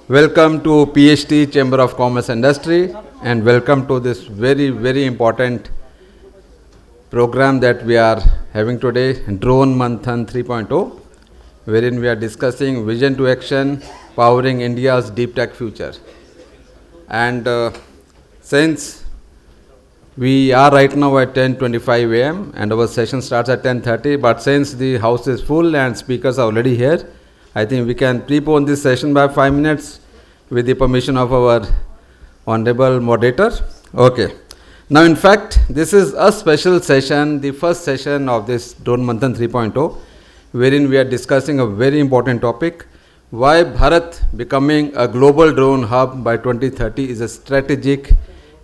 Welcome to PhD Chamber of Commerce Industry and welcome to this very important program that we are having today, Drone Manthan 3.0, wherein we are discussing vision to action, powering India's deep tech future. And since we are right now at 10:25 a.m. and our session starts at 10:30, but since the house is full and speakers are already here, I think we can prepone this session by 5 minutes with the permission of our honorable moderator. Okay. Now, in fact, this is a special session, the first session of this Drone Manthan 3.0, wherein we are discussing a very important topic, why Bharat becoming a global drone hub by 2030 is a strategic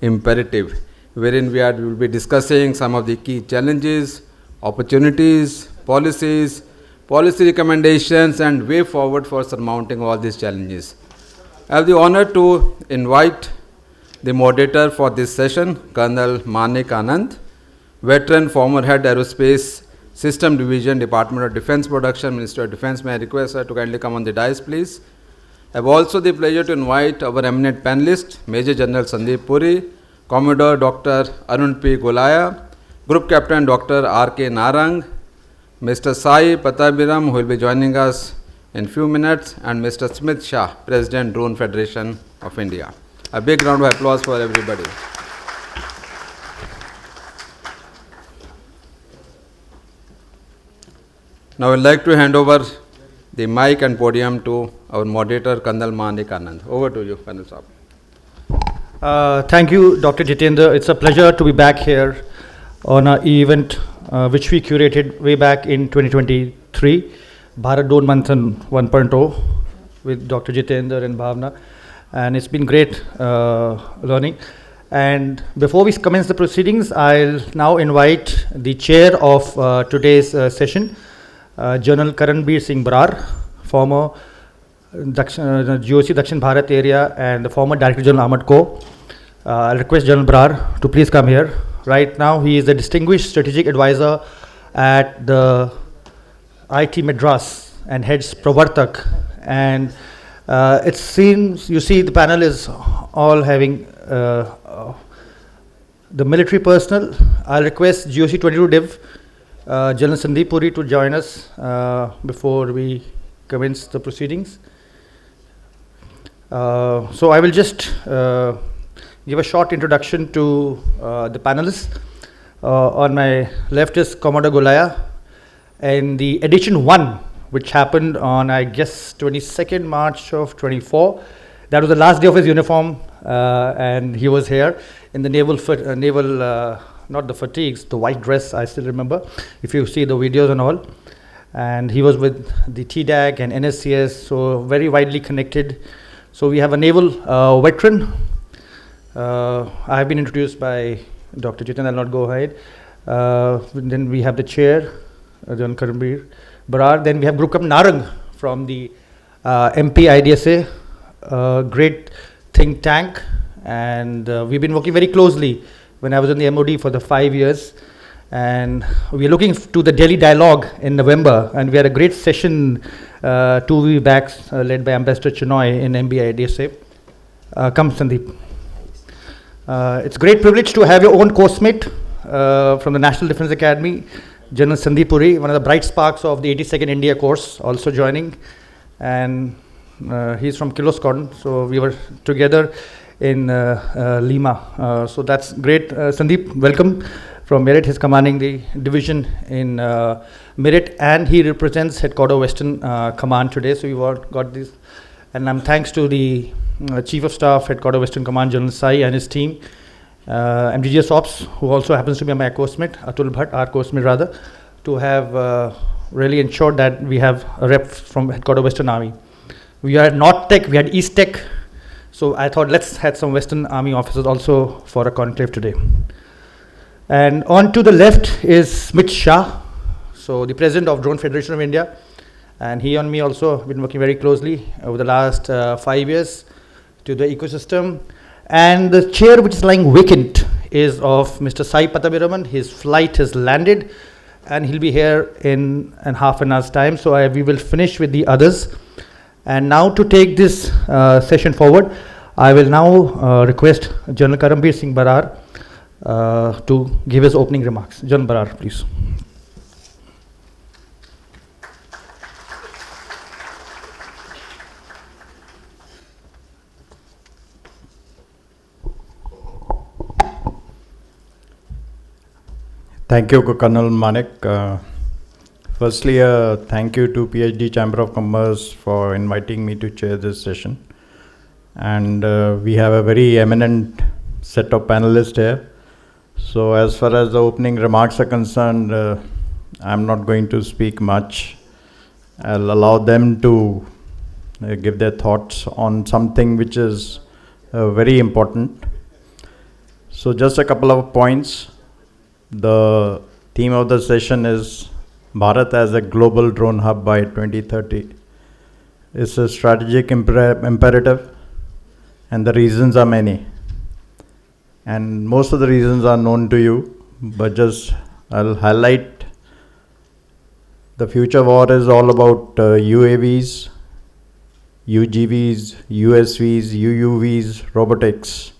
imperative, wherein we will be discussing some of the key challenges, opportunities, policy recommendations and way forward for surmounting all these challenges. I have the honor to invite the moderator for this session, Colonel Manik Anand, veteran former head Aerospace System Division, Department of Defense Production, Minister of Defense. May I request her to kindly come on the dais, please. I have also the pleasure to invite our eminent panelist, Major General Sandeep Puri, Commodore Dr. Arun P. Golaya, Group Captain Dr. R.K. Narang, Mr. Sai Patabiram, who will be joining us in few minutes, and Mr. Smith Shah, President, Drone Federation of India. A big round of applause for everybody. Now I would like to hand over the mic and podium to our moderator, Colonel Manik Anand. Over to you, Colonel Saab. Thank you, Dr. Jitendra. It's a pleasure to be back here on an event which we curated way back in 2023, Bharat Drone Manthan 1.0 with Dr. Jitendra and Bhavna. And it's been great learning. And before we commence the proceedings, I'll now invite the chair of today's session, General Karanbir Singh Brar, former GOC Dakshin Bharat area and the former Director General Ahmad Co. I'll request General Brar to please come here. Right now, he is a distinguished strategic advisor at the IT Madras and heads Pravartak. And it seems, you see, the panel is all having the military personnel. I'll request GOC 22 Div, General Sandeep Puri, to join us before we commence the proceedings. So I will just give a short introduction to the panelists. On my left is Commodore Golaya, and the edition 1, which happened on, I guess, 22nd March of 24. That was the last day of his uniform, and he was here in the naval, not the fatigues, the white dress, I still remember, if you see the videos and all. And he was with the TDAG and NSCS, so very widely connected. So we have a naval veteran. I have been introduced by Dr. Jitendra, I'll not go ahead. Then we have the chair, John Karambir Barar. Then we have Group Captain Narang from the MP IDSA, great think tank. And we've been working very closely when I was in the MOD for the 5 years. And we're looking to the Delhi dialogue in November. And we had a great session 2 weeks back led by Ambassador Chinoy in MB IDSA. Come, Sandeep. It's a great privilege to have your own course mate from the National Defense Academy, General Sandeep Puri, one of the bright sparks of the 82nd India course, also joining. And he's from Kilo Squadron, so we were together in Lima. So that's great. Sandeep, welcome from Merit. He's commanding the division in Merit, and he represents Headquarter Western Command today. So we've all got this. And I'm thanks to the Chief of Staff, Headquarter Western Command, General Sai, and his team, MDGS Ops, who also happens to be my course mate, Atul Bhatt, our course mate rather, to have really ensured that we have a rep from Headquarter Western Army. We had North Tech, we had East Tech, so I thought let's have some Western Army officers also for a conclave today. And on to the left is Smith Shah, so the President of Drone Federation of India, and he and me also have been working very closely over the last 5 years to the ecosystem. And the chair which is lying vacant is of Mr. Sai Patabiraman. His flight has landed and he'll be here in half an hour's time. So we will finish with the others. And now to take this session forward, I will now request General Karambir Singh Barar to give his opening remarks. General Barar, please. Thank you, Colonel Manik. Firstly, thank you to PhD Chamber of Commerce for inviting me to chair this session. And we have a very eminent set of panelists here. So as far as the opening remarks are concerned, I'm not going to speak much. I'll allow them to give their thoughts on something which is very important. So just a couple of points. The theme of the session is Bharat as a global drone hub by 2030. It's a strategic imperative, and the reasons are many. And most of the reasons are known to you, but just I'll highlight the future war is all about UAVs, UGVs, USVs, UUVs, robotics.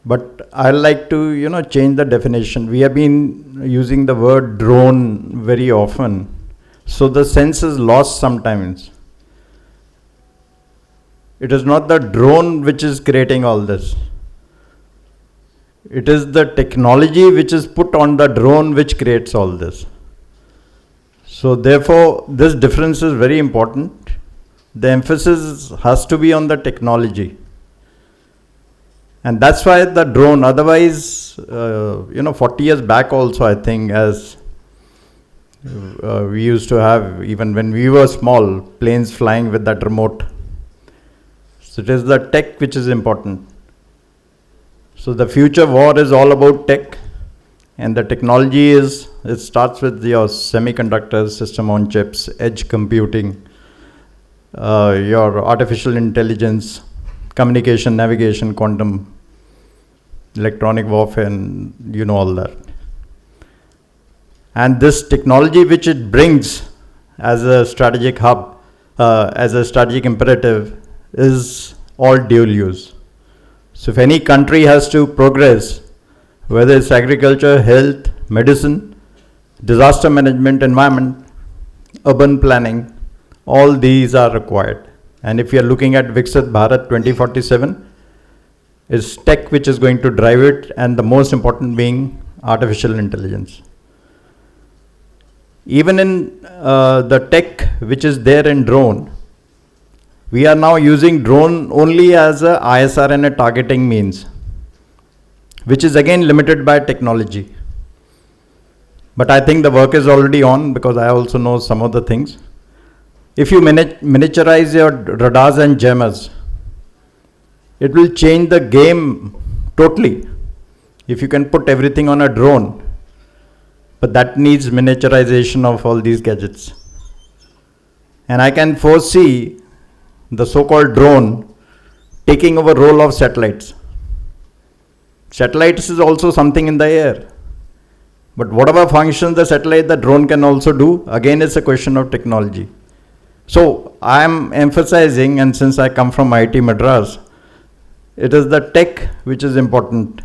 But I like to, change the definition. We have been using the word drone very often, so the sense is lost sometimes. It is not the drone which is creating all this. It is the technology which is put on the drone which creates all this. So therefore, this difference is very important. The emphasis has to be on the technology. And that's why the drone, otherwise, 40 years back also, I think, as we used to have, even when we were small, planes flying with that remote. So it is the tech which is important. So the future war is all about tech, and the technology it starts with your semiconductors, system on chips, edge computing, your artificial intelligence, communication, navigation, quantum, electronic warfare, and all that. And this technology which it brings as a strategic hub, as a strategic imperative, is all dual use. So if any country has to progress, whether it's agriculture, health, medicine, disaster management, environment, urban planning, all these are required. And if you are looking at Viksit Bharat 2047, it's tech which is going to drive it, and the most important being artificial intelligence. Even in the tech which is there in drone, we are now using drone only as a ISR and a targeting means, which is again limited by technology. But I think the work is already on, because I also know some of the things. If you miniaturize your radars and jammers, it will change the game totally. If you can put everything on a drone, but that needs miniaturization of all these gadgets. And I can foresee the so-called drone taking over role of satellites. Satellites is also something in the air. But whatever functions the satellite, the drone can also do. Again, it's a question of technology. So I am emphasizing, and since I come from IIT Madras, it is the tech which is important.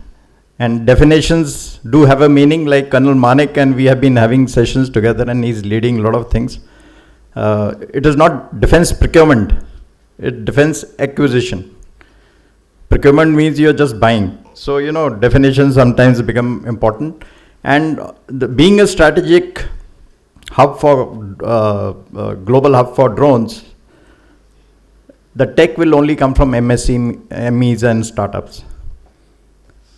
And definitions do have a meaning, like Colonel Manik, and we have been having sessions together, and he's leading a lot of things. It is not defense procurement, it defense acquisition. Procurement means you're just buying. So, definitions sometimes become important. And being a strategic hub for, global hub for drones, the tech will only come from MSMEs and startups.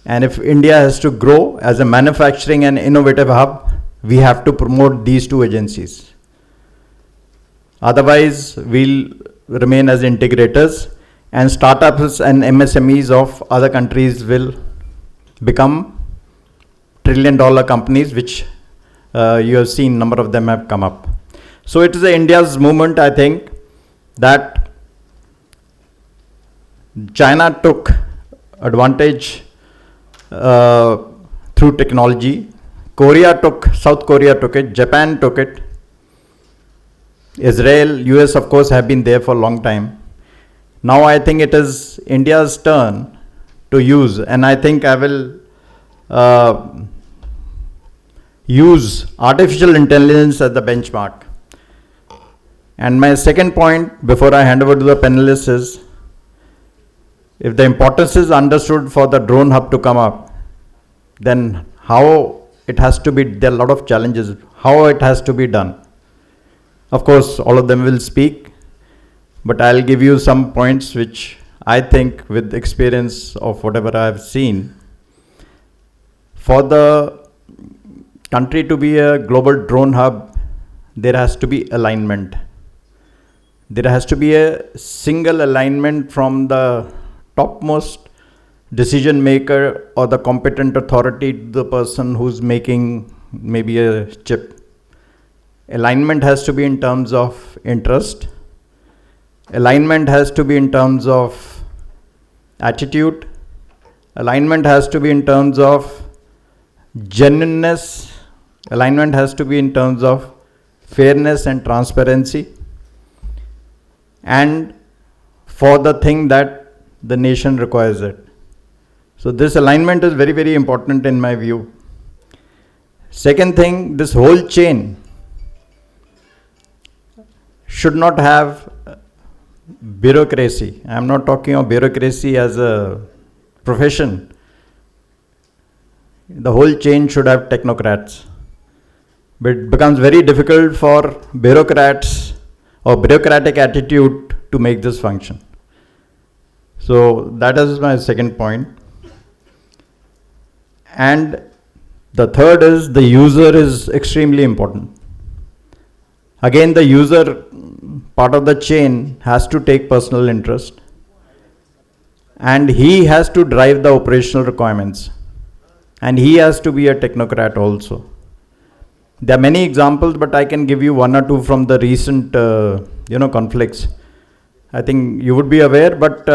And if India has to grow as a manufacturing and innovative hub, we have to promote these two agencies. Otherwise, we'll remain as integrators, and startups and MSMEs of other countries will become trillion-dollar companies, which you have seen, number of them have come up. So it is India's movement, I think, that China took advantage through technology. South Korea took it, Japan took it. Israel, US, of course, have been there for a long time. Now I think it is India's turn to use, and I think I will use artificial intelligence as the benchmark. And my second point, before I hand over to the panelists, is if the importance is understood for the drone hub to come up, then how it has to be, there are a lot of challenges, how it has to be done. Of course, all of them will speak, but I'll give you some points which I think, with experience of whatever I have seen, for the country to be a global drone hub, there has to be alignment. There has to be a single alignment from the topmost decision maker or the competent authority to the person who's making maybe a chip. Alignment has to be in terms of interest. Alignment has to be in terms of attitude. Alignment has to be in terms of genuineness. Alignment has to be in terms of fairness and transparency. And for the thing that the nation requires it. So this alignment is very, very important in my view. Second thing, this whole chain should not have bureaucracy. I am not talking of bureaucracy as a profession. The whole chain should have technocrats. But it becomes very difficult for bureaucrats or bureaucratic attitude to make this function. So that is my second point. And the third is the user is extremely important. Again, the user part of the chain has to take personal interest, and he has to drive the operational requirements, and he has to be a technocrat also. There are many examples, but I can give you one or two from the recent conflicts. I think you would be aware, but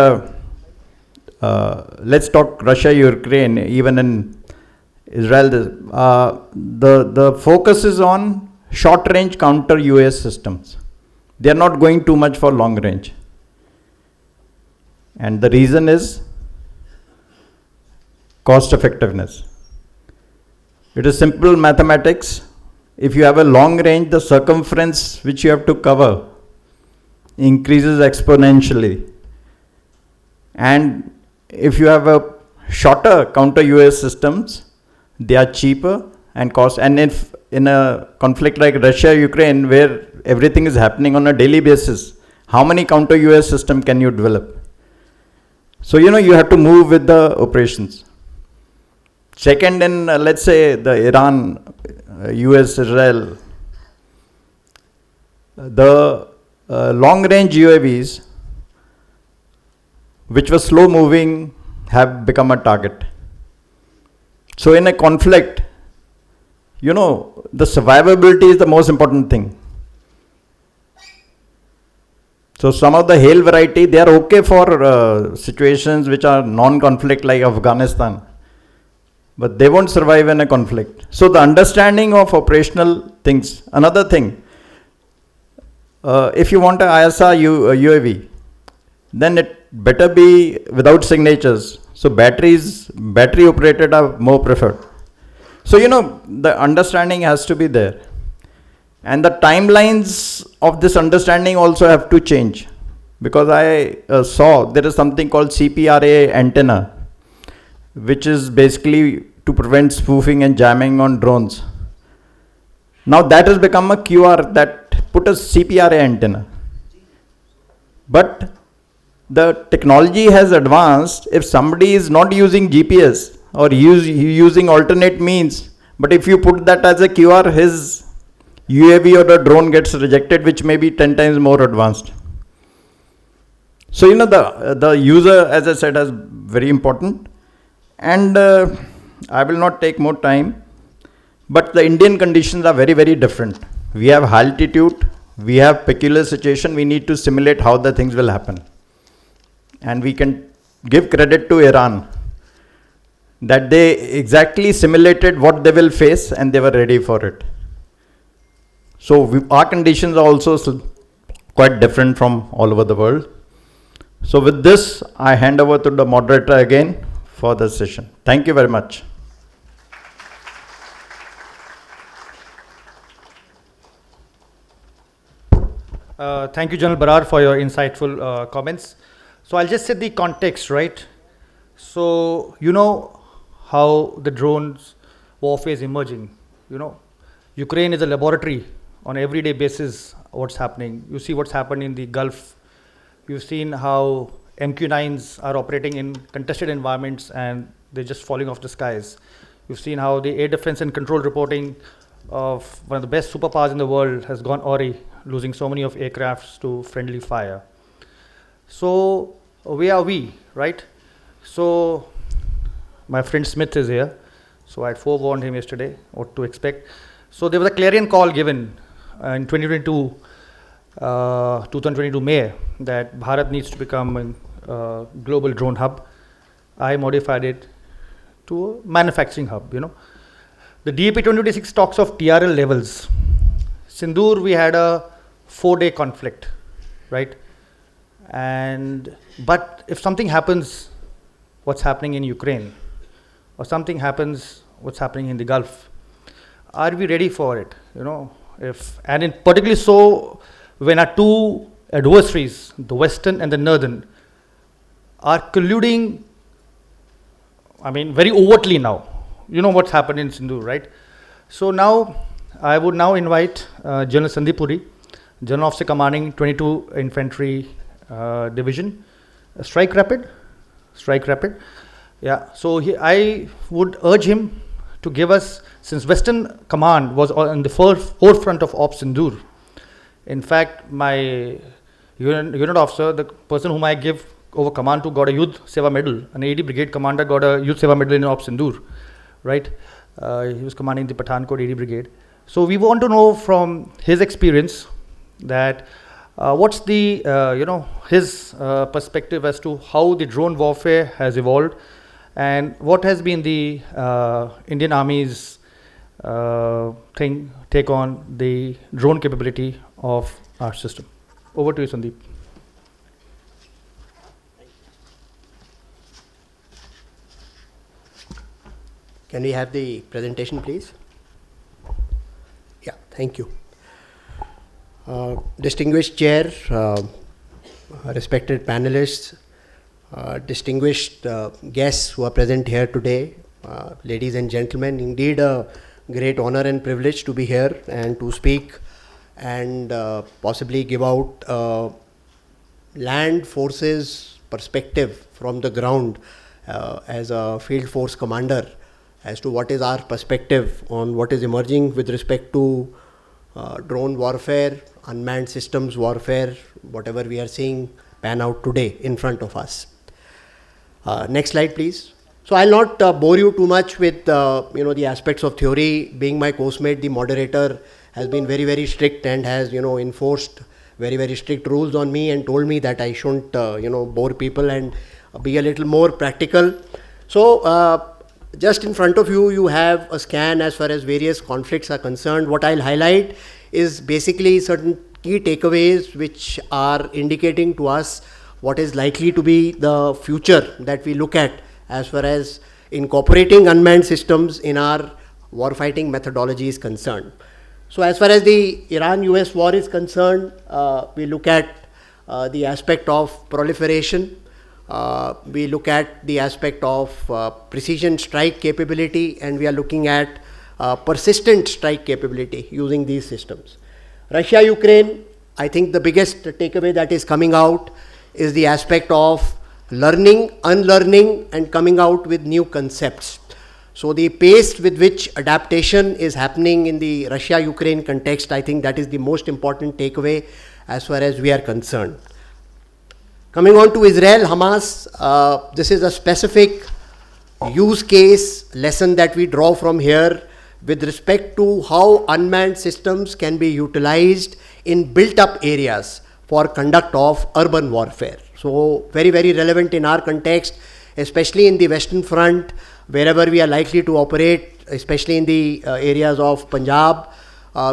let's talk Russia, Ukraine, even in Israel. The focus is on short range counter US systems. They are not going too much for long range. And the reason is cost effectiveness. It is simple mathematics. If you have a long range, the circumference which you have to cover increases exponentially. And if you have a shorter counter US systems, they are cheaper and cost. And if in a conflict like Russia, Ukraine, where everything is happening on a daily basis, how many counter US system can you develop? So, you have to move with the operations. Second, in let's say the Iran, US, Israel, the long range UAVs, which were slow moving, have become a target. So in a conflict, the survivability is the most important thing. So some of the hail variety, they are okay for situations which are non-conflict like Afghanistan, but they won't survive in a conflict. So the understanding of operational things. Another thing, if you want an ISR UAV, then it better be without signatures. So battery operated are more preferred. So the understanding has to be there. And the timelines of this understanding also have to change. Because I saw there is something called CPRA antenna, which is basically to prevent spoofing and jamming on drones. Now that has become a QR that put a CPRA antenna. But the technology has advanced. If somebody is not using GPS or using alternate means, but if you put that as a QR, his UAV or a drone gets rejected, which may be 10 times more advanced. So, the user, as I said, is very important. And I will not take more time, but the Indian conditions are very, very different. We have high altitude, we have peculiar situation, we need to simulate how the things will happen. And we can give credit to Iran that they exactly simulated what they will face and they were ready for it. So our conditions are also quite different from all over the world. So with this, I hand over to the moderator again for the session. Thank you very much. Thank you, General Bharat, for your insightful comments. So I'll just set the context, right? So you know how the drones warfare is emerging. You know, Ukraine is a laboratory on everyday basis. What's happening? You see what's happened in the Gulf. You've seen how MQ-9s are operating in contested environments and they're just falling off the skies. You've seen how the air defense and control reporting of one of the best superpowers in the world has gone awry, losing so many of aircrafts to friendly fire. So where are we, right? So my friend Smith is here. So I forewarned him yesterday what to expect. So there was a clarion call given in 2022 May that Bharat needs to become a global drone hub. I modified it to a manufacturing hub, you know. The DAP 2026 talks of TRL levels. Sindoor, we had a 4-day conflict, right? But if something happens, what's happening in Ukraine, or something happens, what's happening in the Gulf, are we ready for it? You know, particularly so when our two adversaries, the Western and the Northern, are colluding, I mean, very overtly now. You know what's happened in Sindoor, right? So now, I would now invite General Sandeep Puri, General Officer Commanding 22 Infantry Division, Strike Rapid. Yeah, so I would urge him to give us, since Western Command was in the forefront of Ops Sindoor. In fact, my unit officer, the person whom I give over command to, got a Youth Seva Medal. An AD Brigade commander got a Youth Seva Medal in Ops Sindoor, right? He was commanding the Pathankot AD Brigade. So we want to know from his experience that what's the, his perspective as to how the drone warfare has evolved and what has been the Indian Army's take on the drone capability of our system. Over to you, Sandeep. Can we have the presentation, please? Yeah, thank you. Distinguished Chair, respected panelists, distinguished guests who are present here today, ladies and gentlemen, indeed a great honor and privilege to be here and to speak and possibly give out land forces perspective from the ground as a field force commander as to what is our perspective on what is emerging with respect to drone warfare, unmanned systems warfare, whatever we are seeing pan out today in front of us. Next slide, please. So I'll not bore you too much with the aspects of theory. Being my coursemate, the moderator has been very, very strict and has enforced very, very strict rules on me and told me that I shouldn't bore people and be a little more practical. So just in front of you, you have a scan as far as various conflicts are concerned. What I'll highlight is basically certain key takeaways which are indicating to us what is likely to be the future that we look at as far as incorporating unmanned systems in our warfighting methodology is concerned. So as far as the Iran-US war is concerned, we look at the aspect of proliferation. We look at the aspect of precision strike capability, and we are looking at persistent strike capability using these systems. Russia-Ukraine, I think the biggest takeaway that is coming out is the aspect of learning, unlearning, and coming out with new concepts. So the pace with which adaptation is happening in the Russia-Ukraine context, I think that is the most important takeaway as far as we are concerned. Coming on to Israel, Hamas, this is a specific use case lesson that we draw from here with respect to how unmanned systems can be utilized in built up areas for conduct of urban warfare. So very, very relevant in our context, especially in the Western Front, wherever we are likely to operate, especially in the areas of Punjab,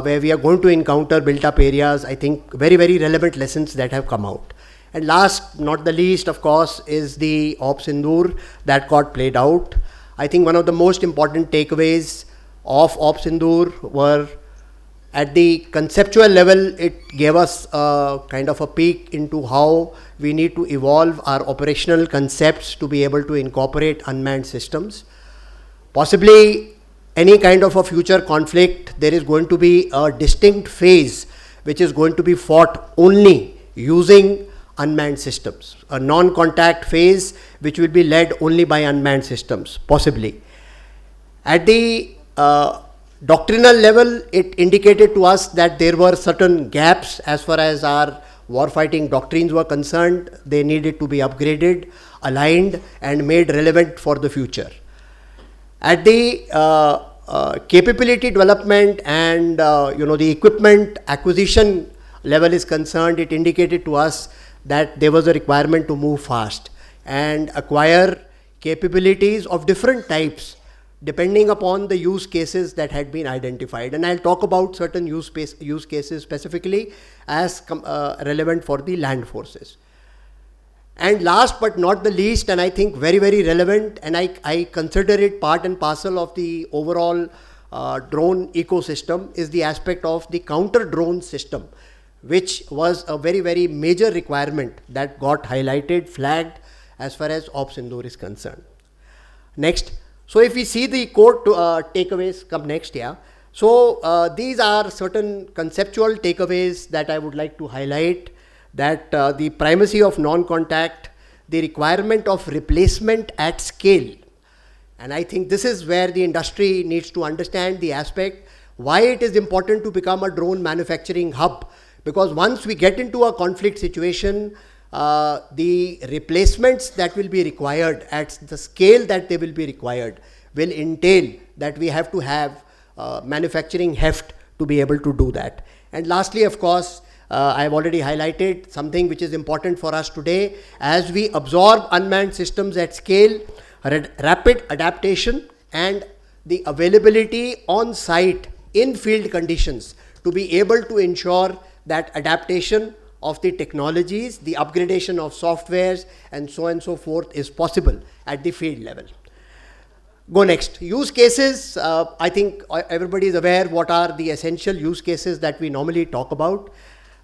where we are going to encounter built-up areas. I think very, very relevant lessons that have come out. And last, not the least, of course, is the Ops Sindoor that got played out. I think one of the most important takeaways of Ops Sindoor were at the conceptual level, it gave us a kind of a peek into how we need to evolve our operational concepts to be able to incorporate unmanned systems. Possibly any kind of a future conflict, there is going to be a distinct phase which is going to be fought only using unmanned systems. A non-contact phase which will be led only by unmanned systems, possibly. At the doctrinal level, it indicated to us that there were certain gaps as far as our warfighting doctrines were concerned. They needed to be upgraded, aligned, and made relevant for the future. At the capability development and the equipment acquisition level is concerned, it indicated to us that there was a requirement to move fast and acquire capabilities of different types depending upon the use cases that had been identified. And I'll talk about certain use cases specifically as relevant for the land forces. And last but not the least, and I think very, very relevant, and I consider it part and parcel of the overall drone ecosystem, is the aspect of the counter drone system, which was a very, very major requirement that got highlighted, flagged as far as Ops Sindoor is concerned. Next. So if we see the core takeaways, come next, yeah. So these are certain conceptual takeaways that I would like to highlight, that the primacy of non-contact, the requirement of replacement at scale. And I think this is where the industry needs to understand the aspect, why it is important to become a drone manufacturing hub. Because once we get into a conflict situation, the replacements that will be required at the scale that they will be required will entail that we have to have manufacturing heft to be able to do that. And lastly, of course, I have already highlighted something which is important for us today. As we absorb unmanned systems at scale, rapid adaptation and the availability on site in field conditions to be able to ensure that adaptation of the technologies, the upgradation of softwares, and so on and so forth is possible at the field level. Go next. Use cases. I think everybody is aware what are the essential use cases that we normally talk about.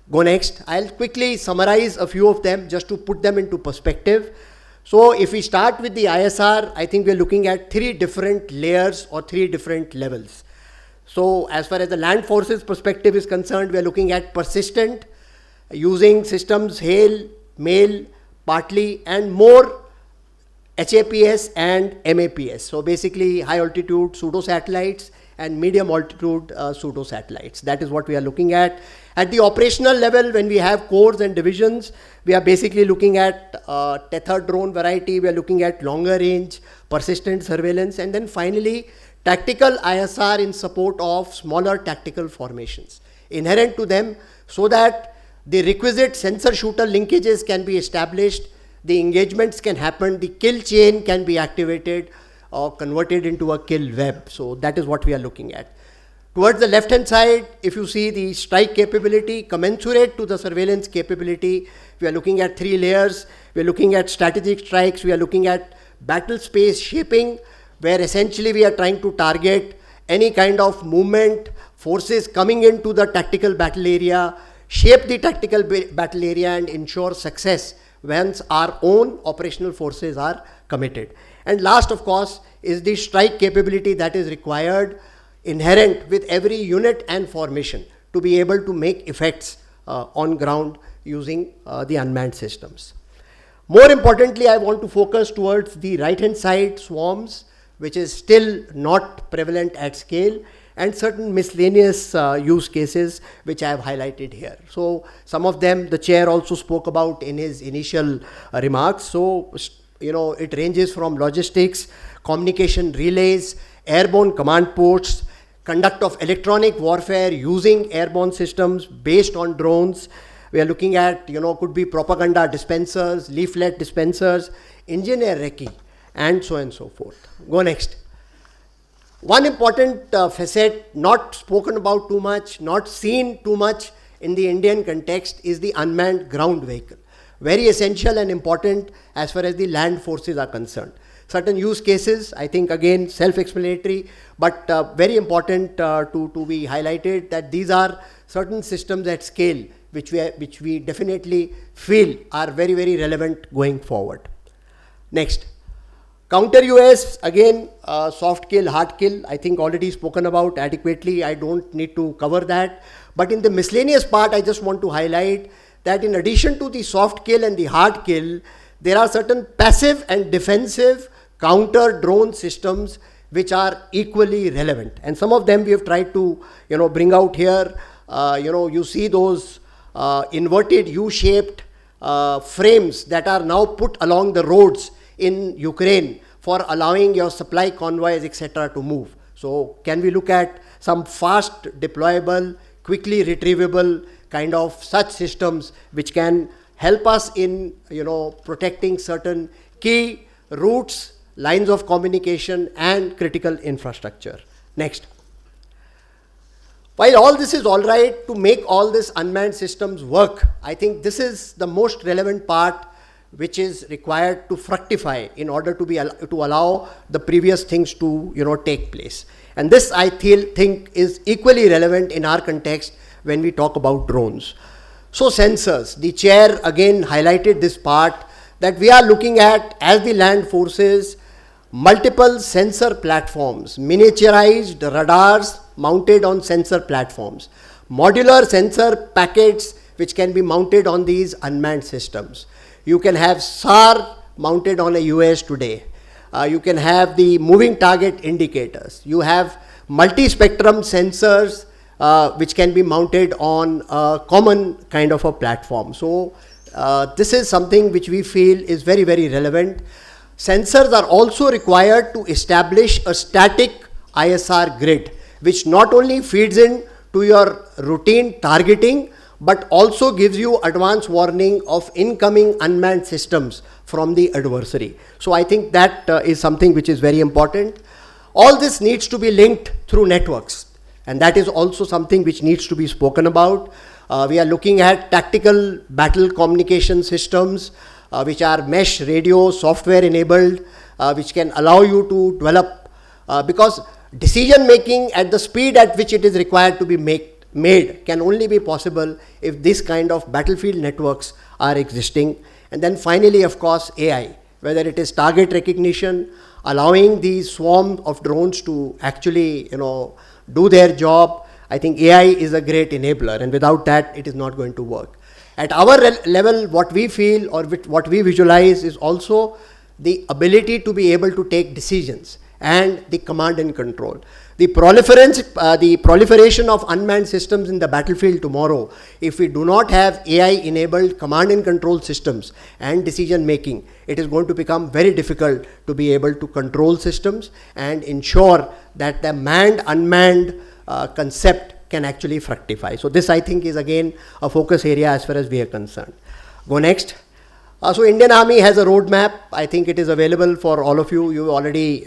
Go next. I'll quickly summarize a few of them just to put them into perspective. So if we start with the ISR, I think we're looking at 3 different layers or 3 different levels. So as far as the land forces perspective is concerned, we're looking at persistent, using systems hail, mail, partly, and more HAPS and MAPS. So basically high altitude pseudo satellites and medium altitude pseudo satellites. That is what we are looking at. At the operational level, when we have corps and divisions, we are basically looking at tethered drone variety. We are looking at longer range, persistent surveillance, and then finally tactical ISR in support of smaller tactical formations inherent to them, so that the requisite sensor-shooter linkages can be established, the engagements can happen, the kill chain can be activated or converted into a kill web. So that is what we are looking at. Towards the left-hand side, if you see the strike capability commensurate to the surveillance capability, we are looking at 3 layers. We are looking at strategic strikes. We are looking at battle space shaping, where essentially we are trying to target any kind of movement, forces coming into the tactical battle area, shape the tactical battle area and ensure success once our own operational forces are committed. And last, of course, is the strike capability that is required inherent with every unit and formation to be able to make effects on ground using the unmanned systems. More importantly, I want to focus towards the right-hand side, swarms, which is still not prevalent at scale, and certain miscellaneous use cases which I have highlighted here. So some of them the chair also spoke about in his initial remarks. So it ranges from logistics, communication relays, airborne command posts, conduct of electronic warfare using airborne systems based on drones. We are looking at, could be propaganda dispensers, leaflet dispensers, engineer recce, and so on and so forth. Go next. One important facet not spoken about too much, not seen too much in the Indian context is the unmanned ground vehicle. Very essential and important as far as the land forces are concerned. Certain use cases, I think again self-explanatory, but very important to be highlighted that these are certain systems at scale which we definitely feel are very, very relevant going forward. Next. Counter UAS, again, soft kill, hard kill, I think already spoken about adequately. I don't need to cover that. But in the miscellaneous part, I just want to highlight that in addition to the soft kill and the hard kill, there are certain passive and defensive counter drone systems which are equally relevant. And some of them we have tried to, bring out here. You see those inverted U-shaped frames that are now put along the roads in Ukraine for allowing your supply convoys, etc. to move. So can we look at some fast deployable, quickly retrievable kind of such systems which can help us in protecting certain key routes, lines of communication and critical infrastructure. Next. While all this is all right to make all these unmanned systems work, I think this is the most relevant part which is required to fructify in order to allow the previous things to take place. And this I think is equally relevant in our context when we talk about drones. So sensors, the chair again highlighted this part that we are looking at as the land forces multiple sensor platforms, miniaturized radars mounted on sensor platforms, modular sensor packets which can be mounted on these unmanned systems. You can have SAR mounted on a UAS today. You can have the moving target indicators. You have multi-spectrum sensors which can be mounted on a common kind of a platform. So this is something which we feel is very, very relevant. Sensors are also required to establish a static ISR grid, which not only feeds in to your routine targeting, but also gives you advance warning of incoming unmanned systems from the adversary. So I think that is something which is very important. All this needs to be linked through networks, and that is also something which needs to be spoken about. We are looking at tactical battle communication systems, which are mesh radio software enabled, which can allow you to develop, because decision making at the speed at which it is required to be made can only be possible if this kind of battlefield networks are existing. And then finally, of course, AI, whether it is target recognition, allowing the swarm of drones to actually do their job. I think AI is a great enabler, and without that it is not going to work. At our level, what we feel or what we visualize is also the ability to be able to take decisions and the command and control. The proliferation of unmanned systems in the battlefield tomorrow, if we do not have AI-enabled command and control systems and decision making, it is going to become very difficult to be able to control systems and ensure that the manned-unmanned concept can actually fructify. So this, I think, is again a focus area as far as we are concerned. Go next. So Indian Army has a roadmap. I think it is available for all of you.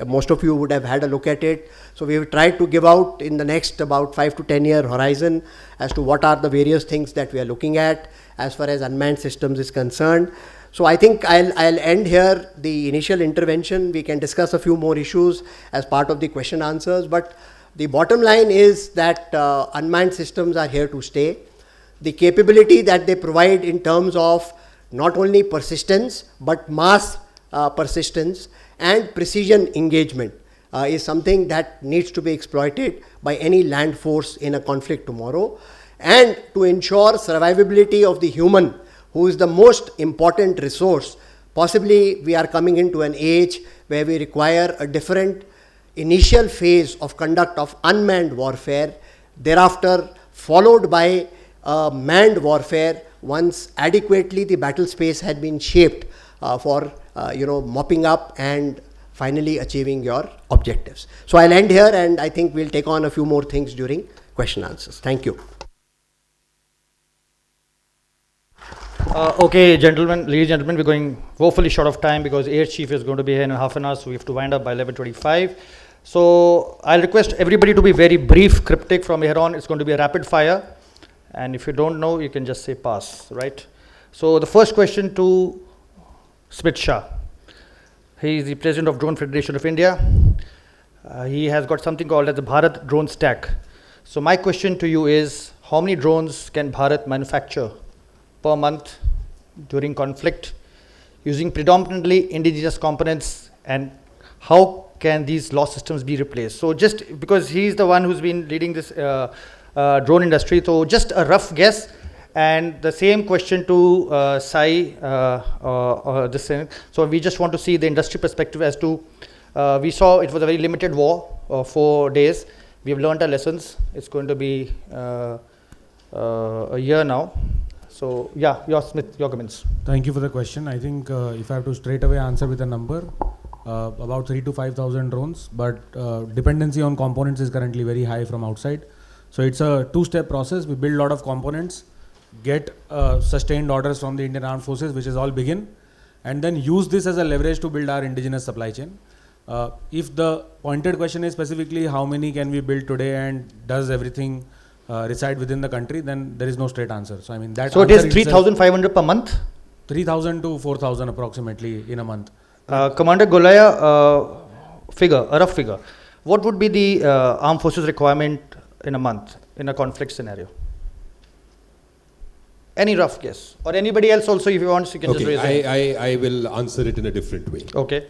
Most of you would have had a look at it. So we have tried to give out in the next about 5 to 10 year horizon as to what are the various things that we are looking at as far as unmanned systems is concerned. So I think I'll end here the initial intervention. We can discuss a few more issues as part of the question answers. But the bottom line is that unmanned systems are here to stay. The capability that they provide in terms of not only persistence, but mass persistence and precision engagement is something that needs to be exploited by any land force in a conflict tomorrow. And to ensure survivability of the human, who is the most important resource, possibly we are coming into an age where we require a different initial phase of conduct of unmanned warfare, thereafter followed by manned warfare once adequately the battle space had been shaped for mopping up and finally achieving your objectives. So I'll end here, and I think we'll take on a few more things during question answers. Thank you. Okay, gentlemen, ladies and gentlemen, we're going woefully short of time because Air Chief is going to be here in half an hour, so we have to wind up by 11:25. So I'll request everybody to be very brief, cryptic from here on. It's going to be a rapid fire. And if you don't know, you can just say pass, right? So the first question to Smit Shah. He is the president of Drone Federation of India. He has got something called as the Bharat drone stack. So my question to you is, how many drones can Bharat manufacture per month during conflict using predominantly indigenous components, and how can these loss systems be replaced? So just because he's the one who's been leading this drone industry, so just a rough guess. And the same question to Sai, this thing. So we just want to see the industry perspective as to, we saw it was a very limited war, 4 days. We have learned our lessons. It's going to be a year now. So yeah, your comments. Thank you for the question. I think if I have to straight away answer with a number, about 3,000 to 5,000 drones, but dependency on components is currently very high from outside. So it's a two-step process. We build a lot of components, get sustained orders from the Indian Armed Forces, which is all begin, and then use this as a leverage to build our indigenous supply chain. If the pointed question is specifically how many can we build today and does everything reside within the country, then there is no straight answer. So I mean that. So it is 3,500 per month? 3,000 to 4,000 approximately in a month. Commander Golaya, a rough figure. What would be the armed forces requirement in a month in a conflict scenario? Any rough guess? Or anybody else also, if you want, you can just raise it. I will answer it in a different way. Okay.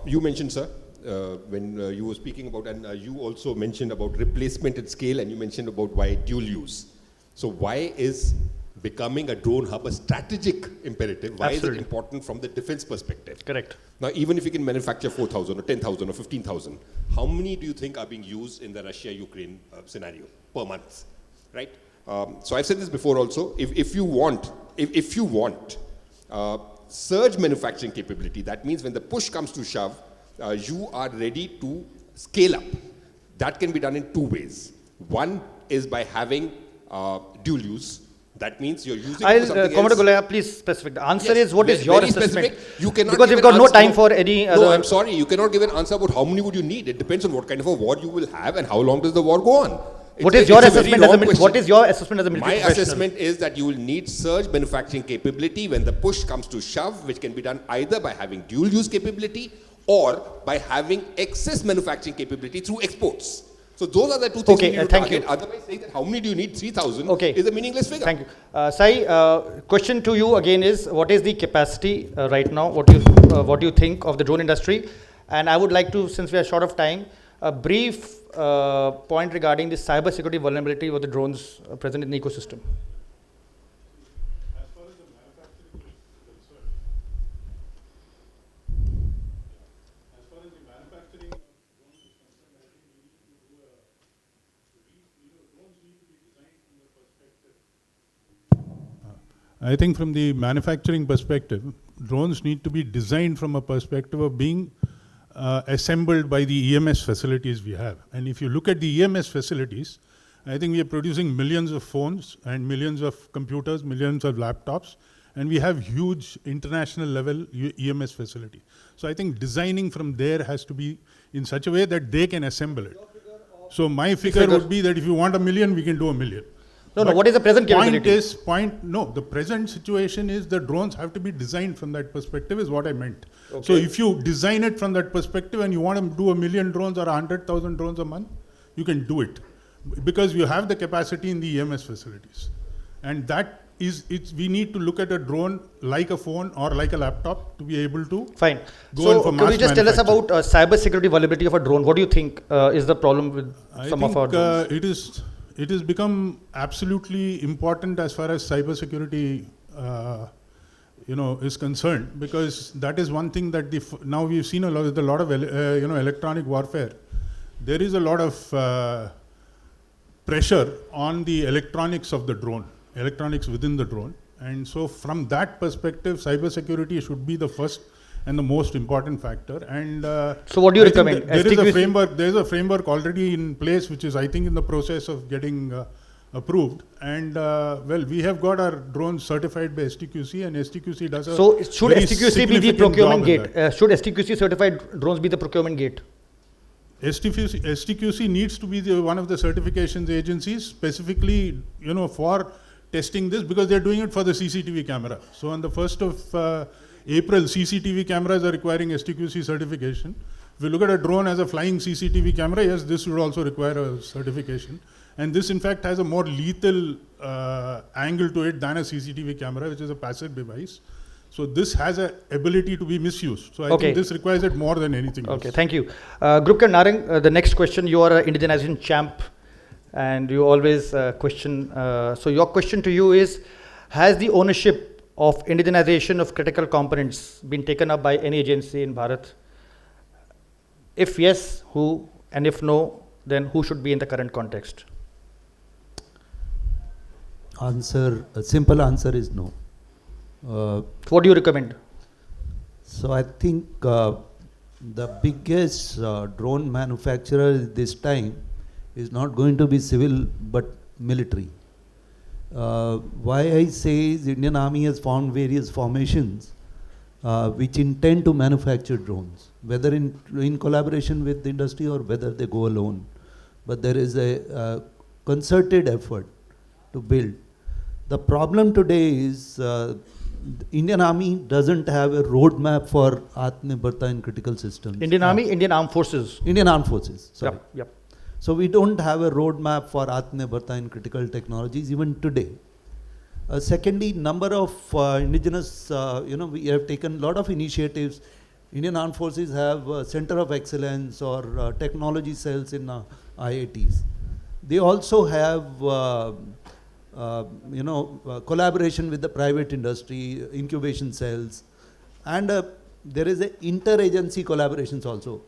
You mentioned, sir, when you were speaking about, and you also mentioned about replacement at scale, and you mentioned about why dual use. So why is becoming a drone hub a strategic imperative? Why Absolutely. is it important from the defense perspective? Correct. Now, even if you can manufacture 4,000 or 10,000 or 15,000, how many do you think are being used in the Russia-Ukraine scenario per month, right? So I've said this before also, if you want surge manufacturing capability, that means when the push comes to shove, you are ready to scale up. That can be done in 2 ways. One is by having dual use. That means you're using it for something Commander else. Golaya, please specific. The answer Yes, is, what is your very assessment? specific. You cannot Because give we've an got no answer time about- for any other. No, I'm sorry. You cannot give an answer about how many would you need. It depends on what kind of a war you will have and how long does the war go on. What is your It's a very assessment as a long military? question. What is your assessment as a military My professional? assessment is that you will need surge manufacturing capability when the push comes to shove, which can be done either by having dual use capability or by having excess manufacturing capability through exports. So those are the two things Okay, we need to thank target. you. Otherwise, saying that how many do you need, 3,000, Okay. is a meaningless figure. Thank you. Sai, question to you again is, what is the capacity right now? What do you think of the drone industry? And I would like to, since we are short of time, a brief point regarding the cyber security vulnerability of the drones present in the ecosystem. As far as the manufacturing is concerned, as far as the manufacturing of drones is concerned, I think we need to do drones need to be designed from the perspective. I think from the manufacturing perspective, drones need to be designed from a perspective of being assembled by the EMS facilities we have. And if you look at the EMS facilities, I think we are producing millions of phones and millions of computers, millions of laptops, and we have huge international level EMS facility. So I think designing from there has to be in such a way that they can assemble it. So my figure would be that if you want 1 million, we can do 1 million. No, what is the present capability? The present situation is the drones have to be designed from that perspective is what I meant. Okay. So if you design it from that perspective and you want to do 1 million drones or 100,000 drones a month, you can do it because you have the capacity in the EMS facilities. And that is, we need to look at a drone like a phone or like a laptop to be able to Fine. go in for So, mass can you just tell us manufacturing. about cyber security vulnerability of a drone? What do you think is the problem with some of our drones? It has become absolutely important as far as cybersecurity, is concerned, because that is one thing that now we've seen a lot of electronic warfare. There is a lot of pressure on the electronics of the drone, electronics within the drone, and so from that perspective, cybersecurity should be the first and the most important factor. And so what do you I think recommend? There is a framework already in place, which is, I think, in the process of getting approved. And we have got our drones certified by STQC, and STQC does a So should very STQC be the significant procurement job in gate? that. Should STQC certified drones be the procurement gate? STQC needs to be one of the certifications agencies specifically, for testing this, because they're doing it for the CCTV camera. So on the 1st of April, CCTV cameras are requiring STQC certification. If you look at a drone as a flying CCTV camera, yes, this would also require a certification. And this, in fact, has a more lethal angle to it than a CCTV camera, which is a passive device. So this has an ability to be misused. So I think this requires it more than anything else. Okay, thank you. Grupkar Narang, the next question, you are an indigenization champ and you always question. So your question to you is, has the ownership of indigenization of critical components been taken up by any agency in Bharat? If yes, who? And if no, then who should be in the current context? A simple answer is no. What do you recommend? So I think the biggest drone manufacturer this time is not going to be civil but military. Why I say is Indian Army has found various formations which intend to manufacture drones, whether in collaboration with the industry or whether they go alone. But there is a concerted effort to build. The problem today is Indian Army doesn't have a roadmap for Atmanirbharta in critical systems. Indian Army, Indian Armed Forces. Indian Armed Forces, sorry. Yep. So we don't have a roadmap for Atmanirbharta in critical technologies even today. Secondly, number of indigenous, we have taken a lot of initiatives. Indian Armed Forces have a center of excellence or technology cells in IITs. They also have collaboration with the private industry, incubation cells, and there is a inter-agency collaborations also.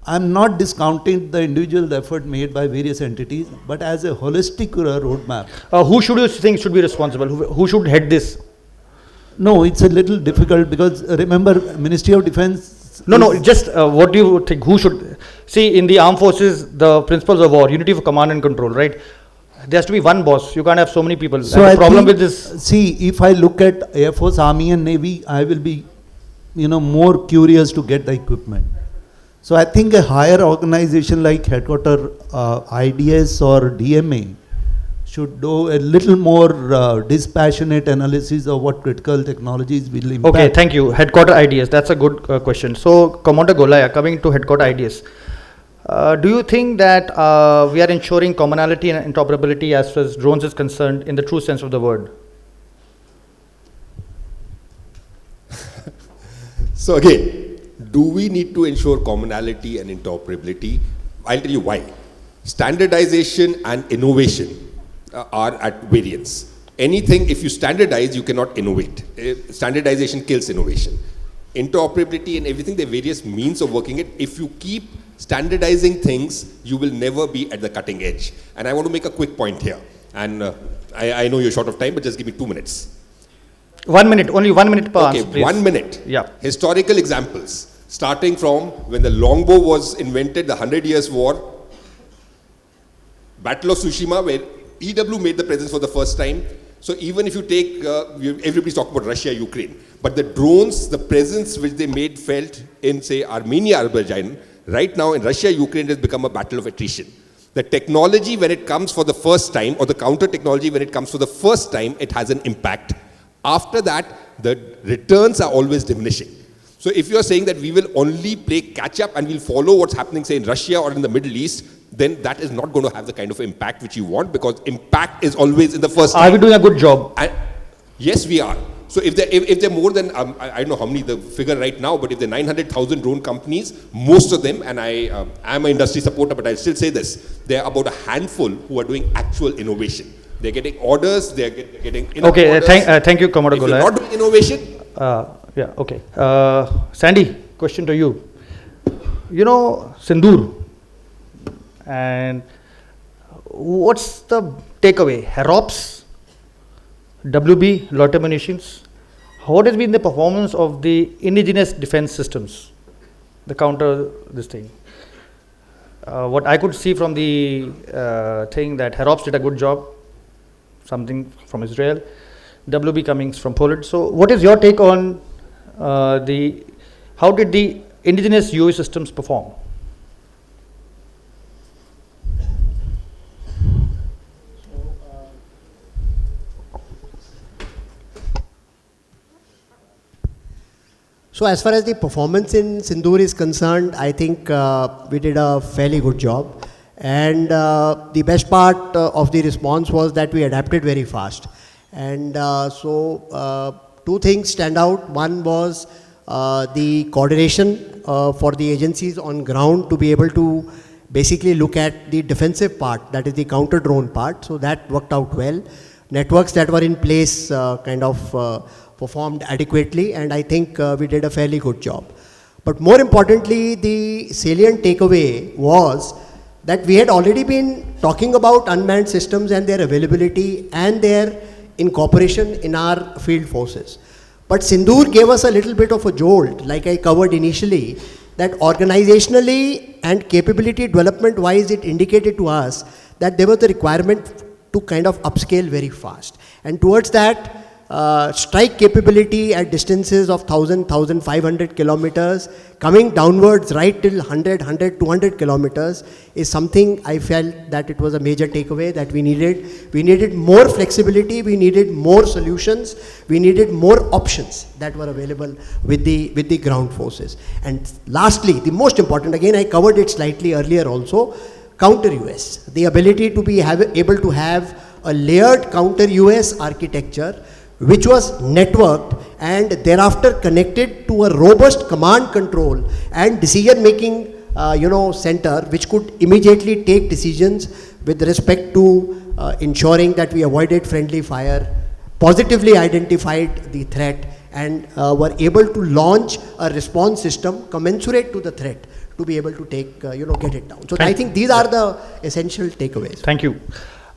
I'm not discounting the individual effort made by various entities, but as a holistic roadmap. Who should you think should be responsible? Who should head this? No, it's a little difficult because remember, Ministry of Defense. No, just what do you think? Who should? See, in the armed forces, the principles of war, unity of command and control, right? There has to be one boss. You can't have so many people. So the problem with this. See, if I look at Air Force, Army and Navy, I will be, more curious to get the equipment. So I think a higher organization like Headquarter IDS or DMA should do a little more dispassionate analysis of what critical technologies will impact. Okay, thank you. Headquarter IDS, that's a good question. So, Commander Golaya, coming to Headquarter IDS, do you think that we are ensuring commonality and interoperability as far as drones is concerned in the true sense of the word? So again, do we need to ensure commonality and interoperability? I'll tell you why. Standardization and innovation are at variance. Anything, if you standardize, you cannot innovate. Standardization kills innovation. Interoperability and everything, there are various means of working it. If you keep standardizing things, you will never be at the cutting edge. And I want to make a quick point here. And I know you're short of time, but just give me 2 minutes. 1 minute, only 1 minute per answer, please. 1 minute. Yeah. Historical examples. Starting from when the longbow was invented, the 100 Years' War, Battle of Tsushima, where EW made the presence for the first time. So even if you take, everybody's talking about Russia, Ukraine, but the drones, the presence which they made felt in, say, Armenia, Azerbaijan, right now in Russia, Ukraine has become a battle of attrition. The technology, when it comes for the first time, or the counter technology, when it comes for the first time, it has an impact. After that, the returns are always diminishing. So if you're saying that we will only play catch up and we'll follow what's happening, say, in Russia or in the Middle East, then that is not going to have the kind of impact which you want, because impact is always in the first time. Are we doing a good job? And yes, we are. So if they're more than, I don't know how many the figure right now, but if there are 900,000 drone companies, most of them, and I am an industry supporter, but I'll still say this, there are about a handful who are doing actual innovation. They're getting orders, they're getting enough orders. Thank you, Commodore Golaya. If you're not doing innovation. Yeah, okay. Sandy, question to you. You know Sindoor, and what's the takeaway? HEROPS, WB, loiter munitions. What has been the performance of the indigenous defense systems, the counter this thing? What I could see from the thing that HEROPS did a good job, something from Israel, WB coming from Poland. So what is your take on how did the indigenous UAV systems perform? So as far as the performance in Sindoor is concerned, I think we did a fairly good job. And the best part of the response was that we adapted very fast. And two things stand out. One was the coordination for the agencies on ground to be able to basically look at the defensive part, that is the counter drone part. So that worked out well. Networks that were in place kind of performed adequately, and I think we did a fairly good job. But more importantly, the salient takeaway was that we had already been talking about unmanned systems and their availability and their incorporation in our field forces. But Sindoor gave us a little bit of a jolt, like I covered initially, that organizationally and capability development wise, it indicated to us that there was the requirement to kind of upscale very fast. And towards that, strike capability at distances of 1,000, 1,500 kilometers, coming downwards right till 100, 100, 200 kilometers is something I felt that it was a major takeaway that we needed. We needed more flexibility, we needed more solutions, we needed more options that were available with the ground forces. And lastly, the most important, again I covered it slightly earlier also, counter US. The ability to be able to have a layered counter US architecture which was networked and thereafter connected to a robust command control and decision making center which could immediately take decisions with respect to ensuring that we avoided friendly fire, positively identified the threat, and were able to launch a response system commensurate to the threat to be able to take get it down. So I think these are the essential takeaways. Thank you.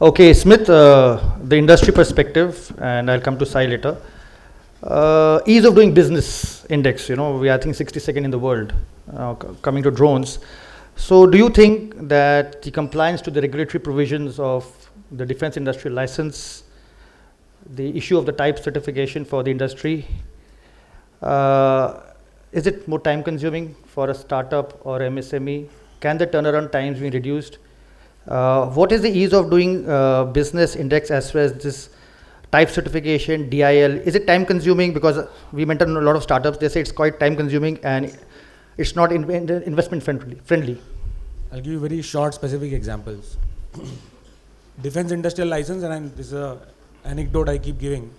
Okay, Smith, the industry perspective, and I'll come to Sai later. Ease of doing business index, we are I think 62nd in the world coming to drones. So do you think that the compliance to the regulatory provisions of the defense industrial license, the issue of the type certification for the industry, is it more time consuming for a startup or MSME? Can the turnaround times be reduced? What is the ease of doing business index as far as this type certification, DIL? Is it time consuming? Because we mentioned a lot of startups, they say it's quite time consuming and it's not investment friendly. I'll give you very short specific examples. Defense industrial license, and this is an anecdote I keep giving.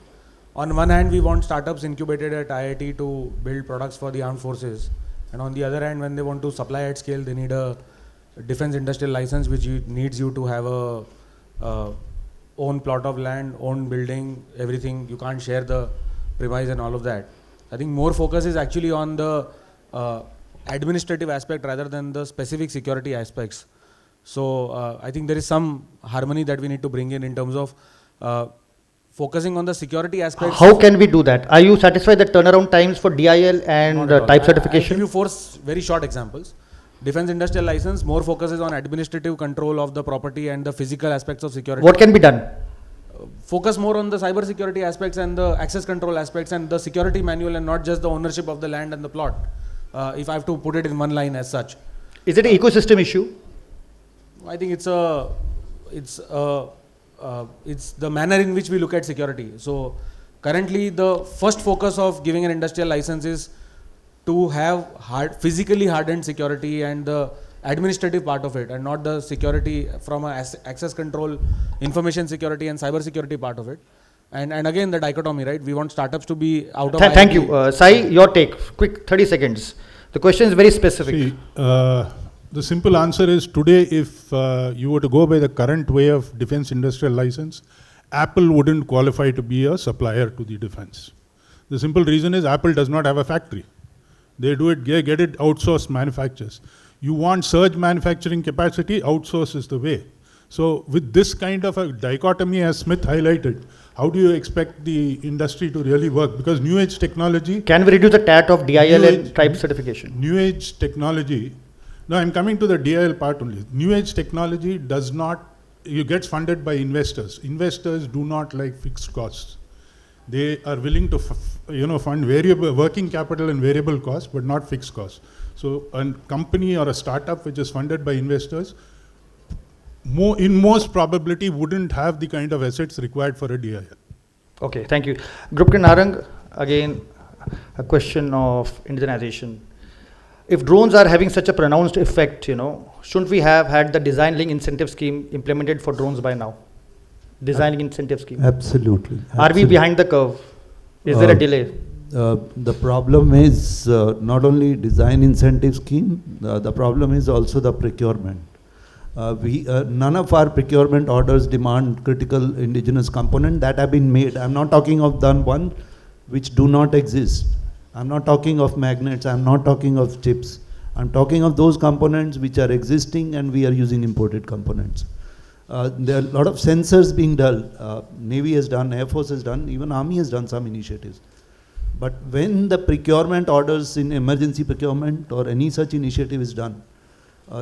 On one hand, we want startups incubated at IIT to build products for the armed forces. And on the other hand, when they want to supply at scale, they need a defense industrial license which needs you to have a own plot of land, own building, everything. You can't share the premise and all of that. I think more focus is actually on the administrative aspect rather than the specific security aspects. So I think there is some harmony that we need to bring in terms of focusing on the security aspects. How can we do that? Are you satisfied that turnaround times for DIL and type certification? I'll give you four very short examples. Defense industrial license more focuses on administrative control of the property and the physical aspects of security. What can be done? Focus more on the cyber security aspects and the access control aspects and the security manual and not just the ownership of the land and the plot. If I have to put it in one line as such. Is it an ecosystem issue? I think it's the manner in which we look at security. So currently the first focus of giving an industrial license is to have physically hardened security and the administrative part of it, and not the security from access control, information security and cyber security part of it. And again the dichotomy, right? We want startups to be out of Thank you. Sai, your take, quick 30 seconds. The question is very specific. See, the simple answer is today if you were to go by the current way of defense industrial license, Apple wouldn't qualify to be a supplier to the defense. The simple reason is Apple does not have a factory. They do it, get it outsourced manufacturers. You want surge manufacturing capacity, outsource is the way. So with this kind of a dichotomy as Smith highlighted, how do you expect the industry to really work? Because new age technology... Can we reduce the TAT of DIL and type certification? New age technology... No, I'm coming to the DIL part only. New age technology does not... It gets funded by investors. Investors do not like fixed costs. They are willing to fund variable working capital and variable costs, but not fixed costs. So a company or a startup which is funded by investors, in most probability wouldn't have the kind of assets required for a DIL. Okay, thank you. Group Narang, again, a question of indigenization. If drones are having such a pronounced effect, shouldn't we have had the design link incentive scheme implemented for drones by now? Design link incentive scheme. Absolutely. Are we behind the curve? Is there a delay? The problem is not only design incentive scheme, the problem is also the procurement. None of our procurement orders demand critical indigenous component that have been made. I'm not talking of the one which do not exist. I'm not talking of magnets, I'm not talking of chips. I'm talking of those components which are existing and we are using imported components. There are a lot of sensors being done. Navy has done, Air Force has done, even Army has done some initiatives. But when the procurement orders in emergency procurement or any such initiative is done,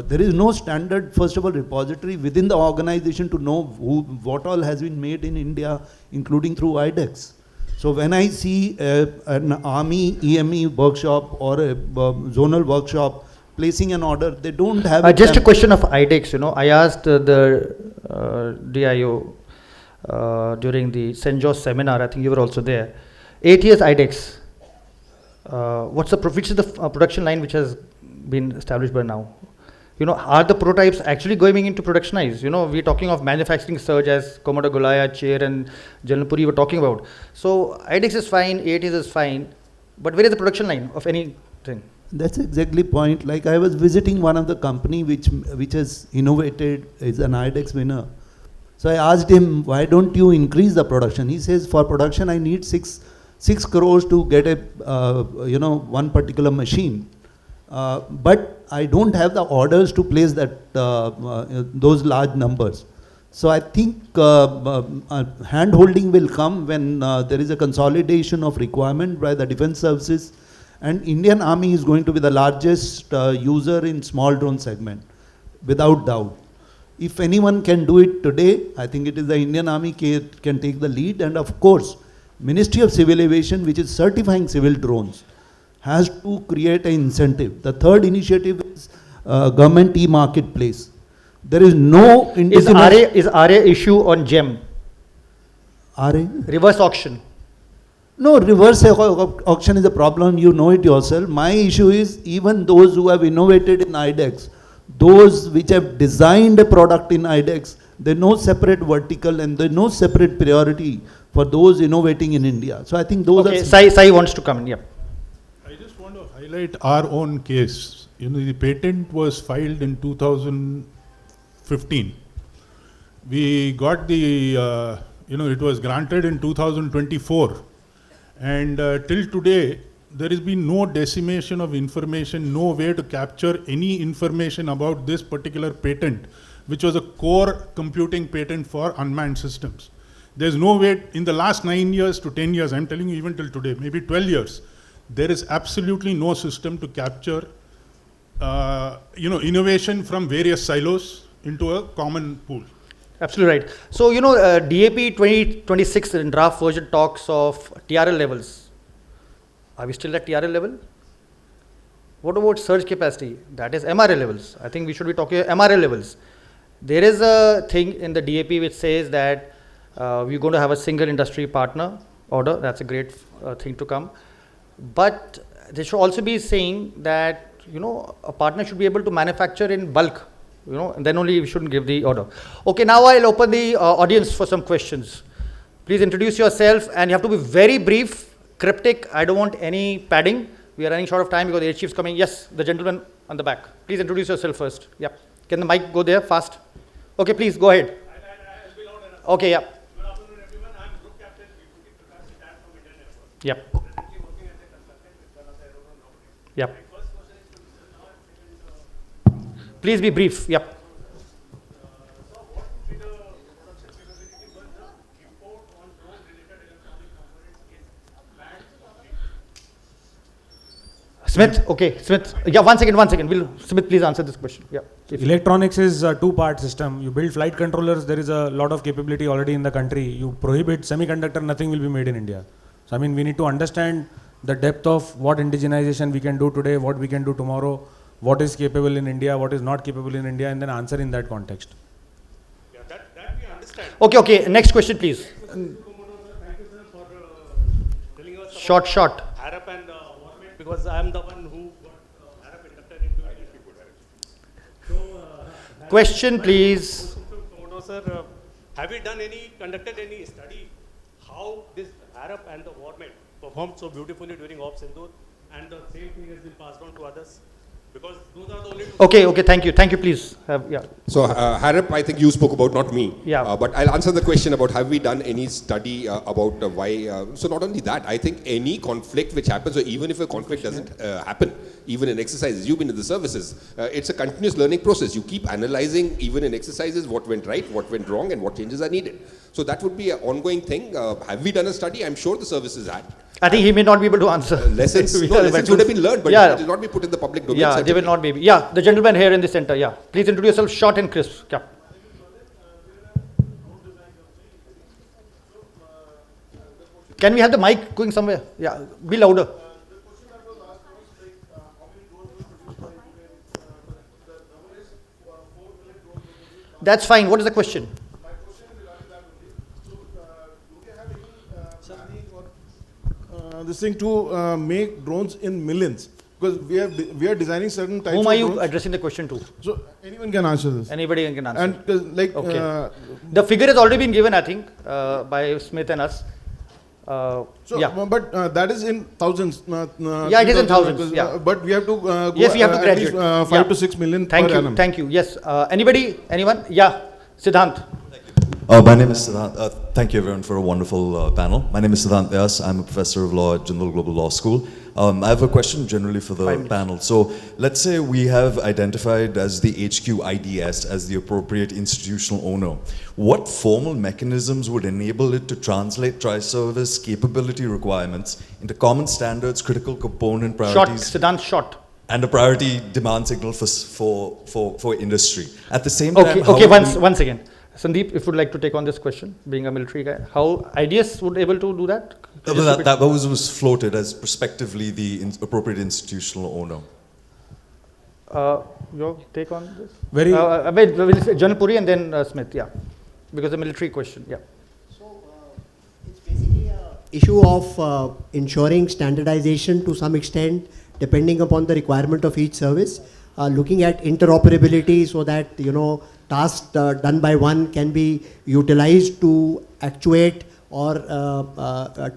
there is no standard, first of all, repository within the organization to know what all has been made in India, including through IDEX. So when I see an Army EME workshop or a zonal workshop placing an order, they don't have... just a question of IDEX, I asked the DIO during the St. George seminar, I think you were also there. 8 years IDEX. Which is the production line which has been established by now? Are the prototypes actually going into productionize? We're talking of manufacturing surge as Commodore Golaya, Chair and General Puri were talking about. So IDEX is fine, 8 years is fine, but where is the production line of anything? That's exactly point. Like I was visiting one of the company which has innovated, is an IDEX winner. So I asked him, why don't you increase the production? He says, for production I need 6 crores to get a one particular machine. But I don't have the orders to place that those large numbers. So I think hand-holding will come when there is a consolidation of requirement by the defense services, and Indian Army is going to be the largest user in small drone segment, without doubt. If anyone can do it today, I think it is the Indian Army can take the lead, and of course, Ministry of Civil Aviation, which is certifying civil drones, has to create an incentive. The third initiative is government e-marketplace. There is no indigenous... Is RA issue on GEM? RA? Reverse auction. No, reverse auction is a problem, you know it yourself. My issue is even those who have innovated in IDEX, those which have designed a product in IDEX, there is no separate vertical and there is no separate priority for those innovating in India. So I think those are... Sai wants to come in, yeah. I just want to highlight our own case. The patent was filed in 2015. We got the, it was granted in 2024. And till today, there has been no decimation of information, no way to capture any information about this particular patent, which was a core computing patent for unmanned systems. There's no way in the last 9 years to 10 years, I'm telling you even till today, maybe 12 years, there is absolutely no system to capture innovation from various silos into a common pool. Absolutely right. So, DAP 2026 in draft version talks of TRL levels. Are we still at TRL level? What about surge capacity? That is MRL levels. I think we should be talking MRL levels. There is a thing in the DAP which says that we're going to have a single industry partner order. That's a great thing to come. But they should also be saying that, a partner should be able to manufacture in bulk. And then only we shouldn't give the order. Okay, now I'll open the audience for some questions. Please introduce yourself, and you have to be very brief, cryptic. I don't want any padding. We are running short of time because the air chief's coming. Yes, the gentleman on the back. Please introduce yourself first. Yeah. Can the mic go there fast? Okay, please go ahead. Okay, yeah. Good afternoon, everyone. I'm Group Captain from Indian Air Force. Yep. Currently working as a consultant with one of the aerodrome companies. Yep. My first question is to Mr. Nawaz, Please be brief. Yep. so what would be the production capability for the import on drone-related electronic components in banned Smith, okay, Smith. Yeah, one second. Smith, please answer this question. Yeah. Electronics is a two-part system. You build flight controllers, there is a lot of capability already in the country. You prohibit semiconductor, nothing will be made in India. So, we need to understand the depth of what indigenization we can do today, what we can do tomorrow, what is capable in India, what is not capable in India, and then answer in that context. Yeah, that we understand. Okay. Next question, please. Thank you, sir, for telling us Short. Harap and Warmate, because I am the one who got Harap inducted into it. Question, please. Komodo sir, have you conducted any study how this Harap and the Warmate performed so beautifully during Op Sindoor, and the same thing has been passed on to others? Because those are the only two. Okay, thank you. Thank you, please. Yeah. So, Harap, I think you spoke about, not me. Yeah. But I'll answer the question about have we done any study about why. So, not only that, I think any conflict which happens, or even if a conflict doesn't happen, even in exercises, you've been in the services, it's a continuous learning process. You keep analyzing, even in exercises, what went right, what went wrong, and what changes are needed. So, that would be an ongoing thing. Have we done a study? I'm sure the services had. I think he may not be able to answer. Lessons would have been learned, but yeah. it will not be put in the public domain. Yeah, they will not be. Yeah, the gentleman here in the center. Yeah, please introduce yourself short and crisp. Yeah. Can we have the mic going somewhere? Yeah, be louder. That's fine. What is the question? This thing to make drones in millions, because we are designing certain types. Whom of are you drones. addressing the question to? So anyone can answer this. Anybody can answer. And like Okay. The figure has already been given, I think, by Smith and us. Yeah. But that is in thousands. Yeah, it is in thousands, because, yeah. But we have to go Yes, we have to at graduate. least 5 to 6 million Thank per you. annum. Thank you. Yes. Anybody? Anyone? Yeah. Siddhant. My name is Siddhant. Thank you everyone for a wonderful panel. My name is Siddhant Vyas. I'm a professor of law at Jindal Global Law School. I have a question generally for the panel. So let's say we have identified as the HQ IDS as the appropriate institutional owner. What formal mechanisms would enable it to translate tri-service capability requirements into common standards, critical component priorities? Short. Siddhant, short. And a priority demand signal for industry. At the same time, Okay. Once again. Sandeep, if you would like to take on this question, being a military guy, how IDS would able to do that? That was floated as prospectively the appropriate institutional owner. Your take on this? Very. We'll say General Puri and then Smith, yeah. Because the military question, yeah. So, it's basically an issue of ensuring standardization to some extent, depending upon the requirement of each service, looking at interoperability so that, tasks done by one can be utilized to actuate or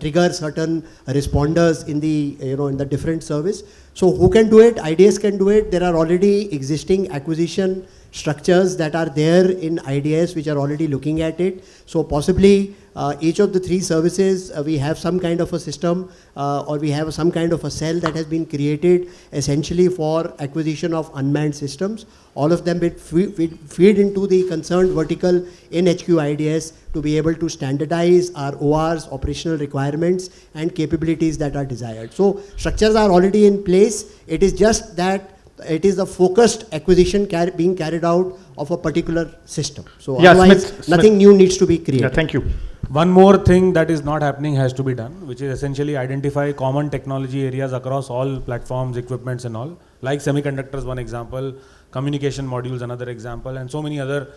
trigger certain responders in the in the different service. So who can do it? IDS can do it. There are already existing acquisition structures that are there in IDS which are already looking at it. So possibly each of the three services we have some kind of a system or we have some kind of a cell that has been created essentially for acquisition of unmanned systems. All of them will feed into the concerned vertical in HQ IDS to be able to standardize our ORs, operational requirements and capabilities that are desired. So structures are already in place. It is just that it is a focused acquisition being carried out of a particular system. So yeah, otherwise nothing new needs to be created. Yeah, thank you. One more thing that is not happening has to be done, which is essentially identify common technology areas across all platforms, equipments and all, like semiconductors, one example, communication modules, another example, and so many other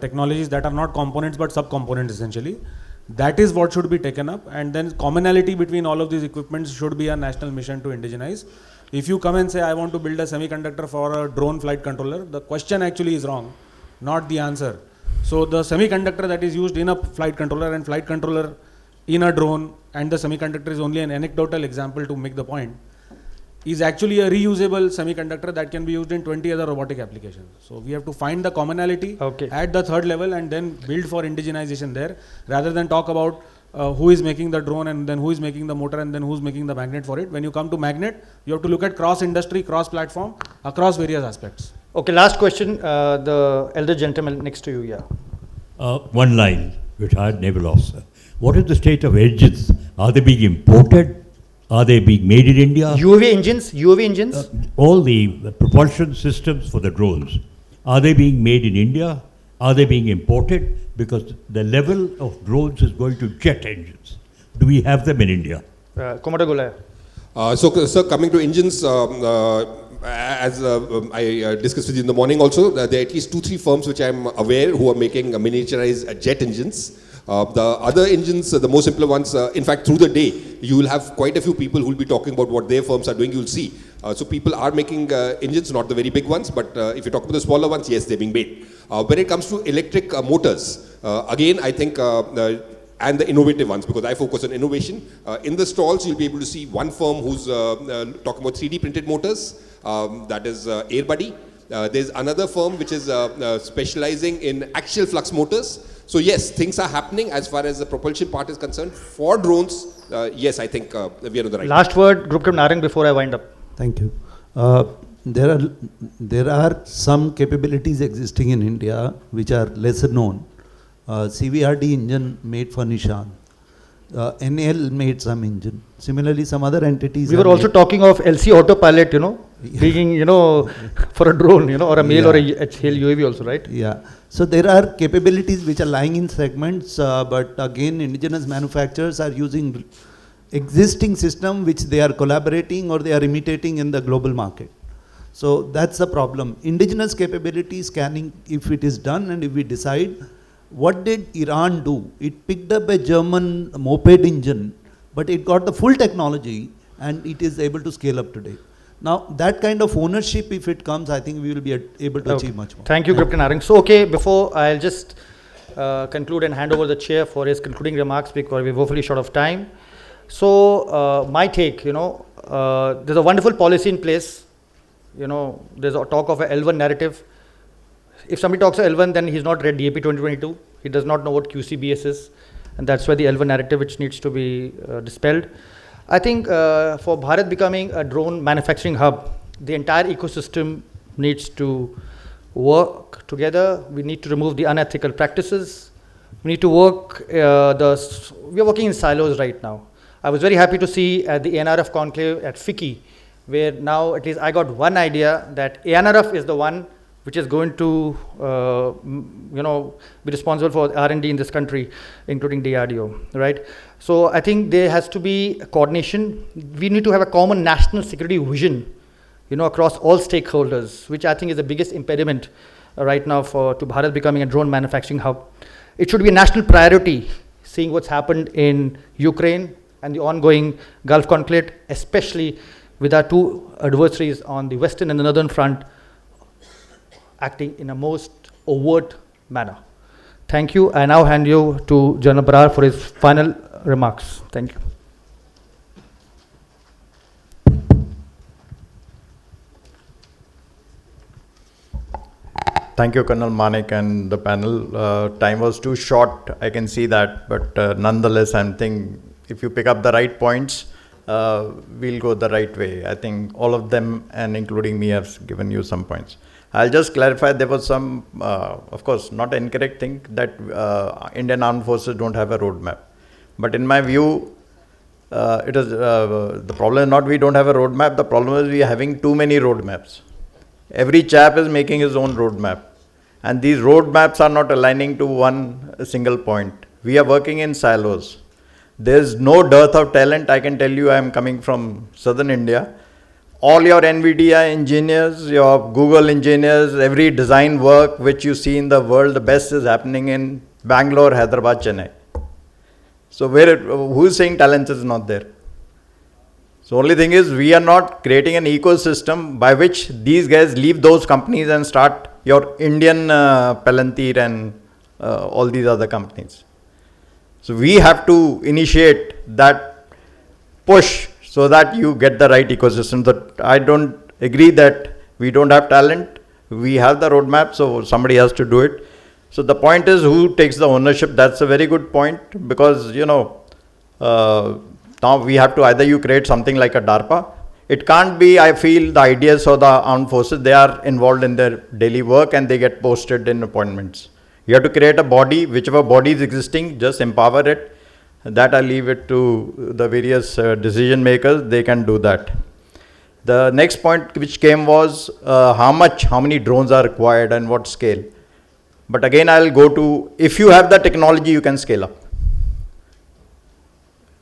technologies that are not components but subcomponents essentially. That is what should be taken up, and then commonality between all of these equipments should be a national mission to indigenize. If you come and say, I want to build a semiconductor for a drone flight controller, the question actually is wrong, not the answer. So the semiconductor that is used in a flight controller and flight controller in a drone, and the semiconductor is only an anecdotal example to make the point, is actually a reusable semiconductor that can be used in 20 other robotic applications. So we have to find the commonality at the third level and then build for indigenization there, rather than talk about who is making the drone and then who is making the motor and then who's making the magnet for it. When you come to magnet, you have to look at cross industry, cross platform, across various aspects. Okay, last question, the elder gentleman next to you, yeah. One line, retired naval officer. What is the state of engines? Are they being imported? Are they being made in India? UAV engines? All the propulsion systems for the drones. Are they being made in India? Are they being imported? Because the level of drones is going to jet engines. Do we have them in India? Commodore Golaya. So, sir, coming to engines, as I discussed with you in the morning also, there are at least 2-3 firms which I am aware who are making miniaturized jet engines. The other engines, the more simpler ones, in fact, through the day, you will have quite a few people who will be talking about what their firms are doing, you'll see. So people are making engines, not the very big ones, but if you talk about the smaller ones, yes, they're being made. When it comes to electric motors, again, I think, and the innovative ones, because I focus on innovation. In the stalls, you'll be able to see one firm who's talking about 3D printed motors, that is AirBuddy. There's another firm which is specializing in axial flux motors. So yes, things are happening as far as the propulsion part is concerned. For drones, yes, I think we are on the right. Last word, Group Captain Narang, before I wind up. Thank you. There are some capabilities existing in India which are lesser known. CVRD engine made for Nishan. NL made some engine. Similarly, some other entities. We were also talking of LC autopilot, being, for a drone, or a MALE or a HAL UAV also, right? Yeah. So there are capabilities which are lying in segments, but again, indigenous manufacturers are using existing system which they are collaborating or they are imitating in the global market. So that's the problem. Indigenous capability scanning, if it is done and if we decide, what did Iran do? It picked up a German moped engine, but it got the full technology and it is able to scale up today. Now, that kind of ownership, if it comes, I think we will be able to achieve much more. Thank you, Captain Narang. So, before I'll just conclude and hand over the chair for his concluding remarks because we're woefully short of time. So, my take, there's a wonderful policy in place. There's a talk of a L1 narrative. If somebody talks of L1, then he's not read DAP 2022. He does not know what QCBS is. And that's why the L1 narrative which needs to be dispelled. I think for Bharat becoming a drone manufacturing hub, the entire ecosystem needs to work together. We need to remove the unethical practices. We need to work, we are working in silos right now. I was very happy to see at the ANRF conclave at FICCI, where now at least I got one idea that ANRF is the one which is going to, be responsible for R&D in this country, including DRDO, right? So I think there has to be a coordination. We need to have a common national security vision, across all stakeholders, which I think is the biggest impediment right now to Bharat becoming a drone manufacturing hub. It should be a national priority, seeing what's happened in Ukraine and the ongoing Gulf conflict, especially with our two adversaries on the western and the northern front, acting in a most overt manner. Thank you. I now hand you to General Bharat for his final remarks. Thank you. Thank you, Colonel Manik and the panel. Time was too short, I can see that, but nonetheless, I'm thinking if you pick up the right points, we'll go the right way. I think all of them, and including me, have given you some points. I'll just clarify, there was some, of course, not an incorrect thing that Indian Armed Forces don't have a roadmap. But in my view, it is the problem is not we don't have a roadmap, the problem is we are having too many roadmaps. Every chap is making his own roadmap. And these roadmaps are not aligning to one single point. We are working in silos. There's no dearth of talent. I can tell you, I am coming from southern India. All your NVIDIA engineers, your Google engineers, every design work which you see in the world, the best is happening in Bangalore, Hyderabad, Chennai. So who is saying talent is not there? So only thing is we are not creating an ecosystem by which these guys leave those companies and start your Indian Palantir and all these other companies. So we have to initiate that push so that you get the right ecosystem. That I don't agree that we don't have talent. We have the roadmap, so somebody has to do it. So the point is who takes the ownership. That's a very good point because, now we have to either you create something like a DARPA. It can't be, I feel, the ideas of the armed forces. They are involved in their daily work and they get posted in appointments. You have to create a body, whichever body is existing, just empower it. That I leave it to the various decision makers. They can do that. The next point which came was how many drones are required and what scale. But again, I'll go to, if you have the technology, you can scale up.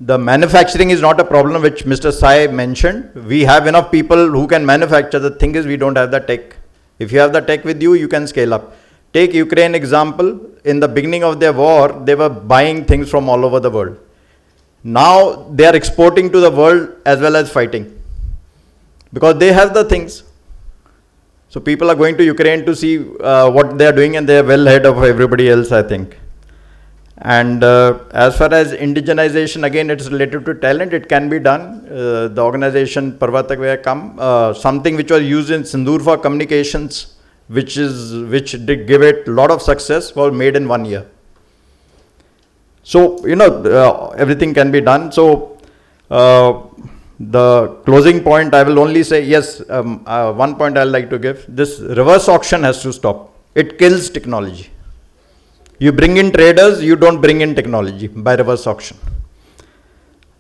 The manufacturing is not a problem which Mr. Sai mentioned. We have enough people who can manufacture. The thing is we don't have the tech. If you have the tech with you, you can scale up. take Ukraine example. In the beginning of their war, they were buying things from all over the world. Now they are exporting to the world as well as fighting, because they have the things. So people are going to Ukraine to see what they are doing, and they are well ahead of everybody else, I think. And as far as indigenization, again, it's related to talent. It can be done. The organization Parvatak where come, something which was used in Sindoor for communications, which did give it a lot of success, was made in 1 year. So, everything can be done. So, the closing point, I will only say, yes, one point I'd like to give. This reverse auction has to stop. It kills technology. You bring in traders, you don't bring in technology by reverse auction.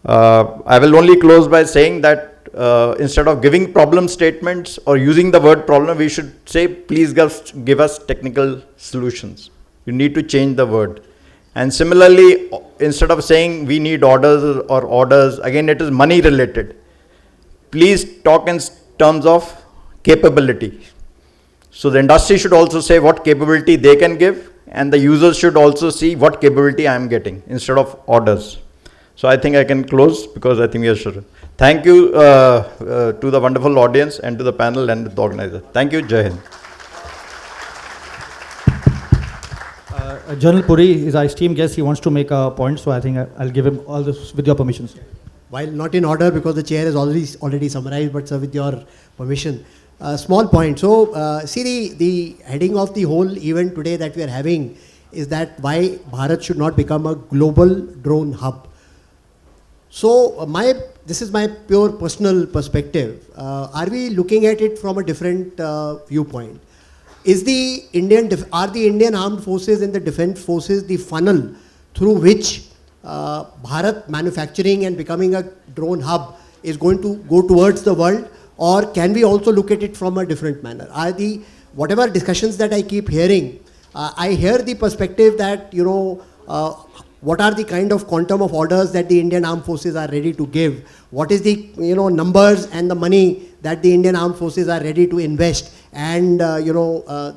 I will only close by saying that instead of giving problem statements or using the word problem, we should say, please give us technical solutions. You need to change the word. And similarly, instead of saying we need orders, again it is money related. Please talk in terms of capability. So the industry should also say what capability they can give, and the users should also see what capability I am getting instead of orders. So I think I can close, because I think we are sure. Thank you to the wonderful audience and to the panel and the organizer. Thank you. Jai Hind. General Puri is our esteemed guest. He wants to make a point, so I think I'll give him all this with your permission. While not in order, because the chair has already summarized, but sir, with your permission, small point. So, see, the heading of the whole event today that we are having is that why Bharat should not become a global drone hub. So, this is my pure personal perspective. Are we looking at it from a different viewpoint? Are the Indian armed forces and the defense forces the funnel through which Bharat manufacturing and becoming a drone hub is going to go towards the world? Or can we also look at it from a different manner? Whatever discussions that I keep hearing, I hear the perspective that, what are the kind of quantum of orders that the Indian armed forces are ready to give? What is the, numbers and the money that the Indian armed forces are ready to invest? And,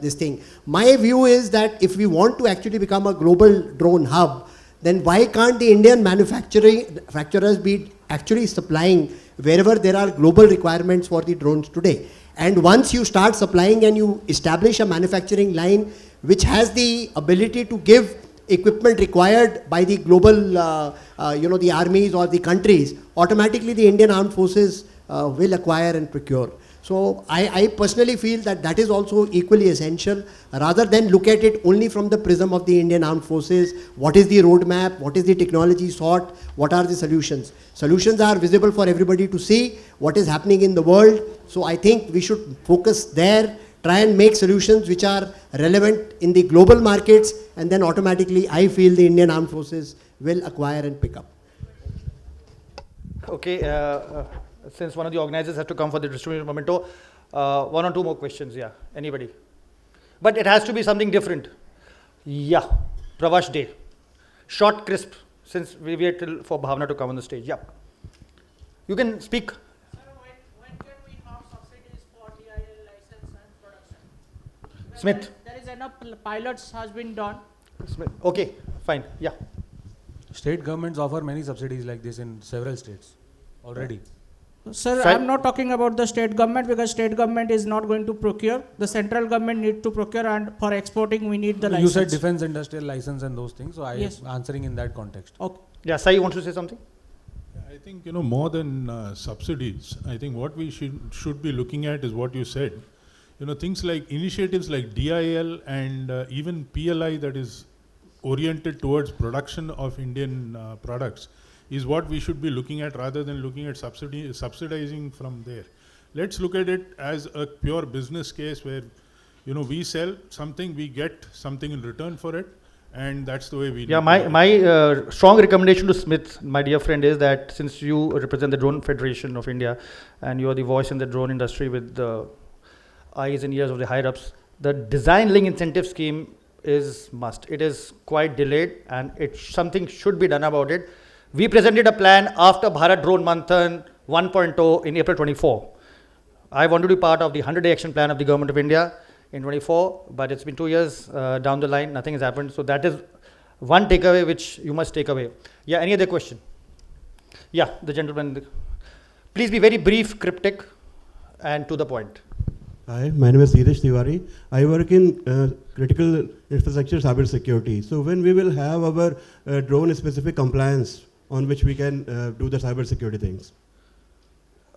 this thing. My view is that if we want to actually become a global drone hub, then why can't the Indian manufacturers be actually supplying wherever there are global requirements for the drones today? And once you start supplying and you establish a manufacturing line which has the ability to give equipment required by the global, the armies or the countries, automatically the Indian armed forces will acquire and procure. So I personally feel that that is also equally essential, rather than look at it only from the prism of the Indian armed forces. What is the roadmap? What is the technology sought? What are the solutions? Solutions are visible for everybody to see what is happening in the world. So I think we should focus there, try and make solutions which are relevant in the global markets, and then automatically I feel the Indian armed forces will acquire and pick up. Okay, since one of the organizers has to come for the distribution memento, one or two more questions, yeah, anybody? But it has to be something different. Yeah, Pravash Day. Short, crisp, since we wait till for Bhavna to come on the stage. Yeah. You can speak. Sir, when can we have subsidies for DIL license and production? Smith. There is enough pilots has been done. Smith. Okay, fine, yeah. State governments offer many subsidies like this in several states already. Sir, I am not talking about the state government, because state government is not going to procure. The central government need to procure, and for exporting we need the license. You said defense industrial license and those things, so I am answering in that context. Okay. Yeah, Sai, you want to say something? I think, more than subsidies, I think what we should be looking at is what you said. Things like initiatives like DIL and even PLI, that is oriented towards production of Indian products, is what we should be looking at, rather than looking at subsidizing from there. Let's look at it as a pure business case where, we sell something, we get something in return for it, and that's the way we. Yeah, my strong recommendation to Smith, my dear friend, is that since you represent the Drone Federation of India and you are the voice in the drone industry with the eyes and ears of the higher ups, the design link incentive scheme is must. It is quite delayed, and something should be done about it. We presented a plan after Bharat Drone Manthan 1.0 in April 24. I want to be part of the 100-day action plan of the Government of India. in 24, but it's been 2 years down the line, nothing has happened. So that is one takeaway which you must take away. Yeah, any other question? Yeah, the gentleman. Please be very brief, cryptic, and to the point. Hi, my name is Dheeresh Tiwari. I work in critical infrastructure cyber security. So when we will have our drone specific compliance on which we can do the cyber security things?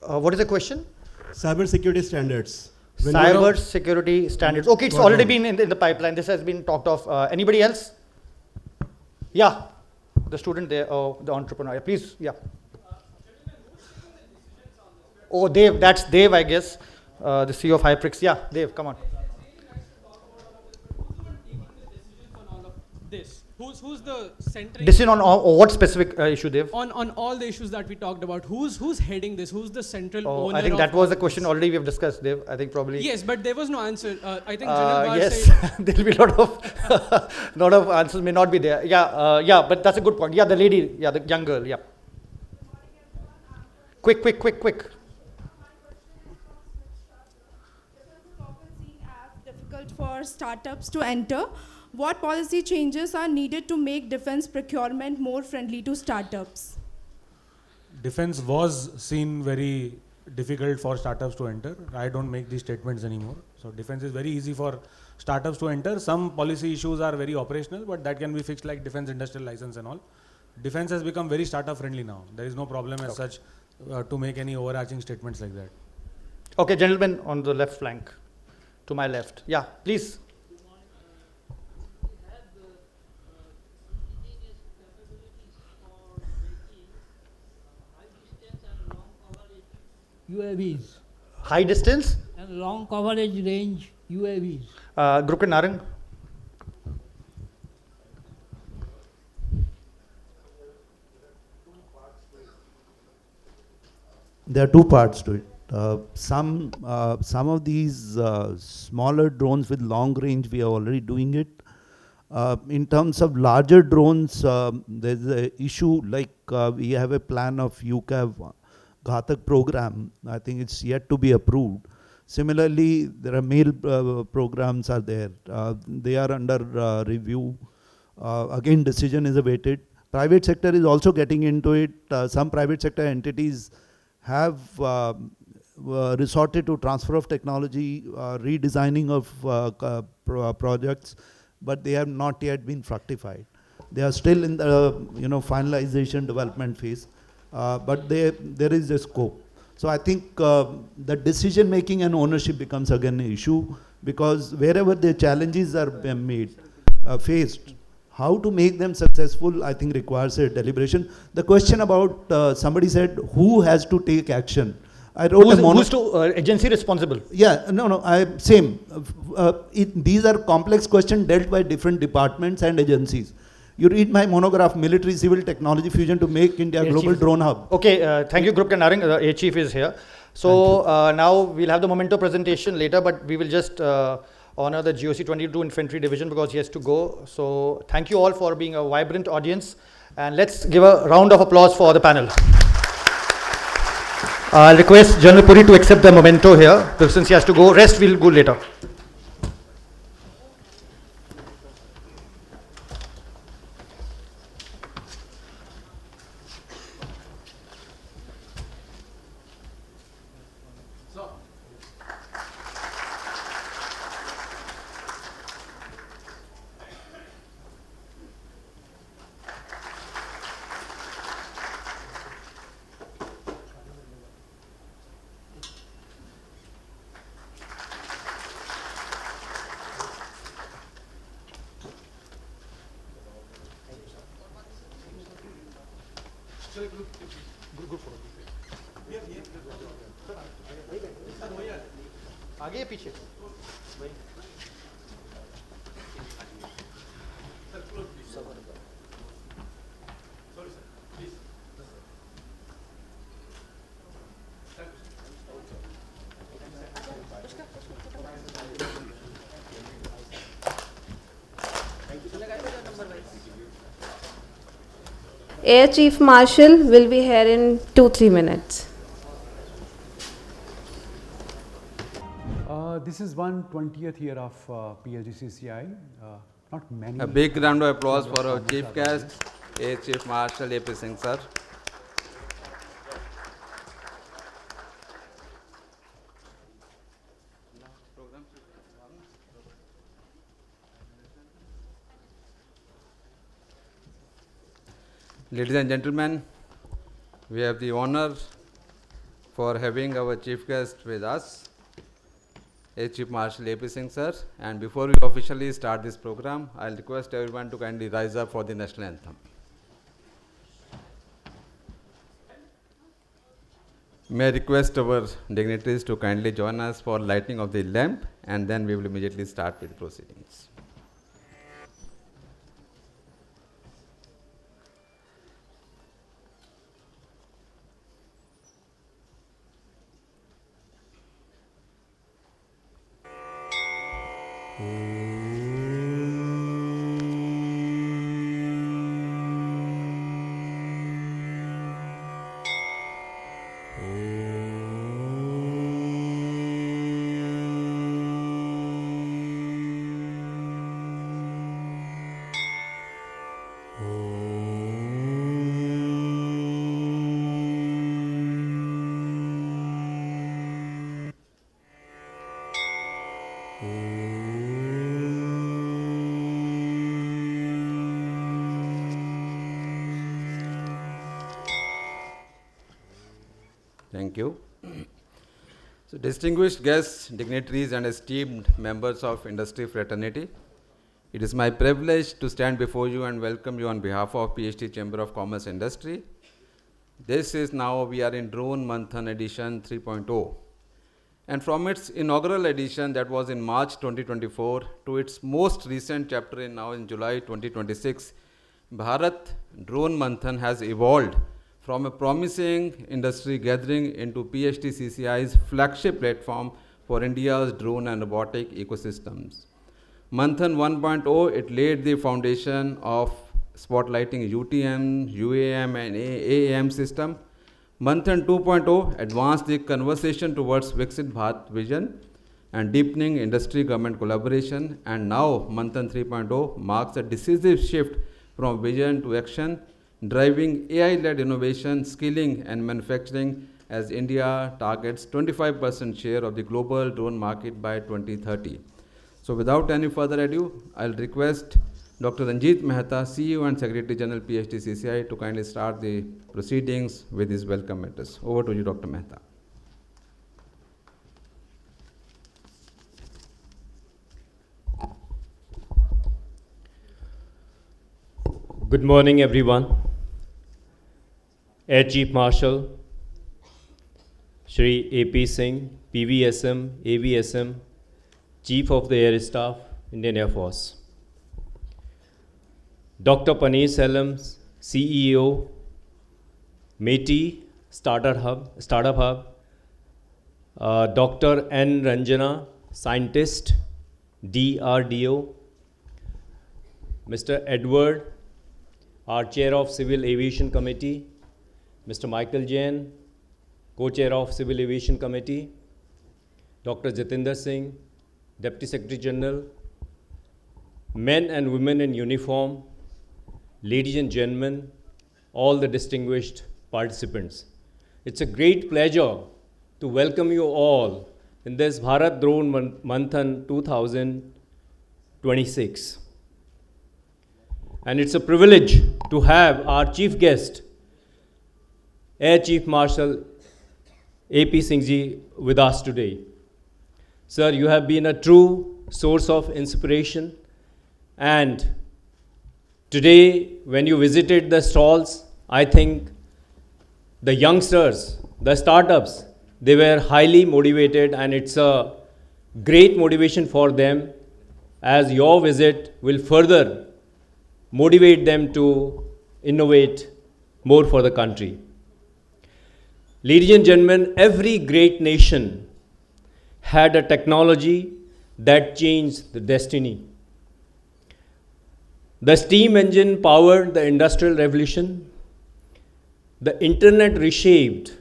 What is the question? Cyber security standards. When Cyber security standards. Okay, it's already been in the pipeline. This has been talked of. Anybody else? Yeah, the student there, the entrepreneur. Please, yeah. Oh, Dev, that's Dev, I guess. The CEO of Hyprix. Yeah, Dev, come on. This. Who's the central? Decision on what specific issue, Dev? On all the issues that we talked about. Who's heading this? Who's the central owner? I think that was the question already we have discussed, Dev. I think probably. Yes, but there was no answer. I think General yes, said there will be lot of answers may not be there. Yeah, but that's a good point. Yeah, the lady, yeah, the young girl, yeah. Quick. Difficult for startups to enter. What policy changes are needed to make defense procurement more friendly to startups? Defense was seen very difficult for startups to enter. I don't make these statements anymore. So defense is very easy for startups to enter. Some policy issues are very operational, but that can be fixed like defense industrial license and all. Defense has become very startup friendly now. There is no problem as such to make any overarching statements like that. Okay, gentlemen on the left flank, to my left. Yeah, please. UAVs. High distance? And long coverage range UAVs. Group Narang. There are two parts to it. Some of these smaller drones with long range, we are already doing it. In terms of larger drones, there's an issue like we have a plan of UCAV Ghatak program. I think it's yet to be approved. Similarly, there are mail programs are there. They are under review. Again, decision is awaited. Private sector is also getting into it. Some private sector entities have resorted to transfer of technology, redesigning of projects, but they have not yet been fructified. They are still in the finalization development phase, but there is a scope. So I think the decision making and ownership becomes again an issue, because wherever the challenges are faced, how to make them successful, I think requires a deliberation. The question about somebody said who has to take action. I wrote who's to agency responsible? Yeah, same. These are complex questions dealt by different departments and agencies. You read my monograph, Military Civil Technology Fusion to Make India Global Drone Hub. Okay, thank you, Group Kanarang. Air Chief is here. So now we'll have the memento presentation later, but we will just honor the GOC 22 Infantry Division because he has to go. So thank you all for being a vibrant audience, and let's give a round of applause for the panel. I'll request General Puri to accept the memento here, since he has to go. Rest we'll go later. आगे पीछे Air Chief Marshal will be here in 2-3 minutes. This is 120th year of PSDCCI. Not many. A big round of applause for our chief guest, Air Chief Marshal A.P. Singh sir. Ladies and gentlemen, we have the honor for having our chief guest with us, Air Chief Marshal A.P. Singh sir. And before we officially start this program, I'll request everyone to kindly rise up for the national anthem. May I request our dignitaries to kindly join us for lighting of the lamp, and then we will immediately start with proceedings. Thank you. So, distinguished guests, dignitaries, and esteemed members of industry fraternity, it is my privilege to stand before you and welcome you on behalf of PhD Chamber of Commerce Industry. This is now, we are in Drone Manthan edition 3.0. And from its inaugural edition that was in March 2024 to its most recent chapter now in July 2026, Bharat Drone Manthan has evolved from a promising industry gathering into PSDCCI's flagship platform for India's drone and robotic ecosystems. Manthan 1.0, it laid the foundation of spotlighting UTM, UAM and AAM system. Manthan 2.0 advanced the conversation towards Viksit Bharat vision and deepening industry-government collaboration. And now Manthan 3.0 marks a decisive shift from vision to action, driving AI-led innovation, skilling and manufacturing as India targets 25% share of the global drone market by 2030. So without any further ado, I'll request Dr. Ranjit Mehta, CEO and Secretary General PSDCCI, to kindly start the proceedings with his welcome address. Over to you, Dr. Mehta. Good morning, everyone. Air Chief Marshal Shri A.P. Singh, PVSM, AVSM, Chief of the Air Staff, Indian Air Force. Dr. Paneer Selvam, CEO, METI, Startup Hub, Dr. N. Ranjana, Scientist, DRDO, Mr. Edward, our Chair of Civil Aviation Committee, Mr. Michael Jain, Co-Chair of Civil Aviation Committee, Dr. Jatinder Singh, Deputy Secretary General, men and women in uniform, ladies and gentlemen, all the distinguished participants. It's a great pleasure to welcome you all in this Bharat Drone Manthan 2026. And it's a privilege to have our chief guest, Air Chief Marshal A.P. Singh ji, with us today. Sir, you have been a true source of inspiration, and today when you visited the stalls, I think the youngsters, the startups, they were highly motivated, and it's a great motivation for them, as your visit will further motivate them to innovate more for the country. Ladies and gentlemen, every great nation had a technology that changed the destiny. The steam engine powered the industrial revolution. The internet reshaped,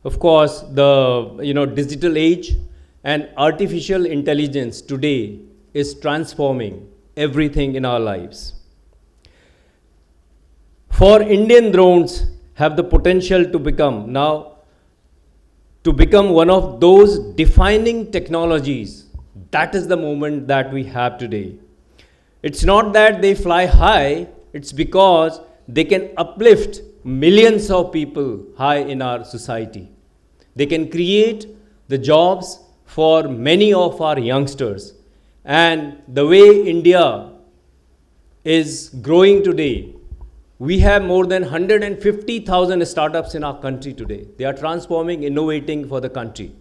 of course, the digital age, and artificial intelligence today is transforming everything in our lives. For Indian drones have the potential to become one of those defining technologies. That is the moment that we have today. It's not that they fly high, it's because they can uplift millions of people high in our society. They can create the jobs for many of our youngsters. And the way India is growing today, we have more than 150,000 startups in our country today. They are transforming, innovating for the country.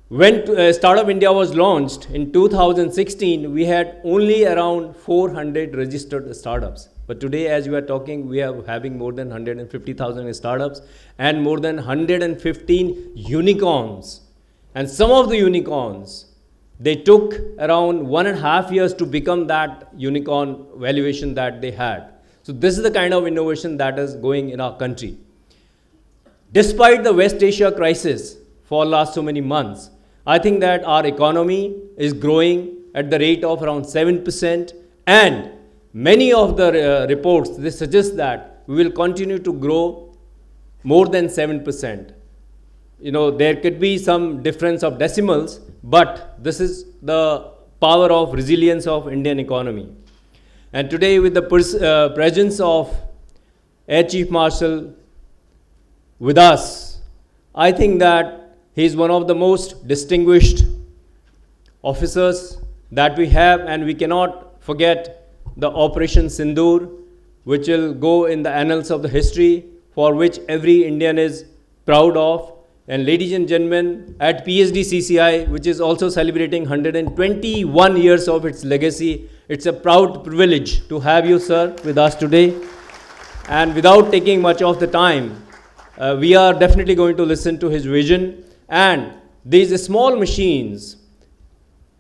When Startup India was launched in 2016, we had only around 400 registered startups. But today, as we are talking, we are having more than 150,000 startups and more than 115 unicorns. And some of the unicorns, they took around 1.5 years to become that unicorn valuation that they had. So this is the kind of innovation that is going in our country. Despite the West Asia crisis for last so many months, I think that our economy is growing at the rate of around 7%, and many of the reports, they suggest that we will continue to grow more than 7%. You know, there could be some difference of decimals, but this is the power of resilience of Indian economy. And today, with the presence of Air Chief Marshal with us, I think that he is one of the most distinguished officers that we have, and we cannot forget the Operation Sindoor, which will go in the annals of the history, for which every Indian is proud of. And ladies and gentlemen, at PhD CCI, which is also celebrating 121 years of its legacy, it's a proud privilege to have you, sir, with us today. And without taking much of the time, we are definitely going to listen to his vision. And these small machines,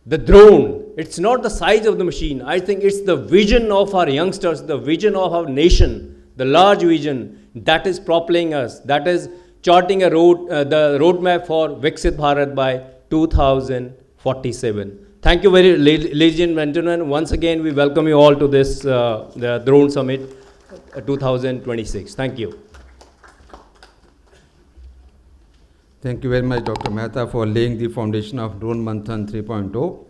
the drone, it's not the size of the machine. I think it's the vision of our youngsters, the vision of our nation, the large vision that is propelling us, that is charting a road, the roadmap for Viksit Bharat by 2047. Thank you very, ladies and gentlemen. Once again, we welcome you all to this the Drone Summit 2026. Thank you. Thank you very much, Dr. Mehta, for laying the foundation of Drone Manthan 3.0.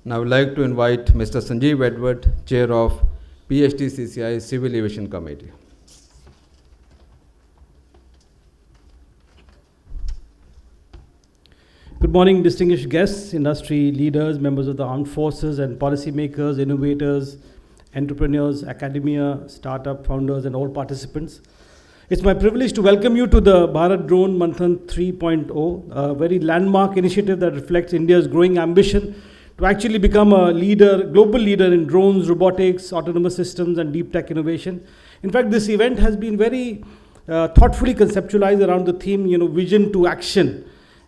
Now I would like to invite Mr. Sanjeev Edward, Chair of PhD CCI Civil Aviation Committee. Good morning, distinguished guests, industry leaders, members of the armed forces and policymakers, innovators, entrepreneurs, academia, startup founders, and all participants. It's my privilege to welcome you to the Bharat Drone Manthan 3.0, a very landmark initiative that reflects India's growing ambition to actually become a leader, global leader in drones, robotics, autonomous systems, and deep tech innovation. In fact, this event has been very thoughtfully conceptualized around the theme, vision to action,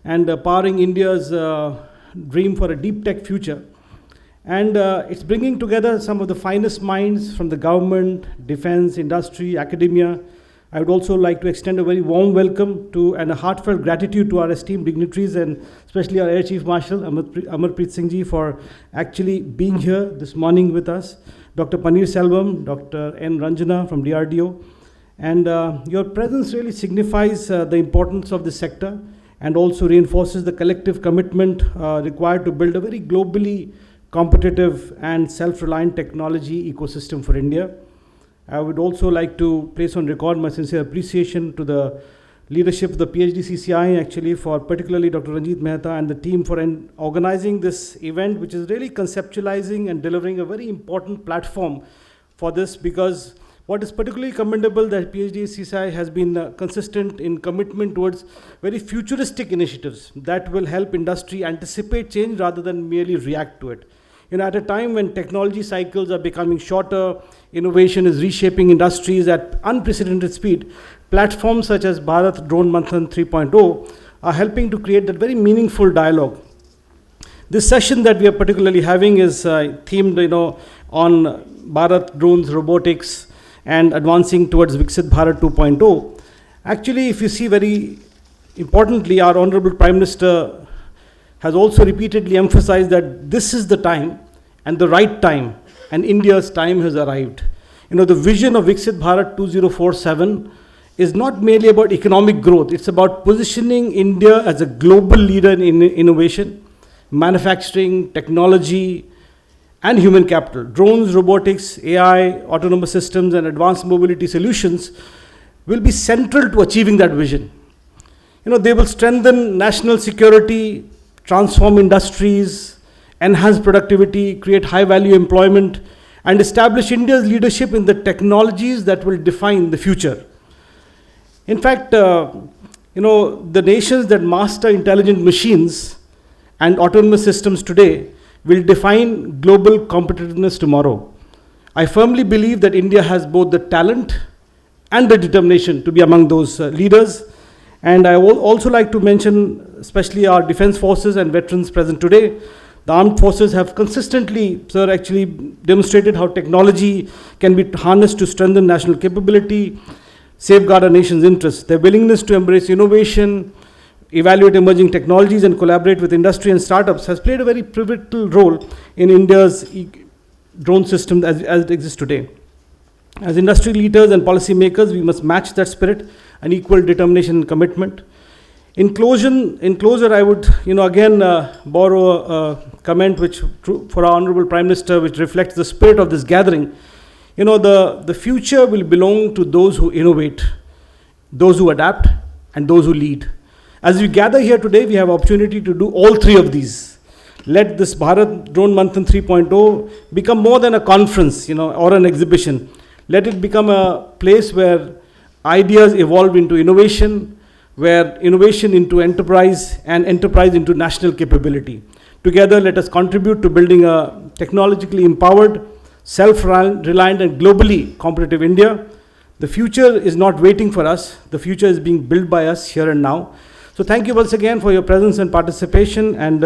and powering India's dream for a deep tech future. And it's bringing together some of the finest minds from the government, defense, industry, academia. I would also like to extend a very warm welcome to and a heartfelt gratitude to our esteemed dignitaries, and especially our Air Chief Marshal, Amarpreet Singh Ji, for actually being here this morning with us. Dr. Paneer Selvam, Dr. N. Ranjana from DRDO. And your presence really signifies the importance of this sector, and also reinforces the collective commitment required to build a very globally competitive and self-reliant technology ecosystem for India. I would also like to place on record my sincere appreciation to the leadership of the PhD CCI, actually, for particularly Dr. Ranjit Mehta and the team for organizing this event, which is really conceptualizing and delivering a very important platform for this, because what is particularly commendable that PhD CCI has been consistent in commitment towards very futuristic initiatives that will help industry anticipate change rather than merely react to it. At a time when technology cycles are becoming shorter, innovation is reshaping industries at unprecedented speed, platforms such as Bharat Drone Manthan 3.0 are helping to create that very meaningful dialogue. This session that we are particularly having is themed, on Bharat drones, robotics, and advancing towards Viksit Bharat 2.0. Actually, if you see very importantly, our Honorable Prime Minister has also repeatedly emphasized that this is the time and the right time, and India's time has arrived. The vision of Viksit Bharat 2047 is not merely about economic growth, it's about positioning India as a global leader in innovation, manufacturing, technology, and human capital. Drones, robotics, AI, autonomous systems, and advanced mobility solutions will be central to achieving that vision. They will strengthen national security, transform industries, enhance productivity, create high-value employment, and establish India's leadership in the technologies that will define the future. In fact, the nations that master intelligent machines and autonomous systems today will define global competitiveness tomorrow. I firmly believe that India has both the talent and the determination to be among those leaders. And I would also like to mention, especially our defense forces and veterans present today. The armed forces have consistently, sir, actually demonstrated how technology can be harnessed to strengthen national capability, safeguard our nation's interests. Their willingness to embrace innovation, evaluate emerging technologies, and collaborate with industry and startups has played a very pivotal role in India's drone system as it exists today. As industry leaders and policymakers, we must match that spirit and equal determination and commitment. In closure, I would, again borrow a comment for our Honorable Prime Minister, which reflects the spirit of this gathering. The future will belong to those who innovate, those who adapt, and those who lead. As we gather here today, we have opportunity to do all three of these. Let this Bharat Drone Manthan 3.0 become more than a conference, or an exhibition. Let it become a place where ideas evolve into innovation, where innovation into enterprise, and enterprise into national capability. Together, let us contribute to building a technologically empowered, self-reliant, and globally competitive India. The future is not waiting for us. The future is being built by us here and now. So thank you once again for your presence and participation. And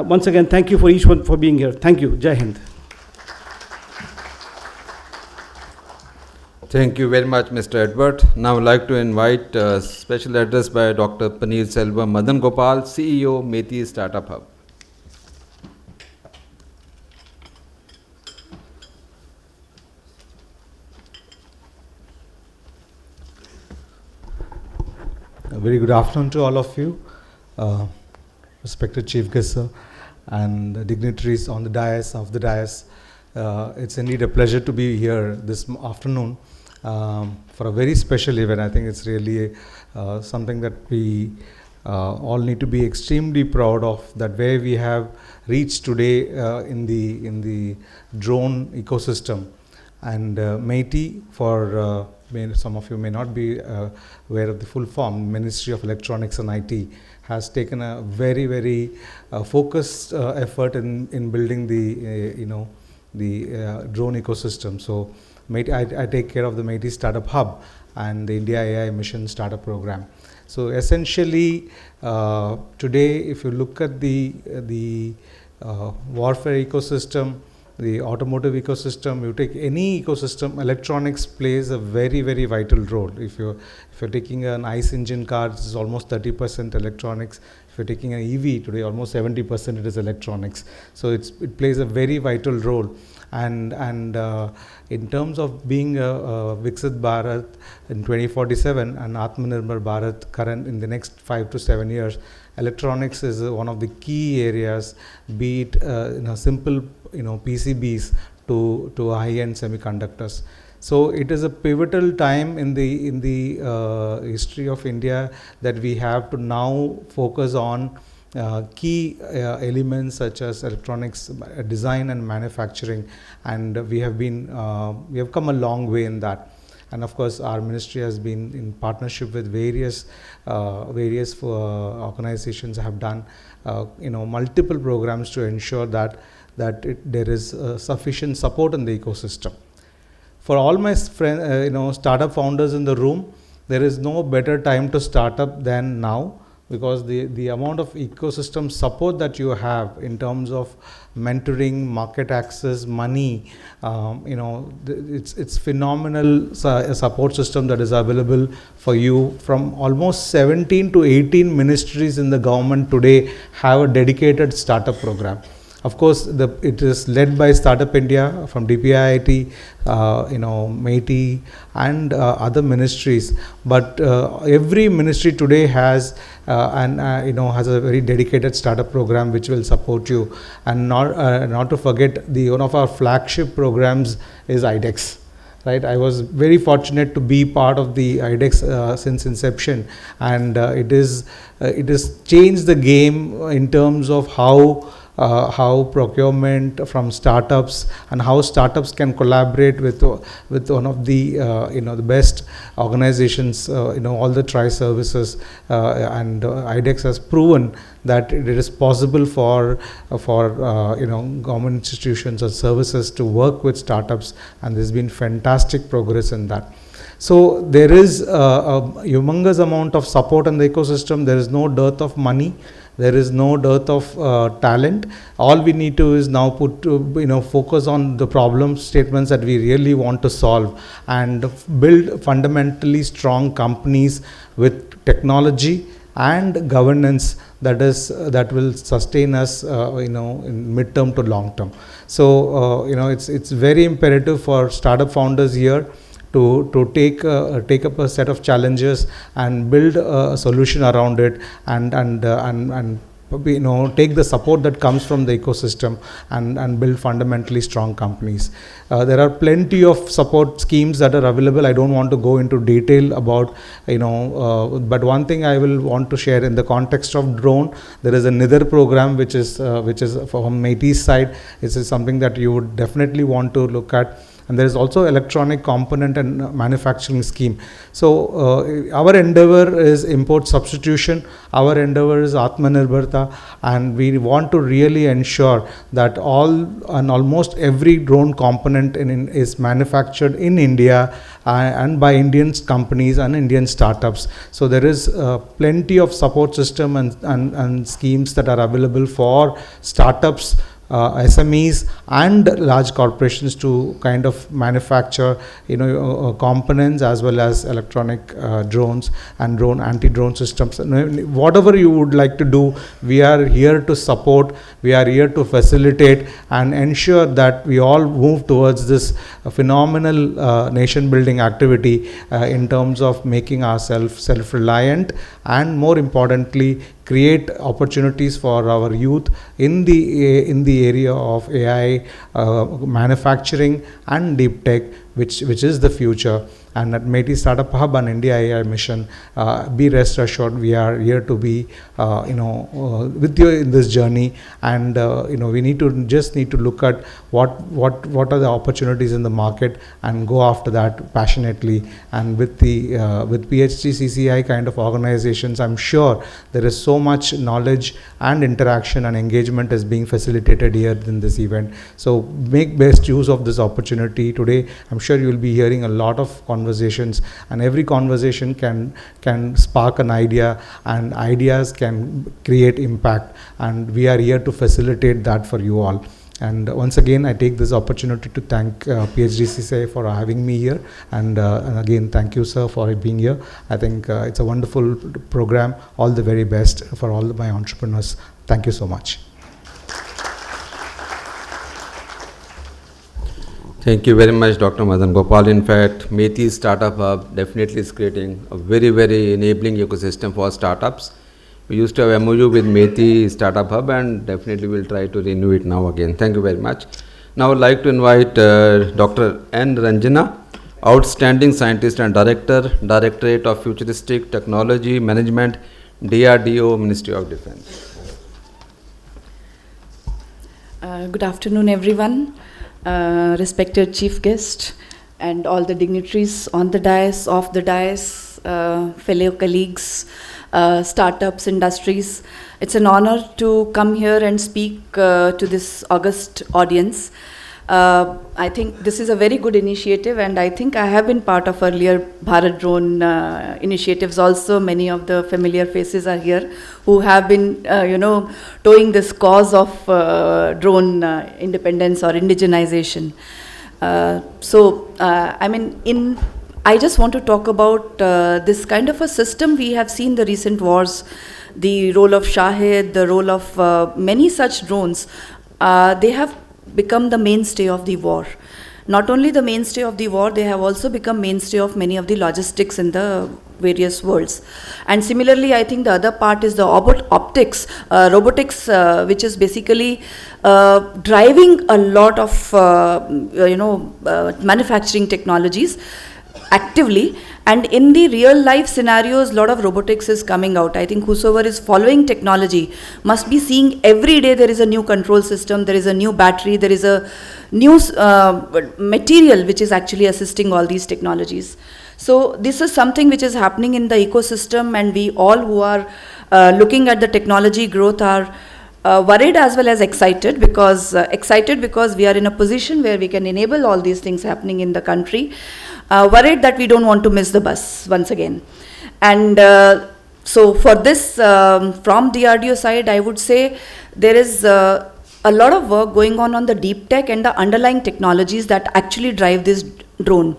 once again, thank you for each one for being here. Thank you. Jai Hind. Thank you very much, Mr. Edward. Now I'd like to invite a special address by Dr. Paneer Selva Madan Gopal, CEO, Methi Startup Hub. A very good afternoon to all of you, respected Chief Guest Sir, and the dignitaries on the dais, of the dais. It's indeed a pleasure to be here this afternoon for a very special event. I think it's really something that we all need to be extremely proud of, that where we have reached today in the drone ecosystem. And Methi, for some of you may not be aware of the full form, Ministry of Electronics and IT has taken a very, very focused effort in building the drone ecosystem. So I take care of the Methi Startup Hub and the India AI Mission Startup Program. So essentially, today, if you look at the warfare ecosystem, the automotive ecosystem, you take any ecosystem, electronics plays a very, very vital role. If you're taking an ICE engine car, this is almost 30% electronics. If you're taking an EV today, almost 70% it is electronics. So it plays a very vital role. And in terms of being a Viksit Bharat in 2047 and Atmanirbhar Bharat current in the next 5 to 7 years, electronics is one of the key areas, be it simple PCBs to high-end semiconductors. So it is a pivotal time in the history of India that we have to now focus on key elements such as electronics design and manufacturing, and we have come a long way in that. And of course, our ministry has been in partnership with various organizations have done multiple programs to ensure that there is sufficient support in the ecosystem. For all my friends, startup founders in the room, there is no better time to start up than now. because the amount of ecosystem support that you have in terms of mentoring, market access, money, it's phenomenal support system that is available for you. From almost 17 to 18 ministries in the government today have a dedicated startup program. Of course, it is led by Startup India from DPIIT, MeitY, and other ministries. But every ministry today has has a very dedicated startup program which will support you. And not to forget, one of our flagship programs is IDEX. Right, I was very fortunate to be part of the IDEX since inception, and it is changed the game in terms of how procurement from startups and how startups can collaborate with one of the the best organizations, all the tri-services, and IDEX has proven that it is possible for government institutions or services to work with startups, and there's been fantastic progress in that. So there is a humongous amount of support in the ecosystem. There is no dearth of money. There is no dearth of talent. All we need to is now focus on the problem statements that we really want to solve, and build fundamentally strong companies with technology and governance that will sustain us in midterm to long term. So it's very imperative for startup founders here to take up a set of challenges and build a solution around it, and take the support that comes from the ecosystem and build fundamentally strong companies. There are plenty of support schemes that are available. I don't want to go into detail about but one thing I will want to share in the context of drone, there is a NIDHR program which is from MeitY's side. This is something that you would definitely want to look at. And there is also electronic component and manufacturing scheme. So our endeavor is import substitution. Our endeavor is Atmanirbharta, and we want to really ensure that almost every drone component is manufactured in India and by Indian companies and Indian startups. So there is plenty of support system and schemes that are available for startups, SMEs and large corporations to kind of manufacture components as well as electronic drones and anti-drone systems. Whatever you would like to do, we are here to support, we are here to facilitate and ensure that we all move towards this phenomenal nation building activity in terms of making ourselves self-reliant, and more importantly create opportunities for our youth in the area of AI, manufacturing and deep tech, which is the future. And at MeitY Startup Hub and India AI Mission, be rest assured we are here to be with you in this journey, and we need to look at what are the opportunities in the market and go after that passionately. And with PhD CCI kind of organizations, I'm sure there is so much knowledge and interaction and engagement is being facilitated here in this event. So make best use of this opportunity today. I'm sure you will be hearing a lot of conversations, and every conversation can spark an idea, and ideas can create impact, and we are here to facilitate that for you all. And once again, I take this opportunity to thank PhD CCI for having me here, and again thank you, sir, for being here. I think it's a wonderful program. All the very best for all my entrepreneurs. Thank you so much. Thank you very much, Dr. Madan Gopal. In fact, MeitY Startup Hub definitely is creating a very, very enabling ecosystem for startups. We used to have MOU with MeitY Startup Hub, and definitely we'll try to renew it now again. Thank you very much. Now I'd like to invite Dr. N. Ranjana, Outstanding Scientist and Director, Directorate of Futuristic Technology Management, DRDO, Ministry of Defense. Good afternoon, everyone. Respected chief guest and all the dignitaries on the dais, off the dais, fellow colleagues, startups, industries. It's an honor to come here and speak to this august audience. I think this is a very good initiative, and I think I have been part of earlier Bharat drone initiatives also. Many of the familiar faces are here who have been, towing this cause of drone independence or indigenization. I just want to talk about this kind of a system. We have seen the recent wars, the role of Shahid, the role of many such drones. They have become the mainstay of the war. Not only the mainstay of the war, they have also become mainstay of many of the logistics in the various worlds. And similarly, I think the other part is the robotics, which is basically driving a lot of manufacturing technologies actively. And in the real life scenarios, a lot of robotics is coming out. I think whosoever is following technology must be seeing every day there is a new control system, there is a new battery, there is a new material which is actually assisting all these technologies. So this is something which is happening in the ecosystem, and we all who are looking at the technology growth are worried as well as excited, because we are in a position where we can enable all these things happening in the country. Worried that we don't want to miss the bus once again. And so for this, from DRDO side, I would say there is a lot of work going on the deep tech and the underlying technologies that actually drive this drone.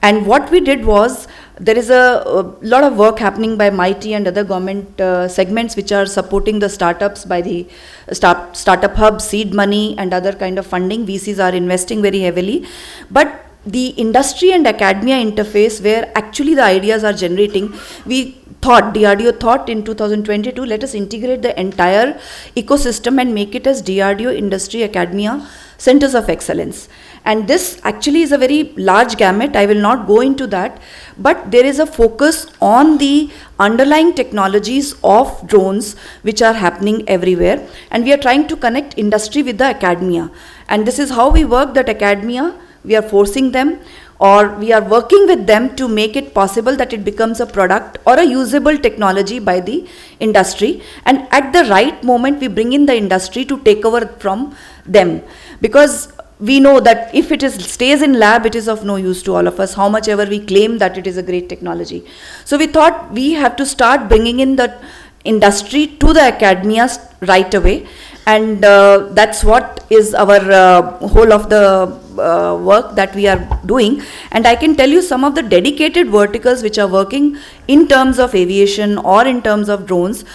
And what we did was, there is a lot of work happening by MIT and other government segments which are supporting the startups by the startup hub, seed money and other kind of funding. VCs are investing very heavily. But the industry and academia interface, where actually the ideas are generating, DRDO thought in 2022, let us integrate the entire ecosystem and make it as DRDO Industry Academia Centers of Excellence. And this actually is a very large gamut. I will not go into that, but there is a focus on the underlying technologies of drones which are happening everywhere. And we are trying to connect industry with the academia. And this is how we work, that academia, we are forcing them, or we are working with them to make it possible that it becomes a product or a usable technology by the industry. And at the right moment, we bring in the industry to take over from them. Because we know that if it stays in lab, it is of no use to all of us, how much ever we claim that it is a great technology. So we thought we have to start bringing in the industry to the academia right away. And that's what is our whole of the work that we are doing. And I can tell you some of the dedicated verticals which are working in terms of aviation or in terms of drones.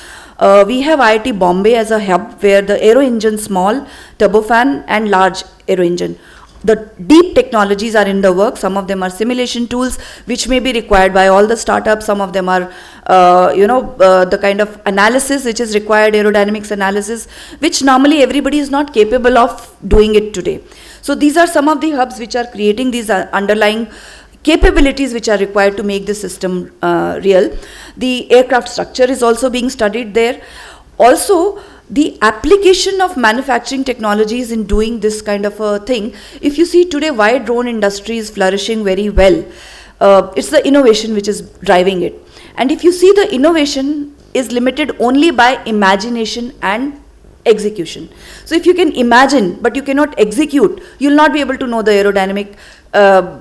We have IIT Bombay as a hub, where the aero engine, small turbofan and large aero engine, the deep technologies are in the work. Some of them are simulation tools which may be required by all the startups. Some of them are the kind of analysis which is required, aerodynamics analysis, which normally everybody is not capable of doing it today. So these are some of the hubs which are creating these underlying capabilities which are required to make the system real. The aircraft structure is also being studied there. Also, the application of manufacturing technologies in doing this kind of a thing. If you see today why drone industry is flourishing very well, it's the innovation which is driving it. And if you see, the innovation is limited only by imagination and execution. So if you can imagine but you cannot execute, you'll not be able to know the aerodynamic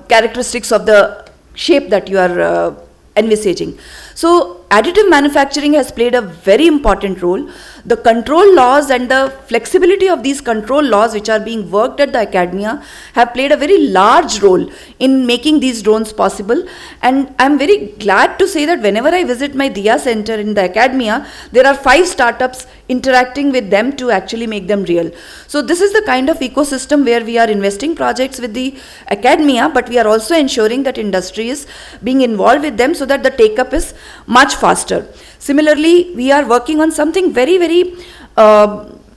characteristics of the shape that you are envisaging. So additive manufacturing has played a very important role. The control laws and the flexibility of these control laws which are being worked at the academia have played a very large role in making these drones possible. And I'm very glad to say that whenever I visit my DIA center in the academia, there are 5 startups interacting with them to actually make them real. So this is the kind of ecosystem where we are investing projects with the academia, but we are also ensuring that industry is being involved with them so that the take-up is much faster. Similarly, we are working on something very, very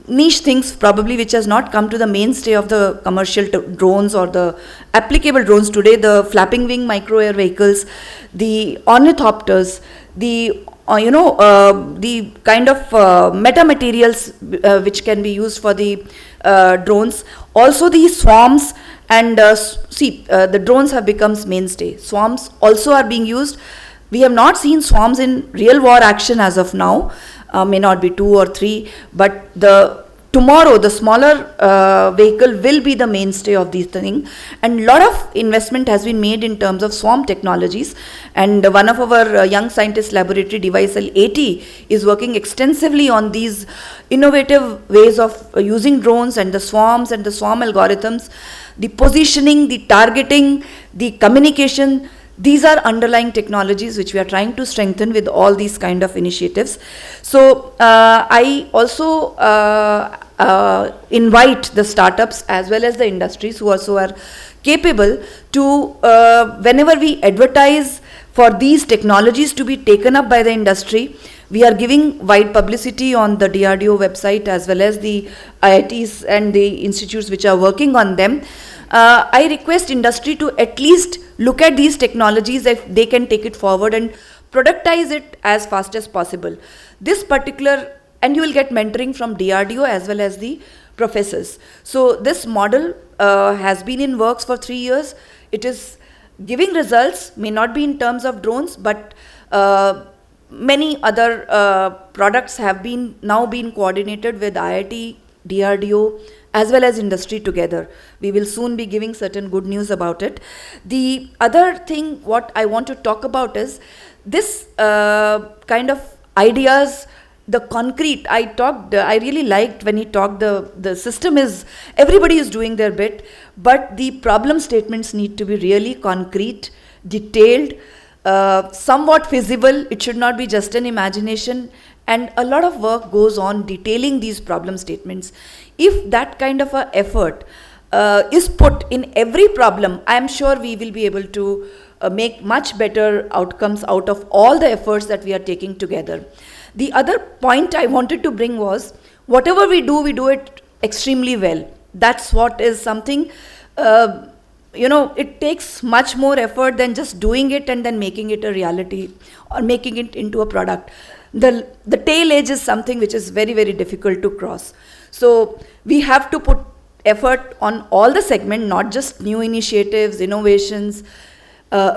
niche things probably which has not come to the mainstay of the commercial drones or the applicable drones today, the flapping wing micro air vehicles, the ornithopters, the the kind of metamaterials which can be used for the drones. Also the swarms, and the drones have become mainstay. Swarms also are being used. We have not seen swarms in real war action as of now, may not be 2 or 3, but the tomorrow the smaller vehicle will be the mainstay of these things, and a lot of investment has been made in terms of swarm technologies, and one of our young scientist laboratory, Device 80, is working extensively on these innovative ways of using drones and the swarms and the swarm algorithms, the positioning, the targeting, the communication. These are underlying technologies which we are trying to strengthen with all these kind of initiatives. So I also invite the startups as well as the industries who also are capable to, whenever we advertise for these technologies to be taken up by the industry, we are giving wide publicity on the DRDO website as well as the IITs and the institutes which are working on them. I request industry to at least look at these technologies if they can take it forward and productize it as fast as possible. This particular, and you will get mentoring from DRDO as well as the professors. So this model has been in works for 3 years. It is giving results, may not be in terms of drones, but many other products have been now been coordinated with IIT, DRDO, as well as industry together. We will soon be giving certain good news about it. The other thing what I want to talk about is this kind of ideas, the concrete. I really liked when he talked, the system is, everybody is doing their bit, but the problem statements need to be really concrete, detailed, somewhat feasible. It should not be just an imagination, and a lot of work goes on detailing these problem statements. If that kind of a effort is put in every problem, I am sure we will be able to make much better outcomes out of all the efforts that we are taking together. The other point I wanted to bring was, whatever we do it extremely well. That's what is something, it takes much more effort than just doing it and then making it a reality or making it into a product. The tail edge is something which is very, very difficult to cross. So we have to put effort on all the segment, not just new initiatives, innovations,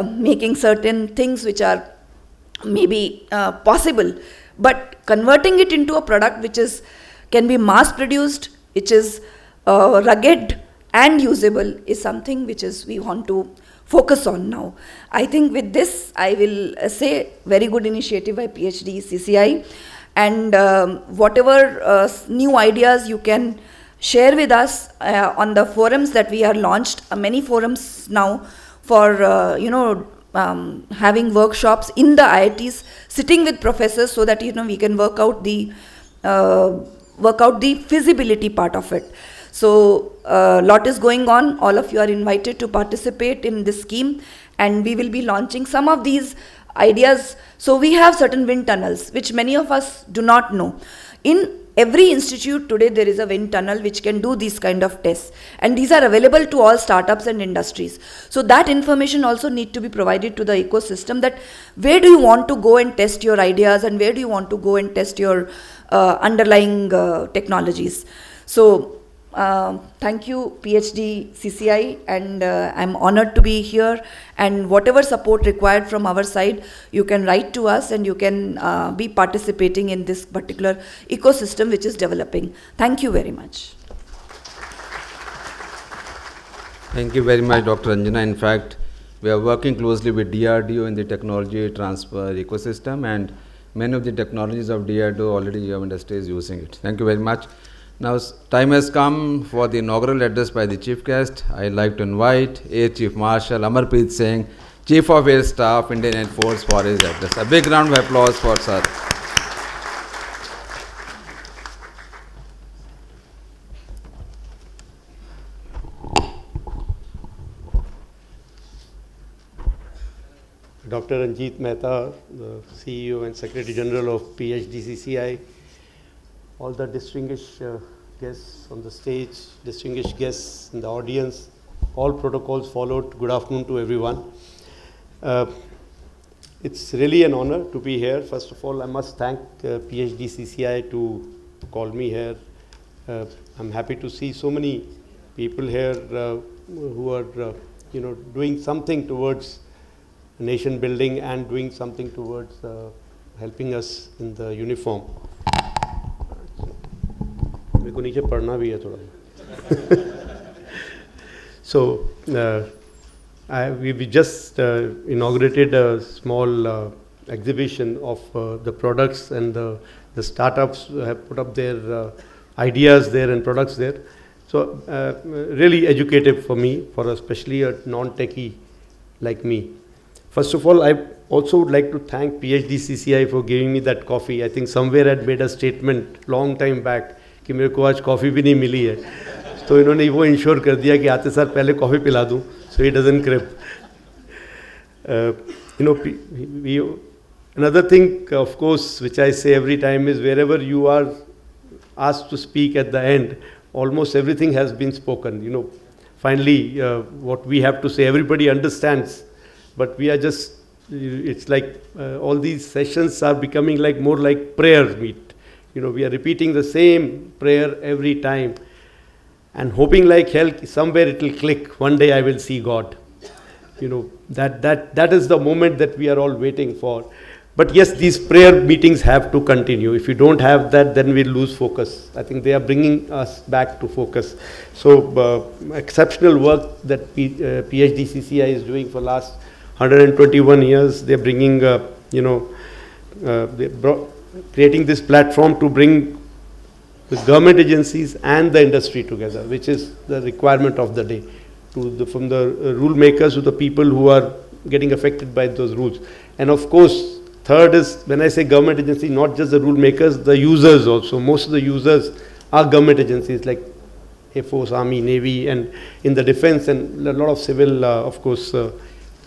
making certain things which are maybe possible, but converting it into a product which can be mass produced, which is rugged and usable, is something which we want to focus on now. I think with this, I will say very good initiative by PhD CCI, and whatever new ideas you can share with us on the forums that we are launched, many forums now for having workshops in the IITs, sitting with professors so that we can work out the feasibility part of it. So a lot is going on. All of you are invited to participate in this scheme, and we will be launching some of these ideas. So we have certain wind tunnels which many of us do not know. In every institute today there is a wind tunnel which can do these kind of tests, and these are available to all startups and industries. So that information also need to be provided to the ecosystem, that where do you want to go and test your ideas, and where do you want to go and test your underlying technologies. So thank you PhD CCI, and I'm honored to be here, and whatever support required from our side, you can write to us and you can be participating in this particular ecosystem which is developing. Thank you very much. Thank you very much, Dr. Anjana. In fact, we are working closely with DRDO in the technology transfer ecosystem, and many of the technologies of DRDO already your industry is using it. Thank you very much. Now, time has come for the inaugural address by the Chief Guest. I'd like to invite Air Chief Marshal Amarpreet Singh, Chief of Air Staff, Indian Air Force, for his address. A big round of applause for sir. Dr. Ranjit Mehta, the CEO and Secretary General of PHDCCI, all the distinguished guests on the stage, distinguished guests in the audience, all protocols followed. Good afternoon to everyone. It's really an honor to be here. First of all, I must thank PHDCCI to call me here. I'm happy to see so many people here who are doing something towards nation building and doing something towards helping us in the uniform. मेरे को नीचे पढ़ना भी है थोड़ा. So, we just inaugurated a small exhibition of the products, and the startups have put up their ideas there and products there. So, really educative for me, for especially a non-techie like me. First of all, I also would like to thank PhD CCI for giving me that coffee. I think somewhere I'd made a statement long time back कि मेरे को आज coffee भी नहीं मिली है, तो इन्होंने वो इंश्योर कर दिया कि आते सर पहले कॉफ़ी पिला दूँ, so he doesn't crib. Another thing, of course, which I say every time is wherever you are asked to speak at the end, almost everything has been spoken. Finally, what we have to say, everybody understands, but we are just, it's like all these sessions are becoming like more like prayer meet. We are repeating the same prayer every time and hoping like hell somewhere it will click. One day I will see God. That is the moment that we are all waiting for. But yes, these prayer meetings have to continue. If you don't have that, then we lose focus. I think they are bringing us back to focus. So exceptional work that PhD CCI is doing for last 121 years. They're bringing, creating this platform to bring the government agencies and the industry together, which is the requirement of the day, from the rule makers to the people who are getting affected by those rules. And of course, third is, when I say government agency, not just the rule makers, the users also. Most of the users are government agencies like Air Force, Army, Navy, and in the defense, and a lot of civil, of course,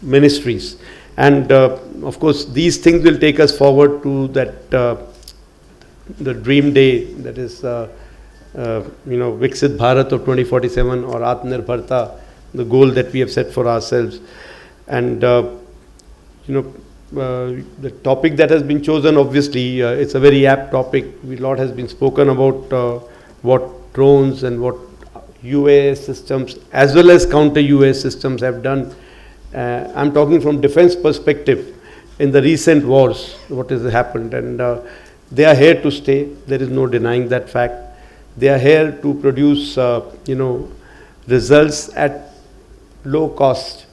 ministries. And of course, these things will take us forward to that, the dream day, that is, Viksit Bharat of 2047 or Atmanirbharta, the goal that we have set for ourselves. And, the topic that has been chosen, obviously, it's a very apt topic. A lot has been spoken about what drones and what UAS systems as well as counter UAS systems have done. I'm talking from defense perspective in the recent wars, what has happened. And they are here to stay. There is no denying that fact. They are here to produce, results at low cost,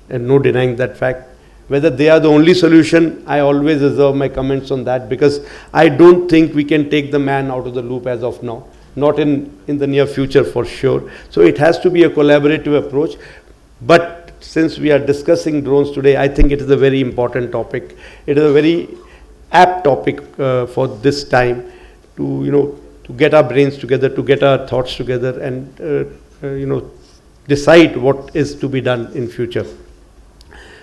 and no denying that fact. Whether they are the only solution, I always reserve my comments on that, because I don't think we can take the man out of the loop as of now, not in the near future for sure. So it has to be a collaborative approach. But since we are discussing drones today, I think it is a very important topic. It is a very apt topic for this time to get our brains together, to get our thoughts together, and decide what is to be done in future.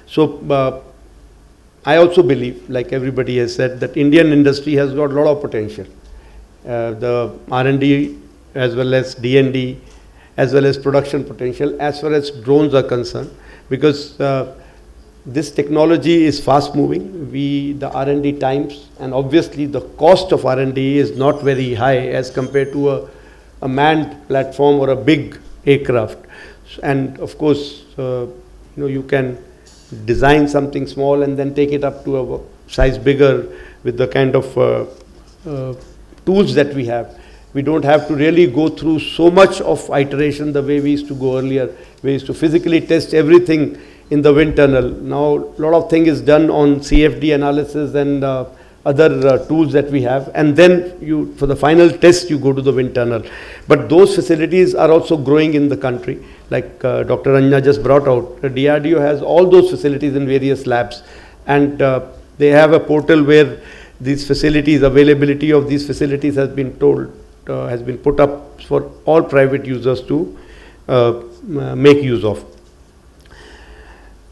So I also believe, like everybody has said, that Indian industry has got a lot of potential. The R&D as well as D&D, as well as production potential, as far as drones are concerned, because this technology is fast moving. The R&D times, and obviously the cost of R&D is not very high as compared to a manned platform or a big aircraft. And of course, you can design something small and then take it up to a size bigger with the kind of tools that we have. We don't have to really go through so much of iteration the way we used to go earlier. We used to physically test everything in the wind tunnel. Now a lot of things is done on CFD analysis and other tools that we have, and then for the final test you go to the wind tunnel. But those facilities are also growing in the country, like Dr. Anya just brought out. DRDO has all those facilities in various labs, and they have a portal where these facilities, availability of these facilities has been put up for all private users to make use of.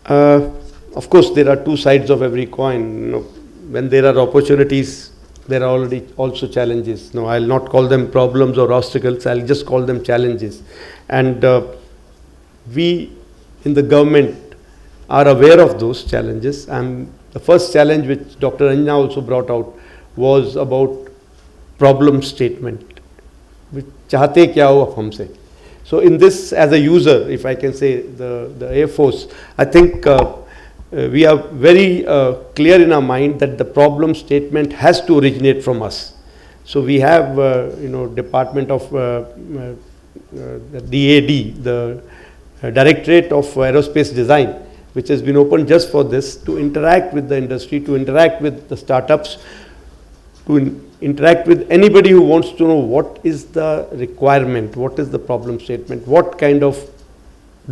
Of course, there are two sides of every coin. When there are opportunities, there are already also challenges. No, I'll not call them problems or obstacles. I'll just call them challenges. And we in the government are aware of those challenges. And the first challenge which Dr. Anya also brought out was about problem statement. Chahte kya ho humse? So in this, as a user, if I can say, the Air Force, I think we are very clear in our mind that the problem statement has to originate from us. So we have, Department of the DAD, the Directorate of Aerospace Design, which has been opened just for this, to interact with the industry, to interact with the startups, to interact with anybody who wants to know what is the requirement, what is the problem statement, what kind of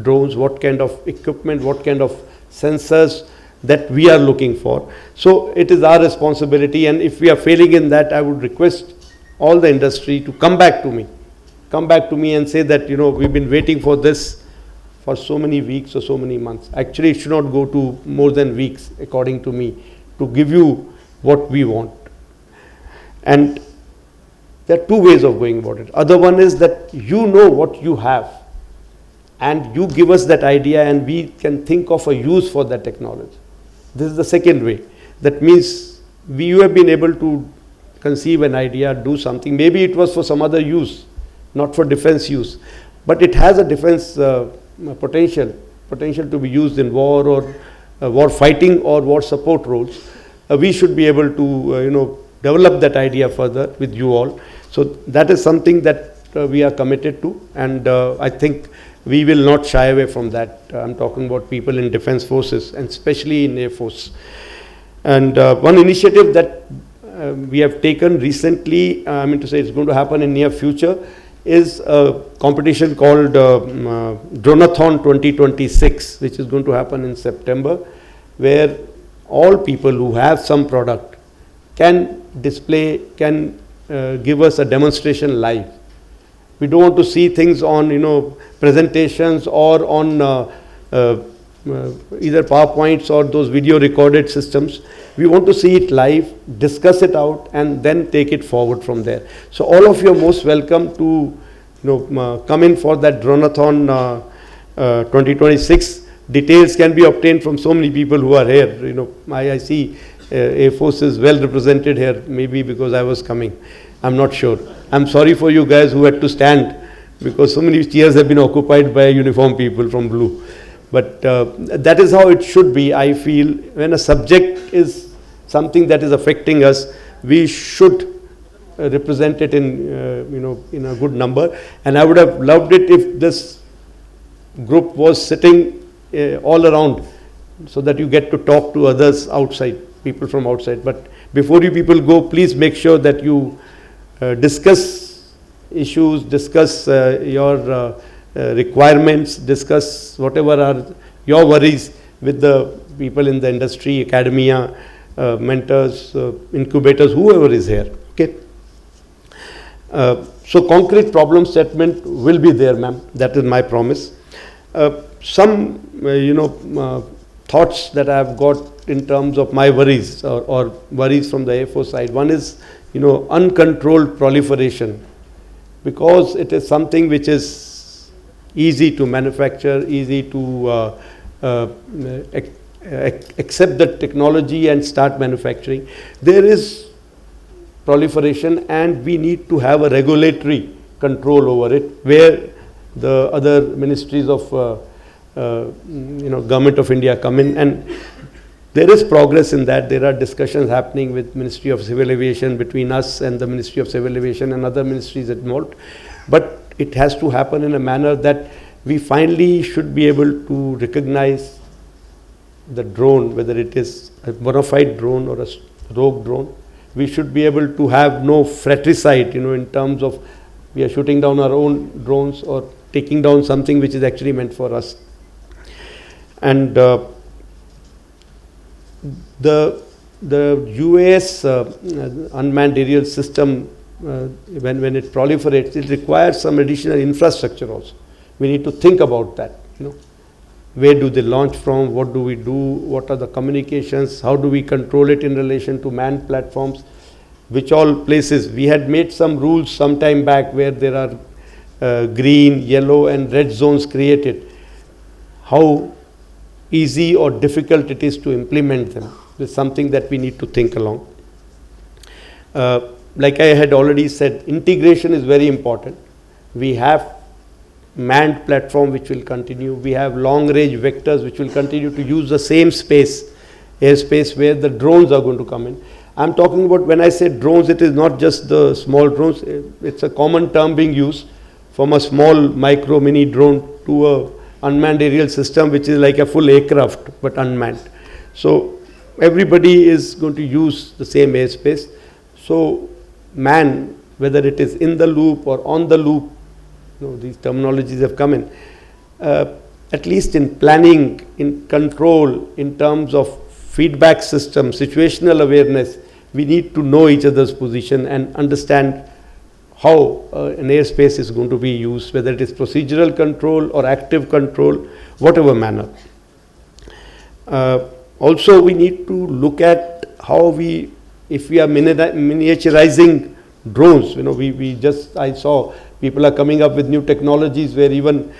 drones, what kind of equipment, what kind of sensors that we are looking for. So it is our responsibility, and if we are failing in that, I would request all the industry to come back to me and say that, we've been waiting for this for so many weeks or so many months. Actually, it should not go to more than weeks, according to me, to give you what we want. And there are two ways of going about it. Other one is that you know what you have, and you give us that idea, and we can think of a use for that technology. This is the second way. That means you have been able to conceive an idea, do something. Maybe it was for some other use, not for defense use, but it has a defense potential to be used in war or war fighting or war support roles. We should be able to, develop that idea further with you all. So that is something that we are committed to, and I think we will not shy away from that. I'm talking about people in defense forces, and especially in Air Force. And one initiative that we have taken recently, I mean to say it's going to happen in near future, is a competition called Dronathon 2026, which is going to happen in September, where all people who have some product can display, can give us a demonstration live. We don't want to see things on, presentations or on either PowerPoints or those video recorded systems. We want to see it live, discuss it out, and then take it forward from there. So all of you are most welcome to, come in for that Dronathon 2026. Details can be obtained from so many people who are here. I see Air Force is well represented here, maybe because I was coming. I'm not sure. I'm sorry for you guys who had to stand, because so many chairs have been occupied by uniformed people from blue. But that is how it should be, I feel. When a subject is something that is affecting us, we should represent it in, in a good number. And I would have loved it if this group was sitting all around, so that you get to talk to others outside, people from outside. But before you people go, please make sure that you discuss issues, discuss your requirements, discuss whatever are your worries with the people in the industry, academia, mentors, incubators, whoever is here. Okay. So concrete problem statement will be there, ma'am. That is my promise. Some, thoughts that I have got in terms of my worries or worries from the Air Force side. One is, uncontrolled proliferation, because it is something which is easy to manufacture, easy to accept the technology and start manufacturing. There is proliferation, and we need to have a regulatory control over it, where the other ministries of Government of India come in, and there is progress in that. There are discussions happening with Ministry of Civil Aviation, between us and the Ministry of Civil Aviation and other ministries involved. But it has to happen in a manner that we finally should be able to recognize the drone, whether it is a bona fide drone or a rogue drone. We should be able to have no fratricide, in terms of we are shooting down our own drones or taking down something which is actually meant for us. And the UAS unmanned aerial system, when it proliferates, it requires some additional infrastructure also. We need to think about that. Where do they launch from? What do we do? What are the communications? How do we control it in relation to manned platforms? Which all places? We had made some rules some time back where there are green, yellow and red zones created. How easy or difficult it is to implement them is something that we need to think along. Like I had already said, integration is very important. We have manned platform which will continue. We have long range vectors which will continue to use the same space, airspace, where the drones are going to come in. I'm talking about when I say drones, it is not just the small drones. It's a common term being used from a small micro mini drone to a unmanned aerial system, which is like a full aircraft but unmanned. So everybody is going to use the same airspace. So man, whether it is in the loop or on the loop, these terminologies have come in. At least in planning, in control, in terms of feedback system, situational awareness, we need to know each other's position and understand how an airspace is going to be used, whether it is procedural control or active control, whatever manner. Also, we need to look at how if we are miniaturizing drones, I saw people are coming up with new technologies where even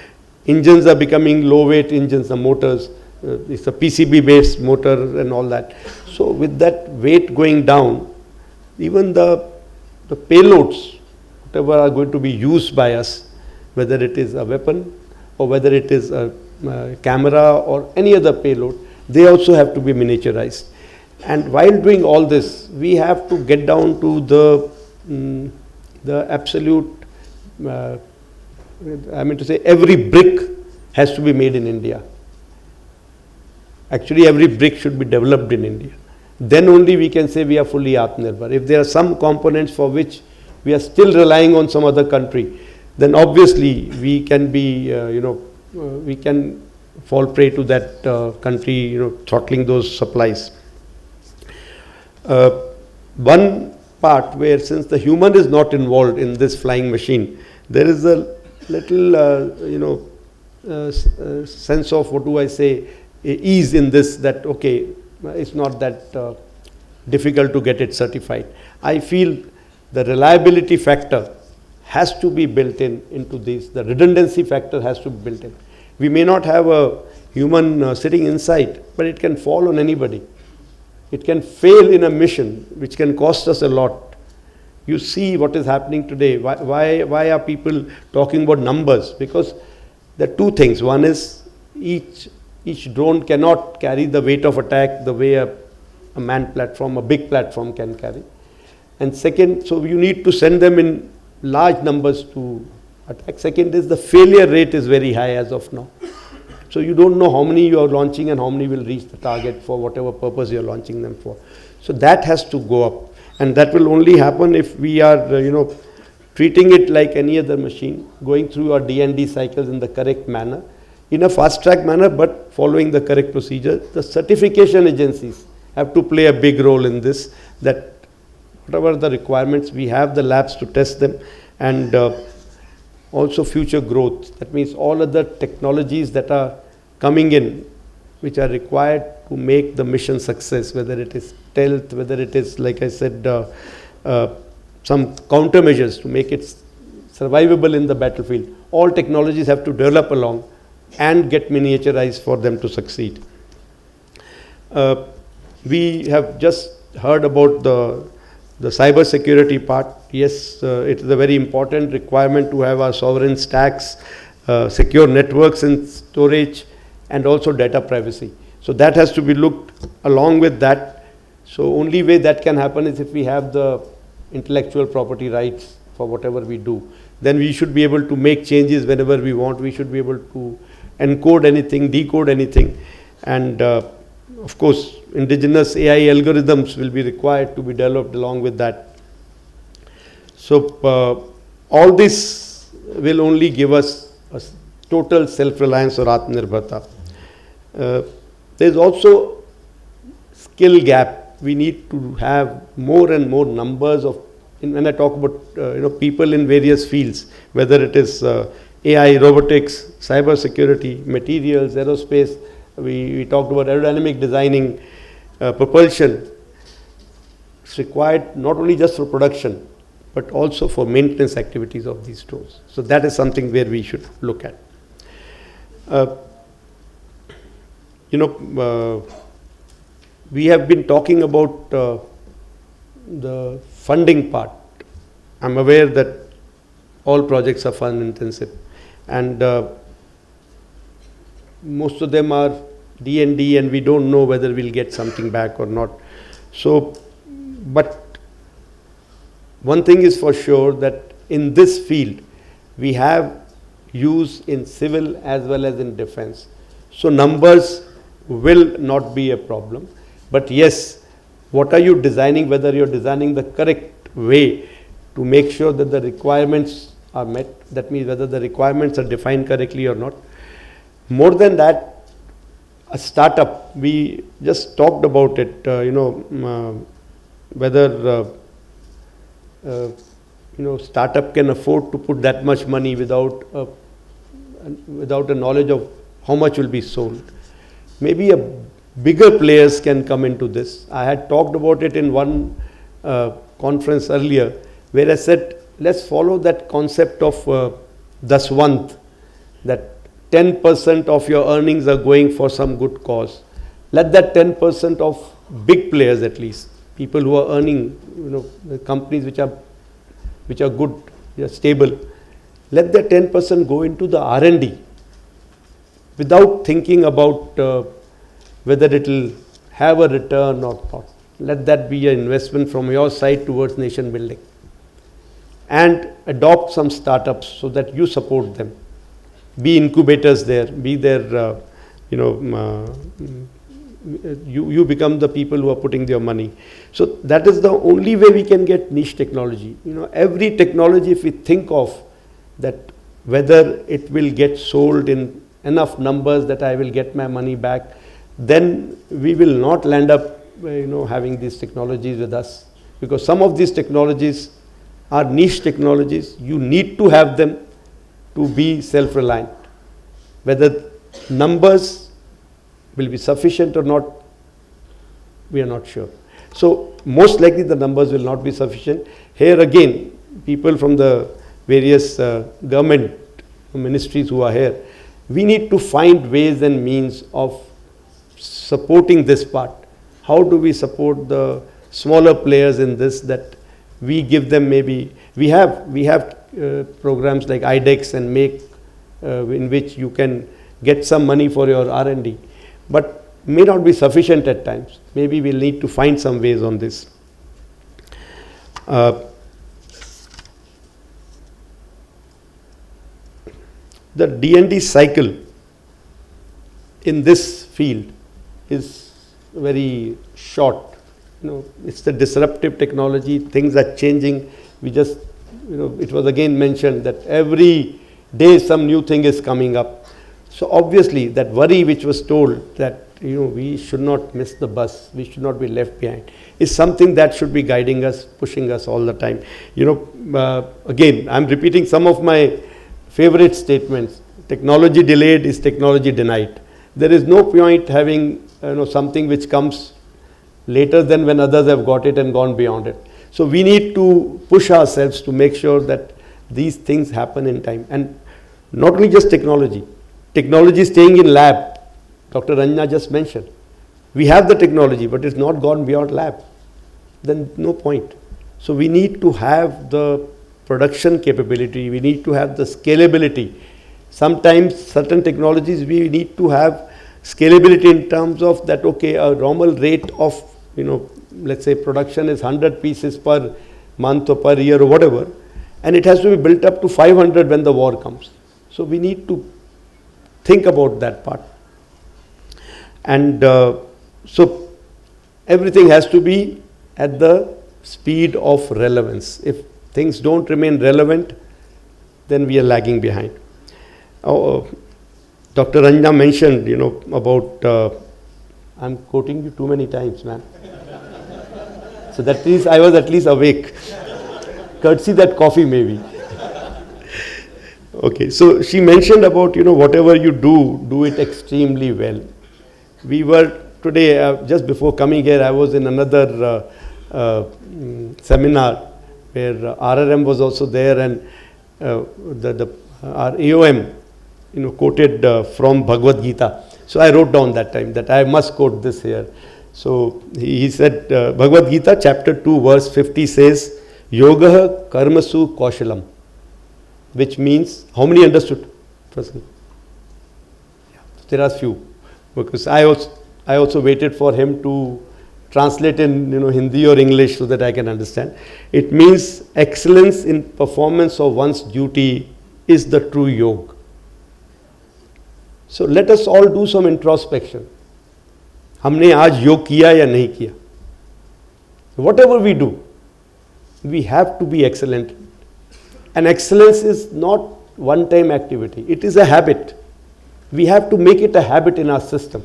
engines are becoming low weight engines, the motors, it's a PCB based motor and all that. So with that weight going down, even the payloads, whatever are going to be used by us, whether it is a weapon or whether it is a camera or any other payload, they also have to be miniaturized. And while doing all this, we have to get down to the absolute, every brick has to be made in India. Actually, every brick should be developed in India. Then only we can say we are fully Atmanirbhar. If there are some components for which we are still relying on some other country, then obviously we can be, we can fall prey to that country, throttling those supplies. One part where, since the human is not involved in this flying machine, there is a little, sense of, what do I say, ease in this, that okay, it's not that difficult to get it certified. I feel the reliability factor has to be built into this. The redundancy factor has to be built in. We may not have a human sitting inside, but it can fall on anybody. It can fail in a mission, which can cost us a lot. You see what is happening today. Why are people talking about numbers? Because there are two things. One is each drone cannot carry the weight of attack the way a manned platform, a big platform can carry. And second, so you need to send them in large numbers to attack. Second is the failure rate is very high as of now. So you don't know how many you are launching and how many will reach the target for whatever purpose you are launching them for. So that has to go up. And that will only happen if we are, treating it like any other machine, going through our D&D cycles in the correct manner, in a fast-track manner, but following the correct procedure. The certification agencies have to play a big role in this, that whatever the requirements, we have the labs to test them, and also future growth. That means all other technologies that are coming in, which are required to make the mission success, whether it is stealth, whether it is, like I said, some countermeasures to make it survivable in the battlefield. All technologies have to develop along and get miniaturized for them to succeed. We have just heard about the cyber security part. Yes, it is a very important requirement to have our sovereign stacks, secure networks and storage, and also data privacy. So that has to be looked along with that. So only way that can happen is if we have the intellectual property rights for whatever we do. Then we should be able to make changes whenever we want. We should be able to encode anything, decode anything. And of course, indigenous AI algorithms will be required to be developed along with that. So all this will only give us a total self-reliance or Atmanirbharta. There's also skill gap. We need to have more and more numbers of, when I talk about people in various fields, whether it is AI, robotics, cyber security, materials, aerospace. We talked about aerodynamic designing, propulsion. It's required not only just for production, but also for maintenance activities of these drones. So that is something where we should look at. We have been talking about the funding part. I'm aware that all projects are fund intensive, and most of them are D&D, and we don't know whether we'll get something back or not. So But one thing is for sure, that in this field, we have use in civil as well as in defense. So numbers will not be a problem. But yes, what are you designing, whether you're designing the correct way to make sure that the requirements are met, that means whether the requirements are defined correctly or not. More than that, a startup, we just talked about it, whether startup can afford to put that much money without a knowledge of how much will be sold. Maybe a bigger players can come into this. I had talked about it in one conference earlier, where I said, let's follow that concept of daswant, that 10% of your earnings are going for some good cause. Let that 10% of big players, at least, people who are earning, the companies which are good, they are stable, let that 10% go into the R&D without thinking about whether it will have a return or not. Let that be an investment from your side towards nation building. And adopt some startups so that you support them. Be incubators there, be there, you become the people who are putting their money. So that is the only way we can get niche technology. Every technology, if we think of that, whether it will get sold in enough numbers that I will get my money back, then we will not land up, having these technologies with us. Because some of these technologies are niche technologies. You need to have them to be self-reliant. Whether numbers will be sufficient or not, we are not sure. So most likely the numbers will not be sufficient. Here again, people from the various government ministries who are here, we need to find ways and means of supporting this part. How do we support the smaller players in this, that we give them, maybe we have programs like IDEX and MAKE in which you can get some money for your R&D, but may not be sufficient at times. Maybe we'll need to find some ways on this. The D&D cycle in this field is very short. It's the disruptive technology, things are changing. We just, it was again mentioned that every day some new thing is coming up. So obviously that worry which was told, that we should not miss the bus, we should not be left behind, is something that should be guiding us, pushing us all the time. Again, I'm repeating some of my favorite statements. Technology delayed is technology denied. There is no point having something which comes later than when others have got it and gone beyond it. So we need to push ourselves to make sure that these things happen in time. And not only just technology staying in lab. Dr. Ranjana just mentioned, we have the technology, but it's not gone beyond lab. Then no point. So we need to have the production capability, we need to have the scalability. Sometimes certain technologies we need to have scalability in terms of that, okay, a normal rate of, let's say production is 100 pieces per month or per year or whatever, and it has to be built up to 500 when the war comes. So we need to think about that part. And so everything has to be at the speed of relevance. If things don't remain relevant, then we are lagging behind. Dr. Ranjana mentioned, about, I'm quoting you too many times, man. So that means I was at least awake. Courtesy that coffee maybe. Okay, so she mentioned about, whatever you do it extremely well. We were today, just before coming here, I was in another seminar where RRM was also there, and our AOM, quoted from Bhagavad Gita. So I wrote down that time that I must quote this here. So he said, Bhagavad Gita chapter 2 verse 50 says, Yogaha karmasu kaushalam, which means, how many understood? There are few, because I also waited for him to translate in Hindi or English so that I can understand. It means excellence in performance of one's duty is the true yoga. So let us all do some introspection. हमने आज योग किया या नहीं किया? Whatever we do, we have to be excellent. And excellence is not one-time activity. It is a habit. We have to make it a habit in our system.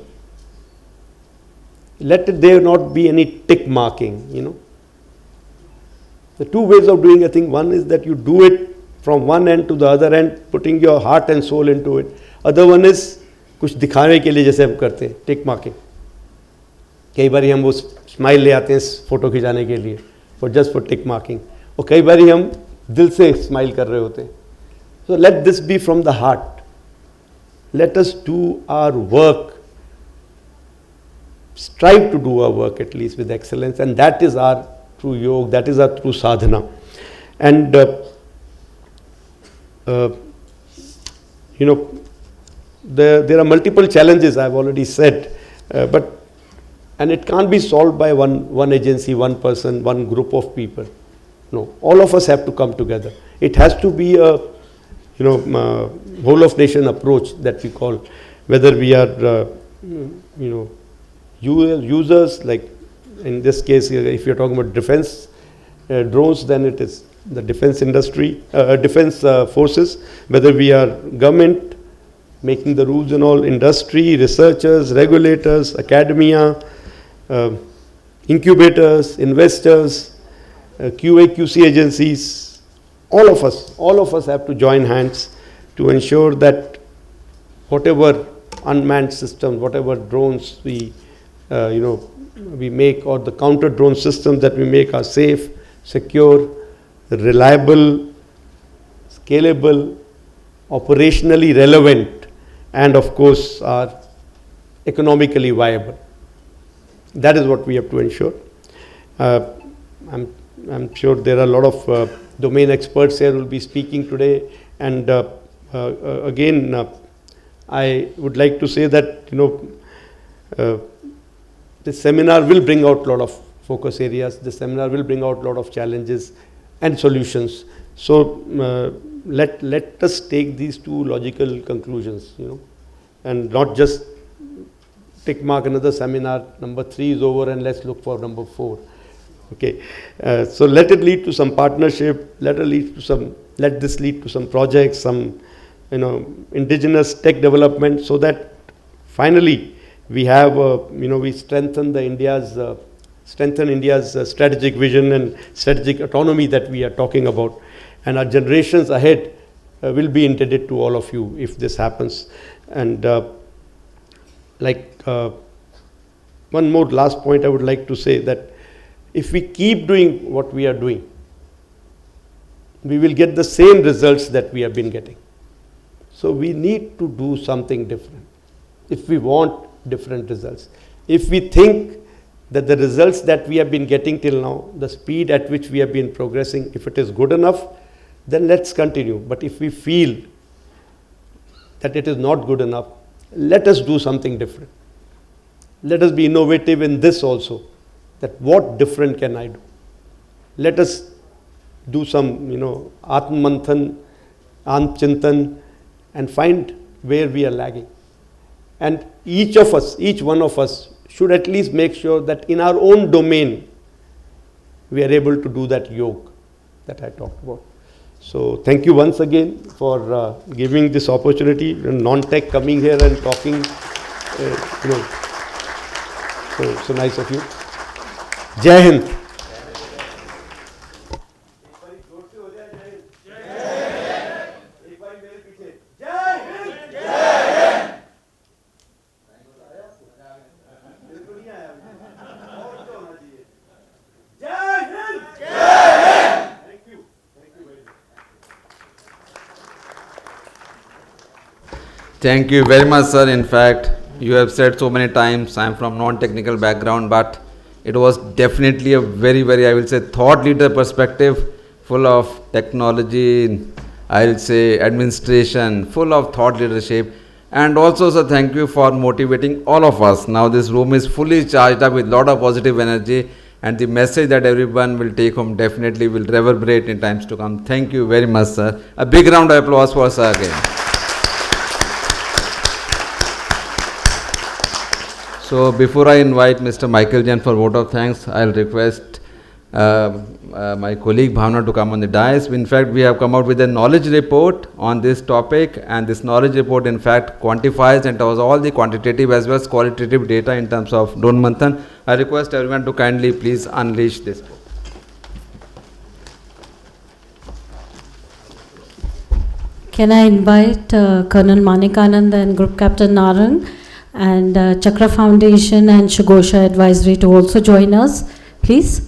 Let there not be any tick marking, The two ways of doing a thing, one is that you do it from one end to the other end, putting your heart and soul into it. Other one is कुछ दिखाने के लिए जैसे हम करते हैं, tick marking. कई बार हम वो स्माइल ले आते हैं फोटो खिंचाने के लिए, just for tick marking. और कई बार हम दिल से स्माइल कर रहे होते हैं. So let this be from the heart. Let us do our work. Strive to do our work at least with excellence, and that is our true yoga, that is our true sadhana. And there are multiple challenges, I've already said, and it can't be solved by one agency, one person, one group of people. No, all of us have to come together. It has to be a whole of nation approach that we call, whether we are users, like in this case, if you're talking about defense drones, then it is the defense industry, defense forces, whether we are government making the rules and all, industry, researchers, regulators, academia, incubators, investors, QA, QC agencies, all of us have to join hands to ensure that whatever unmanned systems, whatever drones we make, or the counter drone systems that we make are safe, secure, reliable, scalable, operationally relevant, and of course are economically viable. That is what we have to ensure. I'm sure there are a lot of domain experts here who will be speaking today, and again I would like to say that this seminar will bring out a lot of focus areas. This seminar will bring out a lot of challenges and solutions. So let us take these two logical conclusions, and not just tick mark another seminar. Number 3 is over, and let's look for number 4. Okay, so let it lead to some partnership. Let this lead to some projects, some indigenous tech development, so that finally we have we strengthen India's strategic vision and strategic autonomy that we are talking about, and our generations ahead will be indebted to all of you if this happens. And one more last point I would like to say, that if we keep doing what we are doing, we will get the same results that we have been getting. So we need to do something different if we want different results. If we think that the results that we have been getting till now, the speed at which we have been progressing, if it is good enough, then let's continue. But if we feel that it is not good enough, let us do something different. Let us be innovative in this also, that what different can I do? Let us do some, Atman Manthan, Chintan, and find where we are lagging. And each one of us should at least make sure that in our own domain, we are able to do that yoga that I talked about. So thank you once again for giving this opportunity, non-tech coming here and talking, so nice of you. Jai Hind. Thank you very much, sir. In fact, you have said so many times, I am from non-technical background, but it was definitely a very, very, I will say, thought leader perspective, full of technology, I will say administration, full of thought leadership. And also, sir, thank you for motivating all of us. Now this room is fully charged up with lot of positive energy, and the message that everyone will take home definitely will reverberate in times to come. Thank you very much, sir. A big round of applause for sir again. So before I invite Mr. Michael Jain for vote of thanks, I'll request my colleague Bhavna to come on the dais. In fact, we have come out with a knowledge report on this topic, and this knowledge report in fact quantifies and tells all the quantitative as well as qualitative data in terms of drone Manthan. I request everyone to kindly please unleash this book. Can I invite Colonel Manikanand and Group Captain Narang and Chakra Foundation and Shugosha Advisory to also join us, please?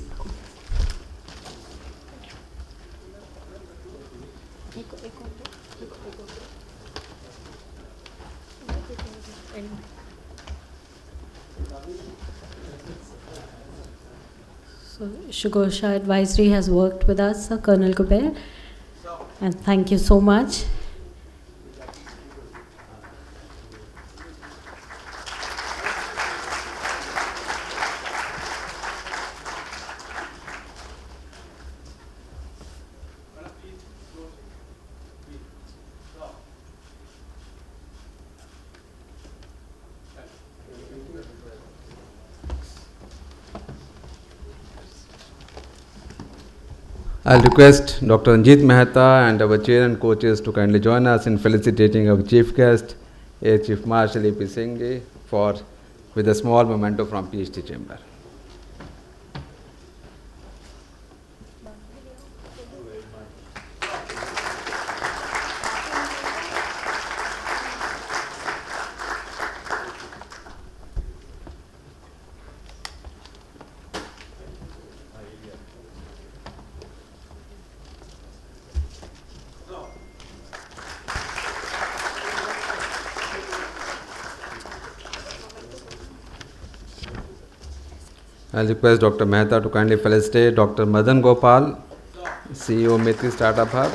So Shugosha Advisory has worked with us, Colonel Kuber, and thank you so much. I'll request Dr. Ranjit Mehta and our chair and coaches to kindly join us in felicitating our chief guest, Air Chief Marshal A.P. Singh, with a small memento from PhD chamber. I'll request Dr. Mehta to kindly felicitate Dr. Madan Gopal, CEO Mitri Startup Hub.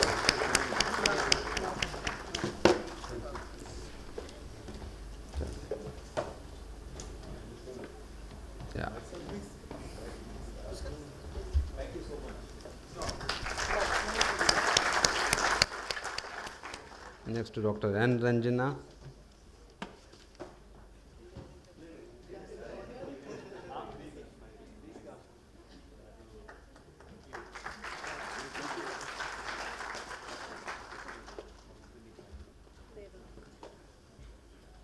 Yeah. Next to Dr. N. Ranjana.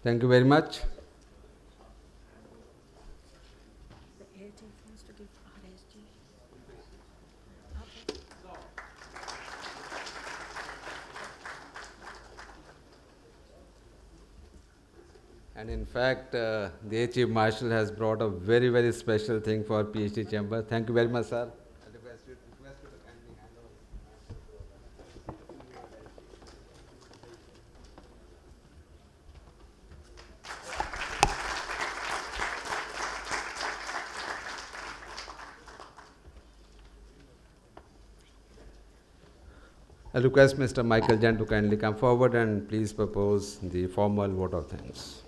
Thank you very much. And in fact, the Air Chief Marshal has brought a very, very special thing for PhD chamber. Thank you very much, sir. I request Mr. Michael Jain to kindly come forward and please propose the formal vote of thanks.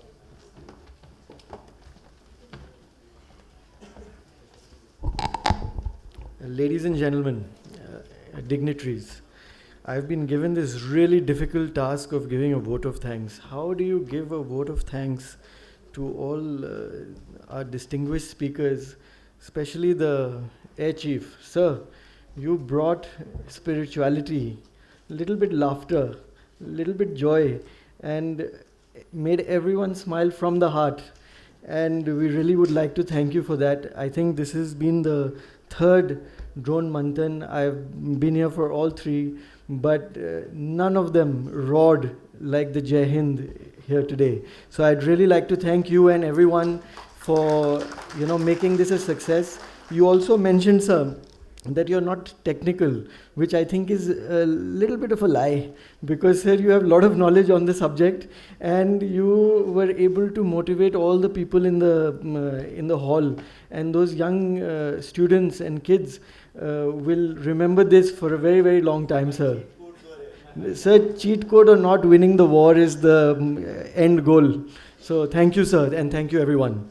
Ladies and gentlemen, dignitaries, I've been given this really difficult task of giving a vote of thanks. How do you give a vote of thanks to all our distinguished speakers, especially the Air Chief? Sir, you brought spirituality, a little bit laughter, a little bit joy, and made everyone smile from the heart. And we really would like to thank you for that. I think this has been the third drone Manthan. I've been here for all three, but none of them roared like the Jai Hind here today. So I'd really like to thank you and everyone for making this a success. You also mentioned, sir, that you're not technical, which I think is a little bit of a lie, because sir, you have a lot of knowledge on the subject, and you were able to motivate all the people in the hall, and those young students and kids will remember this for a very, very long time, sir. Sir, cheat code or not, winning the war is the end goal. So thank you, sir, and thank you, everyone.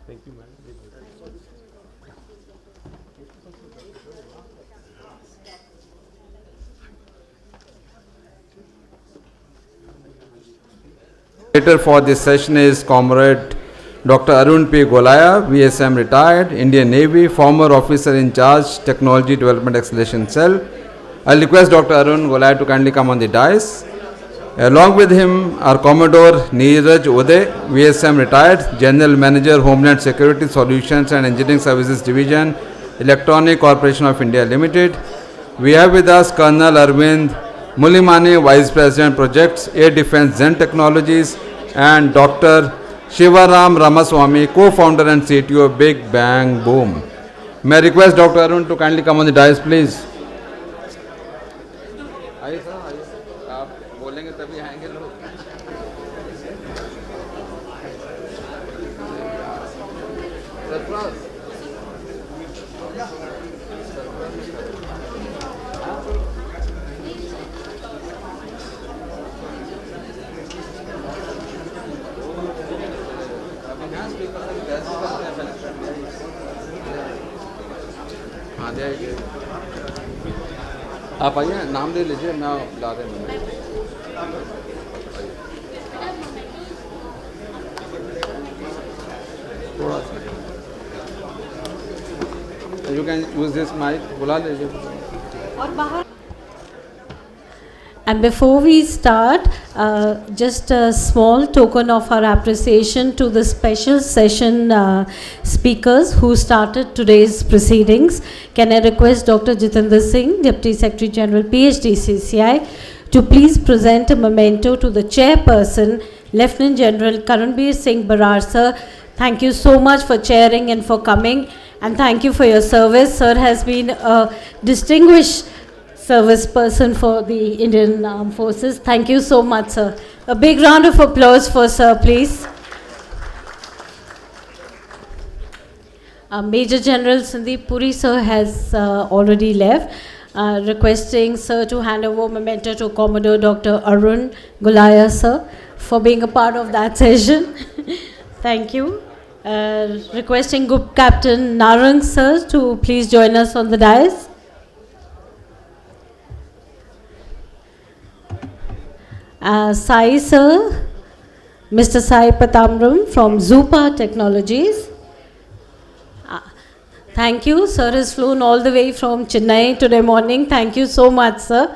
Thank you, madam. Moderator for this session is Comrade Dr. Arun P. Golaya, VSM retired, Indian Navy, former officer in charge, Technology Development Acceleration Cell. I'll request Dr. Arun Golaya to kindly come on the dais. Along with him are Commodore Neeraj Uday, VSM retired, General Manager, Homeland Security Solutions and Engineering Services Division, Electronic Corporation of India Limited. We have with us Colonel Arvind Mulimani, Vice President Projects, Air Defense Zen Technologies, and Dr. Shivaram Ramaswamy, Co-founder and CTO, Big Bang Boom. May I request Dr. Arun to kindly come on the dais, please. आइए sir, आइए, आप बोलेंगे तभी आएंगे लोग. Surprise. हाँ दे आइए. आप आइए, नाम दे लीजिए, मैं ला देंगे. थोड़ा सा you can use this mic, बुला लीजिए. और बाहर. And before we start, just a small token of our appreciation to the special session speakers who started today's proceedings. Can I request Dr. Jitendra Singh, Deputy Secretary General, PhD CCI, to please present a memento to the chairperson, Lieutenant General Karanbir Singh Barar, sir. Thank you so much for chairing and for coming, and thank you for your service. Sir has been a distinguished service person for the Indian Armed Forces. Thank you so much, sir. A big round of applause for sir, please. Major General Sandeep Puri, sir, has already left. Requesting sir to hand over memento to Commodore Dr. Arun Golaya, sir, for being a part of that session. Thank you. Requesting Group Captain Narang, sir, to please join us on the dais. Sai sir, Mr. Sai Patamram from Zupa Technologies. Thank you. Sir has flown all the way from Chennai today morning. Thank you so much, sir.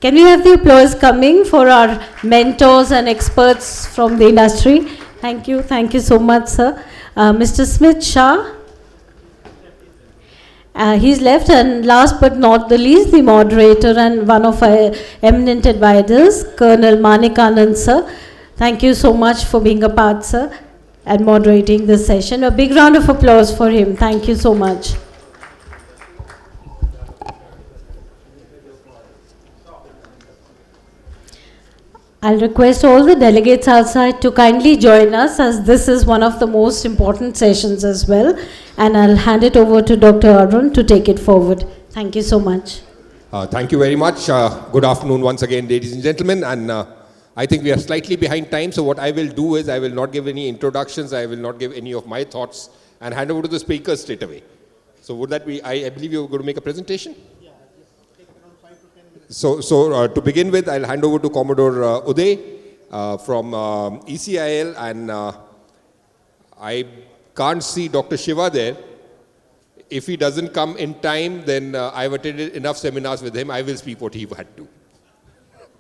Can we have the applause coming for our mentors and experts from the industry? Thank you. Thank you so much, sir. Mr. Smith Shah. He's left, and last but not the least, the moderator and one of our eminent advisors, Colonel Manikanand, sir. Thank you so much for being a part, sir, and moderating this session. A big round of applause for him. Thank you so much. I'll request all the delegates outside to kindly join us, as this is one of the most important sessions as well. And I'll hand it over to Dr. Arun to take it forward. Thank you so much. Thank you very much. Good afternoon once again, ladies and gentlemen. And I think we are slightly behind time. So what I will do is I will not give any introductions. I will not give any of my thoughts and hand over to the speakers straight away. So would that be, I believe you're going to make a presentation? Yeah, just take around 5 to 10 minutes. So to begin with, I'll hand over to Commodore Uday from ECIL, and I can't see Dr. Shiva there. If he doesn't come in time, then I've attended enough seminars with him. I will speak what he had to.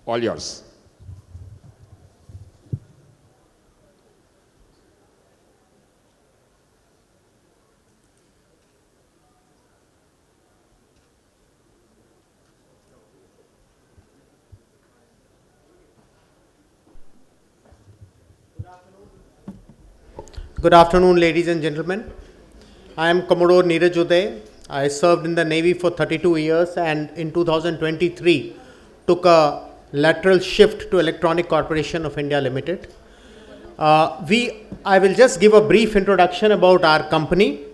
All yours. Good afternoon, ladies and gentlemen. I am Commodore Neeraj Uday. I served in the Navy for 32 years and in 2023 took a lateral shift to Electronic Corporation of India Limited. I will just give a brief introduction about our company.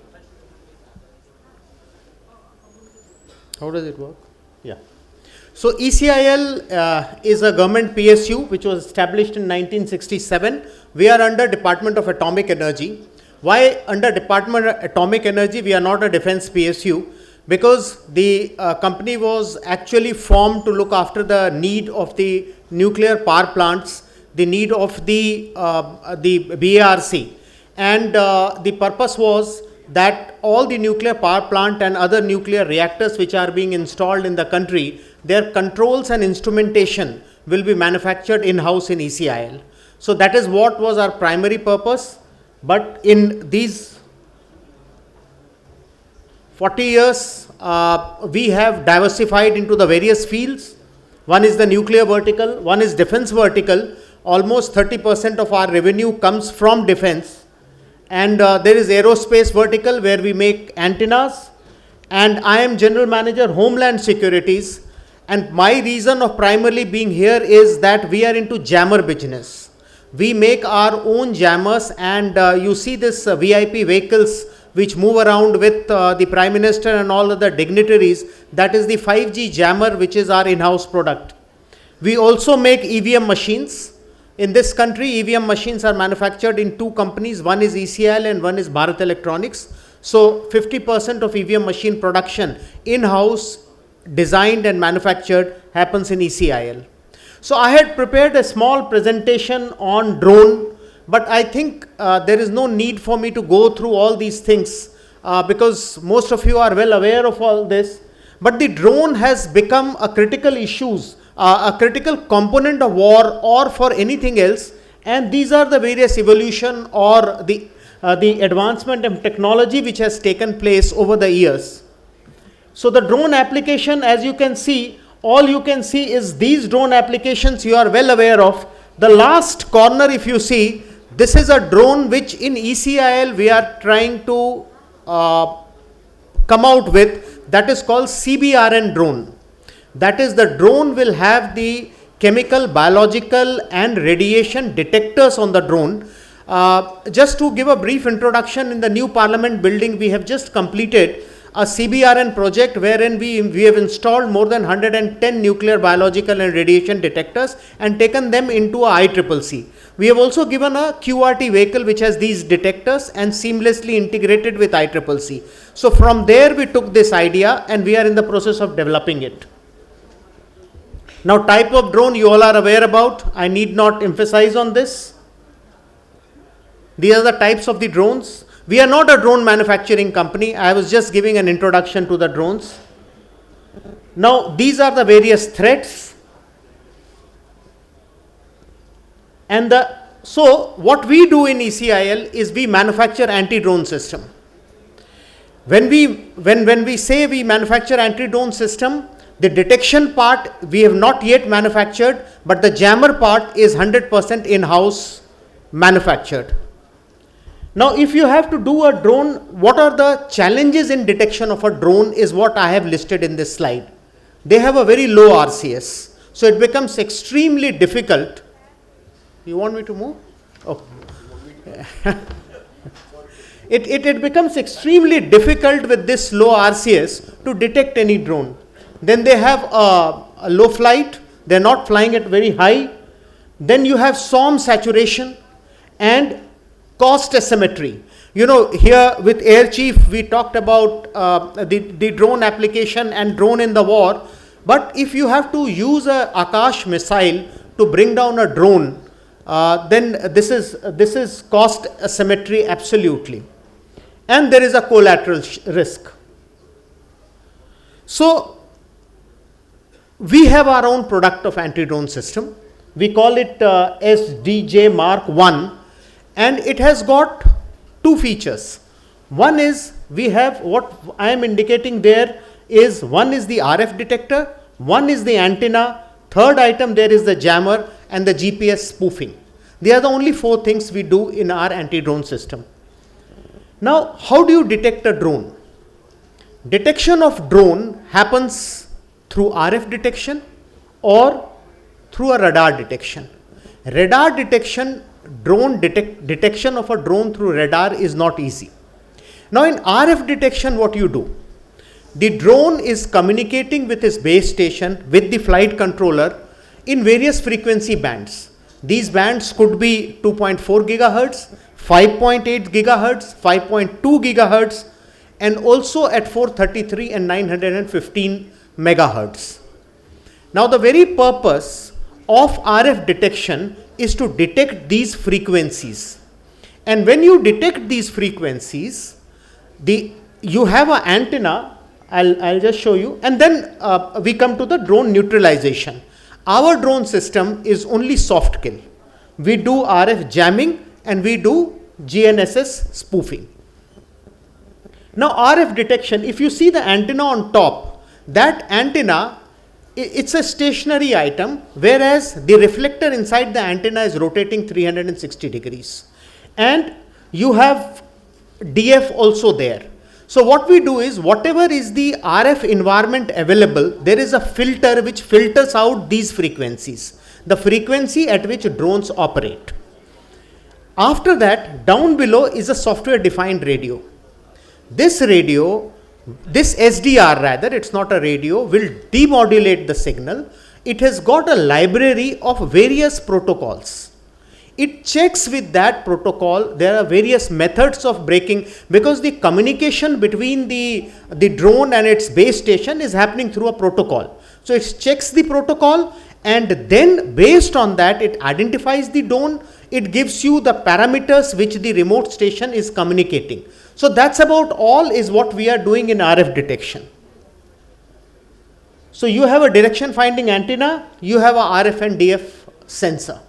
How does it work? Yeah. So ECIL is a government PSU which was established in 1967. We are under Department of Atomic Energy. Why under Department of Atomic Energy we are not a defense PSU? Because the company was actually formed to look after the need of the nuclear power plants, the need of the BARC, and the purpose was that all the nuclear power plant and other nuclear reactors which are being installed in the country, their controls and instrumentation will be manufactured in-house in ECIL. So that is what was our primary purpose. But in these 40 years, we have diversified into the various fields. One is the nuclear vertical, one is defense vertical. Almost 30% of our revenue comes from defense. And there is aerospace vertical where we make antennas. And I am General Manager Homeland Securities. And my reason of primarily being here is that we are into jammer business. We make our own jammers, and you see this VIP vehicles which move around with the Prime Minister and all other dignitaries. That is the 5G jammer, which is our in-house product. We also make EVM machines. In this country, EVM machines are manufactured in 2 companies. One is ECIL and one is Bharat Electronics. So 50% of EVM machine production in-house, designed and manufactured, happens in ECIL. So I had prepared a small presentation on drone, but I think there is no need for me to go through all these things because most of you are well aware of all this. But the drone has become a critical issue, a critical component of war or for anything else, and these are the various evolution or the advancement of technology which has taken place over the years. So the drone application, as you can see, all you can see is these drone applications you are well aware of. The last corner, if you see, this is a drone which in ECIL we are trying to come out with, that is called CBRN drone. That is, the drone will have the chemical, biological and radiation detectors on the drone. Just to give a brief introduction, in the new Parliament building we have just completed a CBRN project wherein we have installed more than 110 nuclear, biological and radiation detectors and taken them into a ICCC. We have also given a QRT vehicle which has these detectors and seamlessly integrated with ICCC. So from there we took this idea and we are in the process of developing it. Now, type of drone you all are aware about. I need not emphasize on this. These are the types of the drones. We are not a drone manufacturing company. I was just giving an introduction to the drones. Now, these are the various threats. And so what we do in ECIL is we manufacture anti-drone system. When we say we manufacture anti-drone system, the detection part we have not yet manufactured, but the jammer part is 100% in-house manufactured. Now, if you have to do a drone, what are the challenges in detection of a drone is what I have listed in this slide. They have a very low RCS. So it becomes extremely difficult You want me to move? Oh. It becomes extremely difficult with this low RCS to detect any drone. Then they have a low flight, they're not flying at very high. Then you have SOM saturation and cost asymmetry. You know, here with Air Chief, we talked about the drone application and drone in the war. But if you have to use a Akash missile to bring down a drone, then this is cost asymmetry absolutely. And there is a collateral risk. So we have our own product of anti-drone system. We call it SDJ Mark 1, and it has got two features. One is we have what I am indicating there is one is the RF detector, one is the antenna, third item there is the jammer and the GPS spoofing. They are the only four things we do in our anti-drone system. Now, how do you detect a drone? Detection of drone happens through RF detection or through a radar detection. Radar detection, detection of a drone through radar is not easy. Now in RF detection, what you do? The drone is communicating with its base station with the flight controller in various frequency bands. These bands could be 2.4 gigahertz, 5.8 gigahertz, 5.2 gigahertz, and also at 433 and 915 megahertz. Now the very purpose of RF detection is to detect these frequencies. And when you detect these frequencies, you have an antenna, I'll just show you, and then we come to the drone neutralization. Our drone system is only soft kill. We do RF jamming and we do GNSS spoofing. Now RF detection, if you see the antenna on top, that antenna, it's a stationary item, whereas the reflector inside the antenna is rotating 360 degrees. And you have DF also there. So what we do is, whatever is the RF environment available, there is a filter which filters out these frequencies, the frequency at which drones operate. After that, down below is a software defined radio. This radio, this SDR rather, it's not a radio, will demodulate the signal. It has got a library of various protocols. It checks with that protocol. There are various methods of breaking, because the communication between the drone and its base station is happening through a protocol. So it checks the protocol, and then based on that it identifies the drone. It gives you the parameters which the remote station is communicating. So that's about all is what we are doing in RF detection. So you have a direction finding antenna, you have a RF and DF sensor.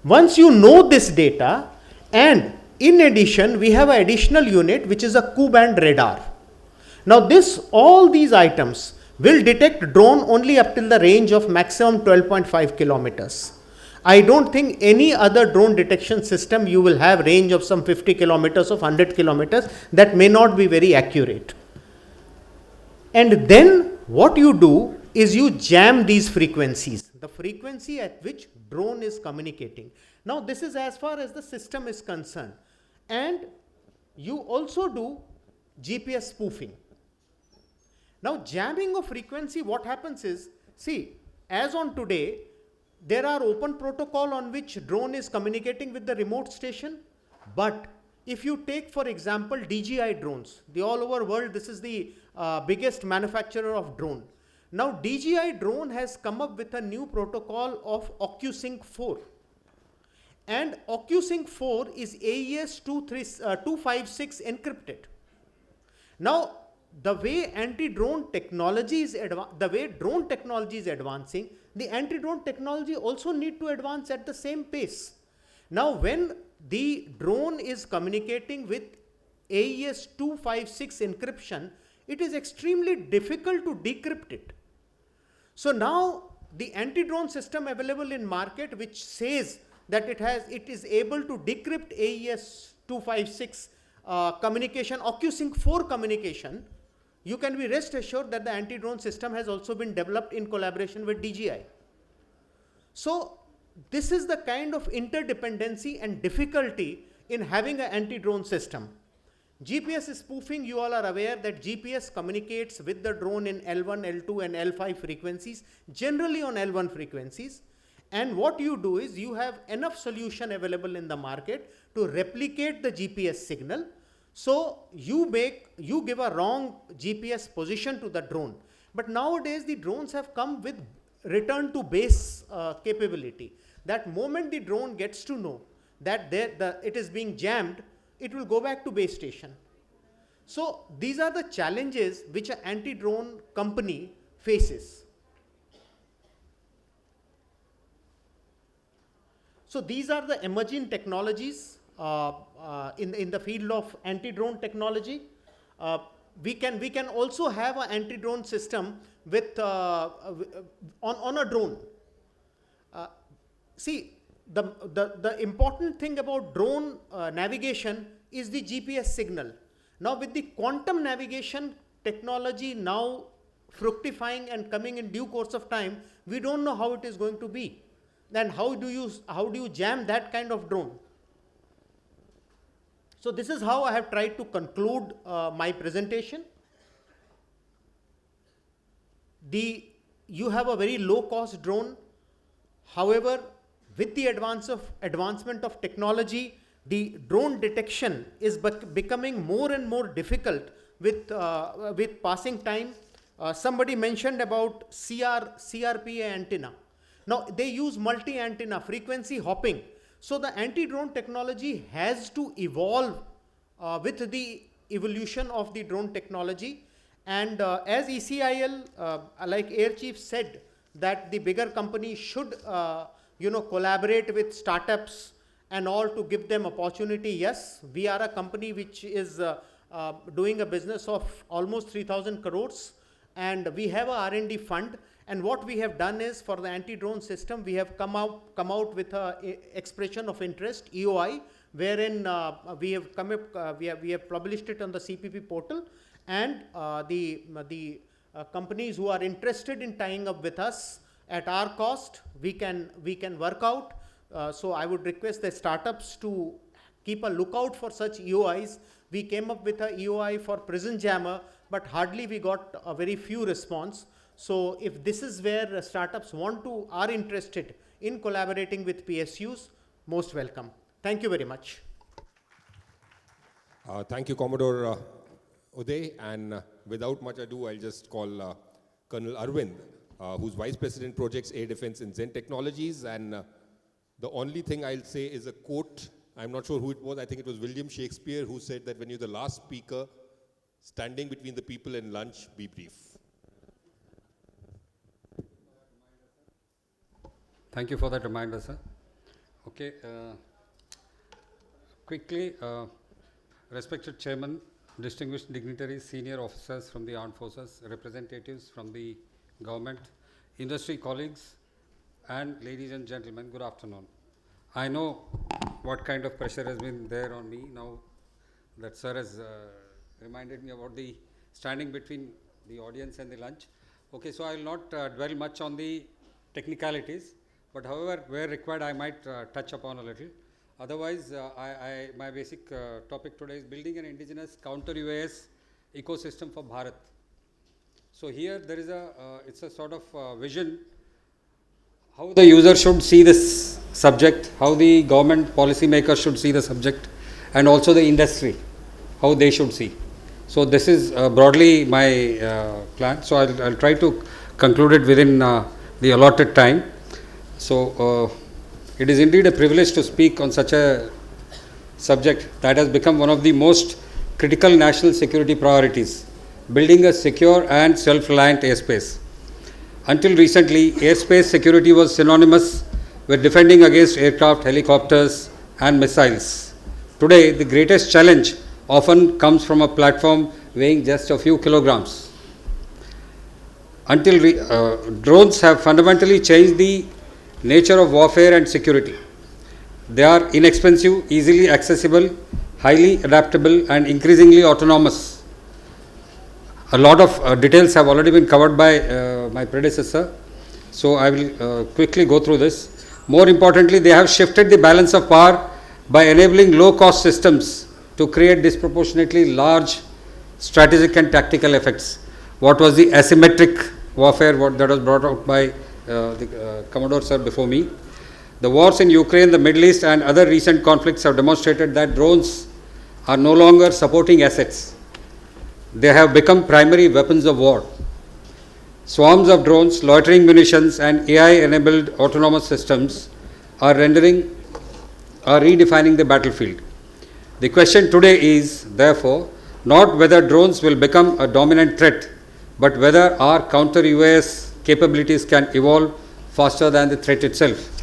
Once you know this data, and in addition we have an additional unit which is a Ku-band radar. Now all these items will detect drone only up till the range of maximum 12.5 kilometers. I don't think any other drone detection system you will have range of some 50 kilometers of 100 kilometers. That may not be very accurate. And then what you do is you jam these frequencies, the frequency at which drone is communicating. Now this is as far as the system is concerned. And you also do GPS spoofing. Now jamming of frequency, what happens is, see, as on today, there are open protocol on which drone is communicating with the remote station. But if you take, for example, DJI drones, the all over world, this is the biggest manufacturer of drone. Now DJI drone has come up with a new protocol of OcuSync 4. And OcuSync 4 is AES 256 encrypted. Now the way anti-drone technology is the way drone technology is advancing, the anti-drone technology also need to advance at the same pace. Now when the drone is communicating with AES 256 encryption, it is extremely difficult to decrypt it. So now the anti-drone system available in market which says that it is able to decrypt AES 256 communication, OcuSync 4 communication, you can be rest assured that the anti-drone system has also been developed in collaboration with DJI. So this is the kind of interdependency and difficulty in having an anti-drone system. GPS spoofing, you all are aware that GPS communicates with the drone in L1, L2 and L5 frequencies, generally on L1 frequencies. And what you do is you have enough solution available in the market to replicate the GPS signal. So you give a wrong GPS position to the drone. But nowadays the drones have come with return to base capability. That moment the drone gets to know that it is being jammed, it will go back to base station. So these are the challenges which an anti-drone company faces. So these are the emerging technologies in the field of anti-drone technology. We can also have an anti-drone system with on a drone. See, the important thing about drone navigation is the GPS signal. Now with the quantum navigation technology now fructifying and coming in due course of time, we don't know how it is going to be. Then how do you jam that kind of drone? So this is how I have tried to conclude my presentation. You have a very low cost drone. However, with the advancement of technology, the drone detection is becoming more and more difficult with passing time. Somebody mentioned about CRPA antenna. Now they use multi-antenna frequency hopping. So the anti-drone technology has to evolve with the evolution of the drone technology. And as ECIL, like Air Chief said, that the bigger companies should collaborate with startups and all to give them opportunity. Yes, we are a company which is doing a business of almost 3,000 crores, and we have a R&D fund. And what we have done is, for the anti-drone system, we have come out with a expression of interest, EOI, wherein we have published it on the CPP portal, and the companies who are interested in tying up with us at our cost, we can work out. So I would request the startups to keep a lookout for such EOIs. We came up with a EOI for prison jammer, but hardly we got a very few response. So if this is where startups are interested in collaborating with PSUs, most welcome. Thank you very much. Thank you, Commodore Uday. And without much ado, I'll just call Colonel Arvind, who's Vice President Projects Air Defense in Zen Technologies. And the only thing I'll say is a quote. I'm not sure who it was. I think it was William Shakespeare who said that when you're the last speaker, standing between the people and lunch, be brief. Thank you for that reminder, sir. Okay, quickly, respected Chairman, distinguished dignitaries, senior officers from the armed forces, representatives from the government, industry colleagues, and ladies and gentlemen, good afternoon. I know what kind of pressure has been there on me now that sir has reminded me about the standing between the audience and the lunch. Okay, so I will not dwell much on the technicalities, but however, where required, I might touch upon a little. Otherwise, my basic topic today is building an indigenous counter-UAS ecosystem for Bharat. So here there is it's a sort of vision how the user should see this subject, how the government policy maker should see the subject, and also the industry, how they should see. So this is broadly my plan. So I'll try to conclude it within the allotted time. So it is indeed a privilege to speak on such a subject that has become one of the most critical national security priorities, building a secure and self-reliant airspace. Until recently, airspace security was synonymous with defending against aircraft, helicopters, and missiles. Today, the greatest challenge often comes from a platform weighing just a few kilograms. Drones have fundamentally changed the nature of warfare and security. They are inexpensive, easily accessible, highly adaptable, and increasingly autonomous. A lot of details have already been covered by my predecessor, so I will quickly go through this. More importantly, they have shifted the balance of power by enabling low-cost systems to create disproportionately large strategic and tactical effects. What was the asymmetric warfare that was brought out by the Commodore sir before me? The wars in Ukraine, the Middle East and other recent conflicts have demonstrated that drones are no longer supporting assets. They have become primary weapons of war. Swarms of drones, loitering munitions and AI-enabled autonomous systems are redefining the battlefield. The question today is, therefore, not whether drones will become a dominant threat, but whether our counter-UAS capabilities can evolve faster than the threat itself.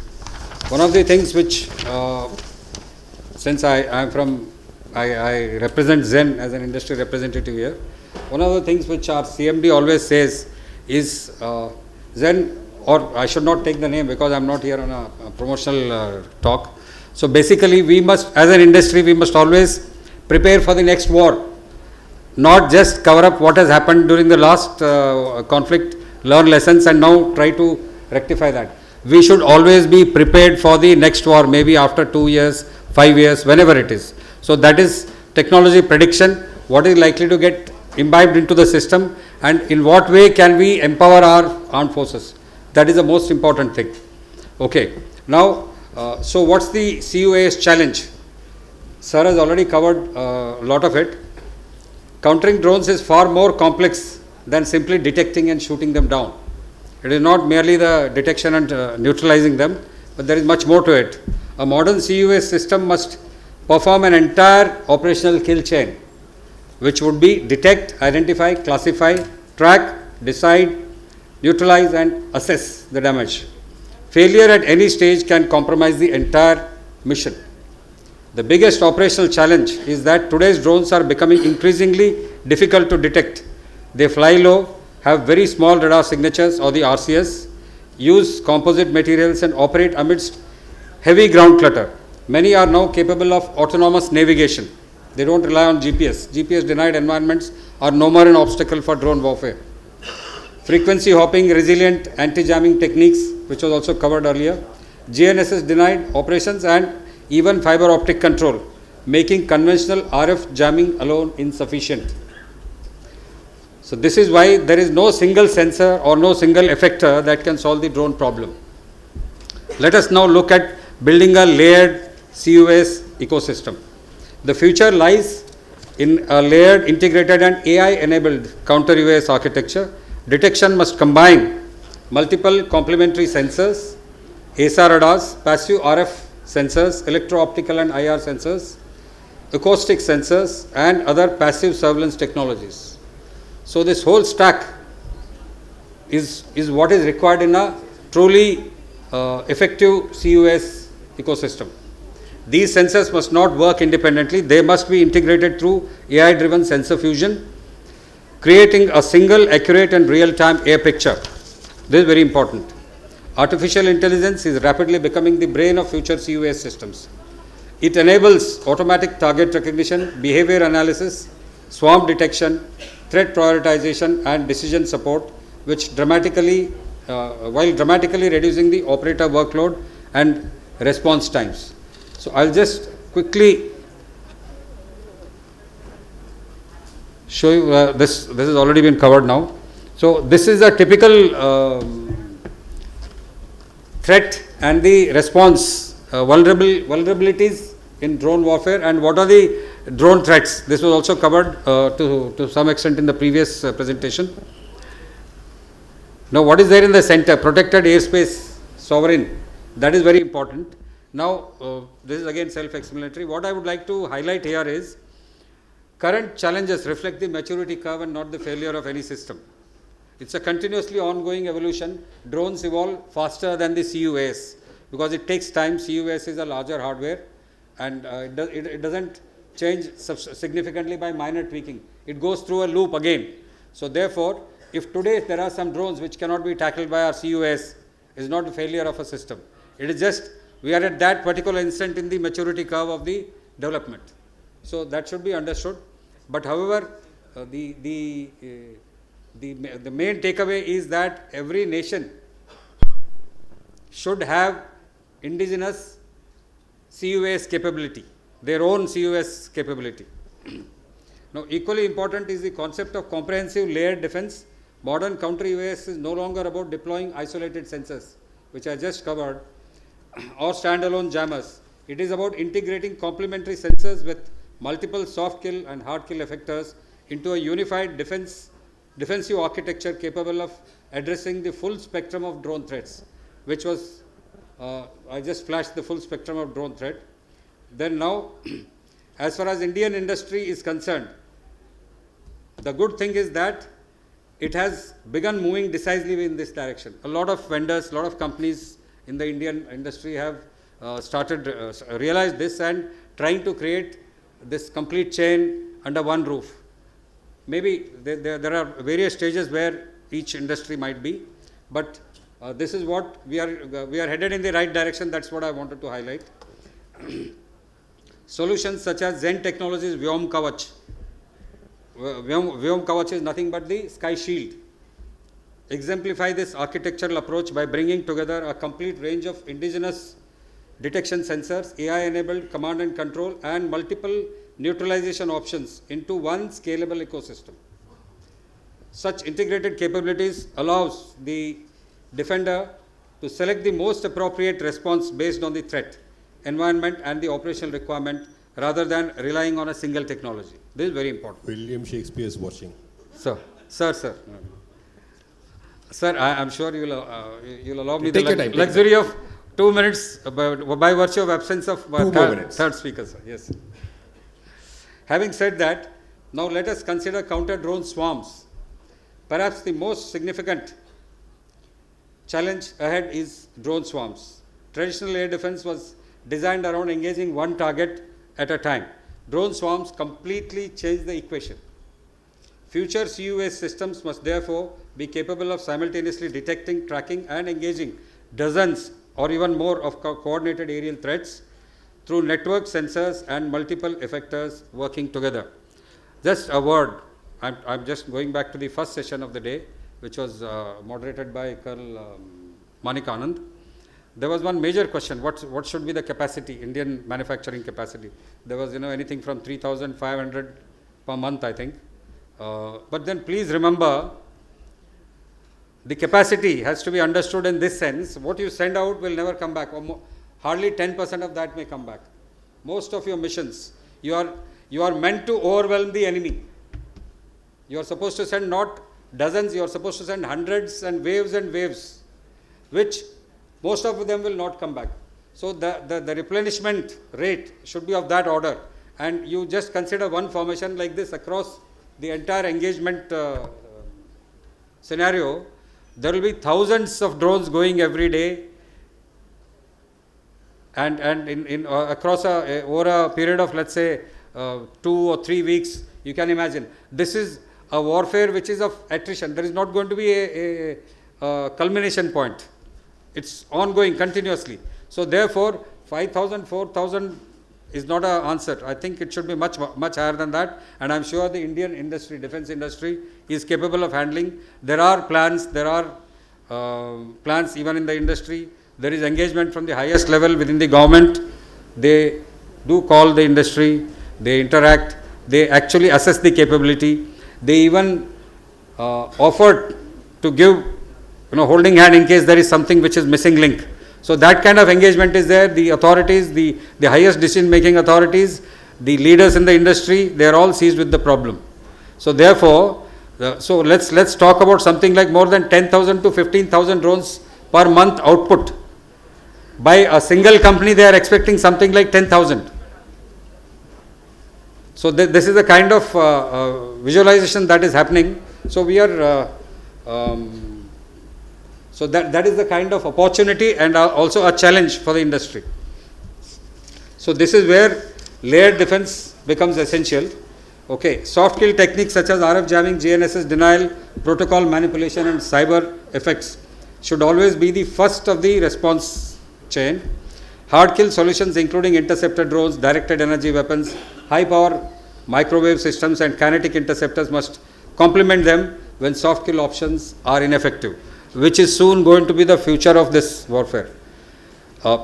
One of the things which, since I represent Zen as an industry representative here, one of the things which our CMD always says is Zen, or I should not take the name because I am not here on a promotional talk. So basically we must, as an industry, we must always prepare for the next war, not just cover up what has happened during the last conflict, learn lessons and now try to rectify that. We should always be prepared for the next war, maybe after 2 years, 5 years, whenever it is. So that is technology prediction, what is likely to get imbibed into the system and in what way can we empower our armed forces. That is the most important thing. Okay. Now, so what's the CUAS challenge? Sir has already covered a lot of it. Countering drones is far more complex than simply detecting and shooting them down. It is not merely the detection and neutralizing them, but there is much more to it. A modern CUAS system must perform an entire operational kill chain, which would be detect, identify, classify, track, decide, neutralize and assess the damage. Failure at any stage can compromise the entire mission. The biggest operational challenge is that today's drones are becoming increasingly difficult to detect. They fly low, have very small radar signatures or the RCS, use composite materials and operate amidst heavy ground clutter. Many are now capable of autonomous navigation. They don't rely on GPS. GPS denied environments are no more an obstacle for drone warfare. Frequency hopping, resilient anti-jamming techniques, which was also covered earlier, GNSS denied operations and even fiber optic control, making conventional RF jamming alone insufficient. So this is why there is no single sensor or no single effector that can solve the drone problem. Let us now look at building a layered CUAS ecosystem. The future lies in a layered, integrated and AI-enabled counter-UAS architecture. Detection must combine multiple complementary sensors, ASR radars, passive RF sensors, electro-optical and IR sensors, acoustic sensors and other passive surveillance technologies. So this whole stack is what is required in a truly effective CUAS ecosystem. These sensors must not work independently. They must be integrated through AI-driven sensor fusion, creating a single, accurate and real-time air picture. This is very important. Artificial intelligence is rapidly becoming the brain of future CUAS systems. It enables automatic target recognition, behavior analysis, swarm detection, threat prioritization and decision support, which while dramatically reducing the operator workload and response times. So I'll just quickly show you this has already been covered now. So this is a typical threat and the response vulnerabilities in drone warfare and what are the drone threats. This was also covered to some extent in the previous presentation. Now what is there in the center? Protected airspace, sovereign. That is very important. Now this is again self-explanatory. What I would like to highlight here is current challenges reflect the maturity curve and not the failure of any system. It's a continuously ongoing evolution. Drones evolve faster than the CUAS because it takes time. CUAS is a larger hardware and it doesn't change significantly by minor tweaking. It goes through a loop again. So therefore, if today there are some drones which cannot be tackled by our CUAS, it is not a failure of a system. It is just we are at that particular instant in the maturity curve of the development. So that should be understood. But however, the main takeaway is that every nation should have indigenous CUAS capability, their own CUAS capability. Now, equally important is the concept of comprehensive layered defense. Modern counter UAS is no longer about deploying isolated sensors, which I just covered, or standalone jammers. It is about integrating complementary sensors with multiple soft kill and hard kill effectors into a unified defensive architecture capable of addressing the full spectrum of drone threats, which was, I just flashed the full spectrum of drone threat. Then now, as far as Indian industry is concerned, the good thing is that it has begun moving decisively in this direction. A lot of vendors, a lot of companies in the Indian industry have realized this and trying to create this complete chain under one roof. Maybe there are various stages where each industry might be, but this is what we are headed in the right direction. That's what I wanted to highlight. Solutions such as Zen Technologies Vyom Kavach. Vyom Kavach is nothing but the sky shield. Exemplify this architectural approach by bringing together a complete range of indigenous detection sensors, AI-enabled command and control, and multiple neutralization options into one scalable ecosystem. Such integrated capabilities allows the defender to select the most appropriate response based on the threat, environment, and the operational requirement rather than relying on a single technology. This is very important. William Shakespeare is watching. Sir. Sir, I am sure you'll allow me Take the your time, luxury of 2 minutes by virtue of absence of third speaker, sir. Yes. Having said that, now let us consider counter-drone swarms. Perhaps the most significant challenge ahead is drone swarms. Traditional air defense was designed around engaging one target at a time. Drone swarms completely change the equation. Future CUAS systems must therefore be capable of simultaneously detecting, tracking, and engaging dozens or even more of coordinated aerial threats through network sensors and multiple effectors working together. Just a word, I'm just going back to the first session of the day, which was moderated by Colonel Manik Anand. There was one major question, what should be the capacity, Indian manufacturing capacity? There was, anything from 3,500 per month, I think. But then please remember, the capacity has to be understood in this sense. What you send out will never come back, or hardly 10% of that may come back. Most of your missions, you are meant to overwhelm the enemy. You are supposed to send not dozens, you are supposed to send hundreds and waves, which most of them will not come back. So the replenishment rate should be of that order. And you just consider one formation like this across the entire engagement scenario. There will be thousands of drones going every day, and across over a period of, let's say, 2 or 3 weeks, you can imagine. This is a warfare which is of attrition. There is not going to be a culmination point. It's ongoing continuously. So therefore, 5,000, 4,000 is not an answer. I think it should be much higher than that, and I'm sure the Indian industry, defense industry, is capable of handling. There are plans even in the industry. There is engagement from the highest level within the government. They do call the industry, they interact, they actually assess the capability. They even offered to give, holding hand in case there is something which is missing link. So that kind of engagement is there. The authorities, the highest decision-making authorities, the leaders in the industry, they are all seized with the problem. So therefore, let's talk about something like more than 10,000 to 15,000 drones per month output. By a single company, they are expecting something like 10,000. So this is the kind of visualization that is happening. So we are. So that is the kind of opportunity and also a challenge for the industry. So this is where layered defense becomes essential. Okay, soft kill techniques such as RF jamming, GNSS denial, protocol manipulation, and cyber effects should always be the first of the response chain. Hard kill solutions including interceptor drones, directed energy weapons, high power microwave systems, and kinetic interceptors must complement them when soft kill options are ineffective, which is soon going to be the future of this warfare.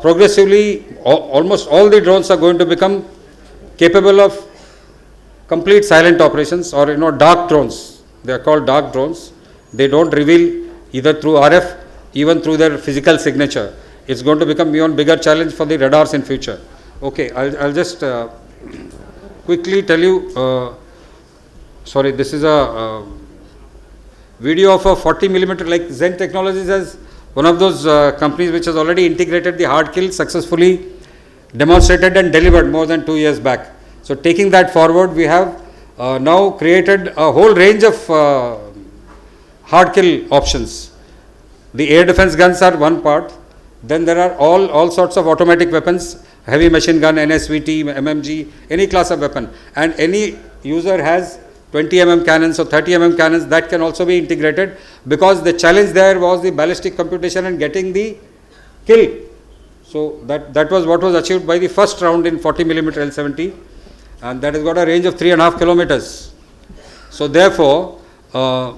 progressively almost all the drones are going to become capable of complete silent operations, or dark drones. They are called dark drones. They don't reveal either through RF, even through their physical signature. It's going to become beyond bigger challenge for the radars in future. Okay, I'll just quickly tell you. Sorry, this is a video of a 40 millimeter, like Zen Technologies as one of those companies which has already integrated the hard kill, successfully demonstrated and delivered more than 2 years back. So taking that forward, we have now created a whole range of hard kill options. The air defense guns are one part. Then there are all sorts of automatic weapons, heavy machine gun, NSVT, MMG, any class of weapon. And any user has 20 mm cannons or 30 mm cannons that can also be integrated, because the challenge there was the ballistic computation and getting the kill. So that was what was achieved by the first round in 40 millimeter L70, and that has got a range of 3.5 kilometers. So therefore, that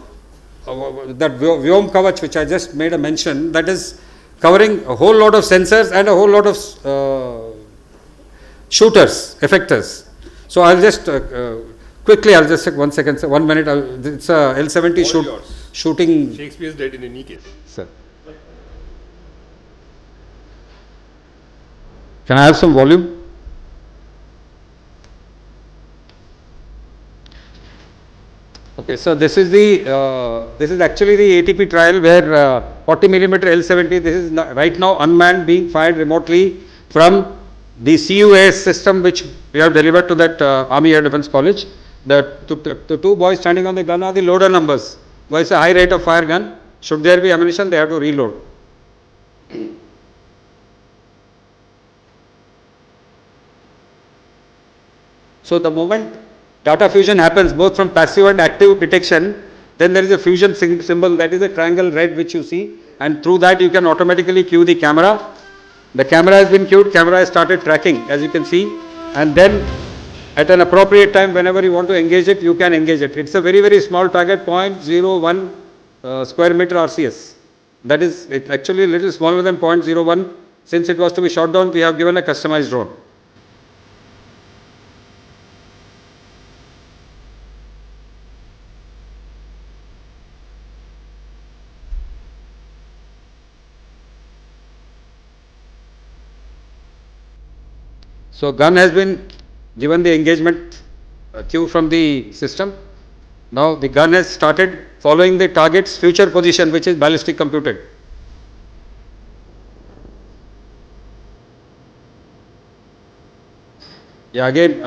Vyom Kavach, which I just made a mention, that is covering a whole lot of sensors and a whole lot of shooters, effectors. So I'll just quickly, I'll just take 1 second, 1 minute. It's a L70 shooting. Shakespeare is dead in any case. Sir. Can I have some volume? Okay, so this is actually the ATP trial where 40 millimeter L70. This is right now unmanned, being fired remotely from the CUAS system which we have delivered to that Army Air Defense College. The two boys standing on the gun are the loader numbers. Why it's a high rate of fire gun. Should there be ammunition, they have to reload. So the moment data fusion happens both from passive and active detection, then there is a fusion symbol, that is a triangle red which you see, and through that you can automatically cue the camera. The camera has been cued, camera has started tracking, as you can see, and then at an appropriate time, whenever you want to engage it, you can engage it. It's a very, very small target, 0.01 square meter RCS. That is, it's actually a little smaller than 0.01. Since it was to be shot down, we have given a customized drone. So gun has been given the engagement cue from the system. Now the gun has started following the target's future position, which is ballistic computed. Yeah, again,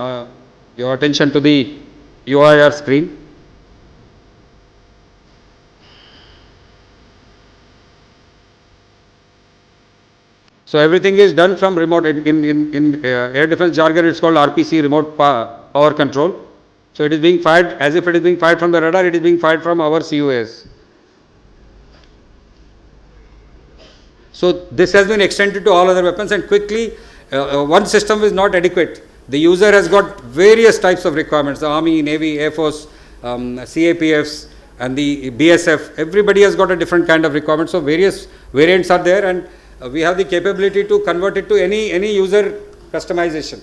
your attention to the UIR screen. So everything is done from remote. In air defense jargon, it's called RPC, remote power control. So it is being fired as if it is being fired from the radar. It is being fired from our CUAS. So this has been extended to all other weapons, and quickly, one system is not adequate. The user has got various types of requirements. The Army, Navy, Air Force, CAPFs, and the BSF. Everybody has got a different kind of requirement. So various variants are there, and we have the capability to convert it to any user customization.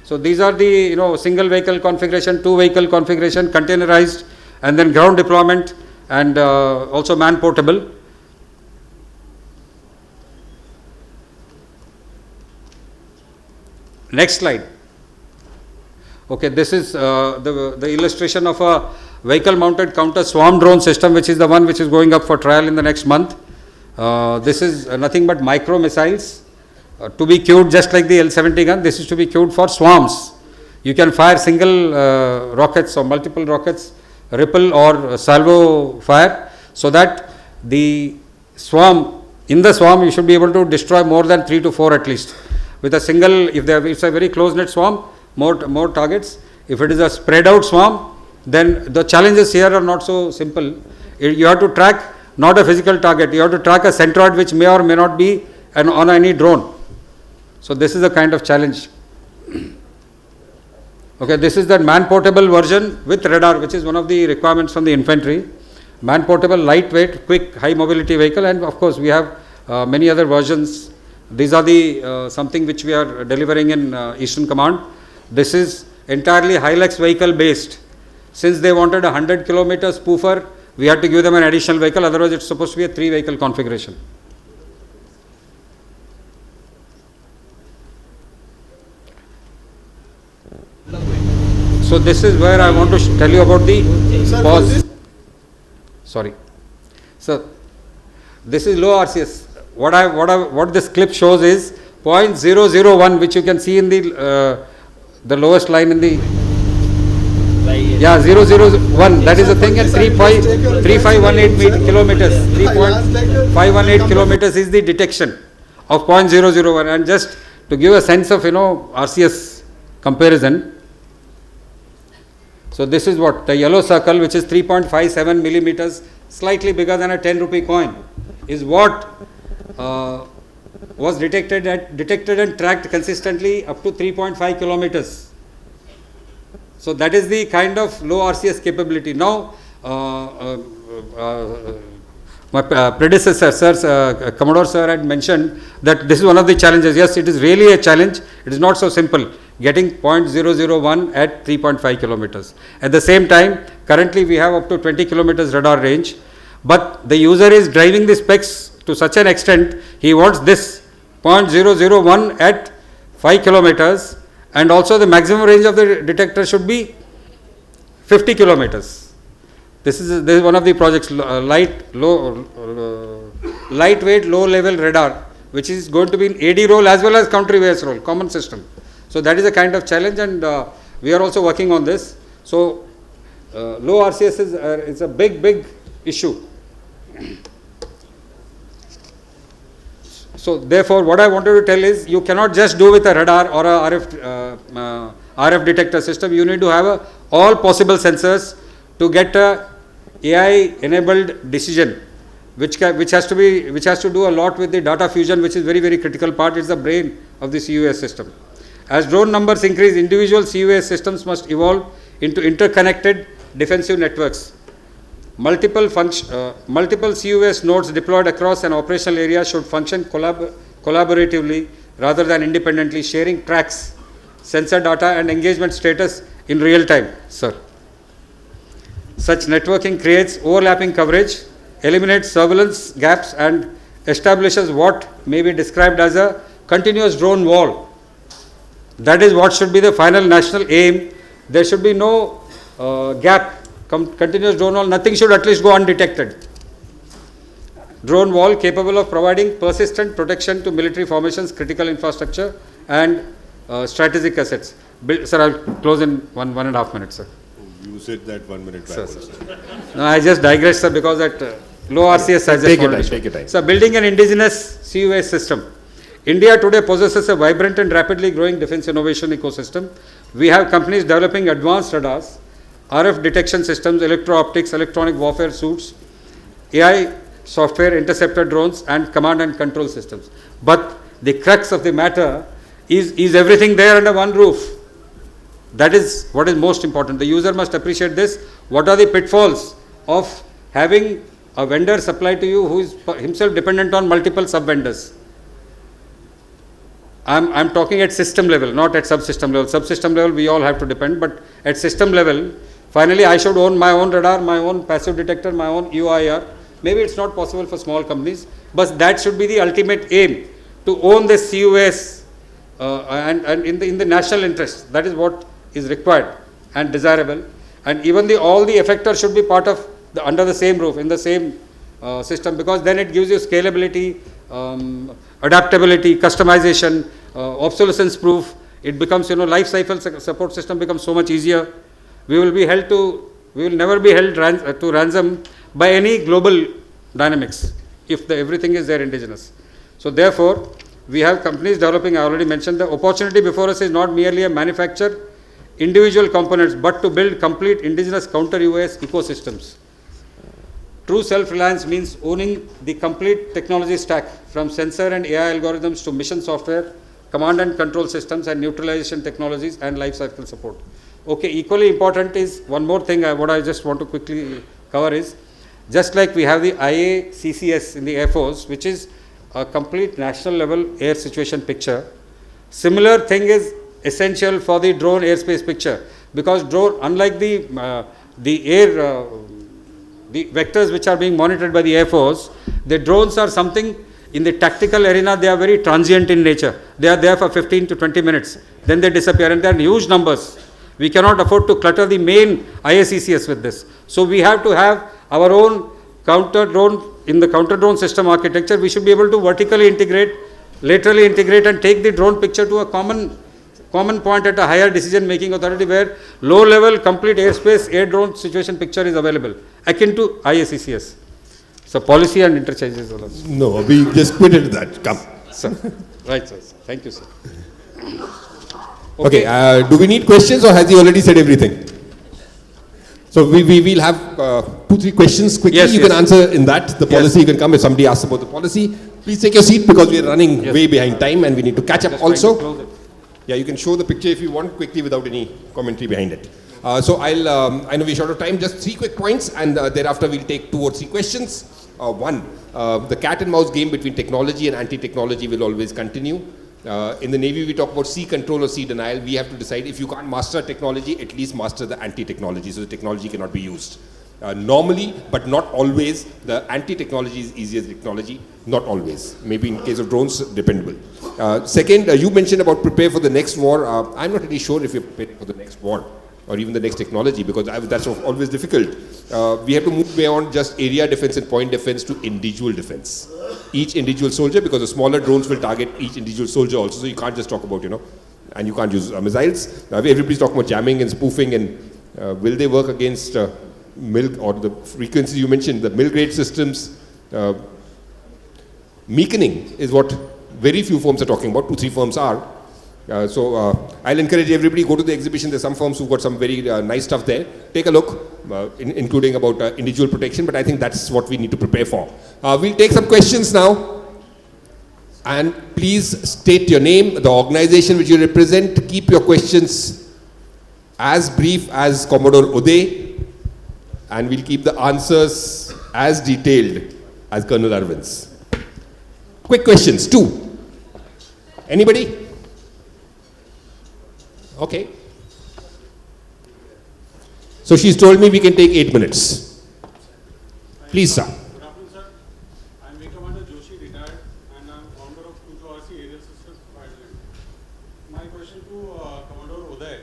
So these are the single vehicle configuration, 2 vehicle configuration, containerized, and then ground deployment, and also man portable. Next slide. Okay, this is the illustration of a vehicle mounted counter swarm drone system, which is the one which is going up for trial in the next month. This is nothing but micro missiles to be cued just like the L70 gun. This is to be cued for swarms. You can fire single rockets or multiple rockets, ripple or salvo fire, so that in the swarm you should be able to destroy more than 3 to 4 at least. With a single, if it's a very close knit swarm, more targets. If it is a spread out swarm, then the challenges here are not so simple. You have to track not a physical target, you have to track a centroid which may or may not be on any drone. So this is a kind of challenge. Okay, this is the man portable version with radar, which is one of the requirements from the infantry. Man portable, lightweight, quick, high mobility vehicle, and of course we have many other versions These are the something which we are delivering in Eastern Command. This is entirely Hilux vehicle based. Since they wanted a 100 kilometers spoofer, we had to give them an additional vehicle, otherwise it's supposed to be a 3 vehicle configuration. So this is where I want to tell you about the pause. Sorry. So this is low RCS. What this clip shows is 0.001, which you can see in the lowest line in the 001. That is the thing, and 3518 kilometers. 3.518 kilometers is the detection of 0.001. And just to give a sense of RCS comparison. So this is what the yellow circle, which is 3.57 millimeters, slightly bigger than a 10 rupee coin, is what was detected and tracked consistently up to 3.5 kilometers. So that is the kind of low RCS capability. Now, my predecessor, Commodore sir had mentioned that this is one of the challenges. Yes, it is really a challenge. It is not so simple, getting 0.001 at 3.5 kilometers. At the same time, currently we have up to 20 kilometers radar range, but the user is driving the specs to such an extent, he wants this 0.001 at 5 kilometers, and also the maximum range of the detector should be 50 kilometers. This is one of the projects, lightweight, low level radar, which is going to be in AD role as well as counter UAS role, common system. So that is a kind of challenge, and we are also working on this. So low RCS is a big issue. So therefore, what I wanted to tell is, you cannot just do with a radar or a RF detector system. You need to have all possible sensors to get a AI-enabled decision, which has to do a lot with the data fusion, which is very critical part. It's the brain of the CUAS system. As drone numbers increase, individual CUAS systems must evolve into interconnected defensive networks. Multiple CUAS nodes deployed across an operational area should function collaboratively rather than independently, sharing tracks, sensor data and engagement status in real time, sir. Such networking creates overlapping coverage, eliminates surveillance gaps, and establishes what may be described as a continuous drone wall. That is what should be the final national aim. There should be no gap. Continuous drone wall, nothing should at least go undetected. Drone wall capable of providing persistent protection to military formations, critical infrastructure and strategic assets. Sir, I will close in one and a half minutes, sir. You said that 1 minute back. Sir. No, I just digress, sir, because that low RCS I just take your time. So building an indigenous CUAS system. India today possesses a vibrant and rapidly growing defense innovation ecosystem. We have companies developing advanced radars, RF detection systems, electro-optics, electronic warfare suits, AI software, interceptor drones, and command and control systems. But the crux of the matter is everything there under one roof. That is what is most important. The user must appreciate this. What are the pitfalls of having a vendor supply to you who is himself dependent on multiple sub-vendors? I'm talking at system level, not at subsystem level. Subsystem level, we all have to depend, but at system level, finally, I should own my own radar, my own passive detector, my own UIR. Maybe it's not possible for small companies, but that should be the ultimate aim, to own this CUAS and in the national interest. That is what is required and desirable. And even all the effectors should be part of under the same roof, in the same system, because then it gives you scalability, adaptability, customization, obsolescence proof. It becomes, life cycle support system becomes so much easier. We will never be held to ransom by any global dynamics if everything is there indigenous. So therefore, we have companies developing, I already mentioned, the opportunity before us is not merely a manufacture individual components, but to build complete indigenous counter UAS ecosystems. True self-reliance means owning the complete technology stack, from sensor and AI algorithms to mission software, command and control systems, and neutralization technologies and life cycle support. Okay, equally important is one more thing. What I just want to quickly cover is, just like we have the IA CCS in the Air Force, which is a complete national level air situation picture. Similar thing is essential for the drone airspace picture, because drone, unlike the vectors which are being monitored by the Air Force, the drones are something in the tactical arena. They are very transient in nature. They are there for 15 to 20 minutes, then they disappear, and they are in huge numbers. We cannot afford to clutter the main IACCS with this. So we have to have our own counter drone. In the counter drone system architecture, we should be able to vertically integrate, laterally integrate, and take the drone picture to a common point at a higher decision making authority, where low level complete airspace air drone situation picture is available, akin to IACCS. So policy and interchanges also. No, we just put it that. Come. Sir. Right, sir. Thank you, sir. Okay, do we need questions, or has he already said everything? So we will have 2-3 questions quickly. Yes, you can answer in that. The policy, you can come if somebody asks about the policy. Please take your seat, because we are running way behind time and we need to catch up also. Yeah, you can show the picture if you want quickly without any commentary behind it. So I know we're short of time, just 3 quick points, and thereafter we'll take 2 or 3 questions. One, the cat and mouse game between technology and anti-technology will always continue. In the Navy, we talk about sea control or sea denial. We have to decide, if you can't master technology, at least master the anti-technology, so the technology cannot be used. Normally, but not always, the anti-technology is easier than technology. Not always. Maybe in case of drones, dependable. Second, you mentioned about prepare for the next war. I'm not really sure if you're preparing for the next war, or even the next technology, because that's always difficult. We have to move beyond just area defense and point defense to individual defense. Each individual soldier, because the smaller drones will target each individual soldier also, so you can't just talk about, and you can't use missiles. Everybody's talking about jamming and spoofing, and will they work against milk or the frequencies you mentioned, the mill-grade systems? Meakening is what very few firms are talking about, 2-3 firms are. So I'll encourage everybody, go to the exhibition. There's some firms who've got some very nice stuff there. Take a look, including about individual protection, but I think that's what we need to prepare for. We'll take some questions now. And please state your name, the organization which you represent. Keep your questions as brief as Commodore Uday, and we'll keep the answers as detailed as Colonel Arvind's. Quick questions, 2. Anybody? Okay. So she's told me we can take 8 minutes. Please, sir. Good afternoon, sir. I'm Vic Commander Joshi, retired, and I'm founder of QRC Aerial Systems Private Limited. My question to Commodore Uday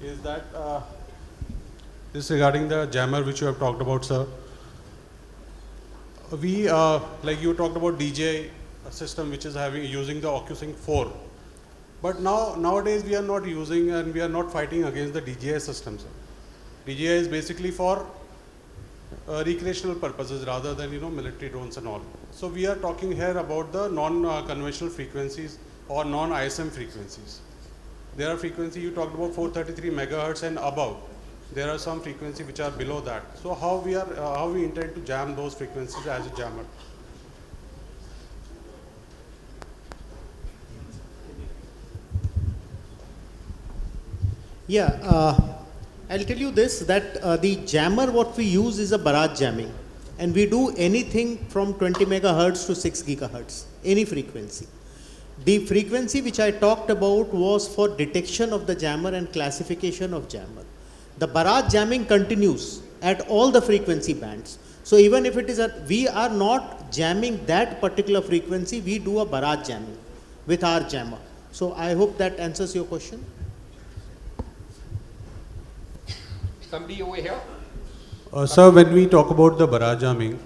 is that this is regarding the jammer which you have talked about, sir. We, like you talked about DJI system which is using the OcuSync 4. But nowadays we are not using and we are not fighting against the DJI system, sir. DJI is basically for recreational purposes rather than military drones and all. So we are talking here about the non-conventional frequencies or non-ISM frequencies. There are frequencies you talked about 433 megahertz and above. There are some frequencies which are below that. So how we intend to jam those frequencies as a jammer? Yeah, I'll tell you this, that the jammer what we use is a Bharat jamming, and we do anything from 20 megahertz to 6 gigahertz, any frequency. The frequency which I talked about was for detection of the jammer and classification of jammer. The Bharat jamming continues at all the frequency bands. So even if it is we are not jamming that particular frequency, we do a Bharat jamming with our jammer. So I hope that answers your question. Somebody over here? Sir, when we talk about the barrage jamming,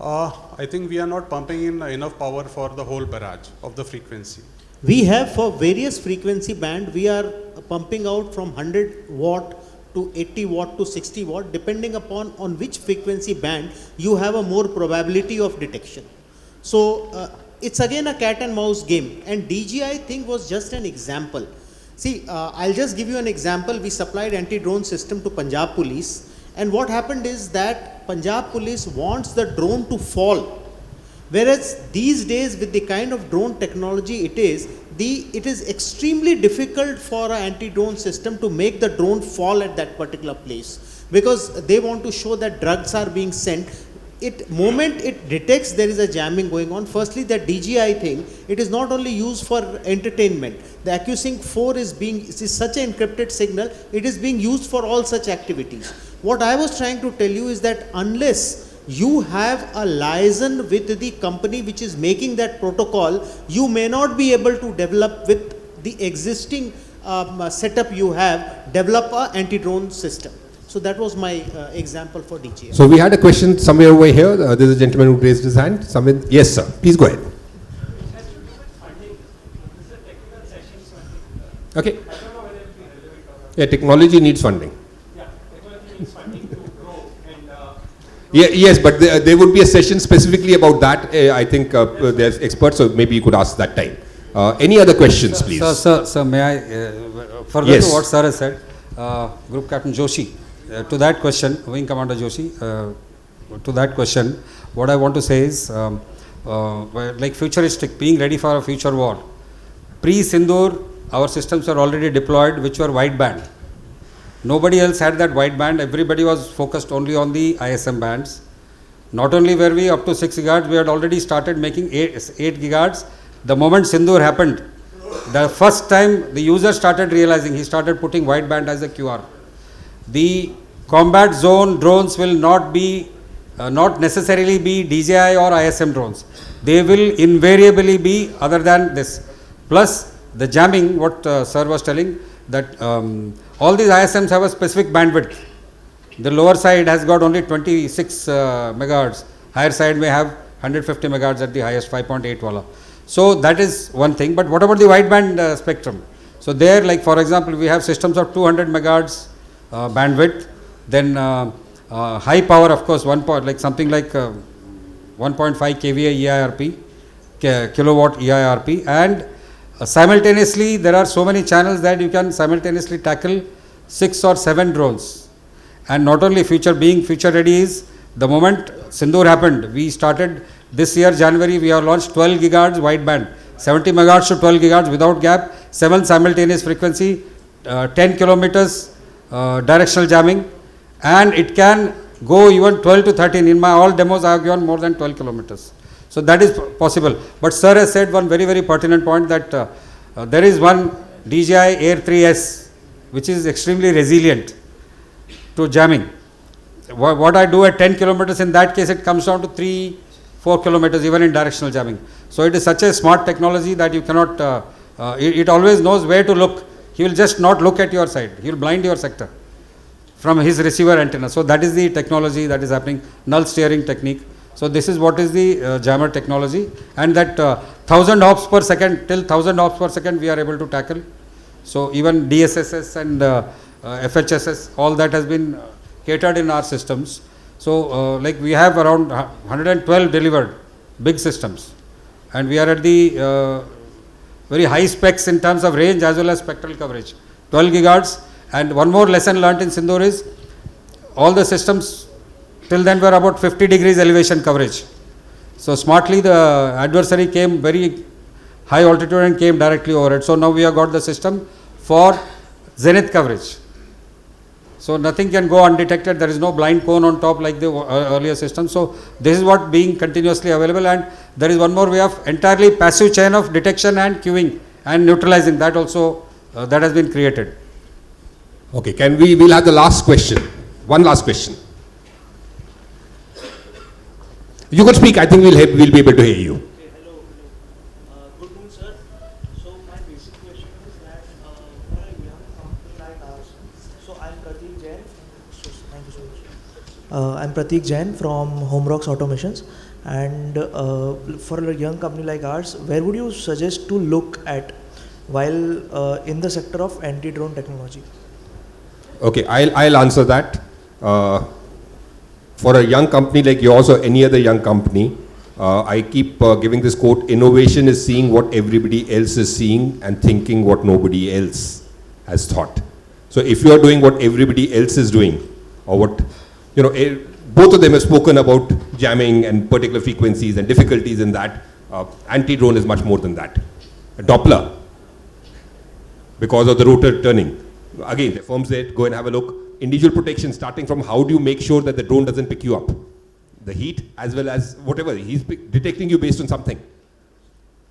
I think we are not pumping in enough power for the whole barrage of the frequency. We have for various frequency band, we are pumping out from 100 watt to 80 watt to 60 watt, depending upon on which frequency band you have a more probability of detection. So it's again a cat and mouse game, and DJI thing was just an example. See, I'll just give you an example. We supplied anti-drone system to Punjab Police, and what happened is that Punjab Police wants the drone to fall. Whereas these days with the kind of drone technology it is extremely difficult for an anti-drone system to make the drone fall at that particular place, because they want to show that drugs are being sent. moment it detects there is a jamming going on, firstly the DJI thing, it is not only used for entertainment. The AccuSync 4 is such an encrypted signal, it is being used for all such activities. What I was trying to tell you is that unless you have a liaison with the company which is making that protocol, you may not be able to develop with the existing setup you have, develop a anti-drone system. So that was my example for DJI. So we had a question somewhere over here. There's a gentleman who raised his hand. Yes, sir. Please go ahead. Okay. Yeah, technology needs funding. Yeah, yes, but there would be a session specifically about that. I think there's experts, so maybe you could ask that time. Any other questions, please? Sir, may I further to what sir has said? Group Captain Joshi, to that question, Wing Commander Joshi, to that question, what I want to say is, like futuristic, being ready for a future war. Pre-Sindoor, our systems were already deployed, which were wideband. Nobody else had that wideband. Everybody was focused only on the ISM bands. Not only were we up to 6 gigahertz, we had already started making 8 gigahertz. The moment Sindoor happened, the first time the user started realizing, he started putting wideband as a QR. The combat zone drones will not be, not necessarily be DJI or ISM drones. They will invariably be other than this. Plus the jamming, what sir was telling, that all these ISMs have a specific bandwidth. The lower side has got only 26 megahertz. Higher side may have 150 megahertz at the highest, 5.8 wala. So that is one thing. But what about the wideband spectrum? So there, like for example, we have systems of 200 megahertz bandwidth. Then high power, of course, like something like 1.5 kVA EIRP, kilowatt EIRP, and simultaneously there are so many channels that you can simultaneously tackle 6 or 7 drones. And not only being future ready is, the moment Sindoor happened, we started this year January, we have launched 12 gigahertz wideband, 70 megahertz to 12 gigahertz without gap, 7 simultaneous frequency, 10 kilometers directional jamming, and it can go even 12 to 13. In my all demos I have given more than 12 kilometers. So that is possible. But sir has said one very, very pertinent point, that there is one DJI Air 3S which is extremely resilient to jamming. What I do at 10 kilometers, in that case it comes down to 3-4 kilometers even in directional jamming. So it is such a smart technology that you cannot, it always knows where to look. He will just not look at your side. He will blind your sector from his receiver antenna. So that is the technology that is happening, null steering technique. So this is what is the jammer technology, and that 1000 hops per second, till 1000 hops per second we are able to tackle. So even DSSS and FHSS, all that has been catered in our systems. So like we have around 112 delivered big systems, and we are at the very high specs in terms of range as well as spectral coverage, 12 gigahertz. And one more lesson learnt in Sindoor is, all the systems till then were about 50 degrees elevation coverage. So smartly the adversary came very high altitude and came directly over it. So now we have got the system for zenith coverage. So nothing can go undetected. There is no blind cone on top like the earlier system. So this is what being continuously available. And there is one more way of entirely passive chain of detection and queuing and neutralizing. That also that has been created. Okay, we'll have the last question. One last question. You can speak. I think we'll be able to hear you. Okay, hello. Good noon, sir. So my basic question is that for a young company like ours, so I'm Prateek Jain. Thank you so much. I'm Prateek Jain from Homerocks Automations, and for a young company like ours, where would you suggest to look at while in the sector of anti-drone technology? Okay, I'll answer that. For a young company like yours or any other young company, I keep giving this quote: innovation is seeing what everybody else is seeing and thinking what nobody else has thought. So if you are doing what everybody else is doing, or what, both of them have spoken about jamming and particular frequencies and difficulties in that. Anti-drone is much more than that. A Doppler, because of the rotor turning. Again, the firms there, go and have a look. Individual protection, starting from how do you make sure that the drone doesn't pick you up. the heat as well as whatever, he's detecting you based on something.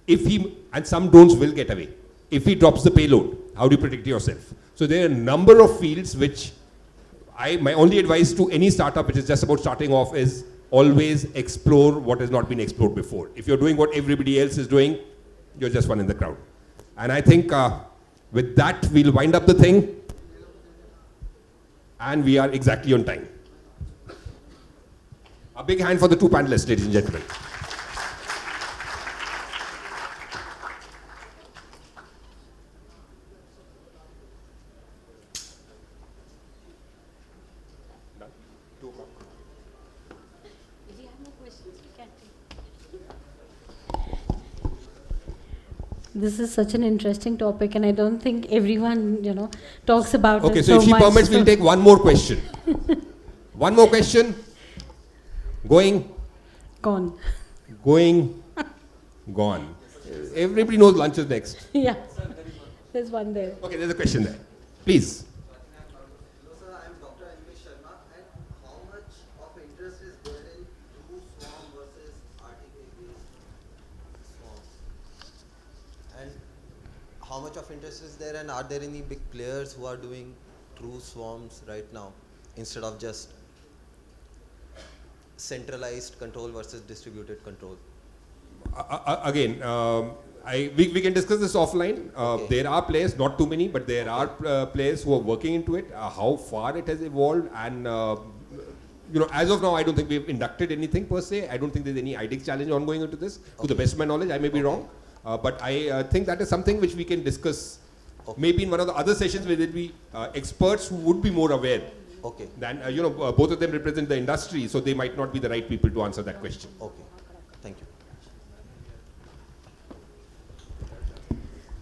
And some drones will get away. If he drops the payload, how do you protect yourself? So there are a number of fields which my only advice to any startup which is just about starting off is always explore what has not been explored before. If you're doing what everybody else is doing, you're just one in the crowd. And I think with that, we'll wind up the thing. And we are exactly on time. A big hand for the two panelists, ladies and gentlemen. This is such an interesting topic, and I don't think everyone, talks about Okay, it so if she much. permits, we'll take one more question. One more question. Going. Gone. Going. Gone. Everybody knows lunch is next. Yeah. There's one there. Okay, there's a question there. Please. How much of interest is there, and are there any big players who are doing true swarms right now instead of just centralized control versus distributed control? Again, we can discuss this offline. There are players, not too many, but there are players who are working into it. How far it has evolved, and as of now, I don't think we've inducted anything per se. I don't think there's any IDEX challenge ongoing into this. To the best of my knowledge, I may be wrong. But I think that is something which we can discuss maybe in one of the other sessions where there will be experts who would be more aware than, both of them represent the industry, so they might not be the right people to answer that question. Okay, thank you.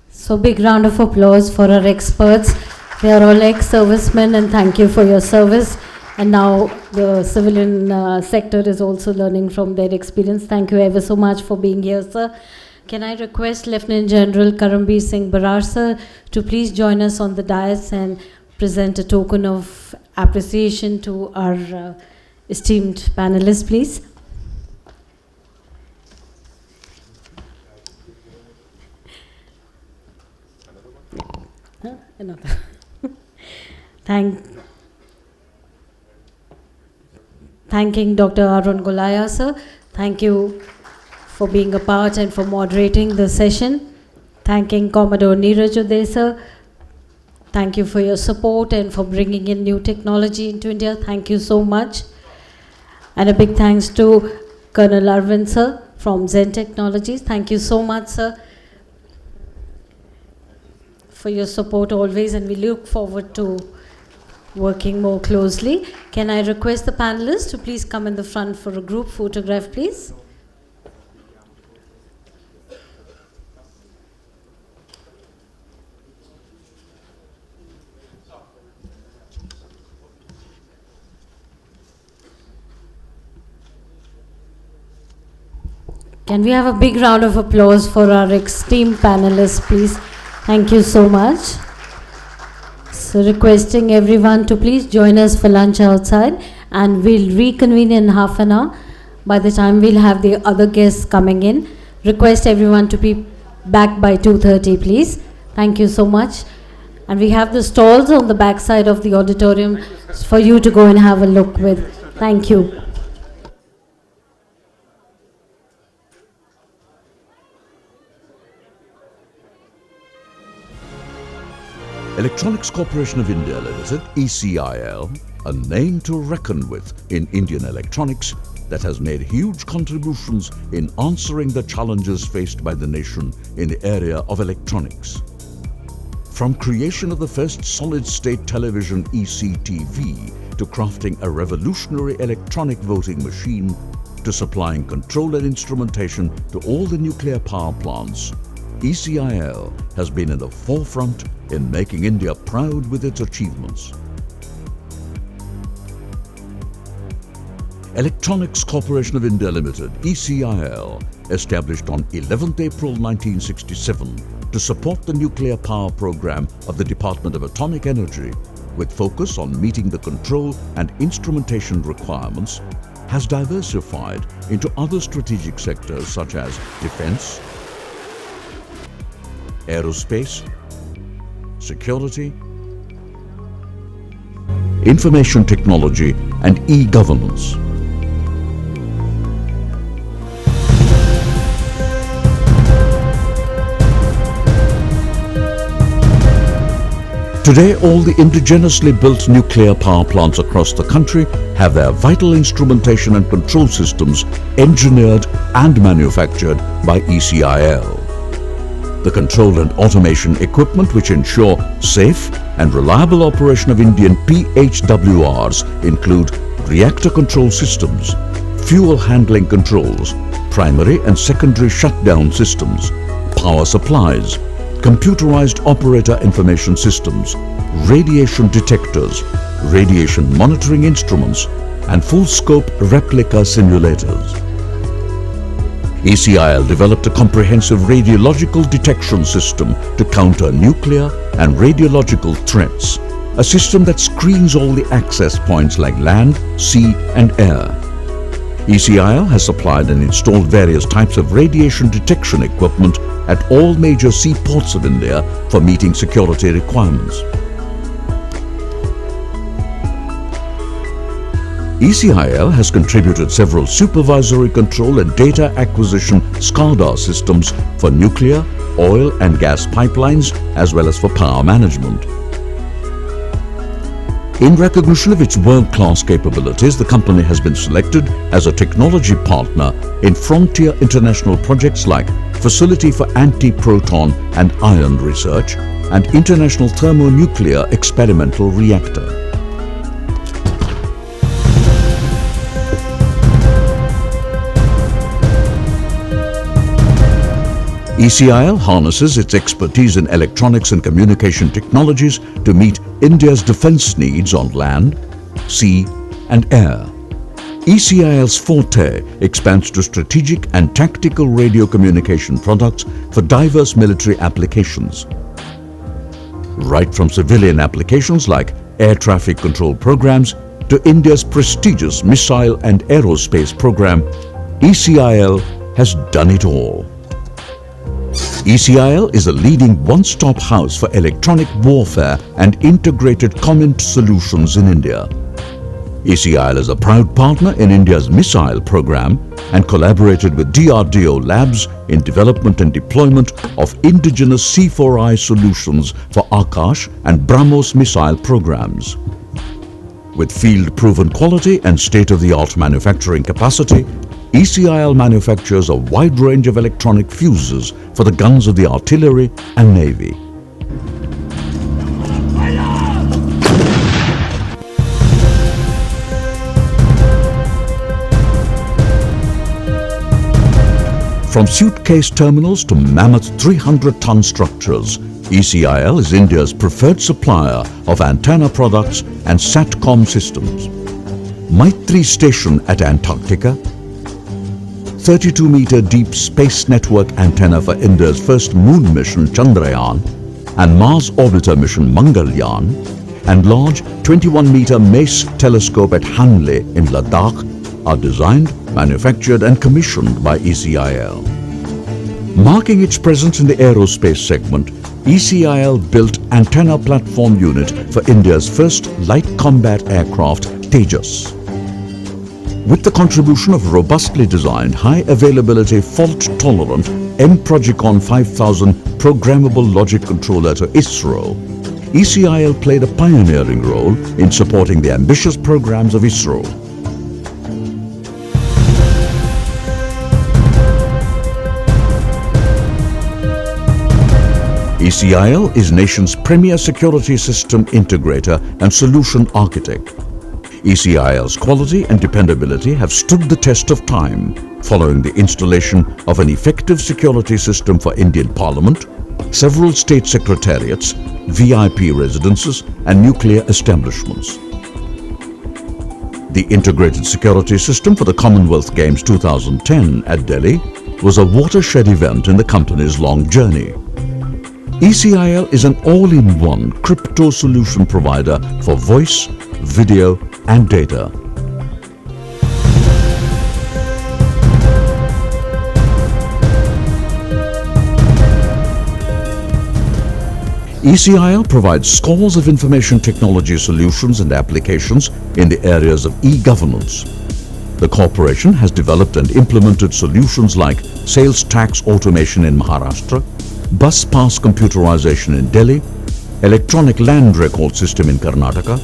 So big round of applause for our experts. They are all ex-servicemen, and thank you for your service. And now the civilian sector is also learning from their experience. Thank you ever so much for being here, sir. Can I request Lieutenant General Karambir Singh Barar sir to please join us on the dais and present a token of appreciation to our esteemed panelists, please. Another. Thanking Dr. Arun Golaya sir. Thank you for being a part and for moderating the session. Thanking Commodore Neeraj Uday sir. Thank you for your support and for bringing in new technology into India. Thank you so much. And a big thanks to Colonel Arvind sir from Zen Technologies. Thank you so much, sir, for your support always, and we look forward to working more closely. Can I request the panelists to please come in the front for a group photograph, please? Can we have a big round of applause for our esteemed panelists, please? Thank you so much. So requesting everyone to please join us for lunch outside, and we'll reconvene in half an hour. By the time we'll have the other guests coming in. Request everyone to be back by 2:30, please. Thank you so much. And we have the stalls on the back side of the auditorium for you to go and have a look with. Thank you. Electronics Corporation of India Limited, ECIL, a name to reckon with in Indian electronics that has made huge contributions in answering the challenges faced by the nation in the area of electronics. From creation of the first solid-state television ECTV to crafting a revolutionary electronic voting machine to supplying control and instrumentation to all the nuclear power plants, ECIL has been in the forefront in making India proud with its achievements. Electronics Corporation of India Limited, ECIL, established on 11th April 1967 to support the nuclear power program of the Department of Atomic Energy, with focus on meeting the control and instrumentation requirements, has diversified into other strategic sectors such as defense, aerospace, security, information technology, and e-governance. Today, all the indigenously built nuclear power plants across the country have their vital instrumentation and control systems engineered and manufactured by ECIL. The control and automation equipment which ensure safe and reliable operation of Indian PHWRs include reactor control systems, fuel handling controls, primary and secondary shutdown systems, power supplies, computerized operator information systems, radiation detectors, radiation monitoring instruments, and full-scope replica simulators. ECIL developed a comprehensive radiological detection system to counter nuclear and radiological threats, a system that screens all the access points like land, sea, and air. ECIL has supplied and installed various types of radiation detection equipment at all major seaports of India for meeting security requirements. ECIL has contributed several supervisory control and data acquisition SCADA systems for nuclear, oil and gas pipelines as well as for power management. In recognition of its world-class capabilities, the company has been selected as a technology partner in frontier international projects like Facility for Anti-Proton and Ion Research and International Thermonuclear Experimental Reactor. ECIL harnesses its expertise in electronics and communication technologies to meet India's defense needs on land, sea and air. ECIL's forte expands to strategic and tactical radio communication products for diverse military applications. Right from civilian applications like air traffic control programs to India's prestigious missile and aerospace program, ECIL has done it all. ECIL is a leading one-stop house for electronic warfare and integrated command solutions in India. ECIL is a proud partner in India's missile program and collaborated with DRDO labs in development and deployment of indigenous C4I solutions for Akash and BrahMos missile programs. With field-proven quality and state-of-the-art manufacturing capacity, ECIL manufactures a wide range of electronic fuses for the guns of the artillery and navy. From suitcase terminals to mammoth 300-ton structures, ECIL is India's preferred supplier of antenna products and SATCOM systems. Maitri Station at Antarctica, 32-meter deep space network antenna for India's first moon mission Chandrayaan and Mars orbiter mission Mangalyaan, and large 21-meter MACE telescope at Hanle in Ladakh are designed, manufactured and commissioned by ECIL. Marking its presence in the aerospace segment, ECIL built antenna platform unit for India's first light combat aircraft Tejas. With the contribution of robustly designed, high-availability, fault-tolerant M-Progicon 5000 programmable logic controller to ISRO, ECIL played a pioneering role in supporting the ambitious programs of ISRO. ECIL is nation's premier security system integrator and solution architect. ECIL's quality and dependability have stood the test of time following the installation of an effective security system for Indian Parliament, several state secretariats, VIP residences and nuclear establishments. The integrated security system for the Commonwealth Games 2010 at Delhi was a watershed event in the company's long journey. ECIL is an all-in-one crypto solution provider for voice, video and data. ECIL provides scores of information technology solutions and applications in the areas of e-governance. The corporation has developed and implemented solutions like sales tax automation in Maharashtra, bus pass computerization in Delhi, electronic land record system in Karnataka,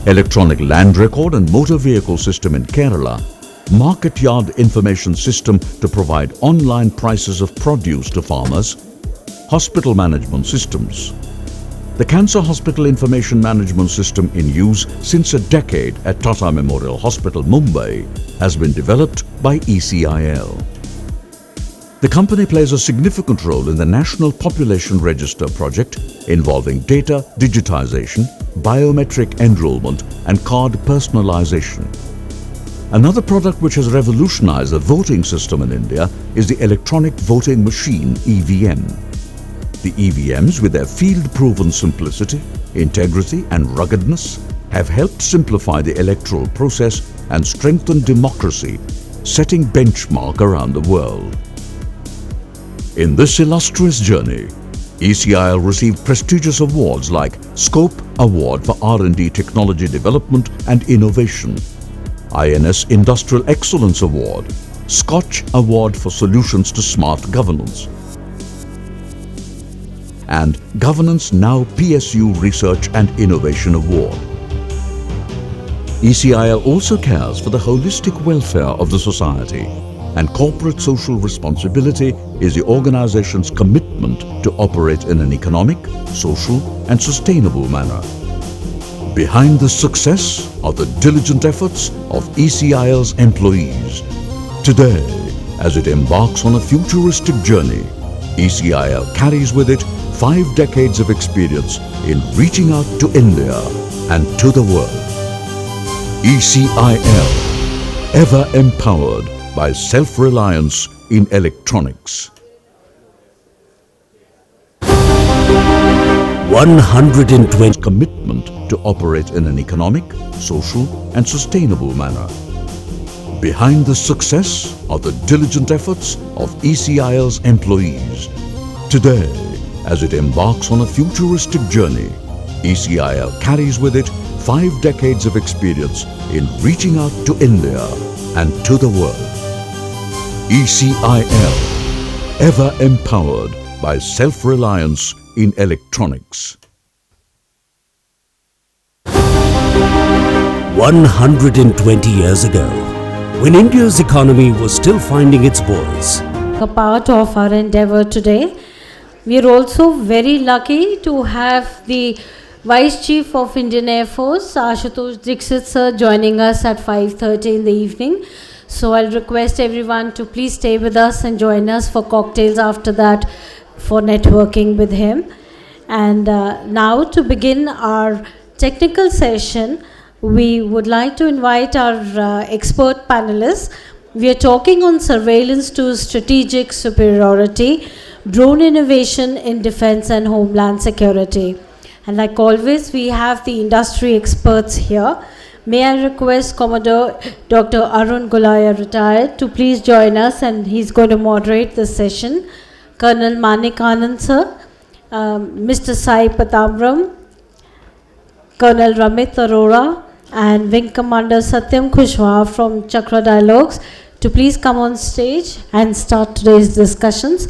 electronic land record and motor vehicle system in Kerala, market yard information system to provide online prices of produce to farmers, hospital management systems. The Cancer Hospital Information Management System in use since a decade at Tata Memorial Hospital, Mumbai, has been developed by ECIL. The company plays a significant role in the National Population Register project involving data digitization, biometric enrollment and card personalization. Another product which has revolutionized the voting system in India is the electronic voting machine EVM. The EVMs, with their field-proven simplicity, integrity and ruggedness, have helped simplify the electoral process and strengthen democracy, setting benchmark around the world. In this illustrious journey, ECIL received prestigious awards like Scope Award for R&D Technology Development and Innovation, INS Industrial Excellence Award, Scotch Award for Solutions to Smart Governance, and Governance Now PSU Research and Innovation Award. ECIL also cares for the holistic welfare of the society, and corporate social responsibility is the organization's commitment to operate in an economic, social and sustainable manner. Behind this success are the diligent efforts of ECIL's employees. Today, as it embarks on a futuristic journey, ECIL carries with it 5 decades of experience in reaching out to India and to the world. ECIL, ever empowered by self-reliance in electronics. 120 commitment to operate in an economic, social and sustainable manner. Behind this success are the diligent efforts of ECIL's employees. Today, as it embarks on a futuristic journey, ECIL carries with it 5 decades of experience in reaching out to India and to the world. ECIL, ever empowered by self-reliance in electronics. 120 years ago, when India's economy was still finding its voice, a part of our endeavor today. We are also very lucky to have the Vice Chief of Indian Air Force, Ashutosh Dixit sir, joining us at 5:30 in the evening. So I'll request everyone to please stay with us and join us for cocktails after that for networking with him. And now to begin our technical session, we would like to invite our expert panelists. We are talking on surveillance to strategic superiority, drone innovation in defense and homeland security. And like always, we have the industry experts here. May I request Commodore Dr. Arun Gulaya, retired, to please join us, and he's going to moderate the session. Colonel Manik Anand sir, Mr. Sai Patamram, Colonel Ramit Arora, and Wing Commander Satyam Kushwaha from Chakra Dialogues to please come on stage and start today's discussions.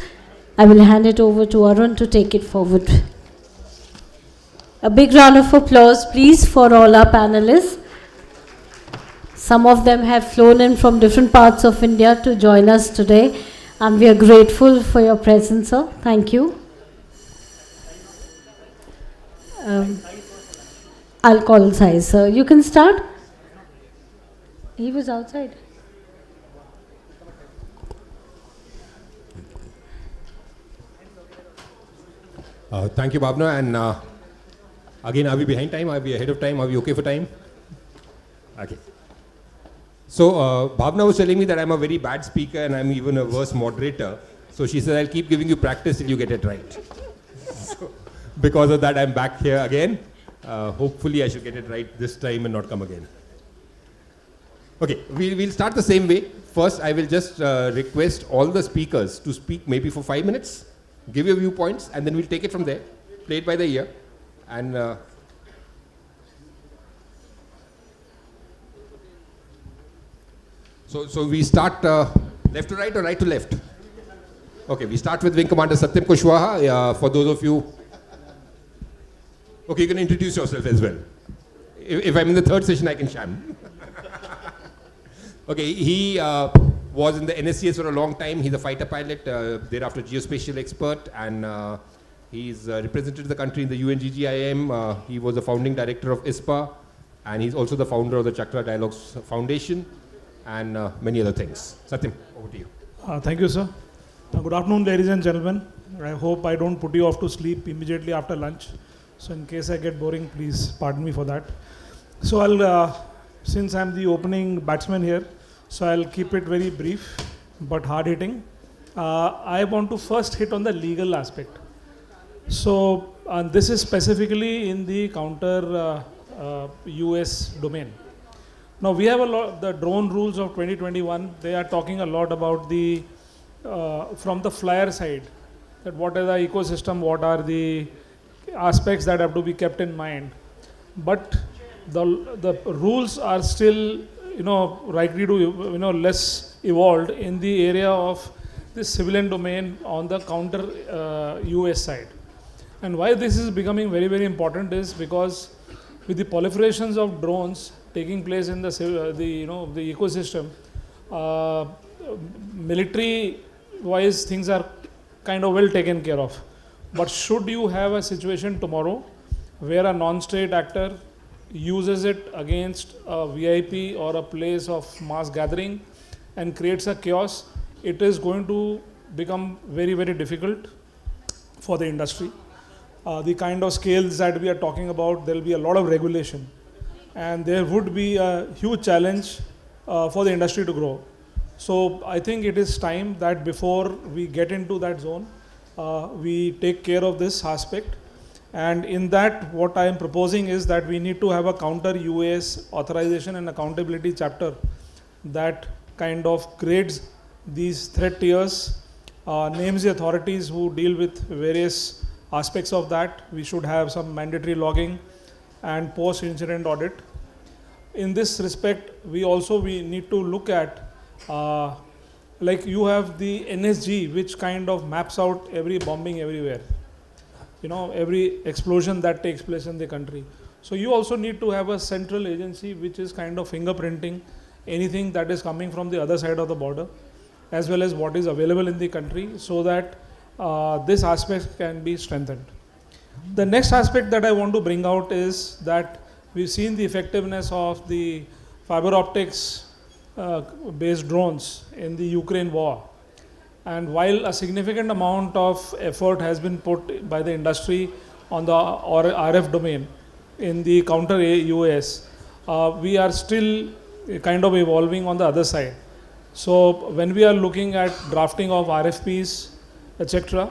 I will hand it over to Arun to take it forward. A big round of applause, please, for all our panelists. Some of them have flown in from different parts of India to join us today, and we are grateful for your presence, sir. Thank you. I'll call Sai, sir. You can start. He was outside. Thank you, Bhavna. And again, are we behind time? Are we ahead of time? Are we okay for time? Okay. So Bhavna was telling me that I'm a very bad speaker and I'm even a worse moderator. So she said, I'll keep giving you practice till you get it right. So, because of that, I'm back here again. Hopefully, I should get it right this time and not come again. Okay, we'll start the same way. First, I will just request all the speakers to speak maybe for 5 minutes, give your viewpoints, and then we'll take it from there. play it by the ear. And so we start left to right or right to left? Okay, we start with Wing Commander Satyam Kushwaha. For those of you, okay, you can introduce yourself as well. If I'm in the third session, I can sham. Okay, he was in the NSCS for a long time. He's a fighter pilot, thereafter geospatial expert, and he's represented the country in the UNGGIM. He was the founding director of ISPA, and he's also the founder of the Chakra Dialogues Foundation, and many other things. Satyam, over to you. Thank you, sir. Good afternoon, ladies and gentlemen. I hope I don't put you off to sleep immediately after lunch. So in case I get boring, please pardon me for that. So I'll, since I'm the opening batsman here, so I'll keep it very brief but hard hitting. I want to first hit on the legal aspect. So this is specifically in the counter US domain. Now we have a lot, the drone rules of 2021, they are talking a lot about the, from the flyer side, that what is the ecosystem, what are the aspects that have to be kept in mind. But the rules are still, likely to, less evolved in the area of the civilian domain on the counter US side. And why this is becoming very, very important is because with the proliferations of drones taking place in the ecosystem, military-wise things are kind of well taken care of. But should you have a situation tomorrow where a non-state actor uses it against a VIP or a place of mass gathering and creates a chaos, it is going to become very, very difficult for the industry. The kind of scales that we are talking about, there will be a lot of regulation. And there would be a huge challenge for the industry to grow. So I think it is time that before we get into that zone, we take care of this aspect. And in that, what I am proposing is that we need to have a counter US authorization and accountability chapter that kind of grades these threat tiers, names the authorities who deal with various aspects of that. We should have some mandatory logging and post-incident audit. In this respect, we need to look at, like you have the NSG, which kind of maps out every bombing everywhere, every explosion that takes place in the country. So you also need to have a central agency which is kind of fingerprinting anything that is coming from the other side of the border, as well as what is available in the country, so that this aspect can be strengthened. The next aspect that I want to bring out is that we've seen the effectiveness of the fiber optics based drones in the Ukraine war. And while a significant amount of effort has been put by the industry on the RF domain in the counter US, we are still kind of evolving on the other side. So when we are looking at drafting of RFPs, etc.,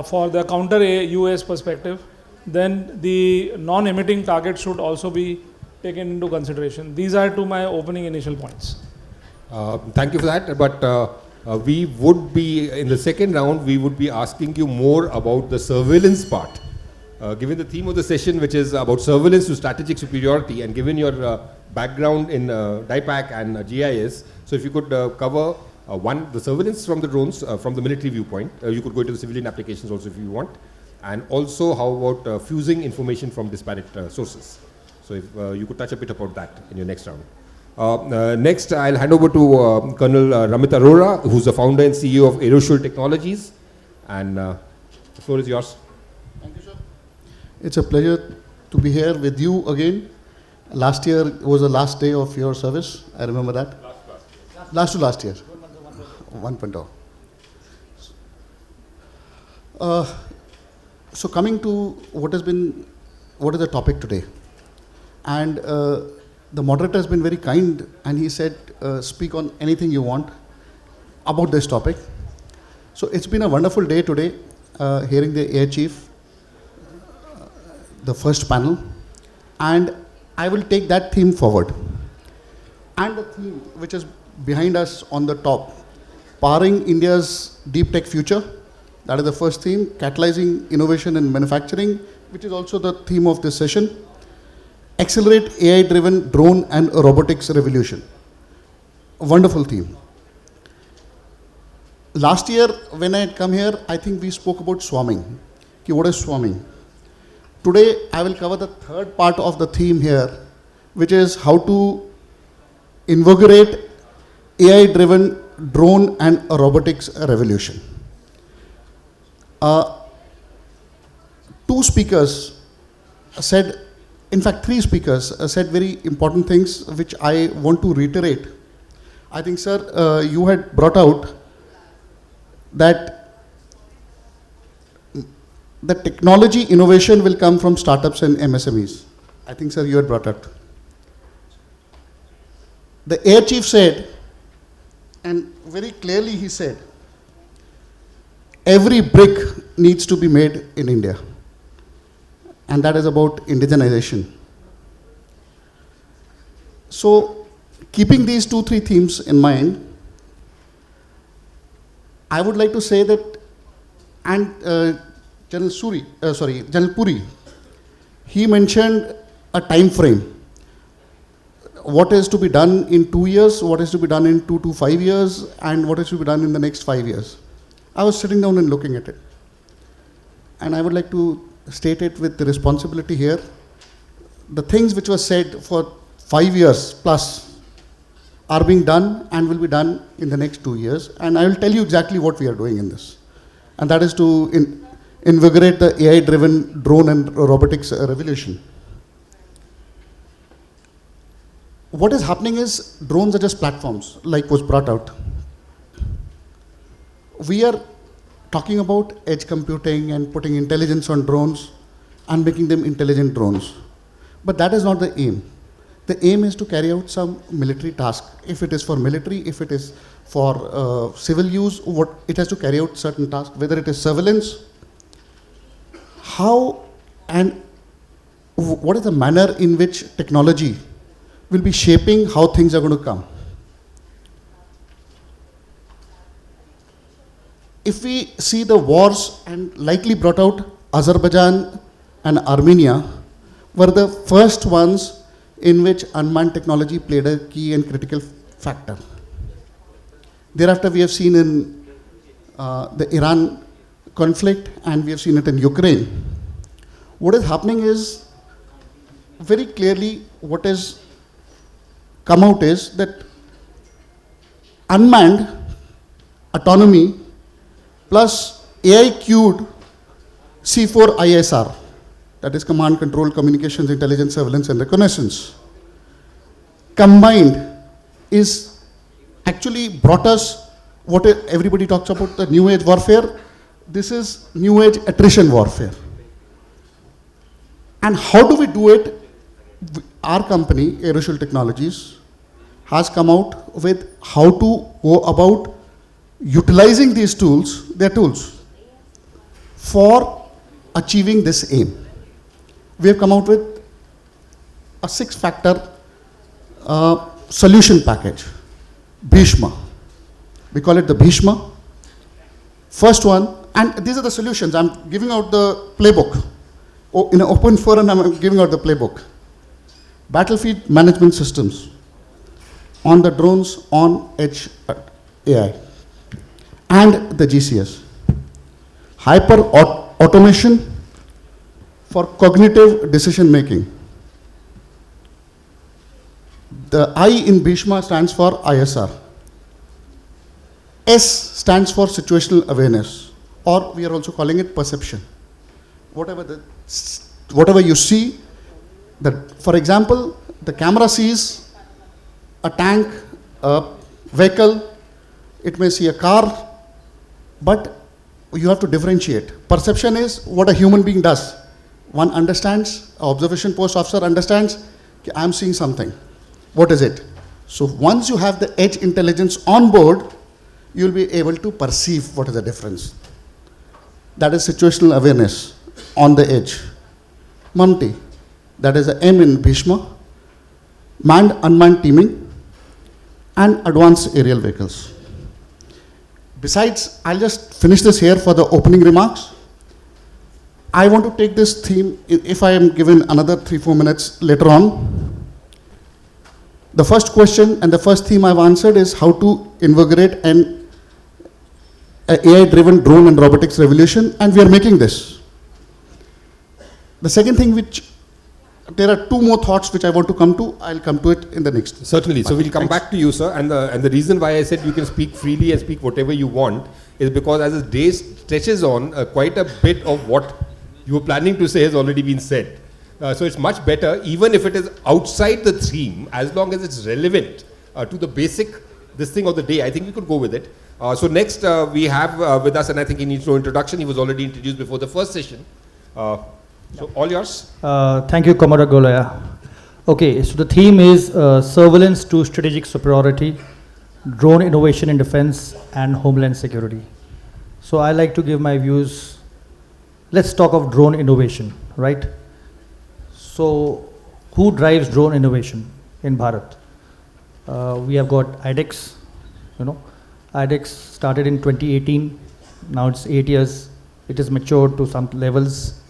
for the counter US perspective, then the non-emitting target should also be taken into consideration. These are to my opening initial points. Thank you for that. But we would be, in the second round, we would be asking you more about the surveillance part. Given the theme of the session, which is about surveillance to strategic superiority, and given your background in DIPAC and GIS, so if you could cover one, the surveillance from the drones, from the military viewpoint. You could go into the civilian applications also if you want. And also, how about fusing information from disparate sources? So if you could touch a bit about that in your next round. Next, I'll hand over to Colonel Ramit Arora, who's the founder and CEO of Aeroshul Technologies. And the floor is yours. Thank you, sir. It's a pleasure to be here with you again. Last year was the last day of your service. I remember that. Last to last year. 1.0. So coming to what is the topic today? And the moderator has been very kind, and he said, speak on anything you want about this topic. So it's been a wonderful day today, hearing the Air Chief, the first panel, and I will take that theme forward. And the theme which is behind us on the top, powering India's deep tech future That is the first theme, catalyzing innovation in manufacturing, which is also the theme of this session. Accelerate AI-driven drone and robotics revolution. A wonderful theme. Last year, when I had come here, I think we spoke about swarming. Okay, what is swarming? Today, I will cover the third part of the theme here, which is how to invigorate AI-driven drone and robotics revolution. Two speakers said, in fact, three speakers said very important things which I want to reiterate. I think, sir, you had brought out that the technology innovation will come from startups and MSMEs. I think, sir, you had brought up. The Air Chief said, and very clearly he said, every brick needs to be made in India. And that is about indigenization. So, keeping these 2-3 themes in mind, I would like to say that, and General Puri, he mentioned a time frame. What is to be done in 2 years, what is to be done in 2 to 5 years, and what is to be done in the next 5 years. I was sitting down and looking at it. And I would like to state it with the responsibility here. The things which were said for 5 years plus are being done and will be done in the next 2 years. And I will tell you exactly what we are doing in this. And that is to invigorate the AI-driven drone and robotics revolution. What is happening is drones are just platforms, like was brought out. We are talking about edge computing and putting intelligence on drones and making them intelligent drones. But that is not the aim. The aim is to carry out some military task. If it is for military, if it is for civil use, it has to carry out certain tasks, whether it is surveillance. How and what is the manner in which technology will be shaping how things are going to come. If we see the wars, and likely brought out, Azerbaijan and Armenia were the first ones in which unmanned technology played a key and critical factor. Thereafter, we have seen in the Iran conflict, and we have seen it in Ukraine. What is happening is, very clearly, what has come out is that unmanned autonomy plus AI-cued C4 ISR, that is command, control, communications, intelligence, surveillance, and reconnaissance, combined is actually brought us what everybody talks about, the new age warfare. This is new age attrition warfare. And how do we do it? Our company, Aerosol Technologies, has come out with how to go about utilizing these tools, their tools, for achieving this aim. We have come out with a 6-factor solution package, Bhishma. We call it the Bhishma. First one, and these are the solutions. I'm giving out the playbook. In an open forum, I'm giving out the playbook. Battlefield management systems on the drones, on edge AI, and the GCS. Hyper automation for cognitive decision making. The I in Bhishma stands for ISR. S stands for situational awareness, or we are also calling it perception. Whatever you see, for example, the camera sees a tank, a vehicle, it may see a car, but you have to differentiate. Perception is what a human being does. One understands, an observation post officer understands, I am seeing something. What is it? So once you have the edge intelligence on board, you will be able to perceive what is the difference. That is situational awareness on the edge. Monty, that is the M in Bhishma, manned unmanned teaming, and advanced aerial vehicles. Besides, I'll just finish this here for the opening remarks. I want to take this theme, if I am given another 3-4 minutes later on. The first question and the first theme I've answered is how to invigorate an AI-driven drone and robotics revolution, and we are making this. The second thing there are 2 more thoughts which I want to come to. I'll come to it in the next. Certainly. So we'll come back to you, sir. And the reason why I said you can speak freely and speak whatever you want is because as the day stretches on, quite a bit of what you were planning to say has already been said. So it's much better, even if it is outside the theme, as long as it's relevant to the basic this thing of the day. I think we could go with it. So next we have with us, and I think he needs no introduction. He was already introduced before the first session. So all yours. Thank you, Commander Golaya. Okay, so the theme is surveillance to strategic superiority, drone innovation in defense and homeland security. So I like to give my views. Let's talk of drone innovation, right? So who drives drone innovation in Bharat? We have got IDEX, IDEX started in 2018, now it's 8 years, it is matured to some levels.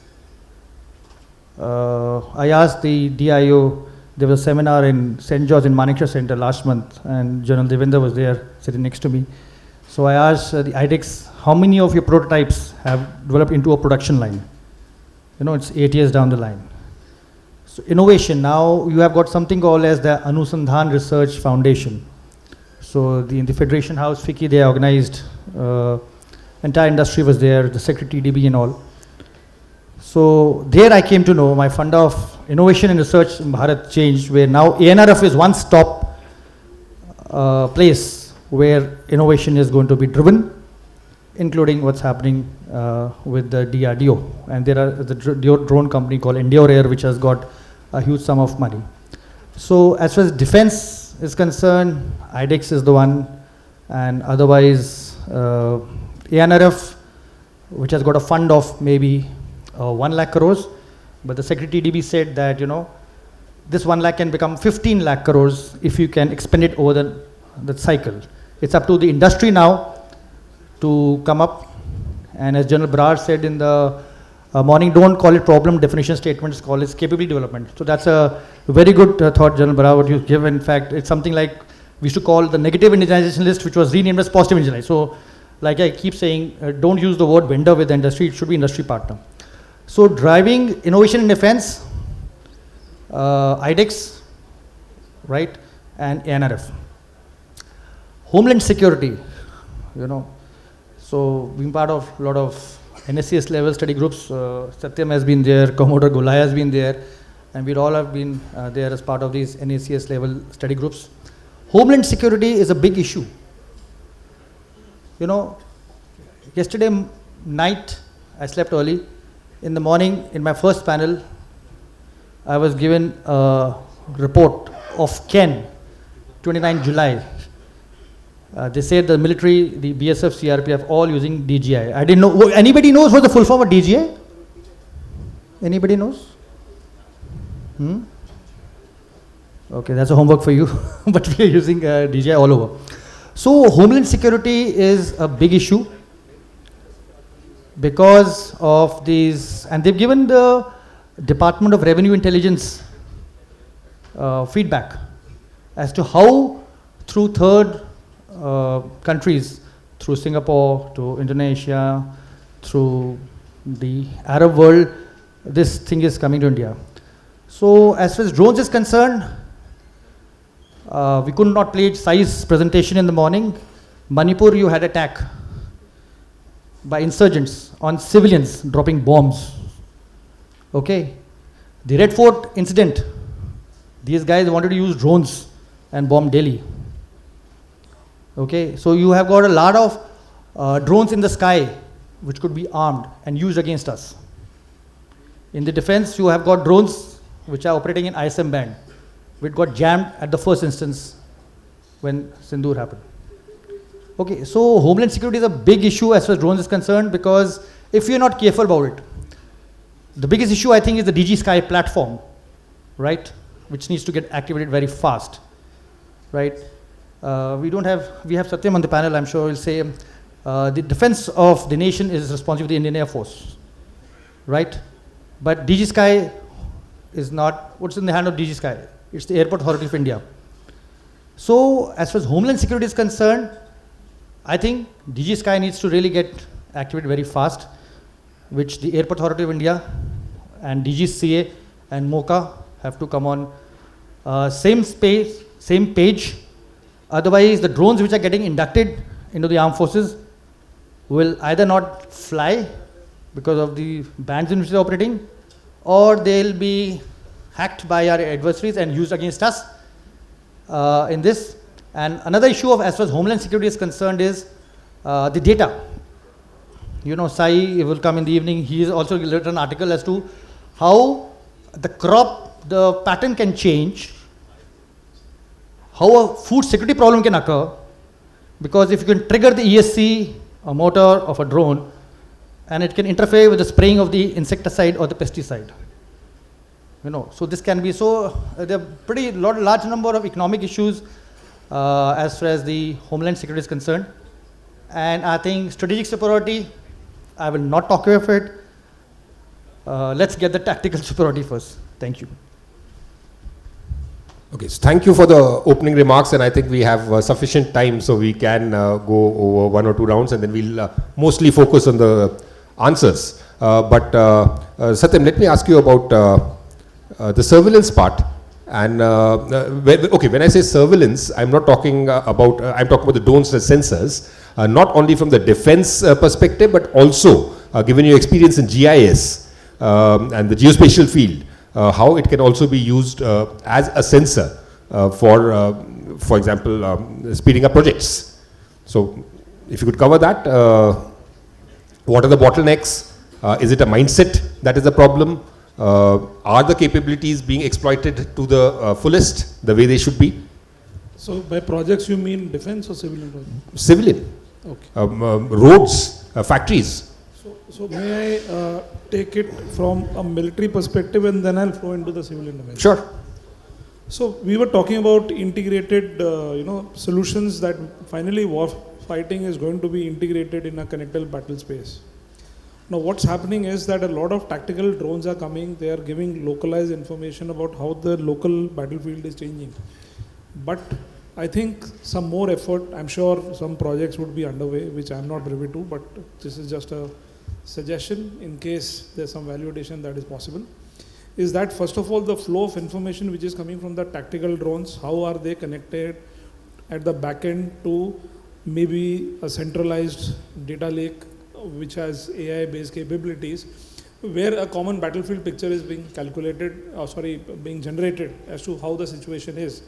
I asked the DIO, there was a seminar in St. George in Manekshaw Center last month, and General Devendra was there sitting next to me. So I asked the IDEX, how many of your prototypes have developed into a production line? It's 8 years down the line. So innovation, now you have got something called as the Anusandhan Research Foundation. So in the Federation House, FICCI, they organized, entire industry was there, the Secretary TDB and all. So there I came to know my fund of innovation and research in Bharat changed, where now ANRF is one stop place where innovation is going to be driven, including what's happening with the DRDO. And there are the drone company called Endure Air, which has got a huge sum of money. So as far as defense is concerned, IDEX is the one, and otherwise ANRF, which has got a fund of maybe 1 lakh crores, but the Secretary TDB said that, this 1 lakh can become 15 lakh crores if you can expend it over the cycle. It's up to the industry now to come up, and as General Bharat said in the morning, don't call it problem definition statements, call it capability development. So that's a very good thought, General Bharat, what you give. In fact, it's something like we used to call the negative indigenization list, which was renamed as positive indigenization. So like I keep saying, don't use the word vendor with the industry, it should be industry partner. So driving innovation in defense, IDEX, right, and ANRF. Homeland security, so being part of a lot of NSCS level study groups, Satyam has been there, Commodore Golaya has been there, and we all have been there as part of these NSCS level study groups. Homeland security is a big issue. Yesterday night, I slept early. In the morning, in my first panel, I was given a report of Ken, 29 July. They said the military, the BSF, CRPF, all using DJI. I didn't know. Anybody knows what the full form of DJI? Anybody knows? Okay, that's a homework for you. But we are using DJI all over. So Homeland security is a big issue because of these, and they've given the Department of Revenue Intelligence feedback as to how through third countries, through Singapore, to Indonesia, through the Arab world, this thing is coming to India. So as far as drones is concerned, we could not play size presentation in the morning. Manipur, you had attack by insurgents on civilians dropping bombs. Okay, the Red Fort incident, these guys wanted to use drones and bomb Delhi. Okay, so you have got a lot of drones in the sky which could be armed and used against us. In the defense, you have got drones which are operating in ISM band, which got jammed at the first instance when Sindoor happened. Okay, so Homeland security is a big issue as far as drones is concerned, because if you're not careful about it, the biggest issue I think is the DG Sky platform, right, which needs to get activated very fast, right. We have Satyam on the panel, I'm sure he'll say the defense of the nation is responsible to the Indian Air Force, right? But DG Sky is not, what's in the hand of DG Sky? It's the Airport Authority of India. So as far as Homeland Security is concerned, I think DG Sky needs to really get activated very fast, which the Airport Authority of India and DGCA and MOCA have to come on same space, same page. Otherwise, the drones which are getting inducted into the armed forces will either not fly because of the bands in which they're operating, or they'll be hacked by our adversaries and used against us in this. And another issue of as far as Homeland Security is concerned is the data. You know, Sai will come in the evening. He has also written an article as to how the crop, the pattern can change, how a food security problem can occur, because if you can trigger the ESC, a motor of a drone, and it can interfere with the spraying of the insecticide or the pesticide. You know, so this can be, so there are pretty large number of economic issues as far as the Homeland Security is concerned. And I think strategic superiority, I will not talk of it. Let's get the tactical superiority first. Thank you. Okay, so thank you for the opening remarks, and I think we have sufficient time so we can go over one or two rounds, and then we'll mostly focus on the answers. Satyam, let me ask you about the surveillance part. And when I say surveillance, I'm not talking about, I'm talking about the drones and sensors, not only from the defense perspective, but also given your experience in GIS and the geospatial field, how it can also be used as a sensor for example, speeding up projects. So if you could cover that, what are the bottlenecks? Is it a mindset that is the problem? Are the capabilities being exploited to the fullest, the way they should be? So by projects you mean defense or civilian projects? Civilian. Okay. Roads, factories. So may I take it from a military perspective and then I'll flow into the civilian domain? Sure. So we were talking about integrated solutions, that finally war fighting is going to be integrated in a connected battle space. Now what's happening is that a lot of tactical drones are coming, they are giving localized information about how the local battlefield is changing. But I think some more effort, I'm sure some projects would be underway, which I'm not privy to, but this is just a suggestion in case there's some value addition that is possible, is that first of all the flow of information which is coming from the tactical drones, how are they connected at the back end to maybe a centralized data lake which has AI based capabilities, where a common battlefield picture is being calculated, being generated as to how the situation is.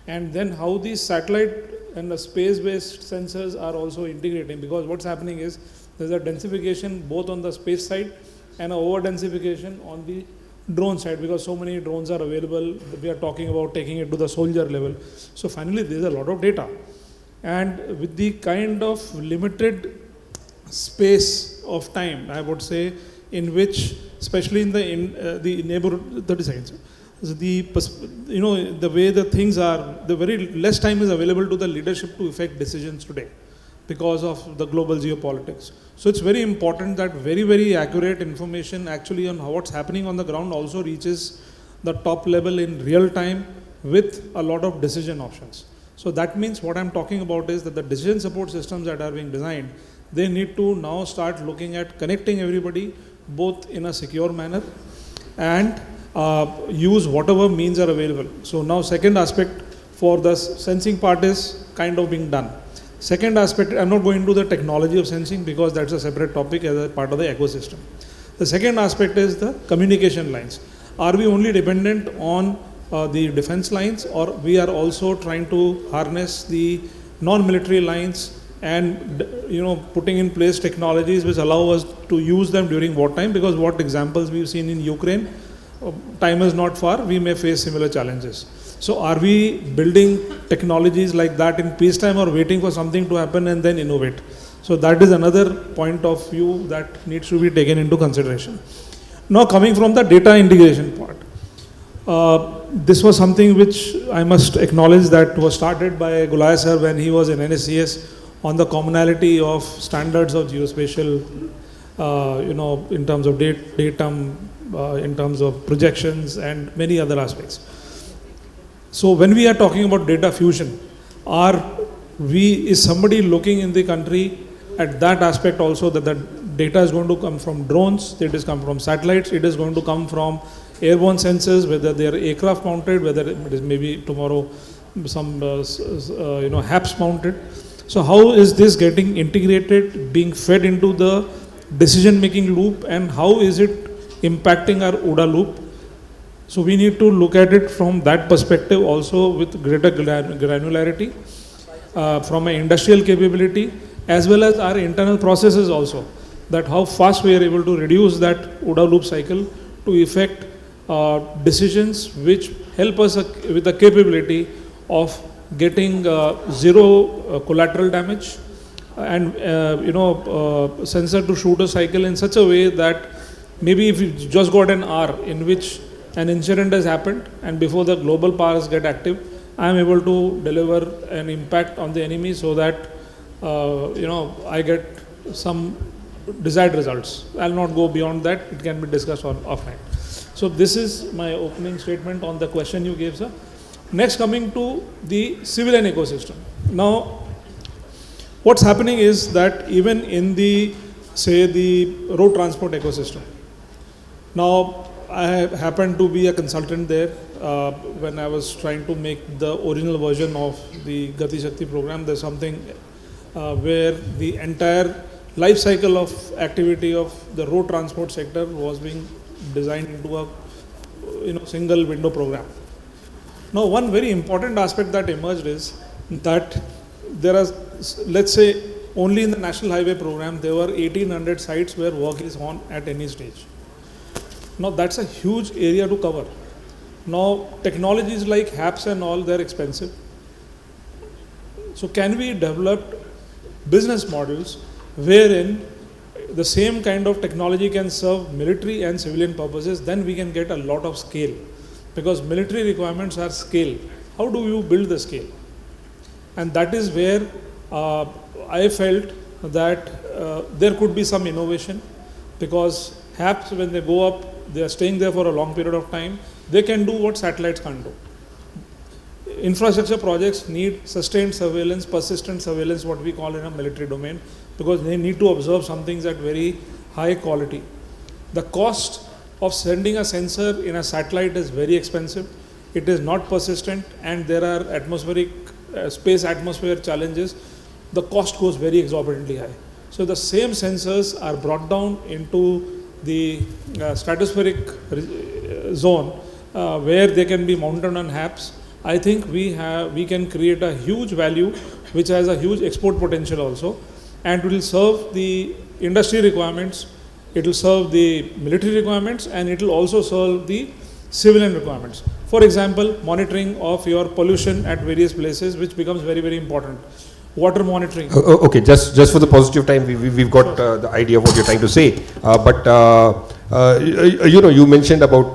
And then how these satellite and the space-based sensors are also integrating, because what's happening is there's a densification both on the space side and a over-densification on the drone side, because so many drones are available. We are talking about taking it to the soldier level. So finally, there's a lot of data. And with the kind of limited space of time, I would say, in which, especially in the neighborhood, 30 seconds. So the way the things are, the very less time is available to the leadership to effect decisions today because of the global geopolitics. So it's very important that very, very accurate information actually on what's happening on the ground also reaches the top level in real time with a lot of decision options. So that means what I'm talking about is that the decision support systems that are being designed, they need to now start looking at connecting everybody both in a secure manner and use whatever means are available. So now second aspect for the sensing part is kind of being done. Second aspect, I'm not going into the technology of sensing because that's a separate topic as a part of the ecosystem. The second aspect is the communication lines. Are we only dependent on the defense lines, or we are also trying to harness the non-military lines and putting in place technologies which allow us to use them during wartime, because what examples we've seen in Ukraine, time is not far, we may face similar challenges. So are we building technologies like that in peacetime or waiting for something to happen and then innovate? So that is another point of view that needs to be taken into consideration. Now coming from the data integration part. This was something which I must acknowledge that was started by Gulaya sir when he was in NSCS on the commonality of standards of geospatial, in terms of datum, in terms of projections and many other aspects. So when we are talking about data fusion, is somebody looking in the country at that aspect also, that the data is going to come from drones, it is come from satellites, it is going to come from airborne sensors, whether they are aircraft mounted, whether it is maybe tomorrow some HAPS mounted. So how is this getting integrated, being fed into the decision making loop, and how is it impacting our OODA loop? So we need to look at it from that perspective also, with greater granularity, from an industrial capability, as well as our internal processes also, that how fast we are able to reduce that OODA loop cycle to effect decisions which help us with the capability of getting zero collateral damage, and sensor to shooter cycle in such a way that maybe if you just got an hour in which an incident has happened and before the global powers get active, I am able to deliver an impact on the enemy so that I get some desired results. I will not go beyond that, it can be discussed offline. So this is my opening statement on the question you gave, sir. Next, coming to the civilian ecosystem. Now, what's happening is that even in the road transport ecosystem, now I happen to be a consultant there when I was trying to make the original version of the Gati Shakti program. There's something where the entire life cycle of activity of the road transport sector was being designed into a single window program. Now, one very important aspect that emerged is that there are, let's say, only in the National Highway program, there were 1800 sites where work is on at any stage. Now, that's a huge area to cover. Now, technologies like HAPS and all, they're expensive. So, can we develop business models wherein the same kind of technology can serve military and civilian purposes? Then we can get a lot of scale, because military requirements are scale. How do you build the scale? And that is where I felt that there could be some innovation, because HAPS, when they go up, they are staying there for a long period of time. They can do what satellites can't do. Infrastructure projects need sustained surveillance, persistent surveillance, what we call in a military domain, because they need to observe some things at very high quality. The cost of sending a sensor in a satellite is very expensive. It is not persistent, and there are atmospheric space atmosphere challenges. The cost goes very exorbitantly high. So the same sensors are brought down into the stratospheric zone where they can be mounted on HAPS. I think we can create a huge value which has a huge export potential also, and it will serve the industry requirements, it will serve the military requirements, and it will also serve the civilian requirements. For example, monitoring of your pollution at various places, which becomes very, very important. Water monitoring. Okay, just for the positive time, we've got the idea of what you're trying to say. You mentioned about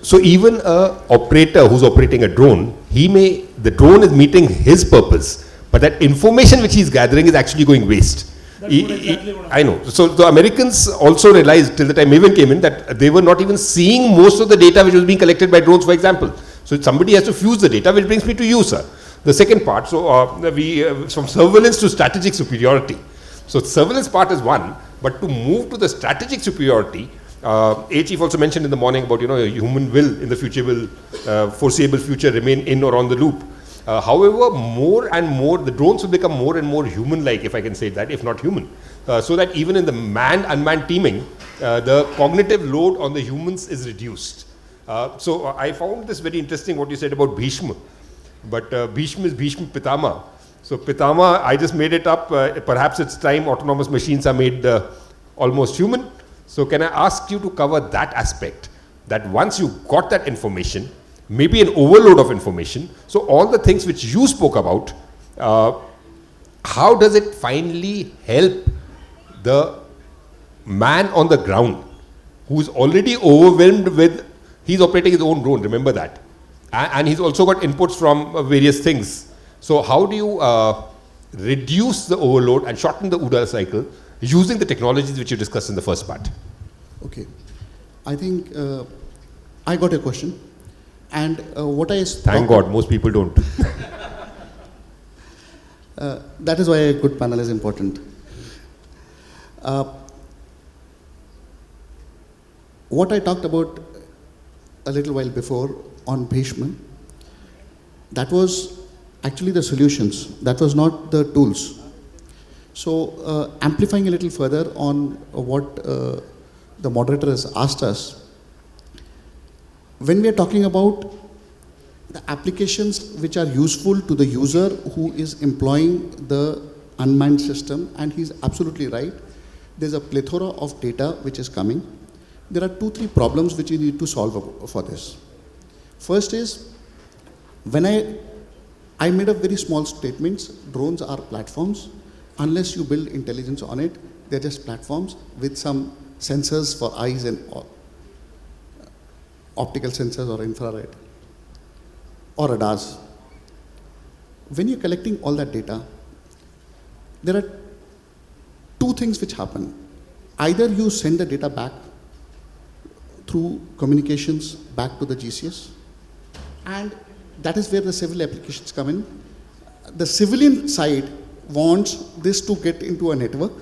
so even a operator who's operating a drone, the drone is meeting his purpose, but that information which he's gathering is actually going waste. I know. So the Americans also realized, till the time Maven came in, that they were not even seeing most of the data which was being collected by drones, for example. So somebody has to fuse the data, which brings me to you, sir. The second part, from surveillance to strategic superiority. So surveillance part is one, but to move to the strategic superiority, Chief also mentioned in the morning about, human will in the future will, foreseeable future, remain in or on the loop. However, more and more, the drones will become more and more human-like, if I can say that, if not human. So that even in the manned-unmanned teaming, the cognitive load on the humans is reduced. So I found this very interesting, what you said about Bhishma. But Bhishma is Bhishma Pitama. So Pitama, I just made it up. Perhaps it's time autonomous machines are made almost human. So can I ask you to cover that aspect? That once you got that information, maybe an overload of information, so all the things which you spoke about, how does it finally help the man on the ground who's already overwhelmed with, he's operating his own drone, remember that. And he's also got inputs from various things. So how do you reduce the overload and shorten the UDA cycle using the technologies which you discussed in the first part? Okay. I think I got a question. And what I... Thank God, most people don't. That is why a good panel is important. What I talked about a little while before on Bhishma, that was actually the solutions. That was not the tools. So amplifying a little further on what the moderator has asked us, when we are talking about the applications which are useful to the user who is employing the unmanned system, and he's absolutely right, there's a plethora of data which is coming. There are 2-3 problems which you need to solve for this. First is, when I made a very small statements, drones are platforms. Unless you build intelligence on it, they're just platforms with some sensors for eyes and optical sensors or infrared or radars. When you're collecting all that data, there are 2 things which happen. Either you send the data back through communications back to the GCS, and that is where the civil applications come in. The civilian side wants this to get into a network.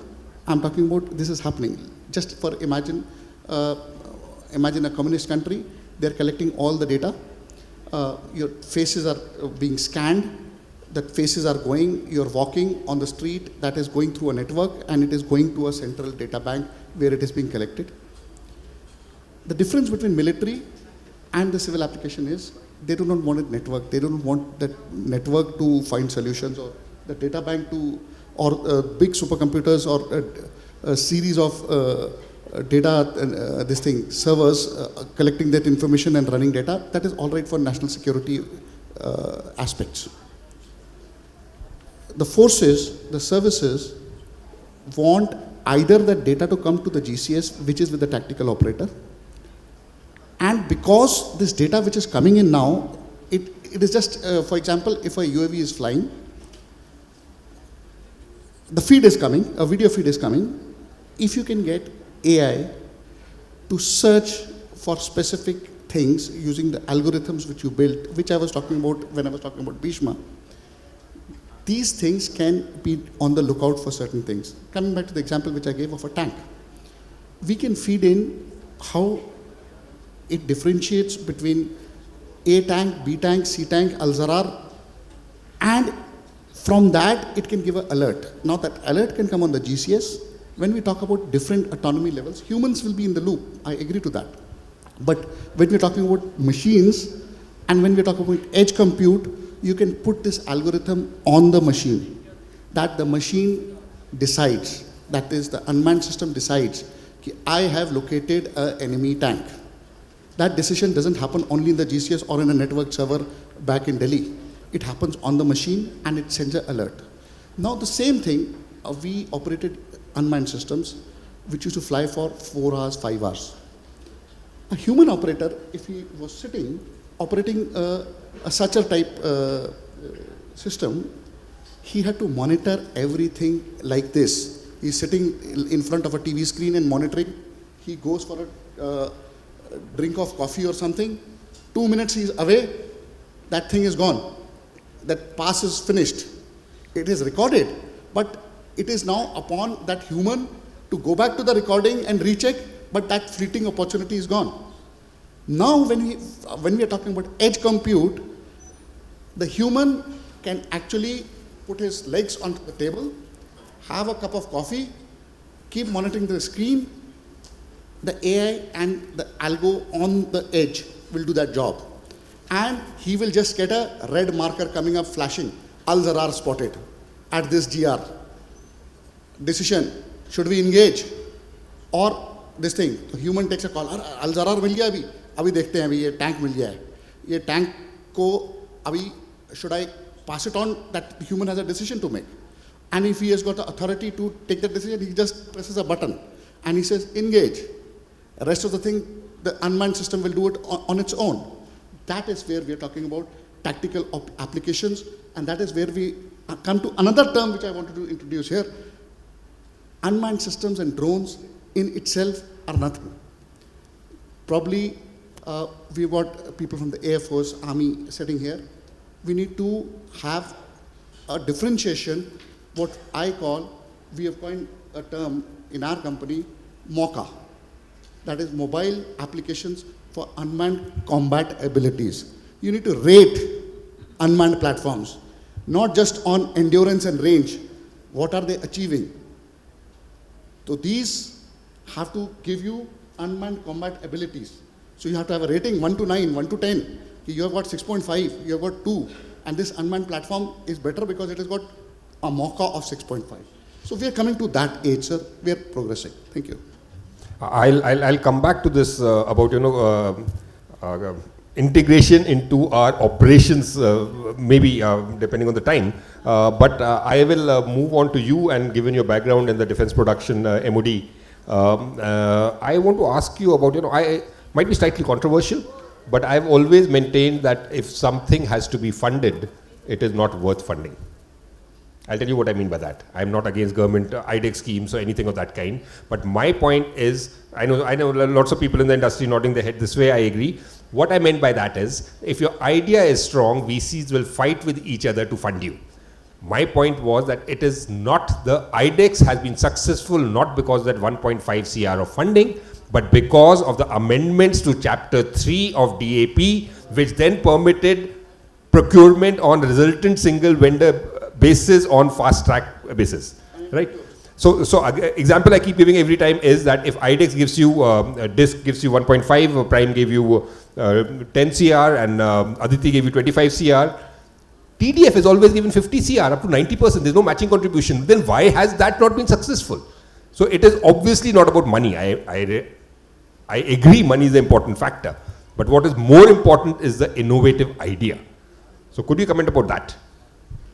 I'm talking about this is happening. Just for imagine a communist country, they're collecting all the data. Your faces are being scanned. The faces are going, you're walking on the street, that is going through a network, and it is going to a central data bank where it is being collected. The difference between military and the civil application is they do not want a network. They don't want that network to find solutions, or the data bank to, or big supercomputers, or a series of data, servers collecting that information and running data. That is all right for national security aspects. The forces, the services want either the data to come to the GCS, which is with the tactical operator, and because this data which is coming in now, it is just, for example, if a UAV is flying, the feed is coming, a video feed is coming. If you can get AI to search for specific things using the algorithms which you built, which I was talking about when I was talking about Bhishma, these things can be on the lookout for certain things. Coming back to the example which I gave of a tank, we can feed in how it differentiates between A tank, B tank, C tank, Al-Zarar, and from that it can give an alert. Now that alert can come on the GCS. When we talk about different autonomy levels, humans will be in the loop. I agree to that. But when we're talking about machines, and when we're talking about edge compute, you can put this algorithm on the machine, that the machine decides, that is the unmanned system decides, I have located an enemy tank. That decision doesn't happen only in the GCS or in a network server back in Delhi. It happens on the machine and it sends an alert. Now the same thing, we operated unmanned systems which used to fly for 4 hours, 5 hours. A human operator, if he was sitting, operating a such a type system, he had to monitor everything like this. He's sitting in front of a TV screen and monitoring. He goes for a drink of coffee or something. 2 minutes he's away, that thing is gone. That pass is finished. It is recorded, but it is now upon that human to go back to the recording and recheck, but that fleeting opportunity is gone. Now when we are talking about edge compute, the human can actually put his legs onto the table, have a cup of coffee, keep monitoring the screen. The AI and the algo on the edge will do that job. And he will just get a red marker coming up flashing, Al-Zarar spotted at this GR. Decision, should we engage? Or this thing, the human takes a call, Al-Zarar मिल गया अभी देखते हैं अभी ये tank मिल गया है. ये tank को अभी, should I pass it on? That human has a decision to make. And if he has got the authority to take that decision, he just presses a button and he says engage. The rest of the thing, the unmanned system will do it on its own. That is where we are talking about tactical applications, and that is where we come to another term which I wanted to introduce here. Unmanned systems and drones in itself are nothing. Probably we've got people from the Air Force, Army sitting here. We need to have a differentiation, what I call, we have coined a term in our company, MOCA. That is Mobile Applications for Unmanned Combat Abilities. You need to rate unmanned platforms, not just on endurance and range. What are they achieving? So these have to give you unmanned combat abilities. So you have to have a rating 1 to 9, 1 to 10. You have got 6.5, you have got 2. And this unmanned platform is better because it has got a MOCA of 6.5. So we are coming to that age, sir. We are progressing. Thank you. I'll come back to this about integration into our operations, maybe depending on the time. But I will move on to you, and given your background in the defense production MOD, I want to ask you about, I might be slightly controversial, but I've always maintained that if something has to be funded, it is not worth funding. I'll tell you what I mean by that. I'm not against government IDEX schemes or anything of that kind. But my point is, I know lots of people in the industry nodding their head this way, I agree. What I meant by that is, if your idea is strong, VCs will fight with each other to fund you. My point was that it is not, the IDEX has been successful not because of that 1.5 CR of funding, but because of the amendments to Chapter 3 of DAP, which then permitted procurement on resultant single vendor basis on fast track basis, right? So example I keep giving every time is that if IDEX gives you, DISC gives you 1.5, Prime gave you 10 CR, and Aditi gave you 25 CR, TDF is always given 50 CR, up to 90%, there's no matching contribution. Then why has that not been successful? So it is obviously not about money. I agree money is the important factor, but what is more important is the innovative idea. So could you comment about that?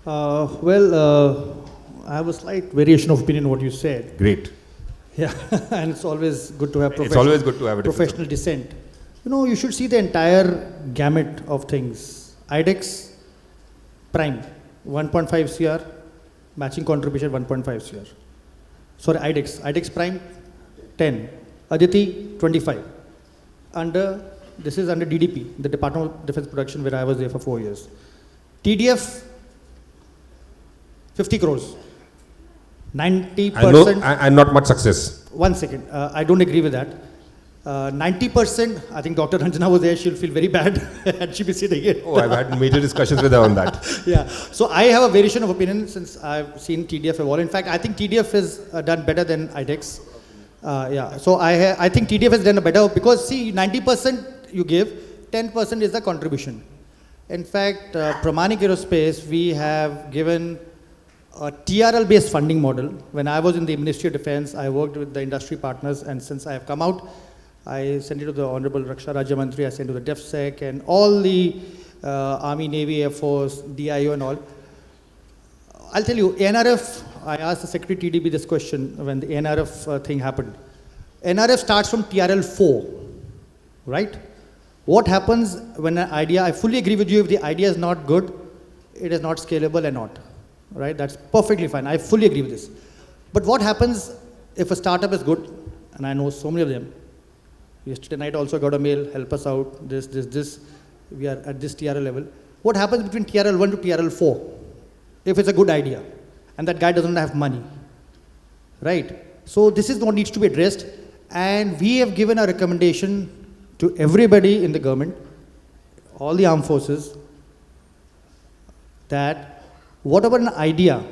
I have a slight variation of opinion on what you said. Great. Yeah, and it's always good to have professional dissent. You should see the entire gamut of things. IDEX, Prime, 1.5 CR, matching contribution 1.5 CR. Sorry, IDEX Prime, 10. Aditi, 25. This is under DDP, the Department of Defense Production, where I was there for 4 years. TDF, 50 crores. 90%. And not much success. 1 second. I don't agree with that. 90%, I think Dr. Ranjana was there, she'll feel very bad and she'll be sitting here. Oh, I've had major discussions with her on that. Yeah. So I have a variation of opinion since I've seen TDF evolve. In fact, I think TDF has done better than IDEX. Yeah. So I think TDF has done a better, because see, 90% you give, 10% is the contribution. In fact, Pramanik Aerospace, we have given a TRL-based funding model. When I was in the Ministry of Defense, I worked with the industry partners, and since I have come out, I sent it to the Honorable Raksha Rajya Mantri, I sent it to the DefSec, and all the Army, Navy, Air Force, DIO and all. I'll tell you, NRF, I asked the Secretary TDB this question when the NRF thing happened. NRF starts from TRL 4, right? What happens when an idea, I fully agree with you, if the idea is not good, it is not scalable and not, right? That's perfectly fine. I fully agree with this. But what happens if a startup is good, and I know so many of them. Yesterday night also got a mail, help us out, this, we are at this TRL level. What happens between TRL 1 to TRL 4? If it's a good idea, and that guy doesn't have money, right? So this is what needs to be addressed, and we have given a recommendation to everybody in the government, all the armed forces, that whatever an idea,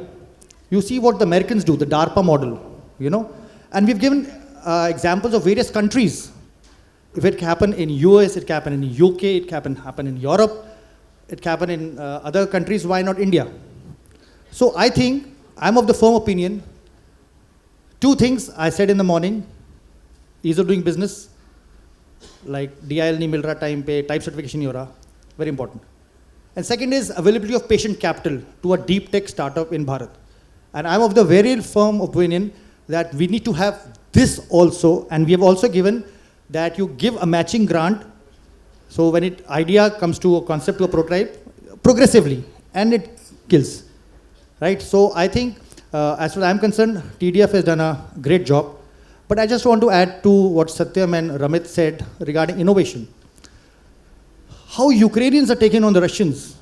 you see what the Americans do, the DARPA model, and we've given examples of various countries. If it can happen in US, it can happen in UK, it can happen in Europe, it can happen in other countries, why not India? So I think, I'm of the firm opinion, 2 things I said in the morning: ease of doing business, like DIL nahi mil raha time pe, type certification nahi ho raha, very important. And second is availability of patient capital to a deep tech startup in Bharat. And I'm of the very firm opinion that we need to have this also, and we have also given that you give a matching grant. So when idea comes to a concept, to a prototype, progressively, and it kills, right? So I think, as far as I'm concerned, TDF has done a great job. But I just want to add to what Satyam and Ramit said regarding innovation. How Ukrainians are taking on the Russians.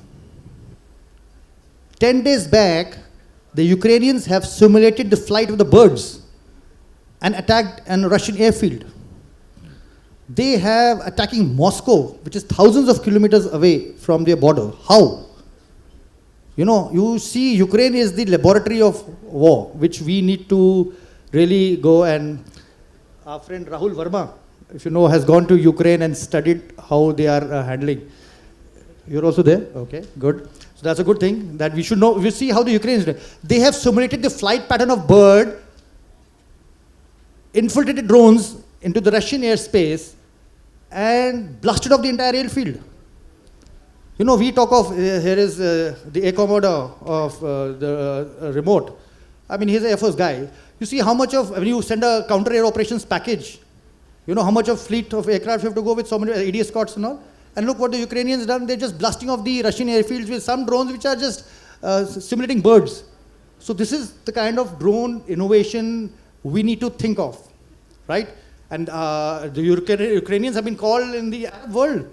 10 days back, the Ukrainians have simulated the flight of the birds and attacked a Russian airfield. They have attacking Moscow, which is thousands of kilometers away from their border. How? You know, you see Ukraine is the laboratory of war, which we need to really go, and our friend Rahul Verma, if you know, has gone to Ukraine and studied how they are handling. You're also there? Okay, good. So that's a good thing that we should know. We see how the Ukrainians do. They have simulated the flight pattern of bird, infiltrated drones into the Russian airspace, and blasted off the entire airfield. You know, we talk of, here is the Air Commodore of the remote. I mean, he's an Air Force guy. You see how much of, when you send a counter air operations package, you know how much of fleet of aircraft you have to go with, so many AD escorts and all. And look what the Ukrainians done, they're just blasting off the Russian airfields with some drones which are just simulating birds. So this is the kind of drone innovation we need to think of, right? And the Ukrainians have been called in the Arab world.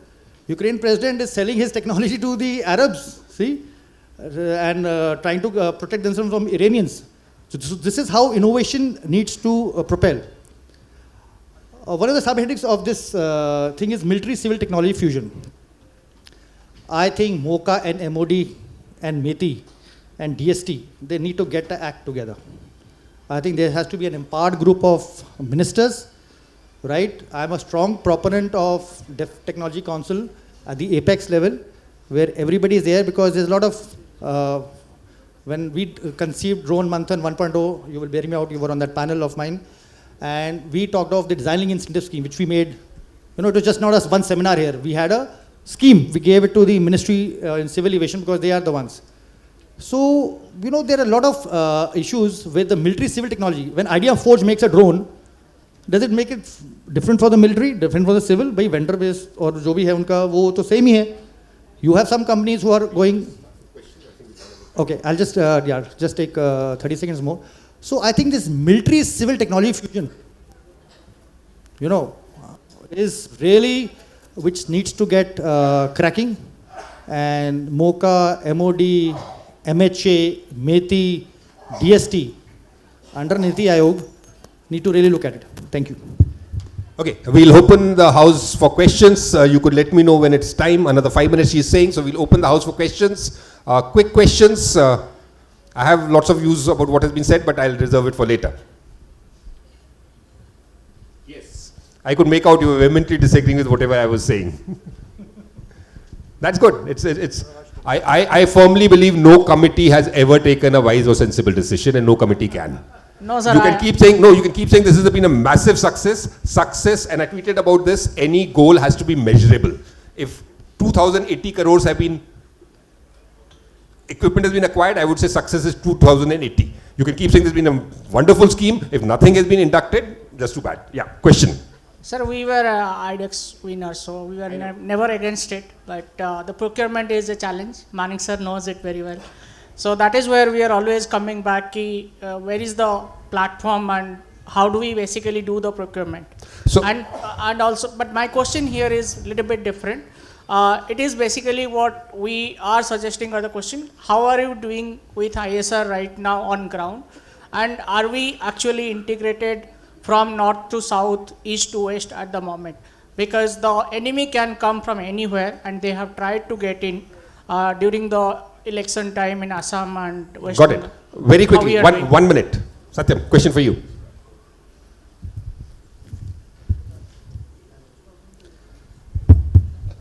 Ukraine president is selling his technology to the Arabs, see? And trying to protect themselves from Iranians. So this is how innovation needs to propel. One of the subheadings of this thing is military-civil technology fusion. I think MOCA and MOD and METI and DST, they need to get the act together. I think there has to be an empowered group of ministers, right? I'm a strong proponent of Technology Council at the apex level, where everybody is there, because there's a lot of, when we conceived Drone Manthan 1.0, you will bear me out, you were on that panel of mine, and we talked of the designing incentive scheme, which we made. You know, it was just not as one seminar here. We had a scheme. We gave it to the Ministry in Civil Aviation, because they are the ones. So, you know, there are a lot of issues with the military civil technology. When Idea Forge makes a drone, does it make it different for the military, different for the civil? By vendor based or जो भी है उनका वो तो same ही है. You have some companies who are going. Okay, I'll just just take 30 seconds more. So I think this military civil technology fusion, you know, is really which needs to get cracking, and MOCA, MOD, MHA, METI, DST under Niti Aayog need to really look at it. Thank you. Okay, we'll open the house for questions. You could let me know when it's time. Another 5 minutes she's saying, so we'll open the house for questions. Quick questions. I have lots of views about what has been said, but I'll reserve it for later. Yes. I could make out you were vehemently disagreeing with whatever I was saying. That's good. I firmly believe no committee has ever taken a wise or sensible decision, and no committee can. No, sir. You can keep saying, no, you can keep saying this has been a massive success, and I tweeted about this, any goal has to be measurable. If 2080 crores have been, equipment has been acquired, I would say success is 2080. You can keep saying this has been a wonderful scheme. If nothing has been inducted, just too bad. Yeah, question. Sir, we were IDEX winners, so we were never against it. But the procurement is a challenge. Manik sir knows it very well. So that is where we are always coming back. Where is the platform and how do we basically do the procurement? So and also, but my question here is a little bit different. It is basically what we are suggesting or the question, how are you doing with ISR right now on ground? And are we actually integrated from north to south, east to west at the moment? Because the enemy can come from anywhere, and they have tried to get in during the election time in Assam and West Got it. Very quickly, 1 minute. Satyam, question for you.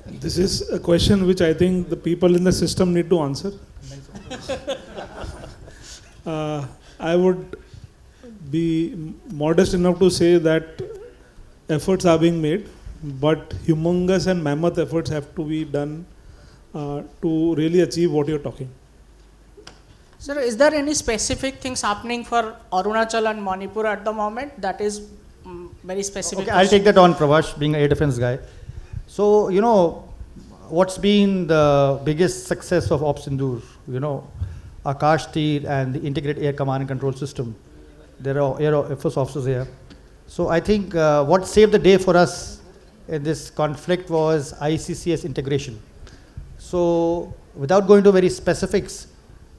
This is a question which I think the people in the system need to answer. I would be modest enough to say that efforts are being made, but humongous and mammoth efforts have to be done to really achieve what you're talking. Sir, is there any specific things happening for Arunachal and Manipur at the moment that is very specific? Okay, I'll take that on, Pravash, being an air defense guy. So, you know, what's been the biggest success of Ops Sindoor? You know, Akash Tir and the Integrated Air Command and Control System. There are Air Force officers here. So I think what saved the day for us in this conflict was ICCS integration. So without going to very specifics,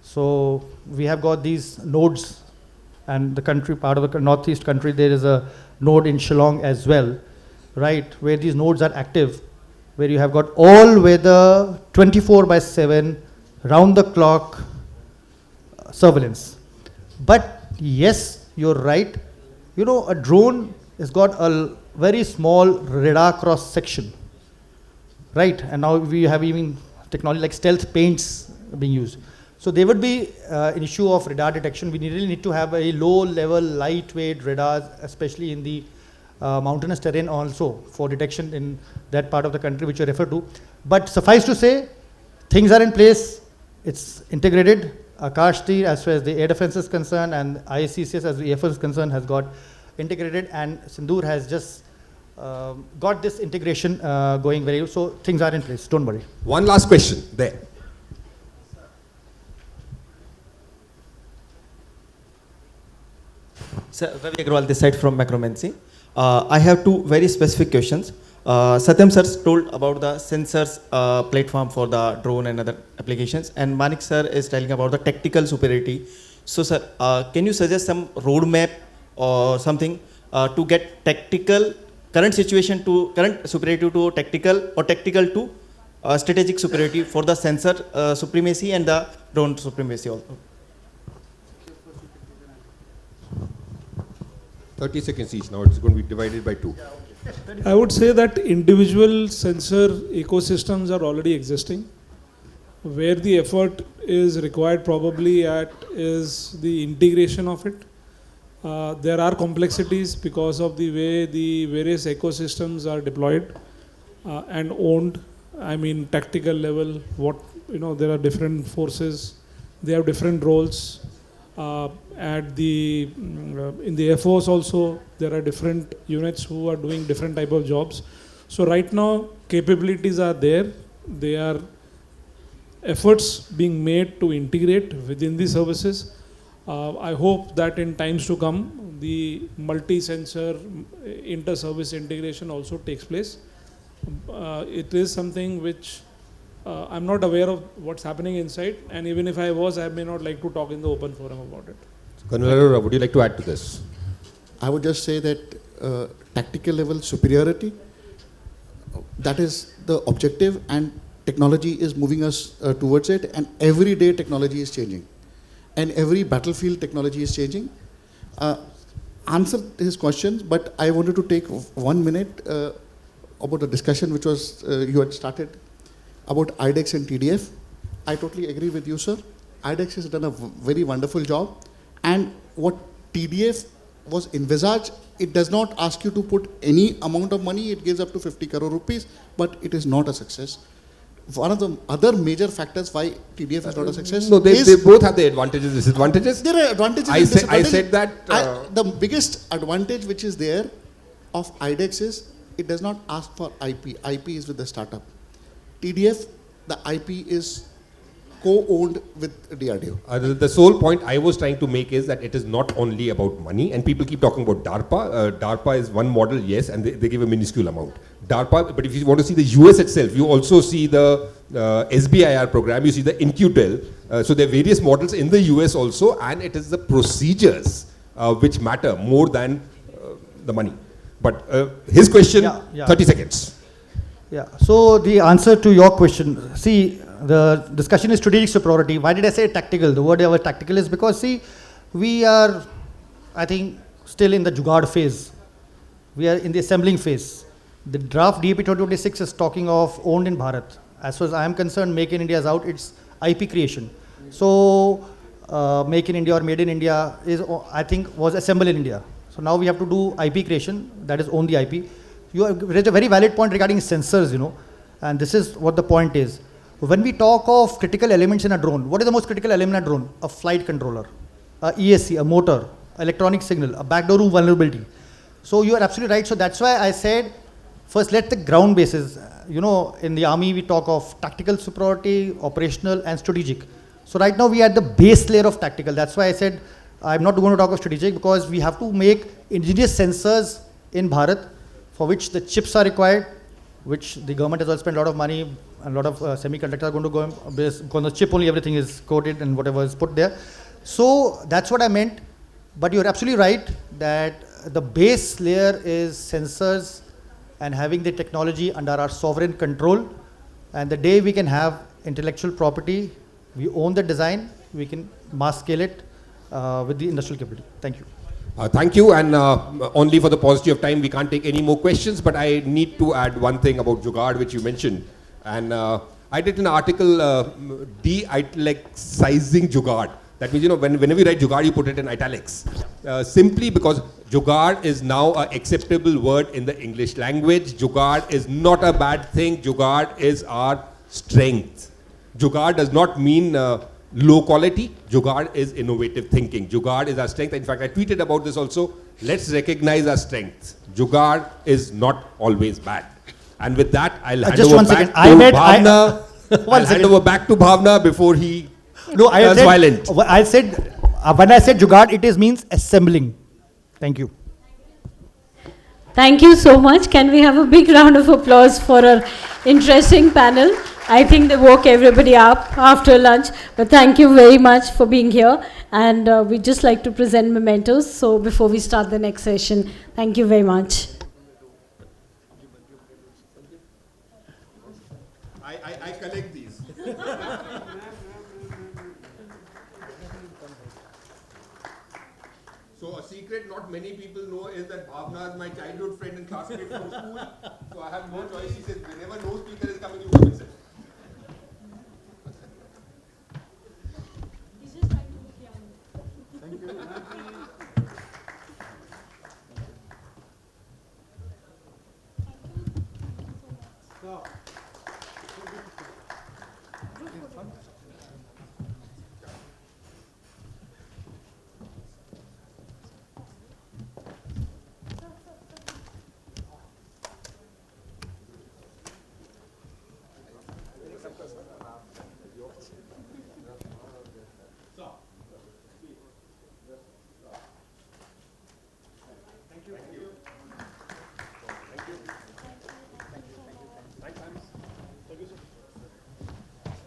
so we have got these nodes, and the country, part of the northeast country, there is a node in Shillong as well, right, where these nodes are active, where you have got all weather 24/7 round the clock surveillance. But yes, you're right, you know, a drone has got a very small radar cross section, right, and now we have even technology like stealth paints being used. So there would be an issue of radar detection. We really need to have a low level, lightweight radars, especially in the mountainous terrain also, for detection in that part of the country which you refer to. But suffice to say, things are in place, it's integrated. Akash Tir, as far as the air defense is concerned, and ICCS as the Air Force is concerned, has got integrated, and Sindoor has just got this integration going very well. So things are in place, don't worry. One last question there. Sir, Ravi Agrawal, this side from Macromancy. I have two very specific questions. Satyam sir told about the sensors platform for the drone and other applications, and Manik sir is telling about the tactical superiority. So sir, can you suggest some roadmap or something to get tactical current situation to current superiority to tactical, or tactical to strategic superiority for the sensor supremacy and the drone supremacy also? 30 seconds each now. It's going to be divided by 2. I would say that individual sensor ecosystems are already existing. Where the effort is required probably at is the integration of it. There are complexities because of the way the various ecosystems are deployed and owned. I mean, tactical level, there are different forces, they have different roles. In the Air Force also, there are different units who are doing different type of jobs. So right now, capabilities are there. There are efforts being made to integrate within the services. I hope that in times to come, the multi-sensor inter-service integration also takes place. It is something which I'm not aware of what's happening inside, and even if I was, I may not like to talk in the open forum about it. Colonel Arora, would you like to add to this? I would just say that tactical level superiority, that is the objective, and technology is moving us towards it, and every day technology is changing. And every battlefield technology is changing. Answer his questions, but I wanted to take 1 minute about the discussion which was you had started about IDEX and TDF. I totally agree with you, sir. IDEX has done a very wonderful job, and what TDF was envisaged, it does not ask you to put any amount of money. It gives up to 50 crore rupees, but it is not a success. One of the other major factors why TDF is not a success. No, they both have their advantages and disadvantages. There are advantages and I disadvantages. said that. The biggest advantage which is there of IDEX is it does not ask for IP. IP is with the startup. TDF, the IP is co-owned with DRDO. The sole point I was trying to make is that it is not only about money, and people keep talking about DARPA. DARPA is one model, yes, and they give a minuscule amount. DARPA, but if you want to see the US itself, you also see the SBIR program, you see the Incutel. So there are various models in the US also, and it is the procedures which matter more than the money. But his question, 30 seconds. Yeah, so the answer to your question, see, the discussion is strategic superiority. Why did I say tactical? The word ever tactical is because, see, we are, I think, still in the jugaad phase. We are in the assembling phase. The draft DAP 2026 is talking of owned in Bharat. As far as I am concerned, Make in India is out, it's IP creation. So, Make in India or Made in India is, I think, was assembled in India. So now we have to do IP creation, that is own the IP. You have raised a very valid point regarding sensors, and this is what the point is. When we talk of critical elements in a drone, what is the most critical element in a drone? A flight controller, a ESC, a motor, electronic signal, a backdoor room vulnerability. So you are absolutely right. So that's why I said first let the ground bases. In the army we talk of tactical superiority, operational and strategic. So right now we are at the base layer of tactical. That's why I said I'm not going to talk of strategic, because we have to make indigenous sensors in Bharat, for which the chips are required, which the government has also spent a lot of money, and a lot of semiconductors are going to go in, because on the chip only everything is coated and whatever is put there. So that's what I meant. But you're absolutely right that the base layer is sensors and having the technology under our sovereign control. And the day we can have intellectual property, we own the design, we can mass scale it with the industrial capability. Thank you. Thank you, and only for the paucity of time, we can't take any more questions, but I need to add one thing about Jugaad, which you mentioned. And I did an article de-italicizing Jugaad. That means, whenever you write Jugaad, you put it in italics. Simply because Jugaad is now an acceptable word in the English language. Jugaad is not a bad thing. Jugaad is our strength. Jugaad does not mean low quality. Jugaad is innovative thinking. Jugaad is our strength. In fact, I tweeted about this also. Let's recognize our strength. Jugaad is not always bad. And with that, I'll hand over back to Bhavna. I'll hand over back to Bhavna before he turns violent. I said, when I said Jugaad, it means assembling. Thank you. Thank you so much. Can we have a big round of applause for our interesting panel? I think they woke everybody up after lunch, but thank you very much for being here. And we'd just like to present mementos. So before we start the next session, thank you very much. I collect these. So a secret not many people know is that Bhavna is my childhood friend and classmate from school. So I have no choice. She says, whenever no speaker is coming, you come and sit. Thank you.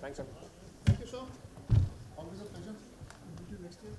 Thanks, sir. Thank you, sir. Always a pleasure. Meet you next year.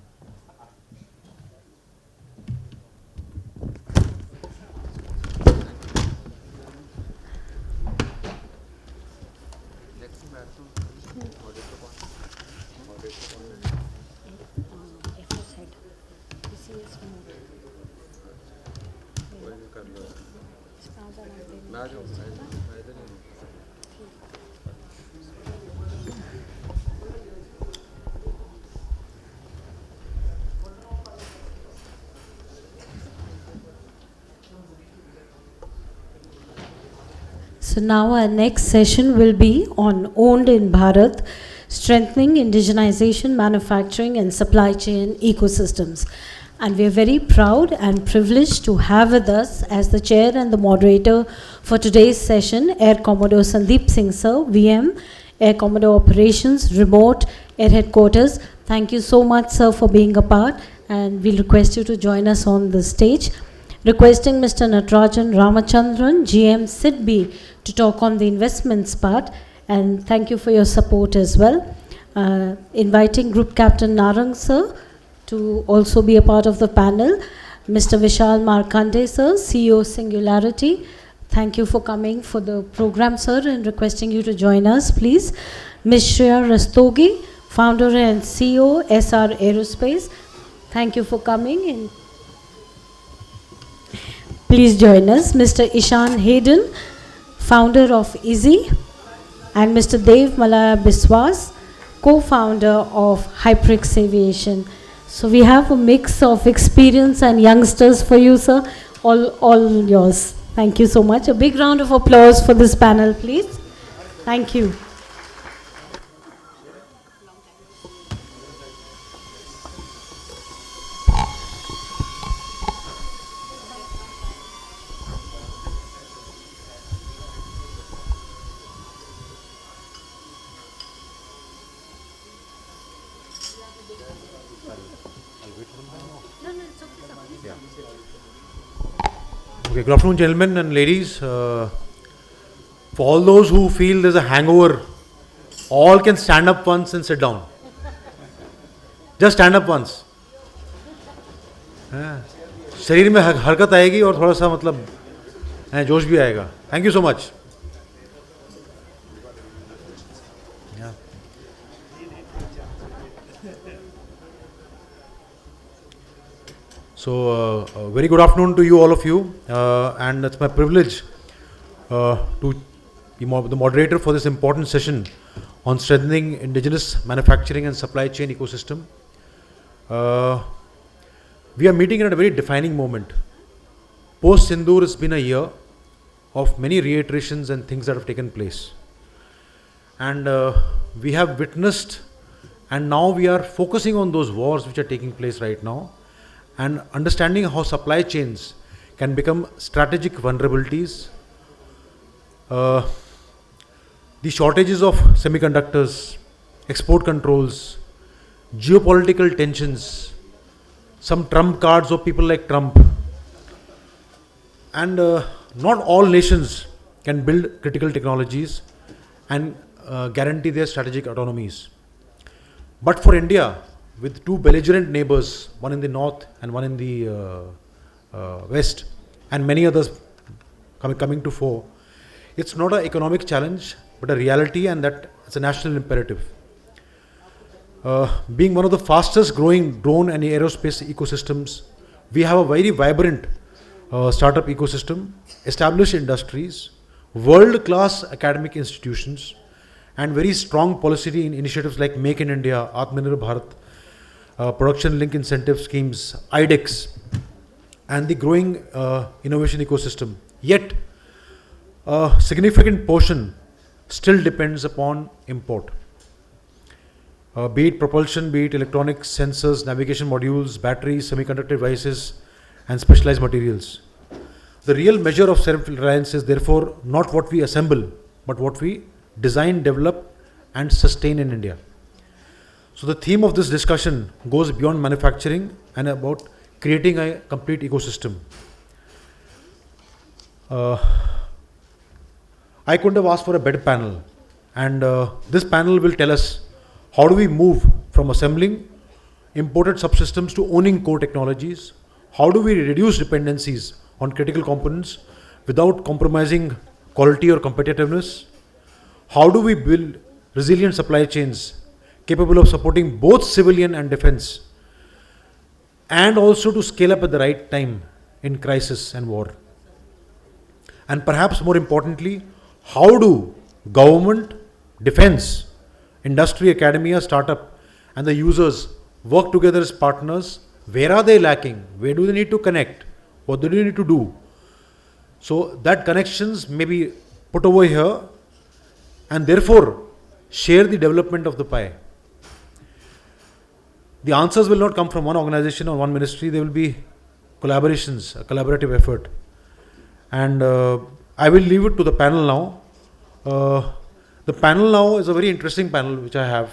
So now our next session will be on Owned in Bharat, Strengthening Indigenization, Manufacturing and Supply Chain Ecosystems. And we are very proud and privileged to have with us as the chair and the moderator for today's session, Air Commodore Sandeep Singh Sir, VM, Air Commodore Operations, Remote, Air Headquarters. Thank you so much, sir, for being a part, and we'll request you to join us on the stage. Requesting Mr. Natarajan Ramachandran, GM SIDBI, to talk on the investments part, and thank you for your support as well. Inviting Group Captain Narang sir to also be a part of the panel. Mr. Vishal Markande sir, CEO Singularity, thank you for coming for the program, sir, and requesting you to join us, please. Ms. Shreya Rastogi, founder and CEO SR Aerospace, thank you for coming, and please join us. Mr. Ishan Hayden, founder of Easy, and Mr. Dev Malaya Biswas, co-founder of Hyprix Aviation. So we have a mix of experience and youngsters for you, sir. All yours. Thank you so much. A big round of applause for this panel, please. Thank you. Okay, good afternoon, gentlemen and ladies. For all those who feel there's a hangover, all can stand up once and sit down. Just stand up once. शरीर में हरकत आएगी और थोड़ा सा मतलब जोश भी आएगा. Thank you so much. So, very good afternoon to you, all of you, and it's my privilege to be the moderator for this important session on strengthening indigenous manufacturing and supply chain ecosystem. We are meeting at a very defining moment. Post-Sindoor, it's been a year of many reiterations and things that have taken place. And we have witnessed, and now we are focusing on those wars which are taking place right now, and understanding how supply chains can become strategic vulnerabilities. The shortages of semiconductors, export controls, geopolitical tensions, some trump cards of people like Trump. And not all nations can build critical technologies and guarantee their strategic autonomies. But for India, with two belligerent neighbors, one in the north and one in the west, and many others coming to fore, it's not an economic challenge, but a reality, and that it's a national imperative. Being one of the fastest growing drone and aerospace ecosystems, we have a very vibrant startup ecosystem, established industries, world-class academic institutions, and very strong policy initiatives like Make in India, Atmanirbhar Bharat, production link incentive schemes, IDEX, and the growing innovation ecosystem. Yet, a significant portion still depends upon import. Be it propulsion, be it electronics, sensors, navigation modules, batteries, semiconductor devices, and specialized materials. The real measure of self-reliance is therefore not what we assemble, but what we design, develop, and sustain in India. So the theme of this discussion goes beyond manufacturing and about creating a complete ecosystem. I couldn't have asked for a better panel, and this panel will tell us how do we move from assembling imported subsystems to owning core technologies, how do we reduce dependencies on critical components without compromising quality or competitiveness, how do we build resilient supply chains capable of supporting both civilian and defense, and also to scale up at the right time in crisis and war. And perhaps more importantly, how do government, defense, industry, academia, startup, and the users work together as partners? Where are they lacking? Where do they need to connect? What do they need to do? So that connections may be put over here, and therefore share the development of the pie. The answers will not come from one organization or one ministry. There will be collaborations, a collaborative effort. And I will leave it to the panel now. The panel now is a very interesting panel which I have.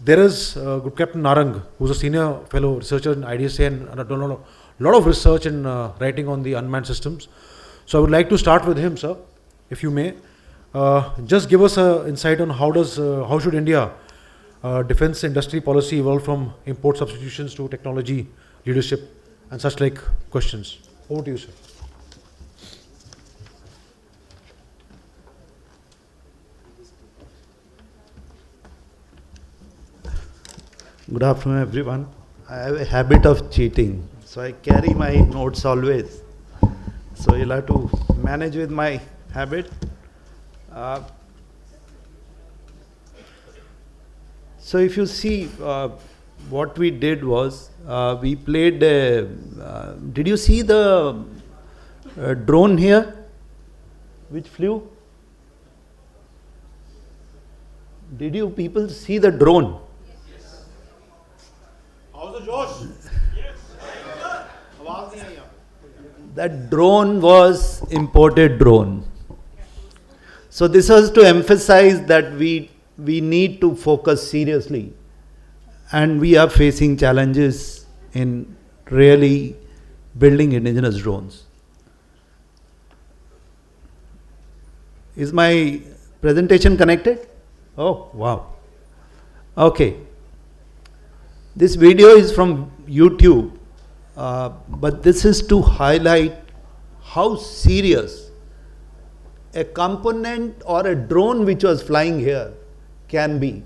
There is Group Captain Narang, who is a senior fellow researcher in IDSA and done a lot of research and writing on the unmanned systems. So I would like to start with him, sir, if you may. Just give us an insight on how should India defense industry policy evolve from import substitutions to technology leadership and such like questions. Over to you, sir. Good afternoon, everyone. I have a habit of cheating, so I carry my notes always. So you'll have to manage with my habit. So if you see, what we did was, we played, did you see the drone here, which flew? Did you people see the drone? How's the Josh? That drone was imported drone. So this was to emphasize that we we need to focus seriously. And we are facing challenges in really building indigenous drones. Is my presentation connected? Oh, wow. Okay. This video is from YouTube, but this is to highlight how serious a component or a drone which was flying here can be.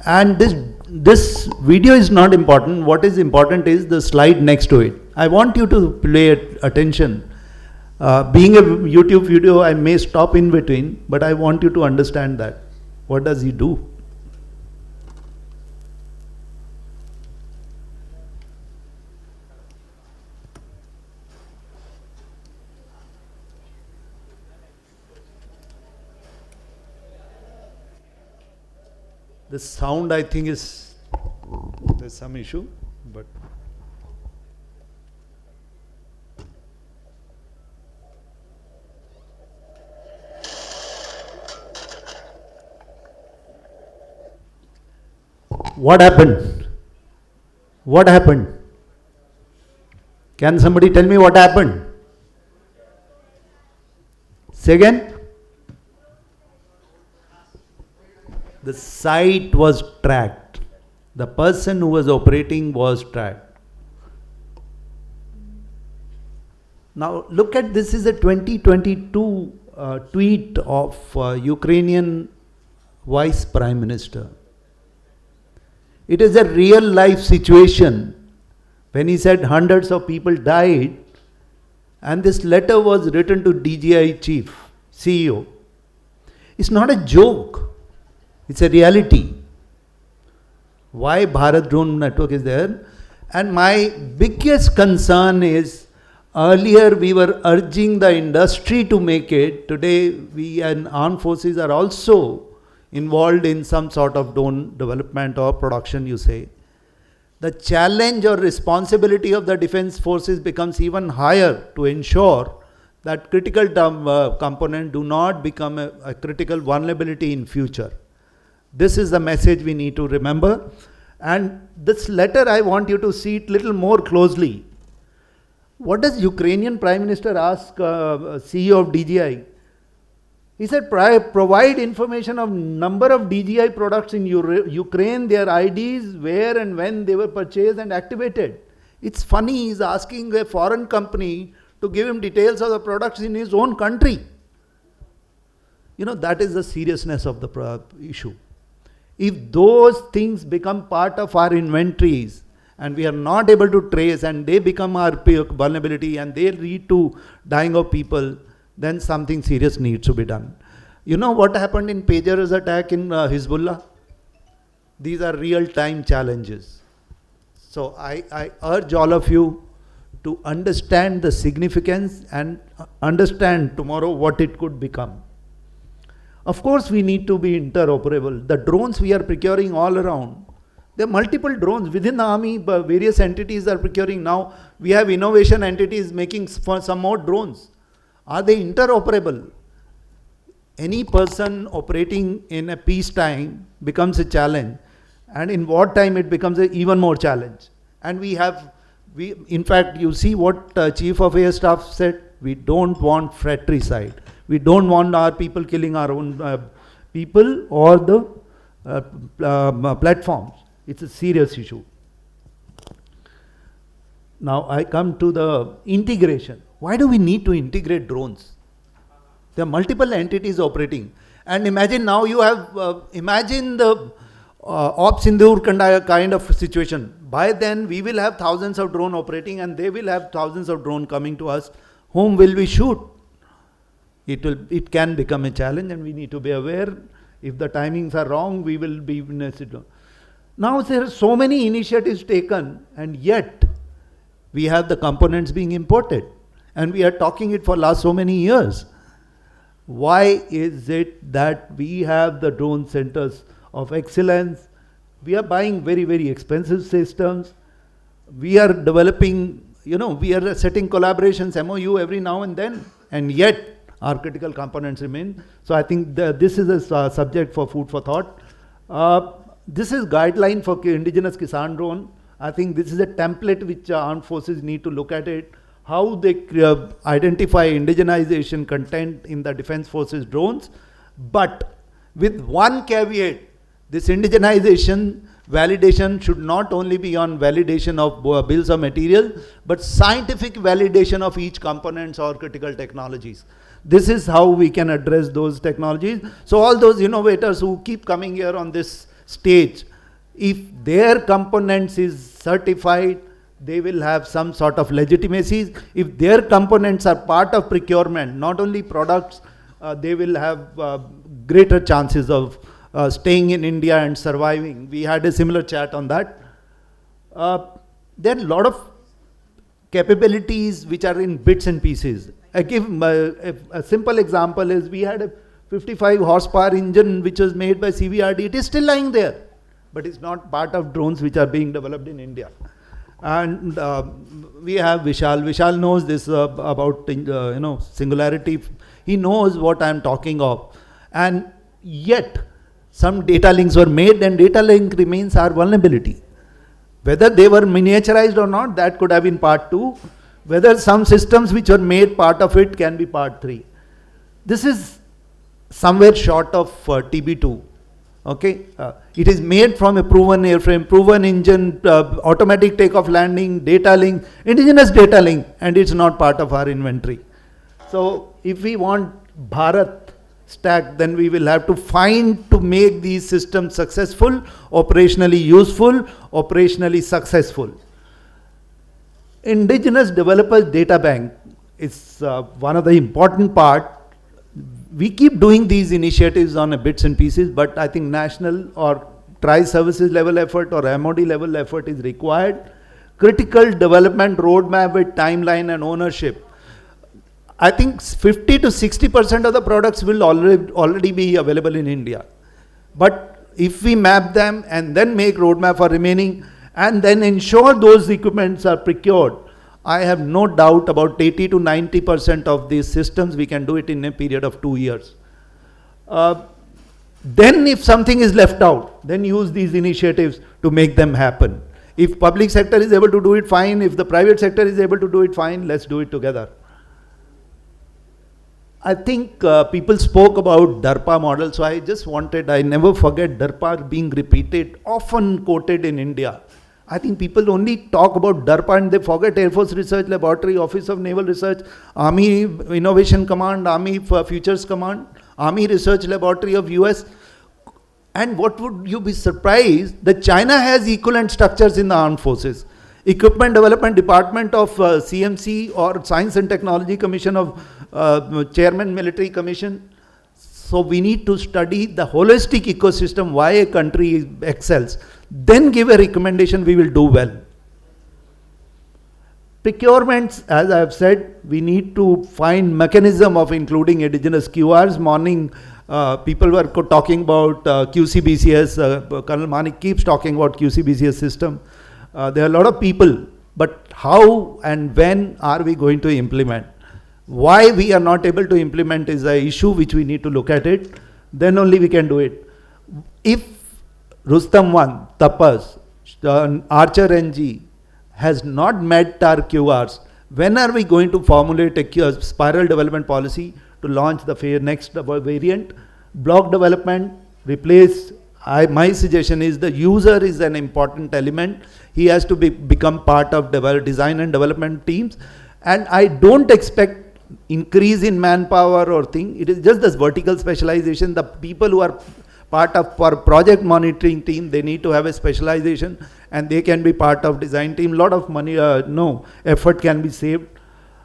And this video is not important. What is important is the slide next to it. I want you to pay attention. Being a YouTube video, I may stop in between, but I want you to understand that. What does he do? The sound, I think, there's some issue, but what happened? What happened? Can somebody tell me what happened? Say again? The site was tracked. The person who was operating was tracked. Now look at this is a 2022 tweet of Ukrainian Vice Prime Minister. It is a real life situation when he said hundreds of people died, and this letter was written to DGI chief, CEO. It's not a joke. It's a reality. Why Bharat Drone Network is there? And my biggest concern is, earlier we were urging the industry to make it. Today we and armed forces are also involved in some sort of drone development or production, you say. The challenge or responsibility of the defense forces becomes even higher to ensure that critical components do not become a critical vulnerability in future. This is the message we need to remember. And this letter, I want you to see it little more closely. What does Ukrainian Prime Minister ask CEO of DGI? He said, provide information of number of DGI products in Ukraine, their IDs, where and when they were purchased and activated. It's funny, he's asking a foreign company to give him details of the products in his own country. You know, that is the seriousness of the issue. If those things become part of our inventories and we are not able to trace and they become our vulnerability and they lead to dying of people, then something serious needs to be done. You know what happened in Pager's attack in Hezbollah? These are real-time challenges. So I urge all of you to understand the significance and understand tomorrow what it could become. Of course, we need to be interoperable. The drones we are procuring all around, there are multiple drones within the army, various entities are procuring now. We have innovation entities making some more drones. Are they interoperable? Any person operating in a peacetime becomes a challenge, and in wartime it becomes an even more challenge. And in fact, you see what Chief of Air Staff said, we don't want fratricide. We don't want our people killing our own people or the platforms. It's a serious issue. Now I come to the integration. Why do we need to integrate drones? There are multiple entities operating. And imagine now you have, imagine the Ops Sindoor kind of situation. By then we will have thousands of drones operating and they will have thousands of drones coming to us. Whom will we shoot? It can become a challenge and we need to be aware. If the timings are wrong, we will be in a situation. Now there are so many initiatives taken and yet we have the components being imported. And we are talking it for last so many years. Why is it that we have the drone centers of excellence? We are buying very, very expensive systems. We are developing, we are setting collaborations, MOU every now and then. And yet our critical components remain. So I think this is a subject for food for thought. This is guideline for indigenous Kisan drone. I think this is a template which armed forces need to look at it. How they identify indigenization content in the defense forces drones, but with one caveat: this indigenization validation should not only be on validation of bills of material, but scientific validation of each components or critical technologies. This is how we can address those technologies. So all those innovators who keep coming here on this stage, if their components is certified, they will have some sort of legitimacy. If their components are part of procurement, not only products, they will have greater chances of staying in India and surviving. We had a similar chat on that. There are a lot of capabilities which are in bits and pieces. I give a simple example is we had a 55 horsepower engine which was made by CVRD. It is still lying there, but it's not part of drones which are being developed in India. And we have Vishal. Vishal knows this about singularity. He knows what I'm talking of. And yet, some data links were made, and data link remains our vulnerability. Whether they were miniaturized or not, that could have been part 2. Whether some systems which were made part of it can be part 3. This is somewhere short of TB2. Okay, it is made from a proven airframe, proven engine, automatic takeoff landing, data link, indigenous data link, and it's not part of our inventory. So if we want Bharat stack, then we will have to find to make these systems successful, operationally useful, operationally successful. Indigenous Developers Data Bank is one of the important part. We keep doing these initiatives on a bits and pieces, but I think national or tri-services level effort or MOD level effort is required. Critical development roadmap with timeline and ownership. I think 50 to 60% of the products will already be available in India. But if we map them and then make roadmap for remaining and then ensure those equipments are procured, I have no doubt about 80 to 90% of these systems we can do it in a period of 2 years. Then if something is left out, then use these initiatives to make them happen. If public sector is able to do it, fine. If the private sector is able to do it, fine. Let's do it together. I think people spoke about DARPA model, so I never forget DARPA being repeated, often quoted in India. I think people only talk about DARPA and they forget Air Force Research Laboratory, Office of Naval Research, Army Innovation Command, Army Futures Command, Army Research Laboratory of US. And what would you be surprised that China has equivalent structures in the armed forces. Equipment Development Department of CMC or Science and Technology Commission of Chairman Military Commission. So we need to study the holistic ecosystem, why a country excels. Then give a recommendation, we will do well. Procurements, as I have said, we need to find mechanism of including indigenous QRs. Morning, people were talking about QCBCS. Colonel Manik keeps talking about QCBCS system. There are a lot of people, but how and when are we going to implement? Why we are not able to implement is an issue which we need to look at it. Then only we can do it. If Rustam 1, Tapas, Archer NG has not met our QRs, when are we going to formulate a spiral development policy to launch the next variant? Block development, replace. My suggestion is the user is an important element. He has to become part of design and development teams. And I don't expect increase in manpower or thing. It is just this vertical specialization. The people who are part of project monitoring team, they need to have a specialization and they can be part of design team. Lot of money, effort can be saved.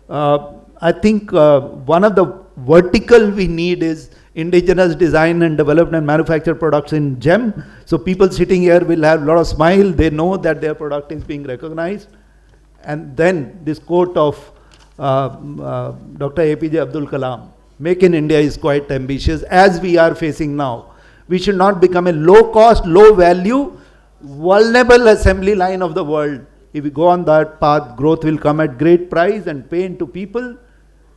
I think one of the vertical we need is indigenous design and development and manufacture products in GEM. So people sitting here will have a lot of smile. They know that their product is being recognized. And then this quote of Dr. APJ Abdul Kalam, Make in India is quite ambitious as we are facing now. We should not become a low cost, low value, vulnerable assembly line of the world. If we go on that path, growth will come at great price and pain to people.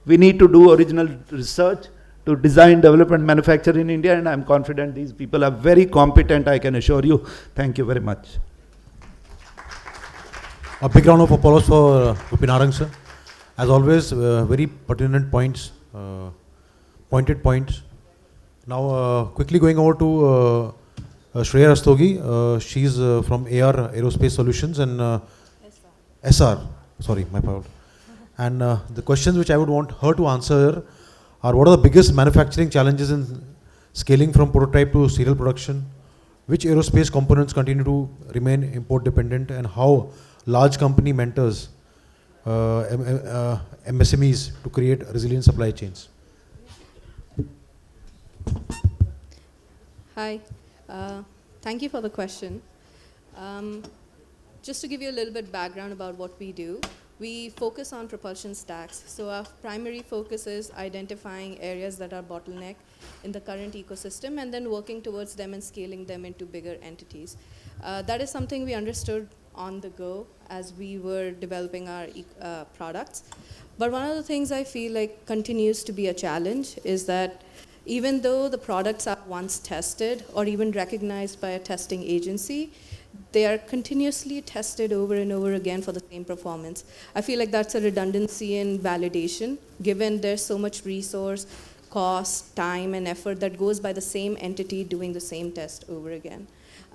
We need to do original research to design, develop and manufacture in India, and I'm confident these people are very competent, I can assure you. Thank you very much. A big round of applause for Upinarang sir. As always, very pertinent points, pointed points. Now, quickly going over to Shreya Rastogi. She's from AR Aerospace Solutions and SR. Sorry, my fault. And the questions which I would want her to answer are: what are the biggest manufacturing challenges in scaling from prototype to serial production? Which aerospace components continue to remain import dependent, and how large company mentors MSMEs to create resilient supply chains? Hi, thank you for the question. Just to give you a little bit background about what we do, we focus on propulsion stacks. So our primary focus is identifying areas that are bottleneck in the current ecosystem and then working towards them and scaling them into bigger entities. That is something we understood on the go as we were developing our products. But one of the things I feel like continues to be a challenge is that even though the products are once tested or even recognized by a testing agency, they are continuously tested over and over again for the same performance. I feel like that's a redundancy in validation, given there's so much resource, cost, time, and effort that goes by the same entity doing the same test over again.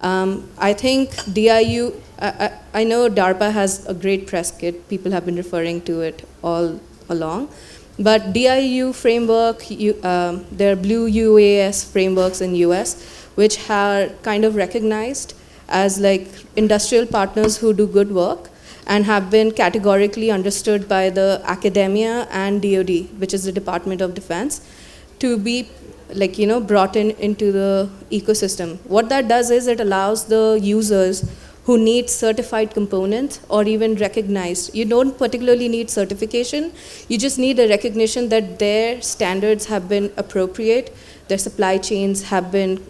I think DIU, I know DARPA has a great press kit. People have been referring to it all along. But DIU framework, there are blue UAS frameworks in US, which are kind of recognized as like industrial partners who do good work and have been categorically understood by the academia and DoD, which is the Department of Defense, to be like, brought into the ecosystem. What that does is it allows the users who need certified components or even recognized. You don't particularly need certification, you just need a recognition that their standards have been appropriate, their supply chains have been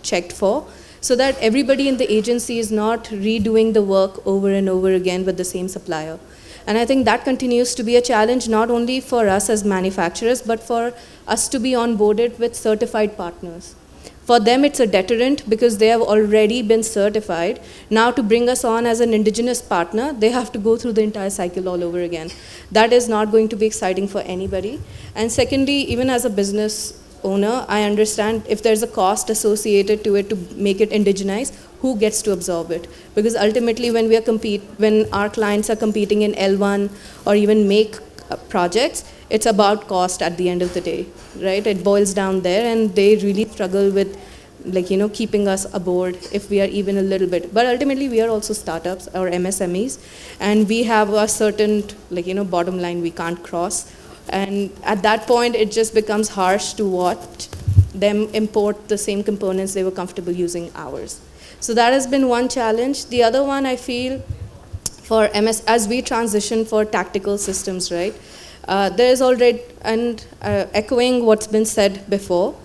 checked for, so that everybody in the agency is not redoing the work over and over again with the same supplier. And I think that continues to be a challenge not only for us as manufacturers, but for us to be onboarded with certified partners. For them, it's a deterrent because they have already been certified. Now to bring us on as an indigenous partner, they have to go through the entire cycle all over again. That is not going to be exciting for anybody. And secondly, even as a business owner, I understand if there's a cost associated to it to make it indigenized, who gets to absorb it? Because ultimately when our clients are competing in L1 or even make projects, it's about cost at the end of the day, right? It boils down there, and they really struggle with keeping us aboard if we are even a little bit. But ultimately we are also startups or MSMEs, and we have a certain bottom line we can't cross. And at that point, it just becomes harsh to watch them import the same components they were comfortable using ours. So that has been one challenge. The other one I feel for as we transition for tactical systems, right? There is already, and echoing what's been said before,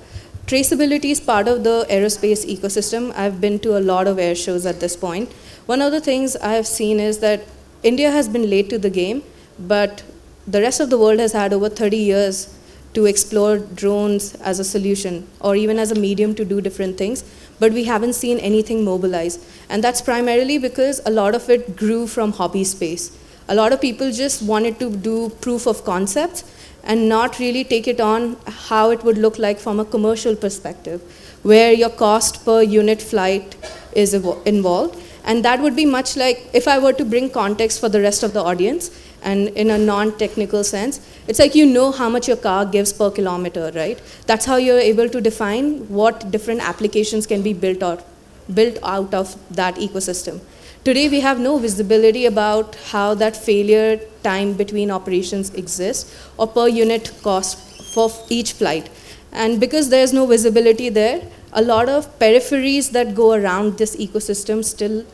traceability is part of the aerospace ecosystem. I've been to a lot of air shows at this point. One of the things I have seen is that India has been late to the game, but the rest of the world has had over 30 years to explore drones as a solution or even as a medium to do different things, but we haven't seen anything mobilize. And that's primarily because a lot of it grew from hobby space. A lot of people just wanted to do proof of concepts and not really take it on how it would look like from a commercial perspective, where your cost per unit flight is involved. And that would be much like, if I were to bring context for the rest of the audience, and in a non-technical sense, it's like how much your car gives per kilometer, right? That's how you're able to define what different applications can be built out of that ecosystem. Today, we have no visibility about how that failure time between operations exists or per unit cost for each flight. And because there's no visibility there, a lot of peripheries that go around this ecosystem still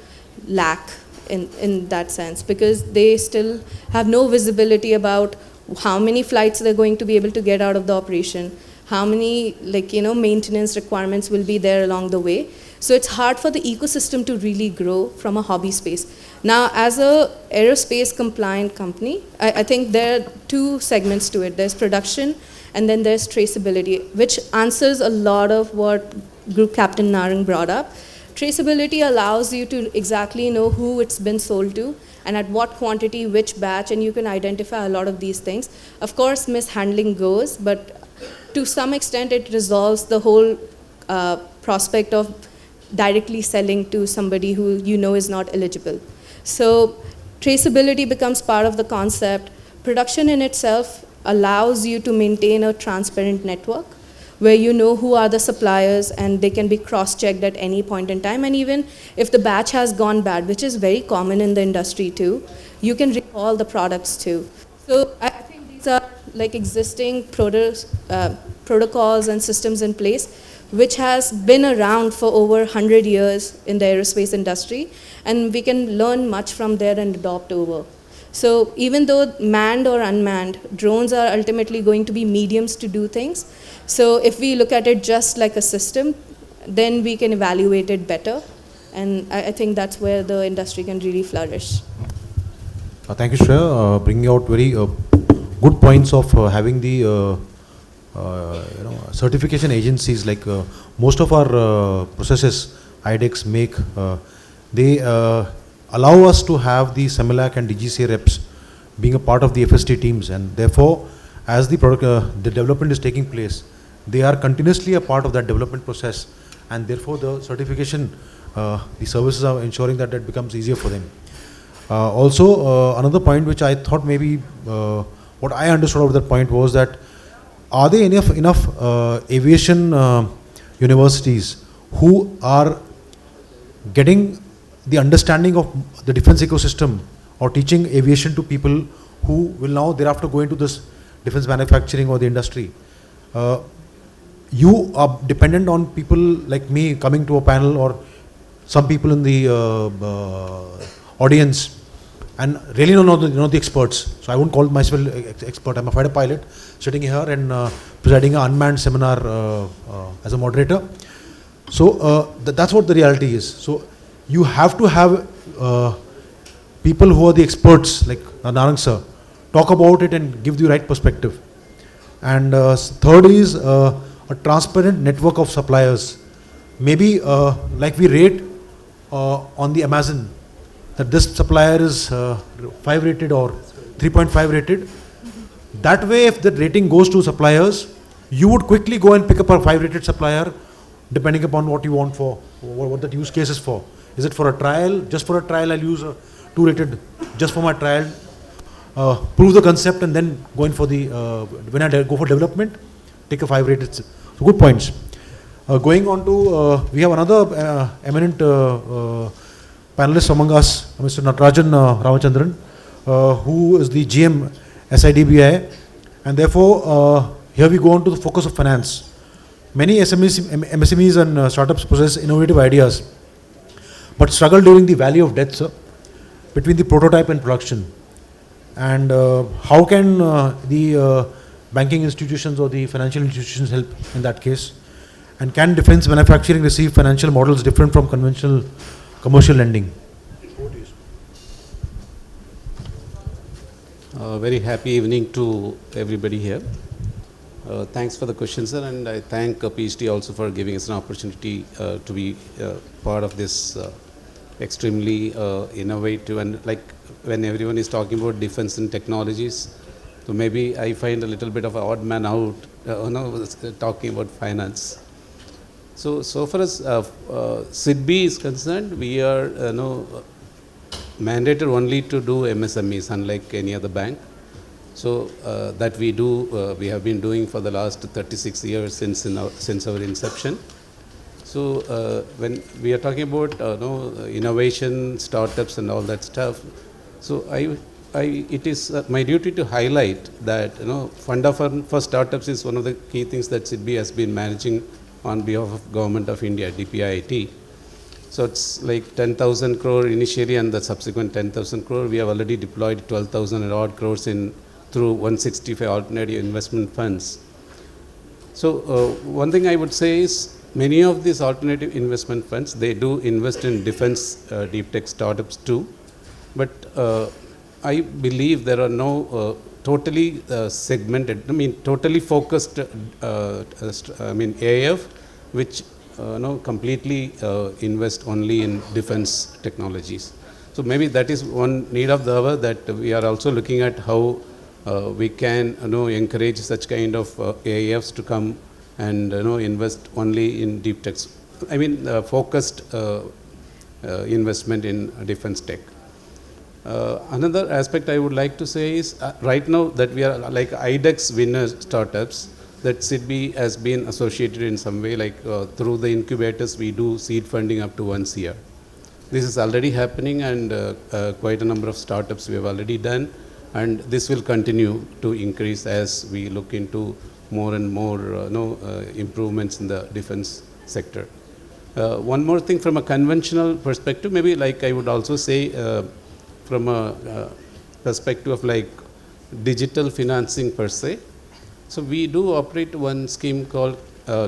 lack in that sense, because they still have no visibility about how many flights they're going to be able to get out of the operation, how many maintenance requirements will be there along the way. So it's hard for the ecosystem to really grow from a hobby space. Now, as a aerospace compliant company, I think there are two segments to it. There's production and then there's traceability, which answers a lot of what Group Captain Narang brought up. Traceability allows you to exactly know who it's been sold to and at what quantity, which batch, and you can identify a lot of these things. Of course, mishandling goes, but to some extent it resolves the whole prospect of directly selling to somebody who you know is not eligible. So traceability becomes part of the concept. Production in itself allows you to maintain a transparent network where you know who are the suppliers and they can be cross-checked at any point in time. And even if the batch has gone bad, which is very common in the industry too, you can recall the products too. So I think these are like existing protocols and systems in place, which has been around for over 100 years in the aerospace industry, and we can learn much from there and adopt over. So even though manned or unmanned, drones are ultimately going to be mediums to do things. So if we look at it just like a system, then we can evaluate it better. And I think that's where the industry can really flourish. Thank you, Shreya. Bringing out very good points of having the certification agencies, like most of our processes, IDEX make, they allow us to have the SEMILAC and DGCA reps being a part of the FST teams, and therefore as the product, the development is taking place, they are continuously a part of that development process, and therefore the certification, the services are ensuring that that becomes easier for them. Also, another point which I thought maybe what I understood out of that point was that are there enough aviation universities who are getting the understanding of the defense ecosystem or teaching aviation to people who will now thereafter go into this defense manufacturing or the industry? You are dependent on people like me coming to a panel or some people in the audience and really know the experts. So I won't call myself expert. I'm a fighter pilot sitting here and presiding an unmanned seminar as a moderator. So that's what the reality is. So you have to have people who are the experts like Narang sir talk about it and give the right perspective. And third is a transparent network of suppliers. Maybe like we rate on the Amazon that this supplier is 5 rated or 3.5 rated. That way, if the rating goes to suppliers, you would quickly go and pick up a 5 rated supplier depending upon what you want for, what that use case is for. Is it for a trial? Just for a trial, I'll use a 2 rated just for my trial, prove the concept, and then go in for the, when I go for development, take a 5 rated. So good points. Going on to, we have another eminent panelist among us, Mr. Natarajan Ramachandran, who is the GM SIDBI, and therefore here we go on to the focus of finance. Many MSMEs and startups possess innovative ideas, but struggle during the valley of death, sir, between the prototype and production. And how can the banking institutions or the financial institutions help in that case? And can defense manufacturing receive financial models different from conventional commercial lending? Very happy evening to everybody here. Thanks for the question, sir, and I thank PhD also for giving us an opportunity to be part of this extremely innovative, and like when everyone is talking about defense and technologies, so maybe I find a little bit of an odd man out talking about finance. So far as SIDBI is concerned, we are mandated only to do MSMEs, unlike any other bank. So that we do, we have been doing for the last 36 years since our inception. So when we are talking about innovation, startups, and all that stuff, so it is my duty to highlight that fund for startups is one of the key things that SIDBI has been managing on behalf of Government of India, DPIIT. So it's like 10,000 crore initially, and the subsequent 10,000 crore. We have already deployed 12,000 odd crores through 165 alternative investment funds. So one thing I would say is many of these alternative investment funds, they do invest in defense deep tech startups too. But I believe there are no totally segmented, totally focused, AIF, which completely invest only in defense technologies. So maybe that is one need of the hour, that we are also looking at how we can encourage such kind of AIFs to come and invest only in deep tech. Focused investment in defense tech. Another aspect I would like to say is right now that we are like IDEX winner startups, that SIDBI has been associated in some way, like through the incubators we do seed funding up to 1 CR. This is already happening, and quite a number of startups we have already done, and this will continue to increase as we look into more and more improvements in the defense sector. One more thing from a conventional perspective, maybe like I would also say from a perspective of like digital financing per se. So we do operate one scheme called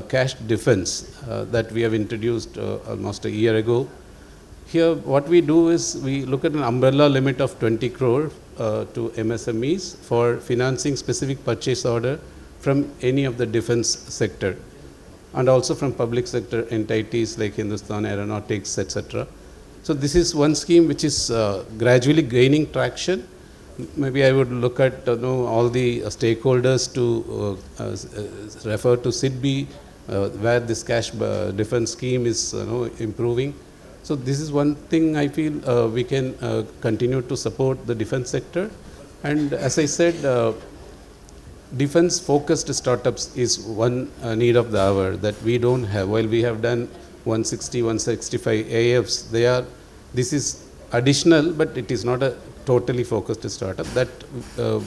cash defense that we have introduced almost a year ago. Here what we do is we look at an umbrella limit of 20 crore to MSMEs for financing specific purchase order from any of the defense sector, and also from public sector entities like Hindustan Aeronautics, etc. So this is one scheme which is gradually gaining traction. Maybe I would look at all the stakeholders to refer to SIDBI, where this cash defense scheme is improving. So this is one thing I feel we can continue to support the defense sector. And as I said, defense focused startups is one need of the hour that we don't have. While we have done 160, 165 AFs, this is additional, but it is not a totally focused startup. That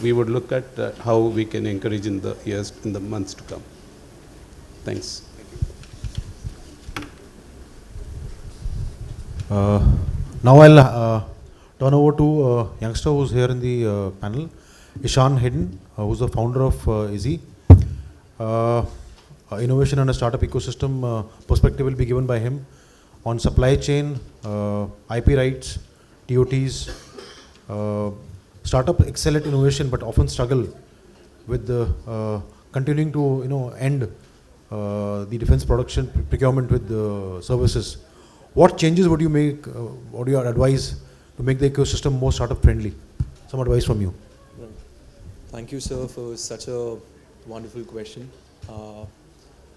we would look at how we can encourage in the months to come. Thanks. Now I'll turn over to a youngster who's here in the panel, Ishan Hidden, who's the founder of Easy. Innovation and a startup ecosystem perspective will be given by him on supply chain, IP rights, TOTs. Startup excel at innovation but often struggle with continuing to end the defense production procurement with the services. What changes would you make, what do you advise to make the ecosystem more startup friendly? Some advice from you. Right. Thank you, sir, for such a wonderful question.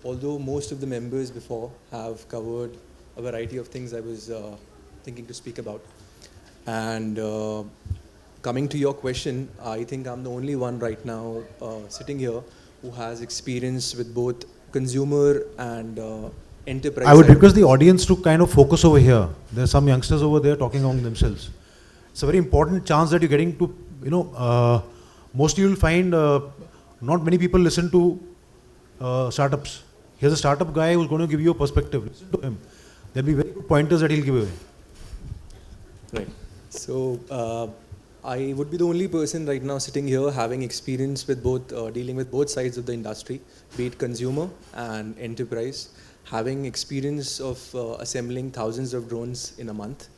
Although most of the members before have covered a variety of things I was thinking to speak about. And coming to your question, I think I'm the only one right now sitting here who has experience with both consumer and enterprise. I would request the audience to kind of focus over here. There are some youngsters over there talking among themselves. It's a very important chance that you're getting to, mostly you'll find not many people listen to startups. Here's a startup guy who's going to give you a perspective. Listen to him. There'll be very good pointers that he'll give away. Right. So I would be the only person right now sitting here having experience with both, dealing with both sides of the industry, be it consumer and enterprise, having experience of assembling thousands of drones in a month,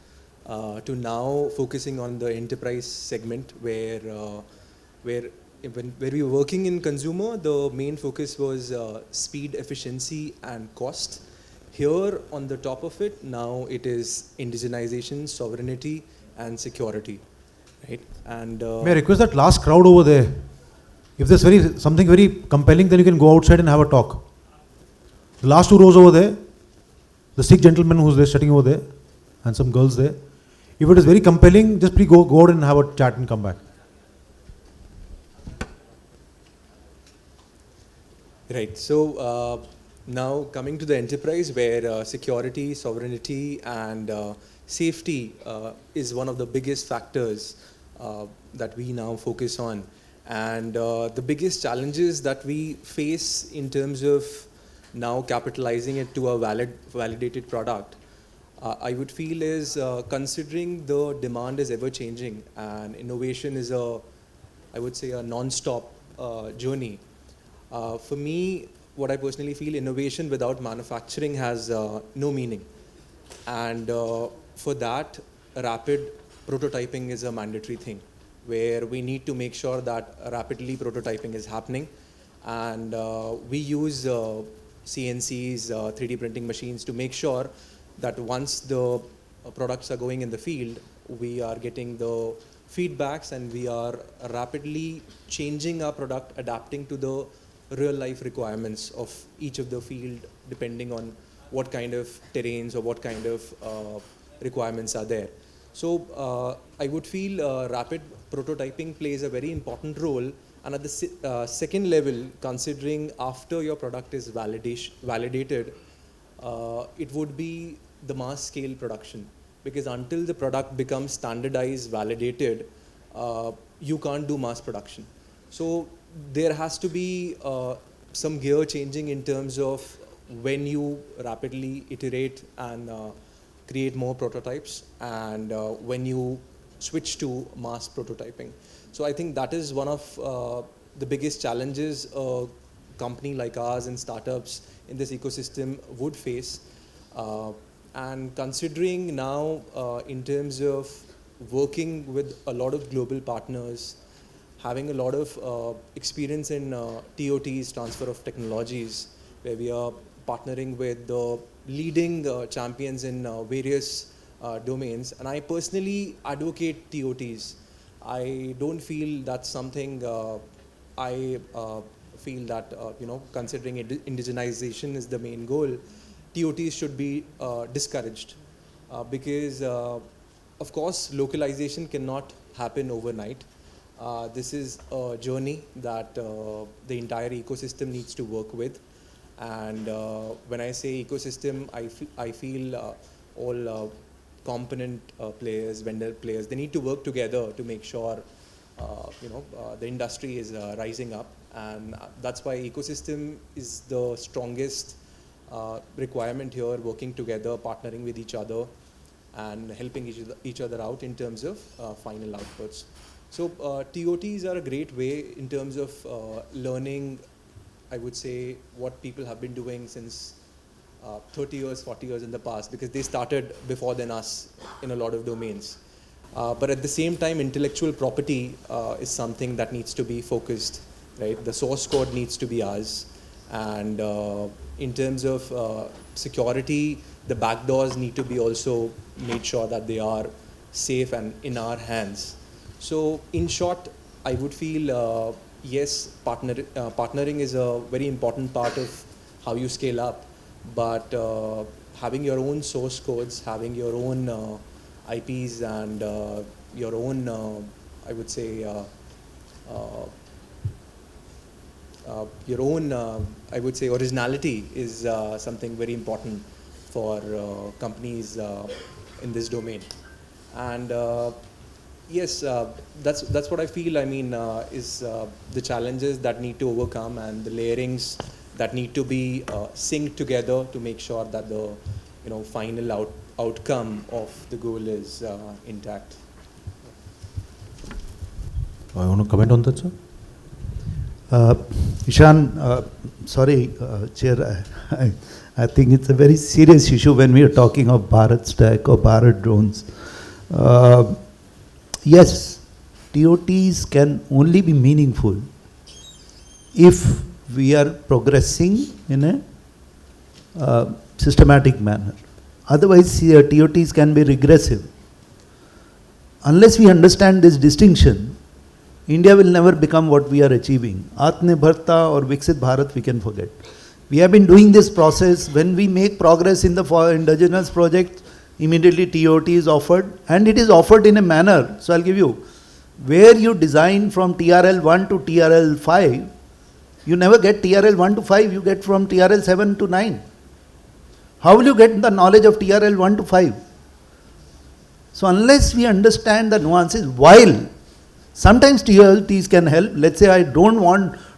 to now focusing on the enterprise segment where we were working in consumer, the main focus was speed, efficiency and cost. Here on the top of it, now it is indigenization, sovereignty and security, right? And may I request that last crowd over there, if there's something very compelling, then you can go outside and have a talk. The last 2 rows over there, the Sikh gentleman who's there sitting over there and some girls there. If it is very compelling, just please go out and have a chat and come back. Right. So now coming to the enterprise, where security, sovereignty and safety is one of the biggest factors that we now focus on. And the biggest challenges that we face in terms of now capitalizing it to a validated product, I would feel is considering the demand is ever changing and innovation is I would say a non-stop journey. For me, what I personally feel, innovation without manufacturing has no meaning. And for that, rapid prototyping is a mandatory thing, where we need to make sure that rapidly prototyping is happening. And we use CNCs, 3D printing machines to make sure that once the products are going in the field, we are getting the feedbacks and we are rapidly changing our product, adapting to the real life requirements of each of the field, depending on what kind of terrains or what kind of requirements are there. So I would feel rapid prototyping plays a very important role. And at the second level, considering after your product is validated, it would be the mass scale production. Because until the product becomes standardized, validated, you can't do mass production. So there has to be some gear changing in terms of when you rapidly iterate and create more prototypes, and when you switch to mass prototyping. So I think that is one of the biggest challenges a company like ours and startups in this ecosystem would face. And considering now in terms of working with a lot of global partners, having a lot of experience in TOTs, transfer of technologies, where we are partnering with the leading champions in various domains. And I personally advocate TOTs. I don't feel that's something I feel that, considering indigenization is the main goal, TOTs should be discouraged because, of course, localization cannot happen overnight. This is a journey that the entire ecosystem needs to work with. And when I say ecosystem, I feel all component players, vendor players, they need to work together to make sure the industry is rising up. And that's why ecosystem is the strongest requirement here, working together, partnering with each other, and helping each other out in terms of final outputs. So TOTs are a great way in terms of learning, I would say, what people have been doing since 30 years, 40 years in the past, because they started before than us in a lot of domains. But at the same time, intellectual property is something that needs to be focused, right? The source code needs to be ours. And in terms of security, the backdoors need to be also made sure that they are safe and in our hands. So in short, I would feel, yes, partnering is a very important part of how you scale up, but having your own source codes, having your own IPs and your own, I would say, your own, I would say, originality is something very important for companies in this domain. And yes, that's what I feel. I mean, is the challenges that need to overcome and the layerings that need to be synced together to make sure that the final outcome of the goal is intact. I want to comment on that, sir. Ishan, sorry, Chair, I think it's a very serious issue when we are talking of Bharat stack or Bharat drones. Yes, TOTs can only be meaningful if we are progressing in a systematic manner. Otherwise, TOTs can be regressive. Unless we understand this distinction, India will never become what we are achieving. Atmanirbharta or Viksit Bharat we can forget. We have been doing this process. When we make progress in the indigenous project, immediately TOT is offered, and it is offered in a manner. So I'll give you, where you design from TRL 1 to TRL 5, you never get TRL 1 to 5, you get from TRL 7 to 9. How will you get the knowledge of TRL 1 to 5? So unless we understand the nuances, while sometimes TLTs can help, let's say I don't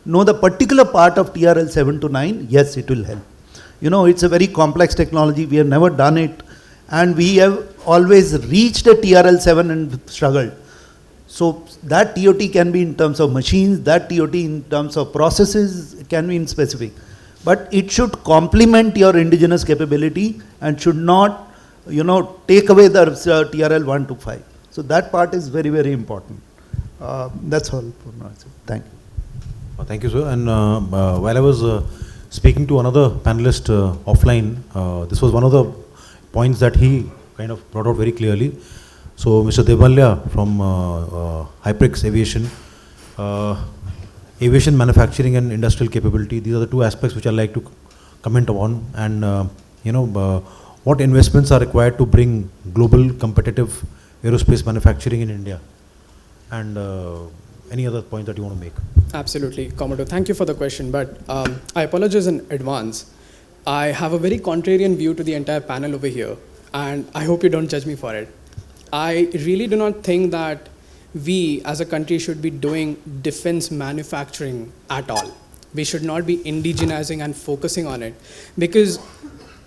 know the particular part of TRL 7 to 9, yes, it will help. It's a very complex technology, we have never done it, and we have always reached a TRL 7 and struggled. So that TOT can be in terms of machines, that TOT in terms of processes can be in specific. but it should complement your indigenous capability and should not, take away the TRL 1 to 5. So that part is very, very important. That's all for now. Thank you. Thank you, sir. And while I was speaking to another panelist offline, this was one of the points that he kind of brought out very clearly. So, Mr. Devalya from Hyprix Aviation, aviation manufacturing and industrial capability, these are the two aspects which I like to comment on. And, what investments are required to bring global competitive aerospace manufacturing in India? And any other point that you want to make? Absolutely, Commodore. Thank you for the question, but I apologize in advance. I have a very contrarian view to the entire panel over here, and I hope you don't judge me for it. I really do not think that we as a country should be doing defense manufacturing at all. We should not be indigenizing and focusing on it, because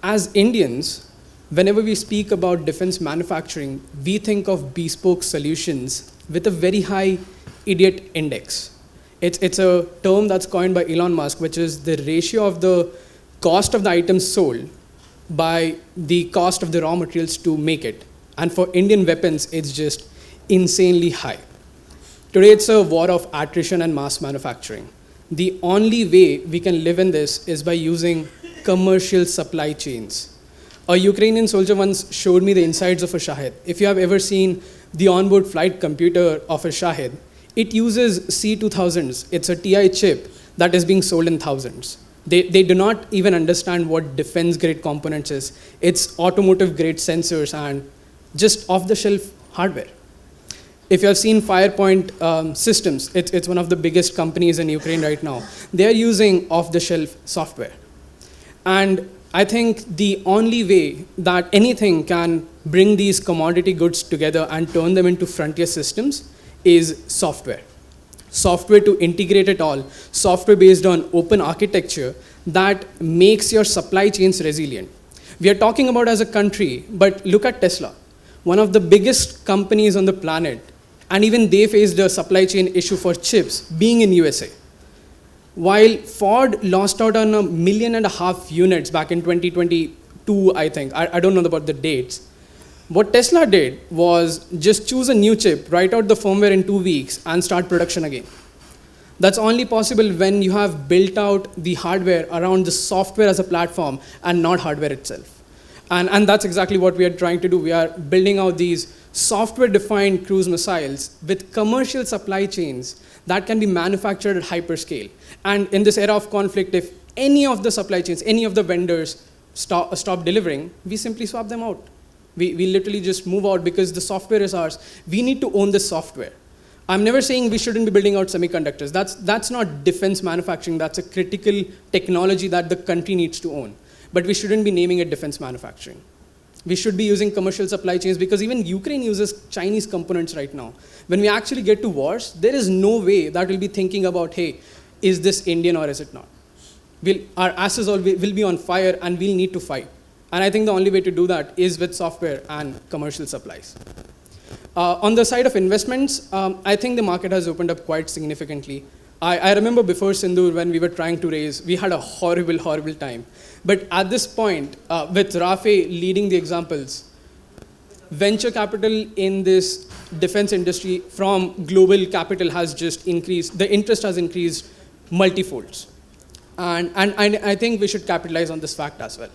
as Indians, whenever we speak about defense manufacturing, we think of bespoke solutions with a very high idiot index. It's a term that's coined by Elon Musk, which is the ratio of the cost of the item sold by the cost of the raw materials to make it. And for Indian weapons, it's just insanely high. Today, it's a war of attrition and mass manufacturing. The only way we can live in this is by using commercial supply chains. A Ukrainian soldier once showed me the insides of a Shahed. If you have ever seen the onboard flight computer of a Shahed, it uses C2000s. It's a TI chip that is being sold in thousands. They do not even understand what defense grade components is. It's automotive grade sensors and just off the shelf hardware. If you have seen Firepoint Systems, it's one of the biggest companies in Ukraine right now. They are using off the shelf software. And I think the only way that anything can bring these commodity goods together and turn them into frontier systems is software. Software to integrate it all, software based on open architecture that makes your supply chains resilient. We are talking about as a country, but look at Tesla, one of the biggest companies on the planet, and even they faced a supply chain issue for chips being in USA. While Ford lost out on 1.5 million units back in 2022, I think, I don't know about the dates. What Tesla did was just choose a new chip, write out the firmware in 2 weeks, and start production again. That's only possible when you have built out the hardware around the software as a platform and not hardware itself. And that's exactly what we are trying to do. We are building out these software-defined cruise missiles with commercial supply chains that can be manufactured at hyperscale. And in this era of conflict, if any of the supply chains, any of the vendors stop delivering, we simply swap them out. We literally just move out because the software is ours. We need to own this software. I'm never saying we shouldn't be building out semiconductors. That's not defense manufacturing. That's a critical technology that the country needs to own. But we shouldn't be naming it defense manufacturing. We should be using commercial supply chains because even Ukraine uses Chinese components right now. When we actually get to wars, there is no way that we'll be thinking about, hey, is this Indian or is it not? Our asses will be on fire and we'll need to fight. And I think the only way to do that is with software and commercial supplies. On the side of investments, I think the market has opened up quite significantly. I remember before Sindoor, when we were trying to raise, we had a horrible, horrible time. But at this point, with Rafe leading the examples, venture capital in this defense industry from global capital has just increased. The interest has increased multifolds. And I think we should capitalize on this fact as well.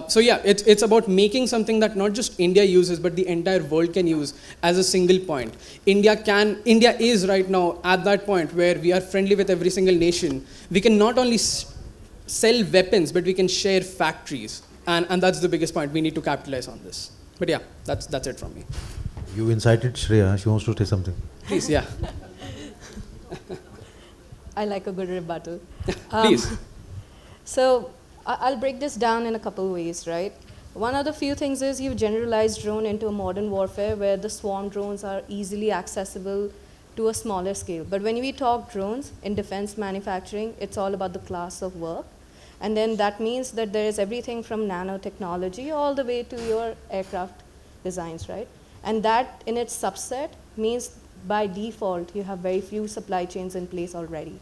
So yeah, it's about making something that not just India uses, but the entire world can use as a single point. India is right now at that point where we are friendly with every single nation. We can not only sell weapons, but we can share factories. And that's the biggest point. We need to capitalize on this. But yeah, that's it from me. You incited Shreya. She wants to say something. Please, yeah. I like a good rebuttal. Please. So I'll break this down in a couple ways, right? One of the few things is you've generalized drone into a modern warfare where the swarm drones are easily accessible to a smaller scale. But when we talk drones in defense manufacturing, it's all about the class of work. And then that means that there is everything from nanotechnology all the way to your aircraft designs, right? And that in its subset means by default, you have very few supply chains in place already.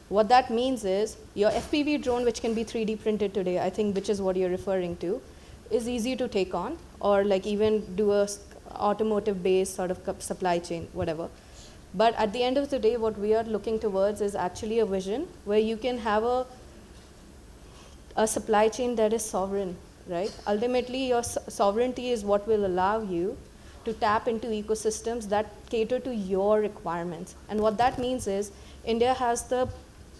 What that means is your FPV drone, which can be 3D printed today, I think, which is what you're referring to, is easy to take on, or like even do a automotive based sort of supply chain, whatever. But at the end of the day, what we are looking towards is actually a vision where you can have a supply chain that is sovereign, right? Ultimately, your sovereignty is what will allow you to tap into ecosystems that cater to your requirements. And what that means is India has the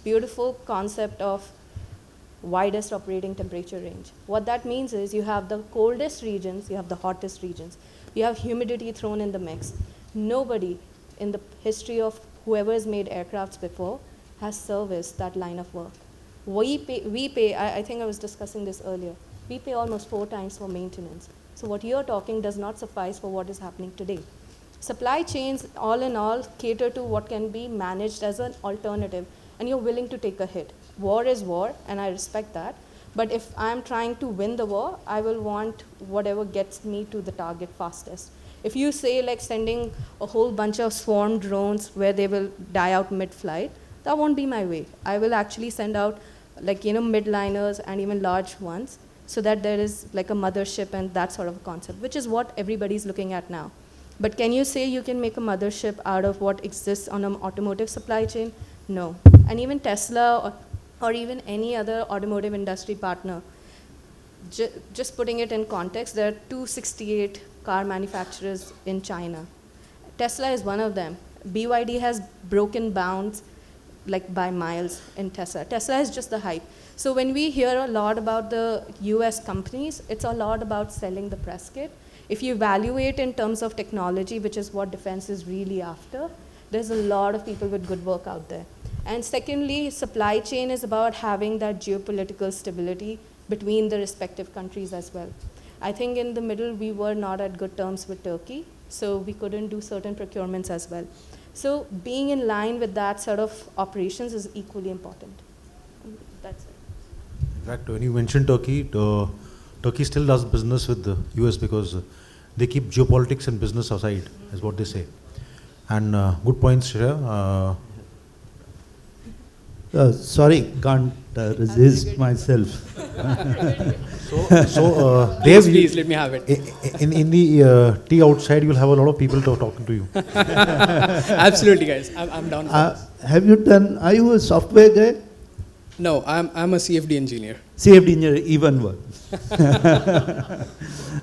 beautiful concept of widest operating temperature range. What that means is you have the coldest regions, you have the hottest regions, you have humidity thrown in the mix. Nobody in the history of whoever has made aircrafts before has serviced that line of work. We pay, I think I was discussing this earlier, we pay almost 4 times for maintenance. So what you're talking does not suffice for what is happening today. Supply chains, all in all, cater to what can be managed as an alternative, and you're willing to take a hit. War is war, and I respect that. But if I'm trying to win the war, I will want whatever gets me to the target fastest. If you say like sending a whole bunch of swarm drones where they will die out mid-flight, that won't be my way. I will actually send out like, midliners and even large ones, so that there is like a mothership and that sort of concept, which is what everybody's looking at now. But can you say you can make a mothership out of what exists on an automotive supply chain? No. And even Tesla or even any other automotive industry partner, just putting it in context, there are 268 car manufacturers in China. Tesla is one of them. BYD has broken bounds like by miles in Tesla. Tesla is just the hype. So when we hear a lot about the US companies, it's a lot about selling the press kit. If you evaluate in terms of technology, which is what defense is really after, there's a lot of people with good work out there. And secondly, supply chain is about having that geopolitical stability between the respective countries as well. I think in the middle, we were not at good terms with Turkey, so we couldn't do certain procurements as well. So being in line with that sort of operations is equally important. That's it. In fact, when you mentioned Turkey, Turkey still does business with the US because they keep geopolitics and business aside, is what they say. And good points, Shreya. Sorry, can't resist myself. Please, let me have it. In the tea outside, you'll have a lot of people talking to you. Absolutely, guys. I'm down for this. Are you a software guy? No, I'm a CFD engineer. CFD engineer, even one.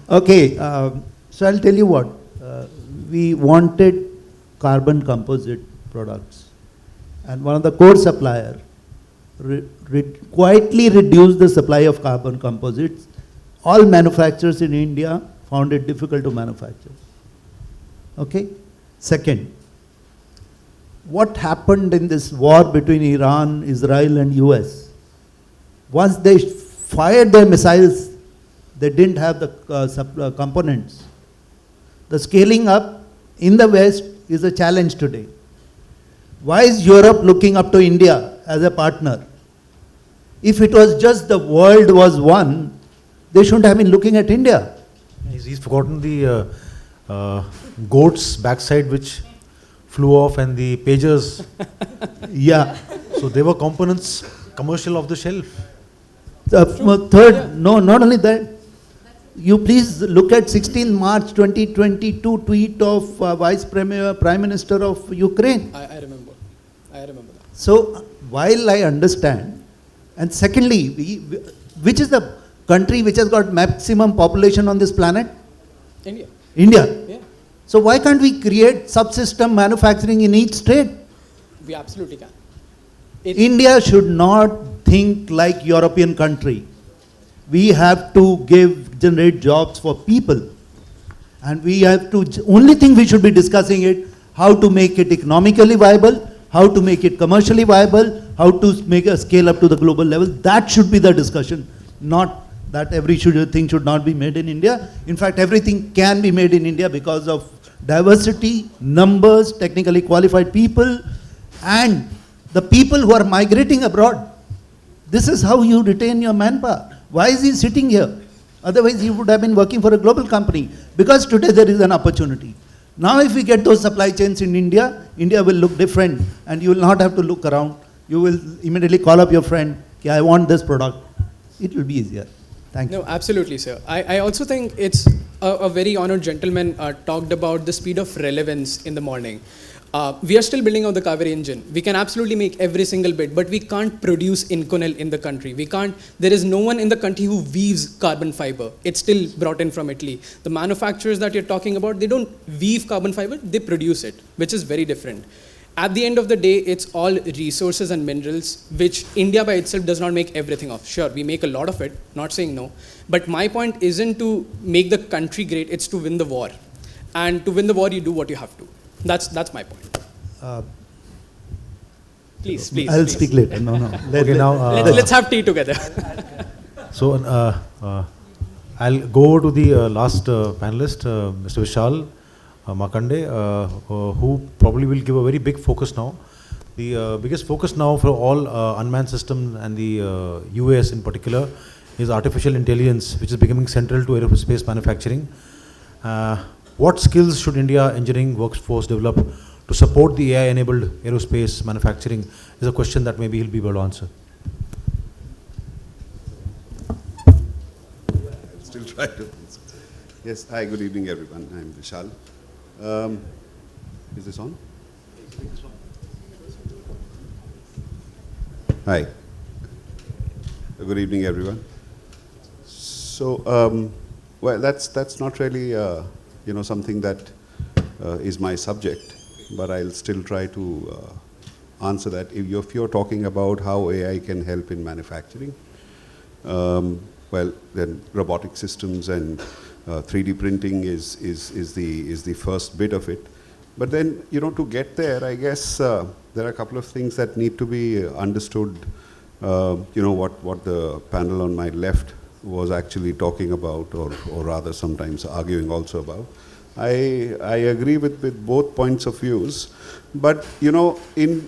Okay, so I'll tell you what. We wanted carbon composite products. And one of the core supplier quietly reduced the supply of carbon composites. All manufacturers in India found it difficult to manufacture. Okay? Second, what happened in this war between Iran, Israel and US? Once they fired their missiles, they didn't have the components. The scaling up in the West is a challenge today. Why is Europe looking up to India as a partner? If it was just the world was one, they shouldn't have been looking at India. He's forgotten the goat's backside which flew off and the pagers. Yeah. So they were components commercial off the shelf. Third, no, not only that. You please look at 16 March 2022 tweet of Vice Prime Minister of Ukraine. I remember that. So while I understand, and secondly, which is the country which has got maximum population on this planet? India. India. Yeah. So why can't we create subsystem manufacturing in each state? We absolutely can. India should not think like European country. We have to generate jobs for people. And we have to, only thing we should be discussing it, how to make it economically viable, how to make it commercially viable, how to make a scale up to the global level. That should be the discussion, not that every thing should not be made in India. In fact, everything can be made in India because of diversity, numbers, technically qualified people, and the people who are migrating abroad. This is how you retain your manpower. Why is he sitting here? Otherwise, he would have been working for a global company. Because today there is an opportunity. Now if we get those supply chains in India, India will look different and you will not have to look around. You will immediately call up your friend, I want this product. It will be easier. Thank you. No, absolutely, sir. I also think it's a very honored gentleman talked about the speed of relevance in the morning. We are still building out the Kaveri engine. We can absolutely make every single bit, but we can't produce Inconel in the country. There is no one in the country who weaves carbon fiber. It's still brought in from Italy. The manufacturers that you're talking about, they don't weave carbon fiber, they produce it, which is very different. At the end of the day, it's all resources and minerals, which India by itself does not make everything of. Sure, we make a lot of it, not saying no. But my point isn't to make the country great, it's to win the war. And to win the war, you do what you have to. That's my point. Please. I'll speak later. No. Okay, now let's have tea together. So I'll go over to the last panelist, Mr. Vishal Makande, who probably will give a very big focus now. The biggest focus now for all unmanned systems and the US in particular is artificial intelligence, which is becoming central to aerospace manufacturing. What skills should India engineering workforce develop to support the AI-enabled aerospace manufacturing is a question that maybe he'll be able to answer. I'll still try to. Yes, hi, good evening everyone. I'm Vishal. Is this on? Hi. Good evening everyone. So, well, that's not really something that is my subject, but I'll still try to answer that. If you're talking about how AI can help in manufacturing, well, then robotic systems and 3D printing is the first bit of it. But then, to get there, I guess there are a couple of things that need to be understood. What the panel on my left was actually talking about, or rather sometimes arguing also about. I agree with both points of views, but in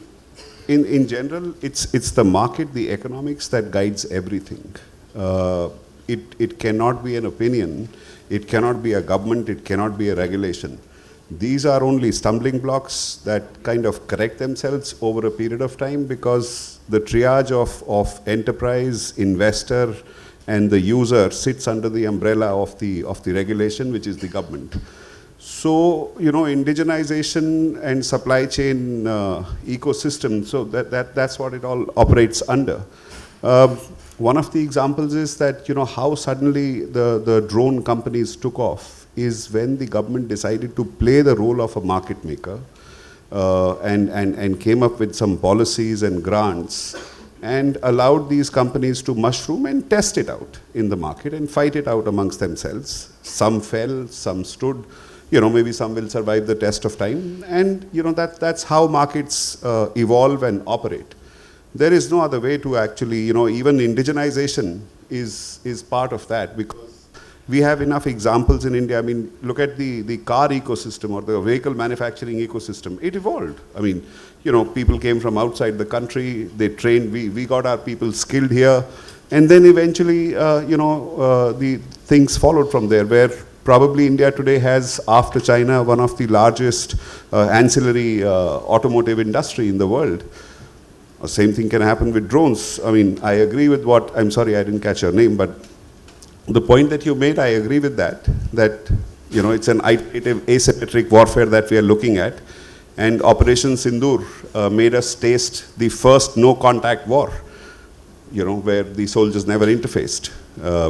general, it's the market, the economics that guides everything. It cannot be an opinion, it cannot be a government, it cannot be a regulation. These are only stumbling blocks that kind of correct themselves over a period of time, because the triage of enterprise, investor, and the user sits under the umbrella of the regulation, which is the government. So, indigenization and supply chain ecosystem, so that's what it all operates under. One of the examples is that, how suddenly the drone companies took off is when the government decided to play the role of a market maker and came up with some policies and grants and allowed these companies to mushroom and test it out in the market and fight it out amongst themselves. Some fell, some stood, maybe some will survive the test of time, and that's how markets evolve and operate. There is no other way to actually, even indigenization is part of that, because we have enough examples in India. I mean, look at the car ecosystem or the vehicle manufacturing ecosystem. It evolved. I mean, people came from outside the country, they trained, we got our people skilled here, and then eventually, the things followed from there, where probably India today has, after China, one of the largest ancillary automotive industry in the world. Same thing can happen with drones. I mean, I agree with I'm sorry, I didn't catch your name, but the point that you made, I agree with that it's an iterative asymmetric warfare that we are looking at. And Operation Sindoor made us taste the first no-contact war, where the soldiers never interfaced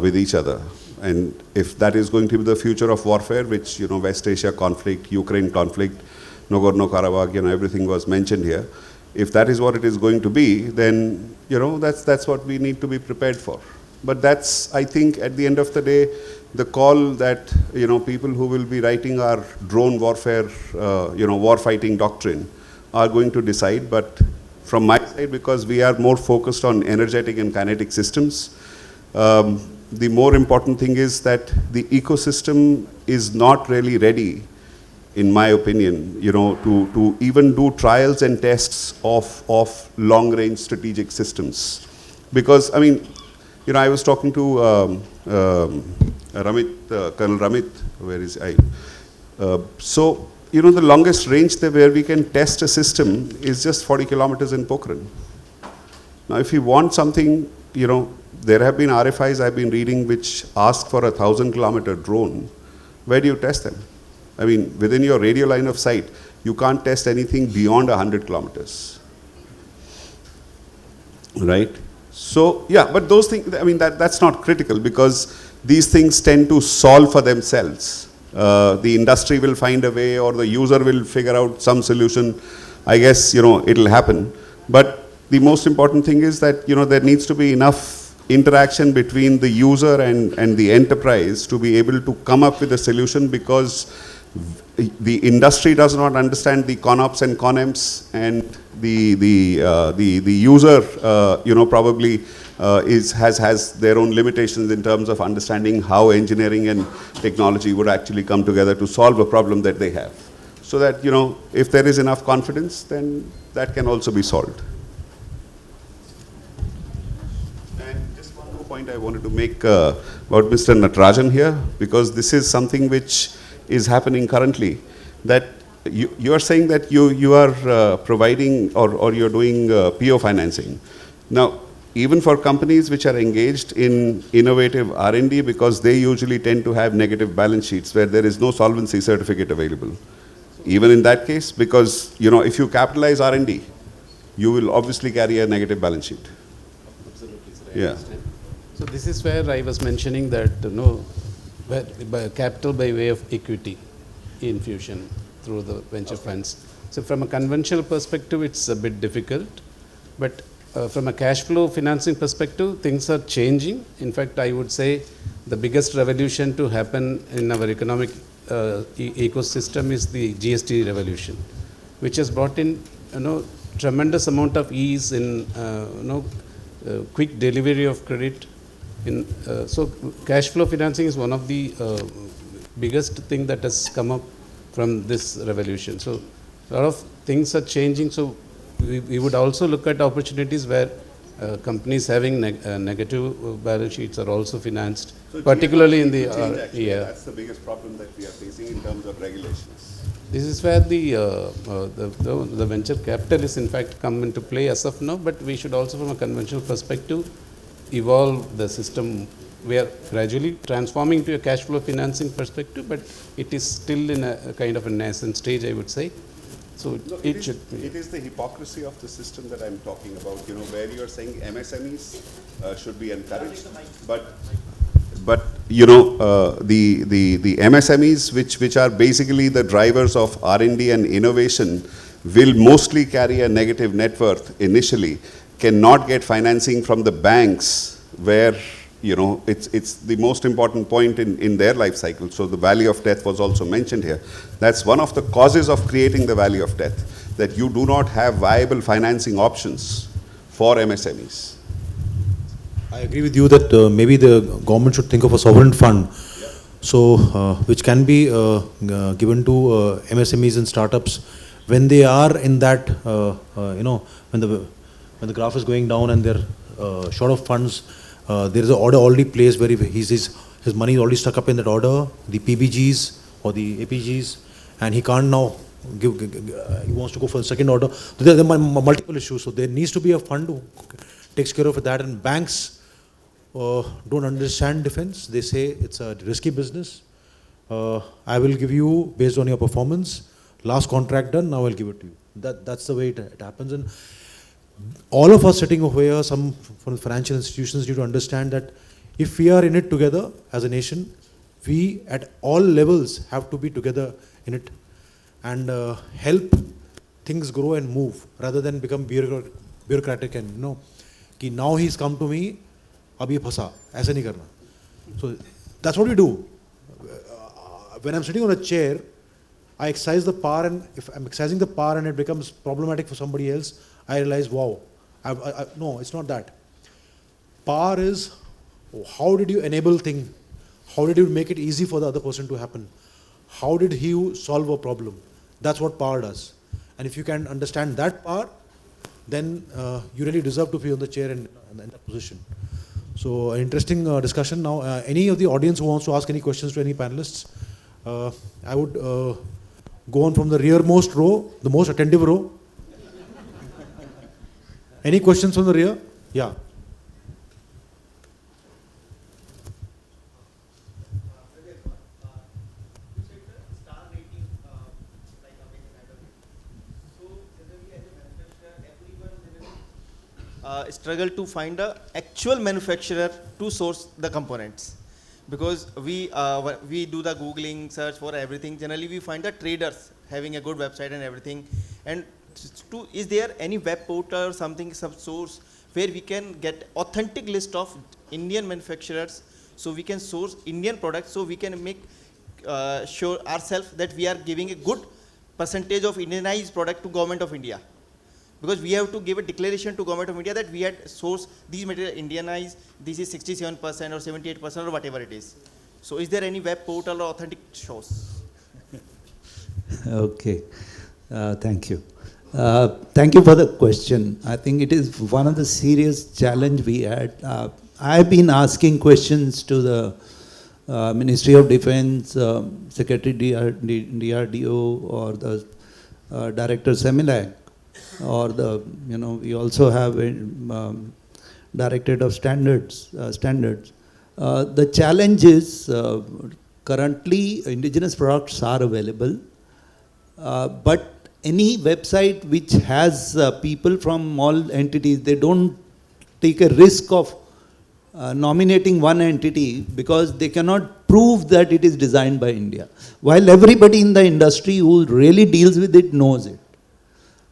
with each other. And if that is going to be the future of warfare, which, West Asia conflict, Ukraine conflict, Nagorno-Karabakh, everything was mentioned here. If that is what it is going to be, then, that's what we need to be prepared for. But that's, I think, at the end of the day, the call that, people who will be writing our drone warfare, war fighting doctrine are going to decide. But from my side, because we are more focused on energetic and kinetic systems, the more important thing is that the ecosystem is not really ready, in my opinion, to even do trials and tests of long-range strategic systems. Because, I mean, I was talking to Ramit, Colonel Ramit, where is I? So, the longest range where we can test a system is just 40 kilometers in Pokhran. Now, if you want something, you know, there have been RFIs I've been reading which ask for a 1,000-kilometer drone. Where do you test them? I mean, within your radio line of sight, you can't test anything beyond 100 kilometers. Right? So, yeah, but those things, I mean, that's not critical because these things tend to solve for themselves. The industry will find a way or the user will figure out some solution. I guess, you know, it'll happen. But the most important thing is that, you know, there needs to be enough interaction between the user and the enterprise to be able to come up with a solution, because the industry does not understand the ConOps and ConEms, and the user, you know, probably has their own limitations in terms of understanding how engineering and technology would actually come together to solve a problem that they have. So that, you know, if there is enough confidence, then that can also be solved. And just one more point I wanted to make about Mr. Natarajan here, because this is something which is happening currently, that you are saying that you are providing or you're doing PO financing. Now, even for companies which are engaged in innovative R&D, because they usually tend to have negative balance sheets where there is no solvency certificate available. Even in that case, because, you know, if you capitalize R&D, you will obviously carry a negative balance sheet. Absolutely, sir. Yeah. So this is where I was mentioning that, you know, by capital by way of equity infusion through the venture funds. So from a conventional perspective, it's a bit difficult, but from a cash flow financing perspective, things are changing. In fact, I would say the biggest revolution to happen in our economic ecosystem is the GST revolution, which has brought in, you know, tremendous amount of ease in, you know, quick delivery of credit. So cash flow financing is one of the biggest thing that has come up from this revolution. So a lot of things are changing. So we would also look at opportunities where companies having negative balance sheets are also financed, so particularly in the yeah. That's the biggest problem that we are facing in terms of regulations. This is where the venture capitalists in fact come into play as of now, but we should also from a conventional perspective evolve the system. We are gradually transforming to a cash flow financing perspective, but it is still in a kind of a nascent stage, I would say. So it is the hypocrisy of the system that I'm talking about, you know, where you're saying MSMEs should be encouraged, but you know, the MSMEs which are basically the drivers of R&D and innovation will mostly carry a negative net worth initially, cannot get financing from the banks where, you know, it's the most important point in their life cycle. So the valley of death was also mentioned here. That's one of the causes of creating the valley of death, that you do not have viable financing options for MSMEs. I agree with you that maybe the government should think of a sovereign fund, so which can be given to MSMEs and startups when they are in that, you know, when the graph is going down and they're short of funds. There is an order already placed where his money is already stuck up in that order, the PBGs or the APGs, and he can't now give, he wants to go for the second order. There are multiple issues, so there needs to be a fund who takes care of that, and banks don't understand defense. They say it's a risky business. I will give you based on your performance. Last contract done, now I'll give it to you. That's the way it happens. And all of us sitting over here, some from the financial institutions, need to understand that if we are in it together as a nation, we at all levels have to be together in it and help things grow and move rather than become bureaucratic and, you know, कि now he's come to me, अब ये फंसा, ऐसे नहीं करना. So that's what we do. When I'm sitting on a chair, I exercise the power, and if I'm exercising the power and it becomes problematic for somebody else, I realize, wow, no, it's not that. Power is, how did you enable thing? How did you make it easy for the other person to happen? How did he solve a problem? That's what power does. And if you can understand that power, then you really deserve to be on the chair in that position. So, an interesting discussion. Now, any of the audience who wants to ask any questions to any panelists, I would go on from the rearmost row, the most attentive row. Any questions from the rear? Yeah. Struggle to find a actual manufacturer to source the components, because we do the googling search for everything. Generally we find the traders having a good website and everything, and is there any web portal or something, some source where we can get authentic list of Indian manufacturers, so we can source Indian products, so we can make sure ourselves that we are giving a good percentage of Indianized product to Government of India? Because we have to give a declaration to Government of India that we had sourced these material Indianized, this is 67% or 78% or whatever it is. So is there any web portal or authentic shows? Okay, thank you. Thank you for the question. I think it is one of the serious challenge we had. I've been asking questions to the Ministry of Defense, Secretary DRDO, or the Director Semilac, or we also have a Directorate of Standards. The challenge is currently indigenous products are available, but any website which has people from all entities, they don't take a risk of nominating one entity because they cannot prove that it is designed by India, while everybody in the industry who really deals with it knows it.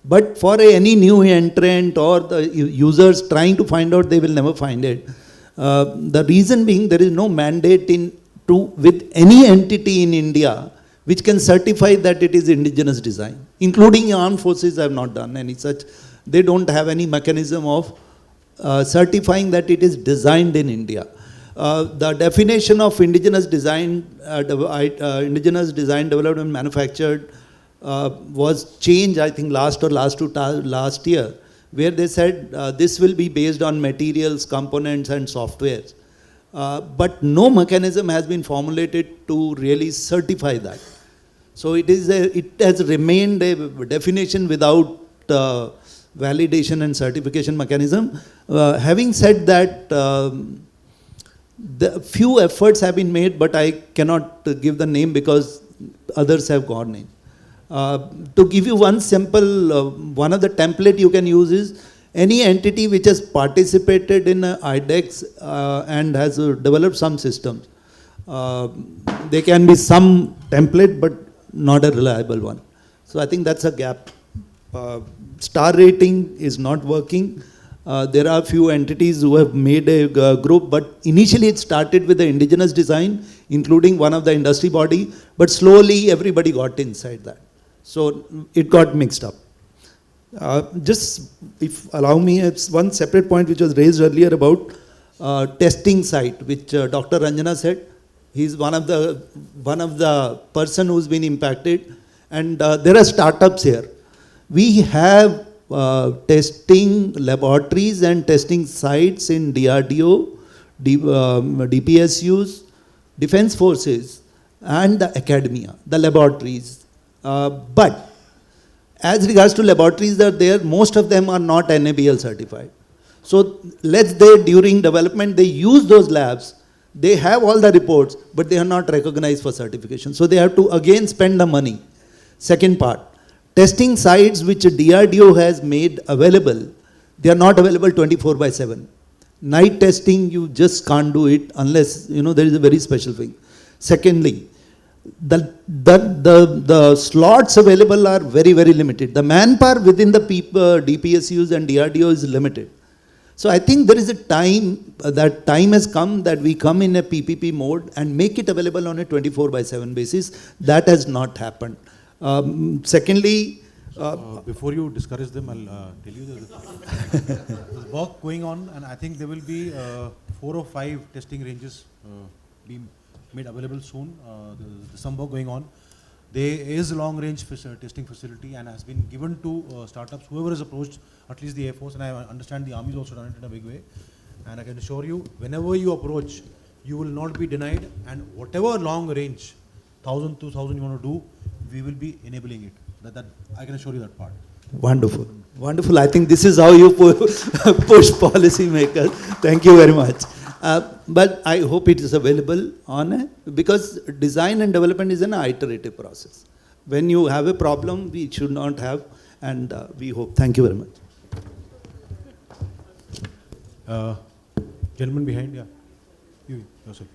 But for any new entrant or the users trying to find out, they will never find it. The reason being, there is no mandate with any entity in India which can certify that it is indigenous design, including armed forces have not done any such. They don't have any mechanism of certifying that it is designed in India. The definition of indigenous design, developed and manufactured was changed, I think, last year, where they said this will be based on materials, components, and softwares. But no mechanism has been formulated to really certify that. So it has remained a definition without validation and certification mechanism. Having said that, the few efforts have been made, but I cannot give the name because others have gone in. To give you one simple, one of the template you can use is any entity which has participated in IDEX and has developed some systems. There can be some template, but not a reliable one. So I think that's a gap. Star rating is not working. There are few entities who have made a group, but initially it started with the indigenous design, including one of the industry body, but slowly everybody got inside that. So it got mixed up. Just, if allow me, it's one separate point which was raised earlier about testing site, which Dr. Ranjana said. He's one of the person who's been impacted, and there are startups here. We have testing laboratories and testing sites in DRDO, DPSUs, Defense Forces, and the academia, the laboratories. But as regards to laboratories that are there, most of them are not NABL certified. So during development, they use those labs. They have all the reports, but they are not recognized for certification. So they have to again spend the money. Second part, testing sites which DRDO has made available, they are not available 24/7. Night testing, you just can't do it unless, there is a very special thing. Secondly, the slots available are very, very limited. The manpower within the DPSUs and DRDO is limited. So I think there is a time, that time has come that we come in a PPP mode and make it available on a 24/7 basis. That has not happened. Secondly, before you discourage them, I'll tell you there's work going on, and I think there will be 4 or 5 testing ranges being made available soon. There's some work going on. There is a long-range testing facility and has been given to startups, whoever is approached, at least the Air Force, and I understand the Army is also done it in a big way. And I can assure you, whenever you approach, you will not be denied, and whatever long-range, 1,000, 2,000 you want to do, we will be enabling it. That I can assure you that part. Wonderful. Wonderful. I think this is how you push policy makers. Thank you very much. But I hope it is available because design and development is an iterative process. When you have a problem, we should not have, and we hope. Thank you very much. Gentleman behind, yeah. You, yourself.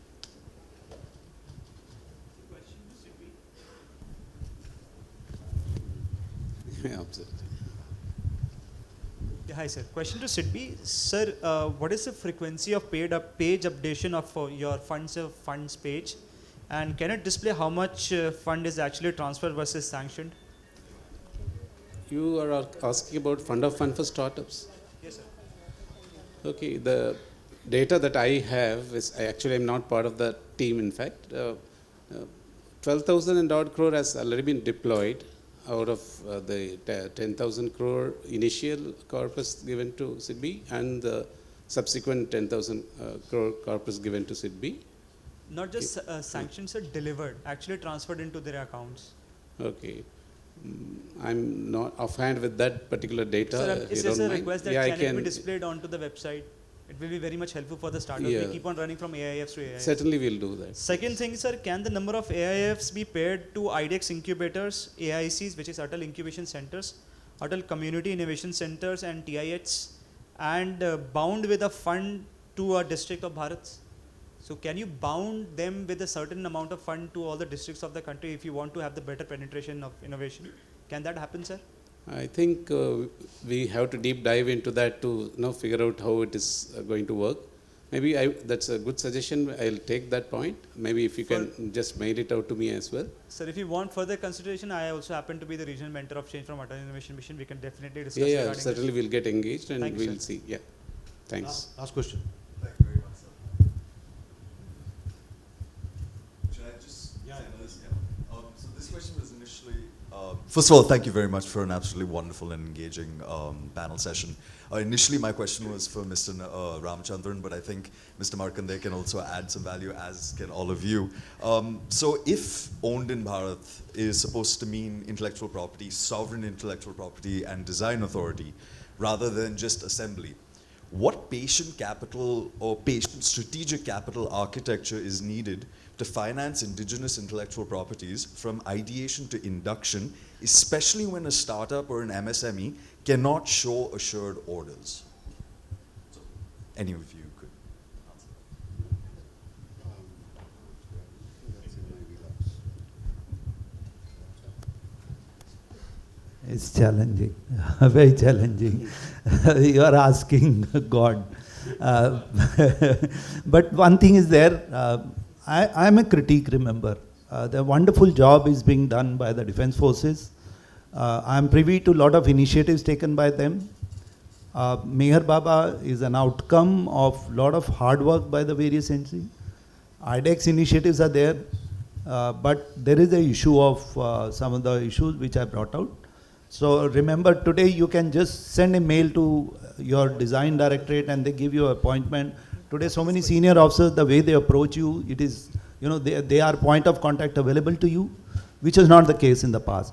Yeah, absolutely. Yeah, hi sir. Question to Sidby. Sir, what is the frequency of page updation of your funds page? And can it display how much fund is actually transferred versus sanctioned? You are asking about fund of fund for startups? Yes, sir. Okay, the data that I have is, I actually am not part of the team in fact. 12,000 and odd crore has already been deployed out of the 10,000 crore initial corpus given to SIDBI and the subsequent 10,000 crore corpus given to SIDBI. Not just sanctions, sir, delivered, actually transferred into their accounts. Okay. I'm not offhand with that particular data. Sir, is this a request that yeah, can it be displayed onto the website? It will be very much helpful for the startups. Yeah. We keep on running from AIFs to AIFs. Certainly we'll do that. Second thing, sir, can the number of AIFs be paired to IDEX incubators, AICs, which is Atal Incubation Centers, Atal Community Innovation Centers and TIHs, and bound with a fund to a district of Bharat? So can you bound them with a certain amount of fund to all the districts of the country if you want to have the better penetration of innovation? Can that happen, sir? I think we have to deep dive into that to figure out how it is going to work. Maybe that's a good suggestion. I'll take that point. Maybe if you can just mail it out to me as well. Sir, if you want further consideration, I also happen to be the regional mentor of change from Atal Innovation Mission. We can definitely discuss Yeah, certainly we'll get engaged and Thank you, we'll sir. see. Yeah, thanks. Last question. Thank you very much, sir. Should I just handle this? Yeah. So this question was initially, first of all, thank you very much for an absolutely wonderful and engaging panel session. Initially, my question was for Mr. Ramachandran, but I think Mr. Markande can also add some value, as can all of you. So if owned in Bharat is supposed to mean intellectual property, sovereign intellectual property, and design authority, rather than just assembly, what patient capital or patient strategic capital architecture is needed to finance indigenous intellectual properties from ideation to induction, especially when a startup or an MSME cannot show assured orders? So, any of you could answer. It's challenging, very challenging. You are asking God. But one thing is there, I'm a critique, remember. The wonderful job is being done by the Defense Forces. I'm privy to a lot of initiatives taken by them. Meher Baba is an outcome of a lot of hard work by the various agencies. IDEX initiatives are there, but there is an issue of some of the issues which I brought out. So remember, today you can just send a mail to your design directorate and they give you an appointment. Today so many senior officers, the way they approach you, it is, they are point of contact available to you, which is not the case in the past.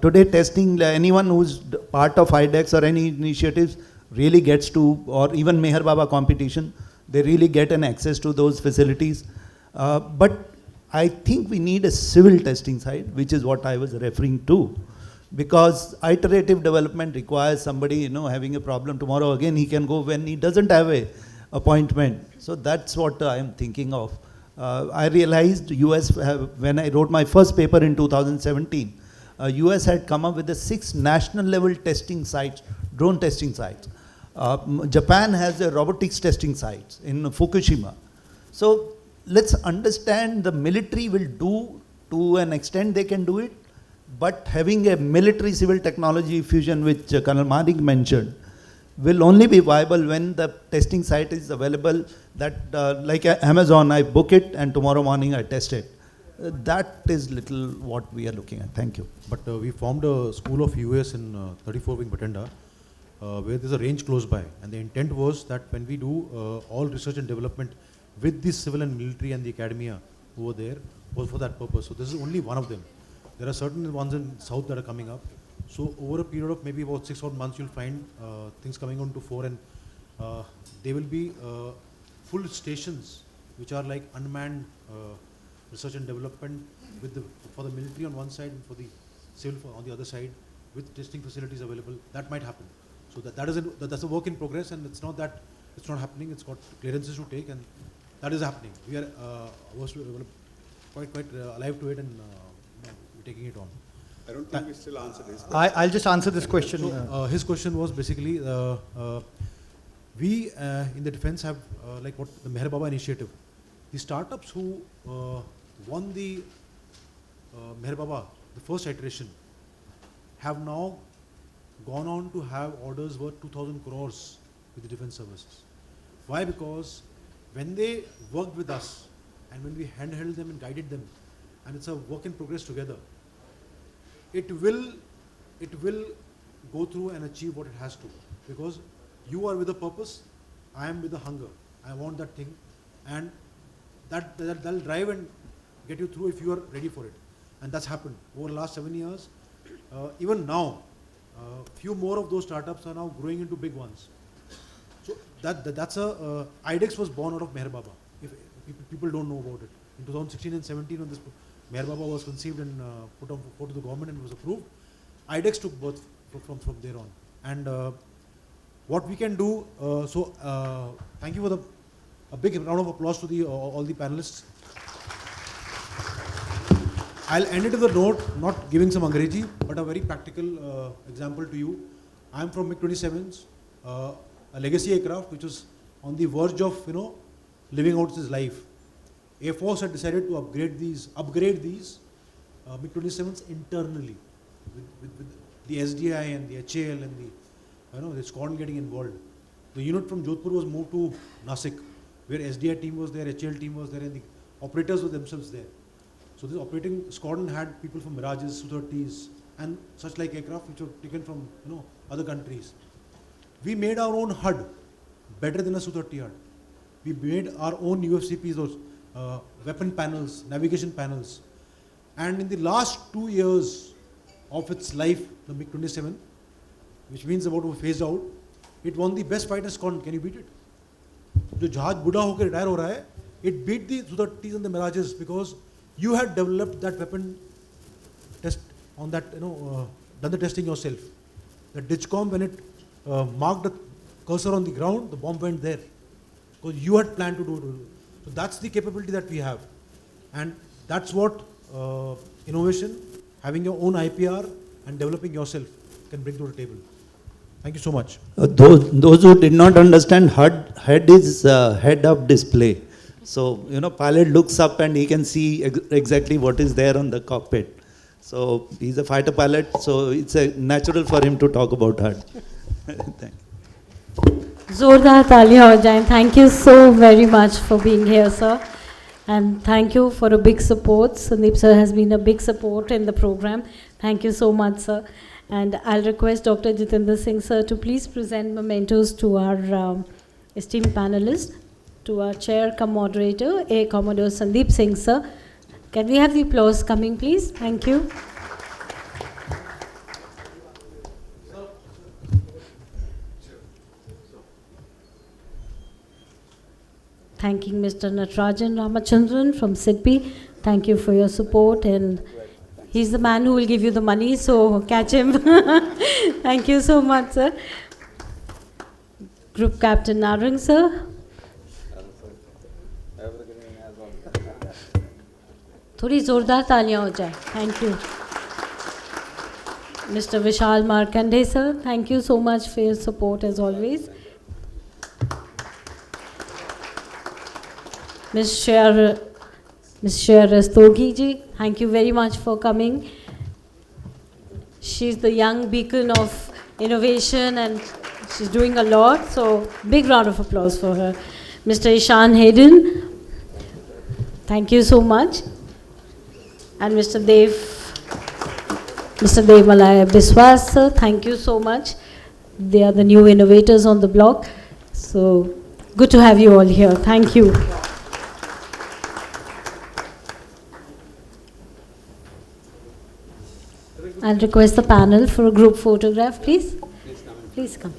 Today testing, anyone who's part of IDEX or any initiatives really gets to, or even Meher Baba competition, they really get an access to those facilities. But I think we need a civil testing side, which is what I was referring to. Because iterative development requires somebody, having a problem tomorrow, again he can go when he doesn't have a appointment. So that's what I am thinking of. I realized US, when I wrote my first paper in 2017, US had come up with the 6 national level testing sites, drone testing sites. Japan has a robotics testing sites in Fukushima. So let's understand the military will do, to an extent they can do it, but having a military civil technology fusion, which Colonel Manik mentioned, will only be viable when the testing site is available, that like Amazon, I book it and tomorrow morning I test it. That is little what we are looking at. Thank you. But we formed a school of US in 34 Wing Batenda, where there's a range close by. And the intent was that when we do all research and development with the civil and military and the academia over there, was for that purpose. So this is only one of them. There are certain ones in south that are coming up. So over a period of maybe about 6 odd months, you'll find things coming on to fore, and there will be full stations which are like unmanned research and development for the military on one side and for the civil on the other side, with testing facilities available. That might happen. So that's a work in progress, and it's not that it's not happening. It's got clearances to take, and that is happening. We are quite alive to it, and we're taking it on. I don't think we still answered his question. I'll just answer this question. So, his question was basically, we in the defense have like what the Meher Baba initiative. The startups who won the Meher Baba, the first iteration, have now gone on to have orders worth 2,000 crores with the defense services. Why? Because when they worked with us and when we handheld them and guided them, and it's a work in progress together, it will go through and achieve what it has to, because you are with a purpose, I am with a hunger. I want that thing, and that'll drive and get you through if you are ready for it. And that's happened over the last 7 years. Even now, few more of those startups are now growing into big ones. So that's IDEX was born out of Meher Baba. If people don't know about it, in 2016 and 17, when this Meher Baba was conceived and put to the government and was approved, IDEX took birth from there on. And what we can do, thank you for a big round of applause to all the panelists. I'll end it with a note, not giving some Angreji, but a very practical example to you. I'm from MiG-27s, a legacy aircraft which was on the verge of living out its life. Air Force had decided to upgrade these MiG-27s internally, with the SDI and the HAL and the squadron getting involved. The unit from Jodhpur was moved to Nasik, where SDI team was there, HAL team was there, and the operators were themselves there. So this operating squadron had people from Mirages, Su-30s, and such like aircraft which were taken from other countries. We made our own HUD better than a Su-30 HUD. We made our own UFCPs, those weapon panels, navigation panels. And in the last 2 years of its life, the MiG-27, which means about to phase out, it won the best fighter squadron. Can you beat it? जो जहाज बूढ़ा होकर retire हो रहा है, it beat the Su-30s and the Mirages because you had developed that weapon test on that, done the testing yourself. The Ditchcom, when it marked the cursor on the ground, the bomb went there because you had planned to do it. So that's the capability that we have, and that's what innovation, having your own IPR and developing yourself, can bring to the table. Thank you so much. Those who did not understand, HUD is head-up display. So, pilot looks up and he can see exactly what is there on the cockpit. So, he's a fighter pilot, so it's natural for him to talk about HUD. Thank you. Zordar taaliyan ho jaye. Thank you so very much for being here, sir. And thank you for a big support. Sandeep sir has been a big support in the program. Thank you so much, sir. And I'll request Dr. Jitendra Singh, sir, to please present mementos to our esteemed panelists, to our chair cum moderator, Air Commodore Sandeep Singh, sir. Can we have the applause coming, please? Thank you. Thanking Mr. Natarajan Ramachandran from SIDBI. Thank you for your support, and he's the man who will give you the money, so catch him. Thank you so much, sir. Group Captain Narang, sir. थोड़ी जोरदार तालियां हो जाए. Thank you. Mr. Vishal Markande, sir. Thank you so much for your support as always. Ms. Shreya Rastogi ji, thank you very much for coming. She's the young beacon of innovation and she's doing a lot, so big round of applause for her. Mr. Ishan Hayden, thank you so much. And Mr. Dev Malaya Biswas, sir, thank you so much. They are the new innovators on the block, so good to have you all here. Thank you. I'll request the panel for a group photograph, please. Please come.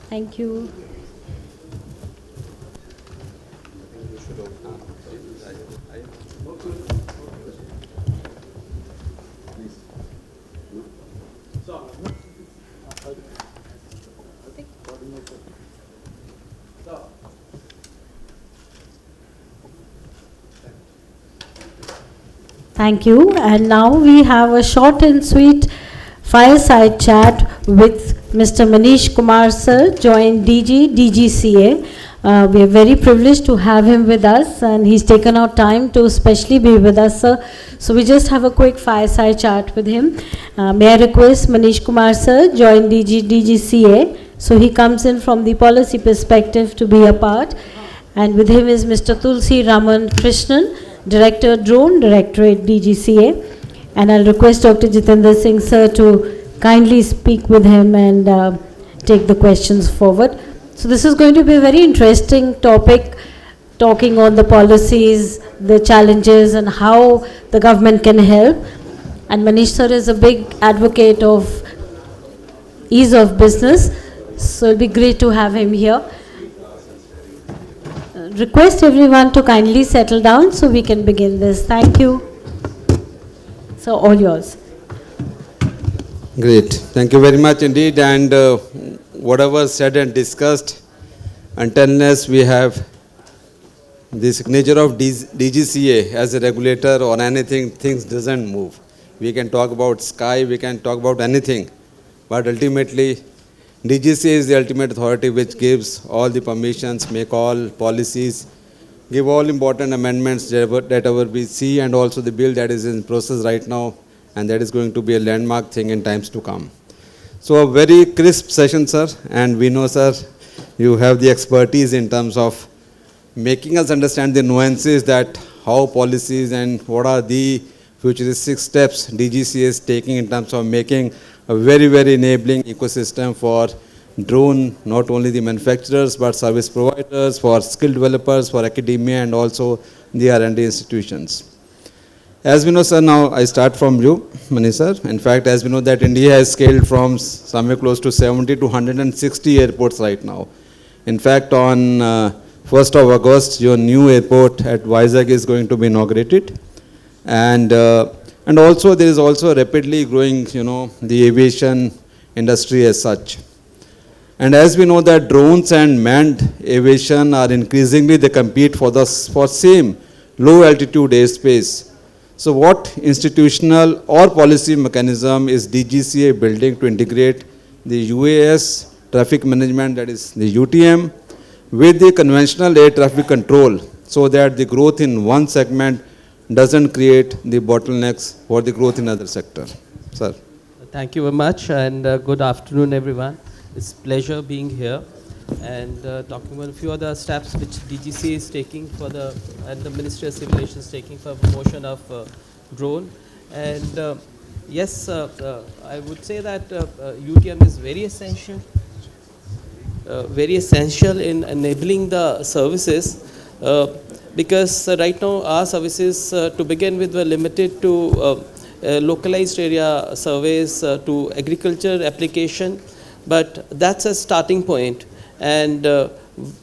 Thank you. Thank you. And now we have a short and sweet fireside chat with Mr. Manish Kumar sir, joined DGCA. We are very privileged to have him with us, and he's taken out time to especially be with us, sir. So we just have a quick fireside chat with him. May I request Manish Kumar sir, joined DGCA. So he comes in from the policy perspective to be a part. And with him is Mr. Tulsi Raman Krishnan, Director, Drone Directorate, DGCA. And I'll request Dr. Jitendra Singh, sir, to kindly speak with him and take the questions forward. So this is going to be a very interesting topic, talking on the policies, the challenges, and how the government can help. And Manish, sir, is a big advocate of ease of business. So it'll be great to have him here. Request everyone to kindly settle down so we can begin this. Thank you. So all yours. Great. Thank you very much indeed. And whatever said and discussed, unless we have the signature of DGCA as a regulator or anything, things doesn't move. We can talk about sky, we can talk about anything, but ultimately DGCA is the ultimate authority which gives all the permissions, make all policies, give all important amendments that we see, and also the bill that is in process right now, and that is going to be a landmark thing in times to come. So a very crisp session, sir, and we know, sir, you have the expertise in terms of making us understand the nuances that how policies and what are the futuristic steps DGCA is taking in terms of making a very, very enabling ecosystem for drone, not only the manufacturers, but service providers, for skill developers, for academia, and also the R&D institutions. As we know, sir, now I start from you, Manish sir. In fact, as we know that India has scaled from somewhere close to 70 to 160 airports right now. In fact, on 1st of August, your new airport at Vizag is going to be inaugurated. And also there is also rapidly growing, the aviation industry as such. And as we know that drones and manned aviation are increasingly, they compete for same low altitude airspace. So what institutional or policy mechanism is DGCA building to integrate the UAS traffic management, that is the UTM, with the conventional air traffic control, so that the growth in one segment doesn't create the bottlenecks for the growth in other sector. Sir. Thank you very much, and good afternoon, everyone. It's a pleasure being here and talking about a few other steps which DGCA is taking and the Ministry of Civil Aviation is taking for promotion of drone. And yes, I would say that UTM is very essential in enabling the services. Because right now our services to begin with were limited to localized area surveys to agriculture application, but that's a starting point. And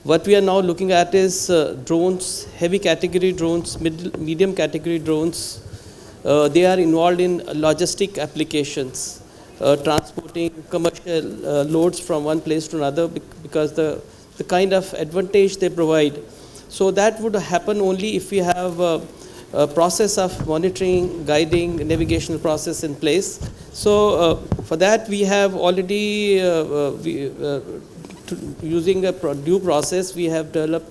what we are now looking at is drones, heavy category drones, medium category drones. They are involved in logistic applications, transporting commercial loads from one place to another because the kind of advantage they provide. So that would happen only if we have a process of monitoring, guiding, navigational process in place. So for that we have already, using a due process, we have developed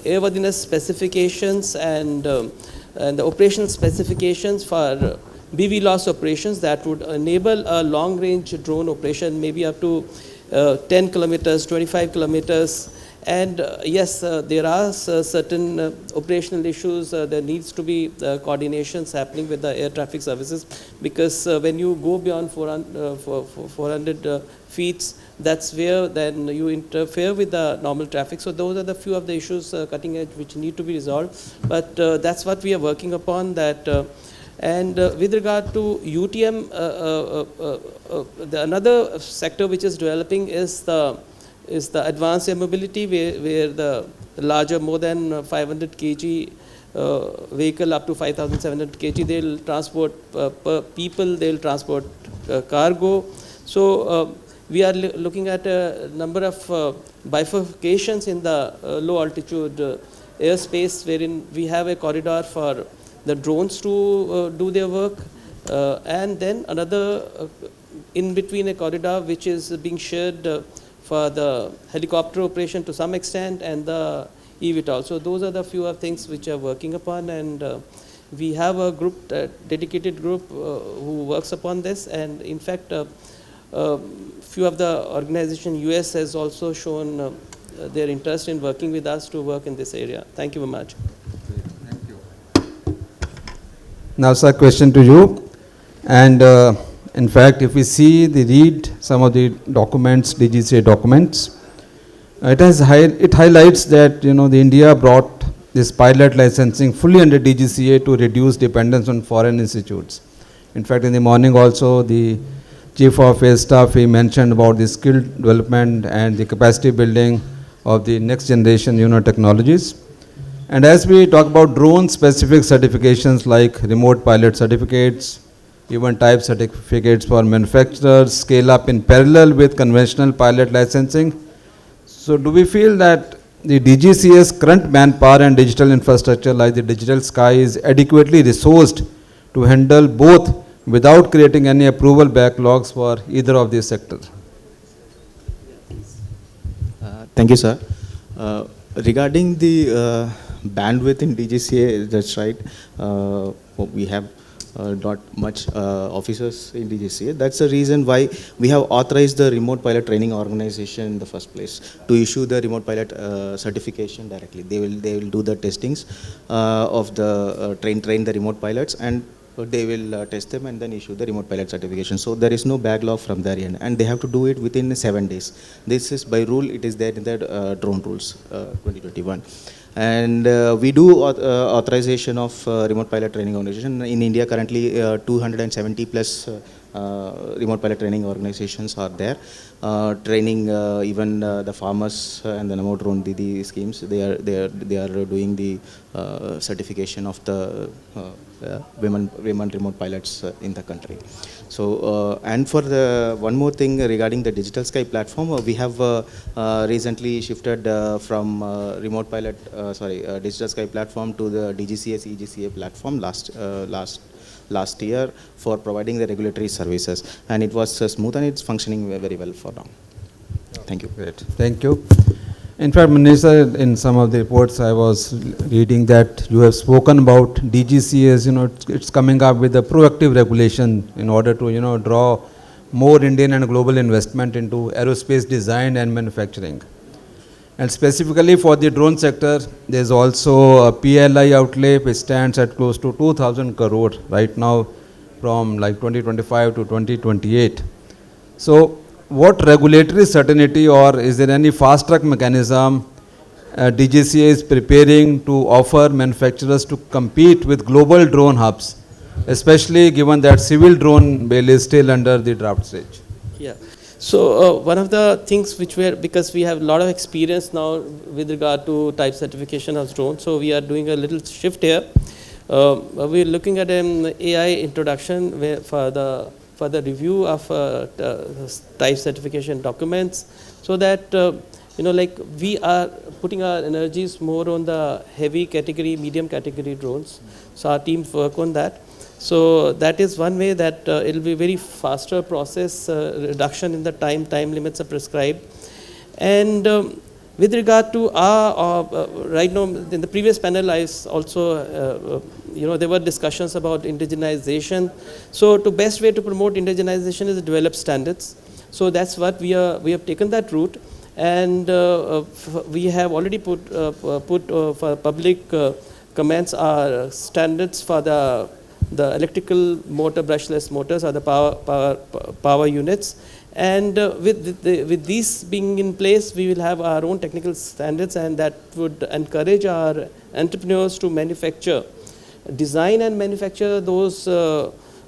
airworthiness specifications and the operational specifications for BV loss operations that would enable a long-range drone operation, maybe up to 10 kilometers, 25 kilometers. And yes, there are certain operational issues. There needs to be coordinations happening with the air traffic services, because when you go beyond 400 feet, that's where then you interfere with the normal traffic. So those are the few of the issues cutting edge which need to be resolved. But that's what we are working upon, that And with regard to UTM, another sector which is developing is the advanced air mobility, where the larger, more than 500 kg vehicle up to 5,700 kg, they'll transport people, they'll transport cargo. So we are looking at a number of bifurcations in the low altitude airspace, wherein we have a corridor for the drones to do their work, and then another in between a corridor which is being shared for the helicopter operation to some extent, and the eVTOL. So those are the few of things which are working upon, and we have a group, dedicated group who works upon this, and in fact few of the organization US has also shown their interest in working with us to work in this area. Thank you very much. Now, sir, question to you. And in fact, if we read some of the documents, DGCA documents, it highlights that, the India brought this pilot licensing fully under DGCA to reduce dependence on foreign institutes. In fact, in the morning also, the Chief of Air Staff, he mentioned about the skill development and the capacity building of the next generation, technologies. And as we talk about drone-specific certifications like remote pilot certificates, even type certificates for manufacturers, scale up in parallel with conventional pilot licensing. So do we feel that the DGCA's current manpower and digital infrastructure like the Digital Sky is adequately resourced to handle both without creating any approval backlogs for either of these sectors? Thank you, sir. Regarding the bandwidth in DGCA, that's right. We have not much officers in DGCA. That's the reason why we have authorized the Remote Pilot Training Organization in the first place to issue the remote pilot certification directly. They will do the testings of the train the remote pilots, and they will test them and then issue the remote pilot certification. So there is no backlog from their end, and they have to do it within 7 days. This is by rule, it is there in the drone rules 2021. And we do authorization of remote pilot training organization. In India currently 270 plus remote pilot training organizations are there, training even the farmers and the Namo Drone Didi schemes. They are doing the certification of the women remote pilots in the country. So and for the one more thing regarding the Digital Sky platform, we have recently shifted from Digital Sky platform to the DGCS EGCA platform last year for providing the regulatory services, and it was smooth and it's functioning very well for now. Thank you. Great. Thank you. In fact, Minister, in some of the reports I was reading that you have spoken about DGCA as, it's coming up with a proactive regulation in order to, draw more Indian and global investment into aerospace design and manufacturing. And specifically for the drone sector, there's also a PLI outlay which stands at close to 2,000 crore right now from like 2025 to 2028. So what regulatory certainty, or is there any fast track mechanism DGCA is preparing to offer manufacturers to compete with global drone hubs, especially given that civil drone bill is still under the draft stage? Yeah. So one of the things because we have a lot of experience now with regard to type certification of drones, so we are doing a little shift here. We're looking at an AI introduction for the review of type certification documents, so that we are putting our energies more on the heavy category, medium category drones. So our teams work on that. So that is one way that it will be very faster process, reduction in the time limits are prescribed. And with regard to our, right now in the previous panel I also, there were discussions about indigenization. So the best way to promote indigenization is to develop standards. So that's what we have taken that route, and we have already put for public comments our standards for the electrical motor, brushless motors, or the power units. And with these being in place, we will have our own technical standards, and that would encourage our entrepreneurs to manufacture design and manufacture those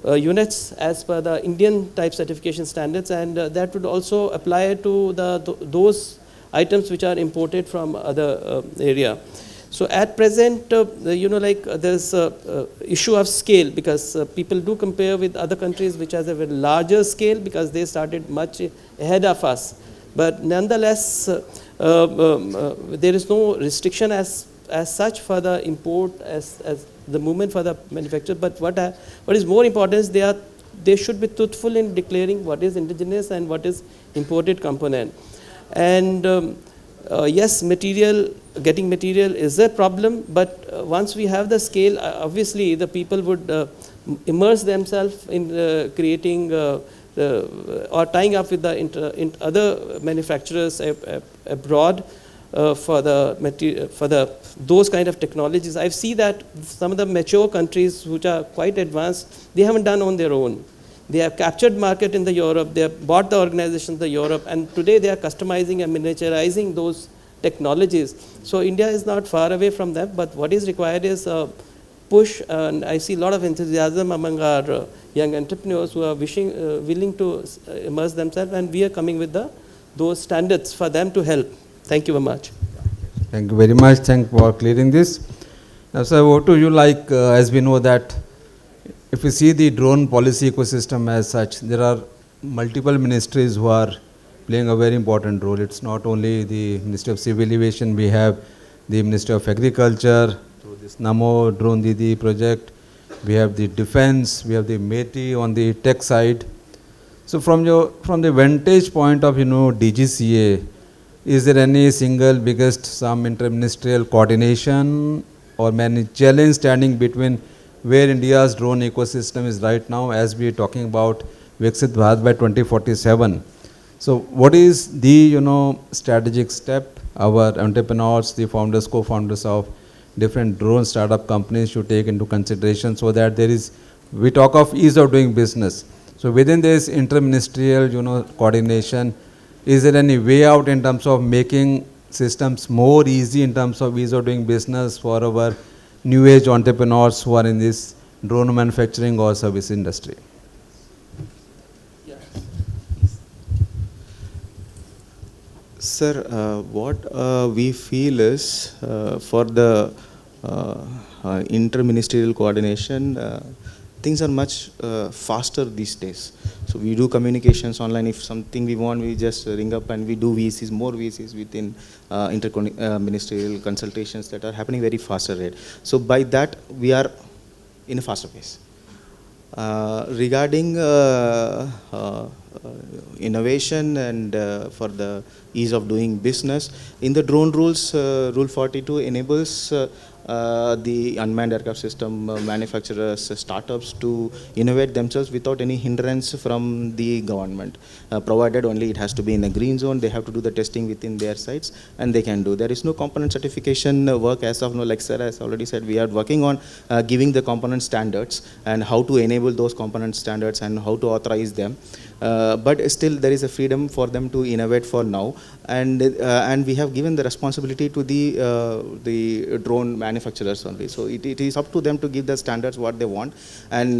units as per the Indian type certification standards, and that would also apply to those items which are imported from other area. So at present, there's issue of scale, because people do compare with other countries which has a very larger scale because they started much ahead of us. But nonetheless, there is no restriction as such for the import as the movement for the manufacturer. But what is more important is they should be truthful in declaring what is indigenous and what is imported component. And yes, getting material is a problem, but once we have the scale, obviously the people would immerse themselves in creating or tying up with the other manufacturers abroad for those kind of technologies. I see that some of the mature countries which are quite advanced, they haven't done on their own. They have captured market in the Europe, they have bought the organizations in the Europe, and today they are customizing and miniaturizing those technologies. So India is not far away from them, but what is required is a push, and I see a lot of enthusiasm among our young entrepreneurs who are willing to immerse themselves, and we are coming with those standards for them to help. Thank you very much. Thank you very much. Thank you for clearing this. Now, sir, what do you like, as we know that if you see the drone policy ecosystem as such, there are multiple ministries who are playing a very important role. It's not only the Ministry of Civil Aviation, we have the Ministry of Agriculture, through this Namo Drone Didi project, we have the defense, we have the METI on the tech side. So from the vantage point of, DGCA, is there any single biggest some interministerial coordination or many challenge standing between where India's drone ecosystem is right now, as we are talking about Viksit Bharat by 2047? So what is the strategic step our entrepreneurs, the founders, co-founders of different drone startup companies should take into consideration, so that we talk of ease of doing business. So within this interministerial coordination, is there any way out in terms of making systems more easy in terms of ease of doing business for our new age entrepreneurs who are in this drone manufacturing or service industry? Sir, what we feel is for the interministerial coordination, things are much faster these days. So we do communications online. If something we want, we just ring up and we do VCs, more VCs within ministerial consultations that are happening very faster rate. So by that, we are in a faster pace. Regarding innovation and for the ease of doing business, in the drone rules, Rule 42 enables the unmanned aircraft system manufacturers, startups to innovate themselves without any hindrance from the government, provided only it has to be in a green zone. They have to do the testing within their sites, and they can do. There is no component certification work as of now. Like Sir has already said, we are working on giving the component standards and how to enable those component standards and how to authorize them. But still there is a freedom for them to innovate for now, and we have given the responsibility to the drone manufacturers only. So it is up to them to give the standards what they want and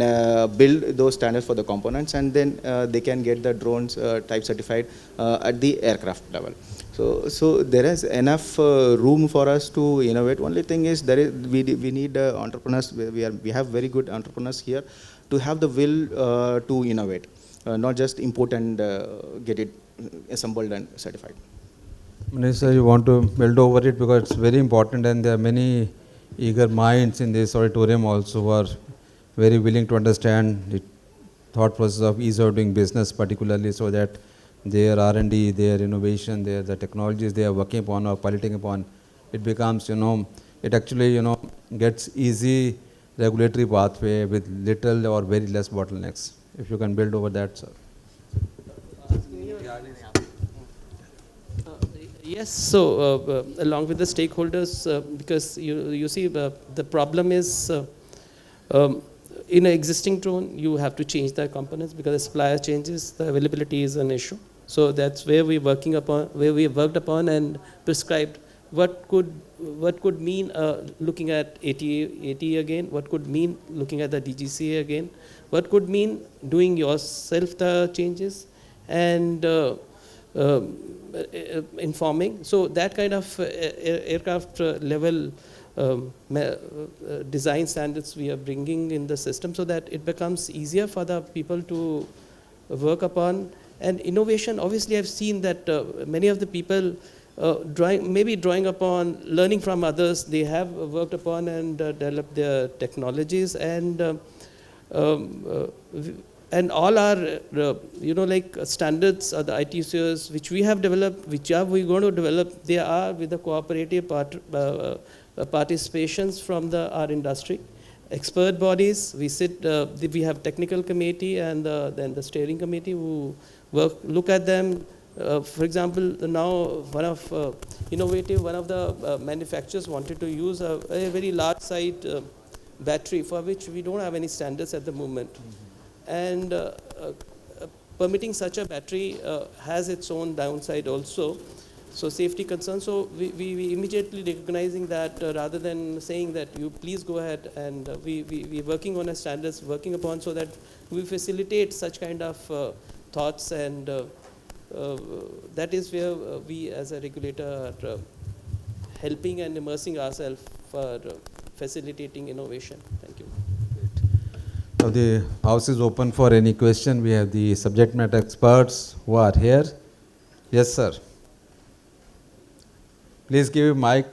build those standards for the components, and then they can get the drones type certified at the aircraft level. So there is enough room for us to innovate. Only thing is we need entrepreneurs. We have very good entrepreneurs here to have the will to innovate. Not just import and get it assembled and certified. Minister, you want to build over it because it's very important, and there are many eager minds in this auditorium also who are very willing to understand the thought process of ease of doing business, particularly so that their R&D, their innovation, the technologies they are working upon or piloting upon, it becomes, it actually, gets easy regulatory pathway with little or very less bottlenecks. If you can build over that, sir. Yes, so along with the stakeholders, because you see the problem is in an existing drone, you have to change the components because the supplier changes, the availability is an issue. So that's where we worked upon and prescribed what could mean looking at AT again, what could mean looking at the DGCA again, what could mean doing yourself the changes, and informing. So that kind of aircraft level design standards we are bringing in the system so that it becomes easier for the people to work upon. And innovation, obviously I've seen that many of the people drawing upon, learning from others, they have worked upon and developed their technologies, and all our like standards or the ITCs which we have developed, which are we going to develop, they are with the cooperative participations from our industry. Expert bodies, we have technical committee and then the steering committee who look at them. For example, now one of the manufacturers wanted to use a very large site battery for which we don't have any standards at the moment. And permitting such a battery has its own downside also. So safety concerns, so we immediately recognizing that rather than saying that you please go ahead, and we're working on a standards, working upon so that we facilitate such kind of thoughts, and that is where we as a regulator are helping and immersing ourselves for facilitating innovation. Thank you. Now the house is open for any question. We have the subject matter experts who are here. Yes, sir. Please give a mic.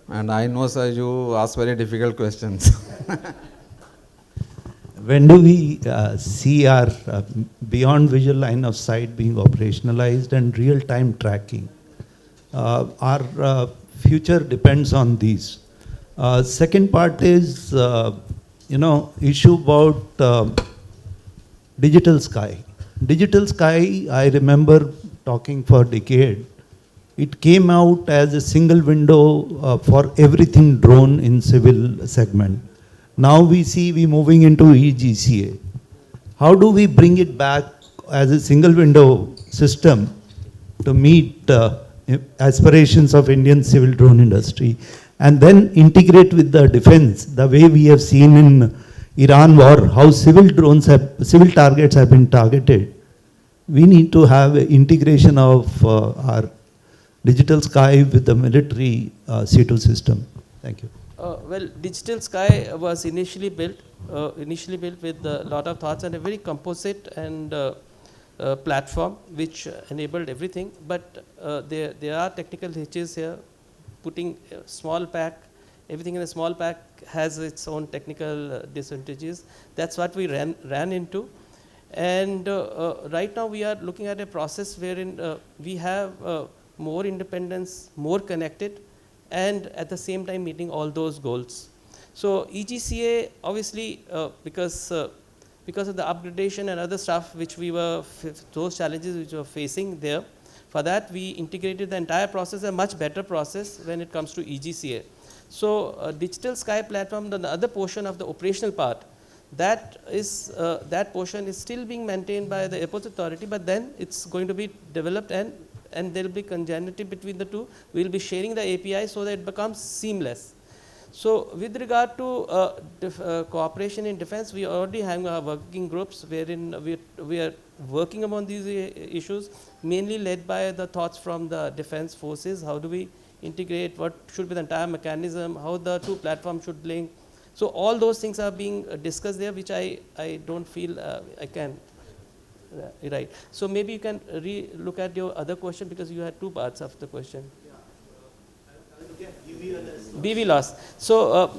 And I know, sir, you ask very difficult questions. When do we see our beyond visual line of sight being operationalized and real-time tracking? Our future depends on these. Second part is, issue about digital sky. Digital sky, I remember talking for a decade. It came out as a single window for everything drone in civil segment. Now we see we moving into EGCA. How do we bring it back as a single window system to meet aspirations of Indian civil drone industry, and then integrate with the defense the way we have seen in Iran war, how civil targets have been targeted? We need to have integration of our digital sky with the military C2 system. Thank you. Well, Digital Sky was initially built with a lot of thoughts and a very composite and platform which enabled everything. But there are technical hitches here. Putting a small pack, everything in a small pack has its own technical disadvantages. That's what we ran into. And right now we are looking at a process wherein we have more independence, more connected, and at the same time meeting all those goals. So EGCA, obviously, because of the upgradation and other stuff which we were, those challenges which we were facing there, for that we integrated the entire process, a much better process when it comes to EGCA. So Digital Sky platform, the other portion of the operational part, that portion is still being maintained by the Airports Authority, but then it's going to be developed and there will be conjoinity between the two. We will be sharing the API so that it becomes seamless. So with regard to cooperation in defense, we already have our working groups wherein we are working upon these issues, mainly led by the thoughts from the defense forces. How do we integrate, what should be the entire mechanism, how the two platforms should link. So all those things are being discussed there, which I don't feel I can. Right. So maybe you can look at your other question, because you had two parts of the question. BV loss. So,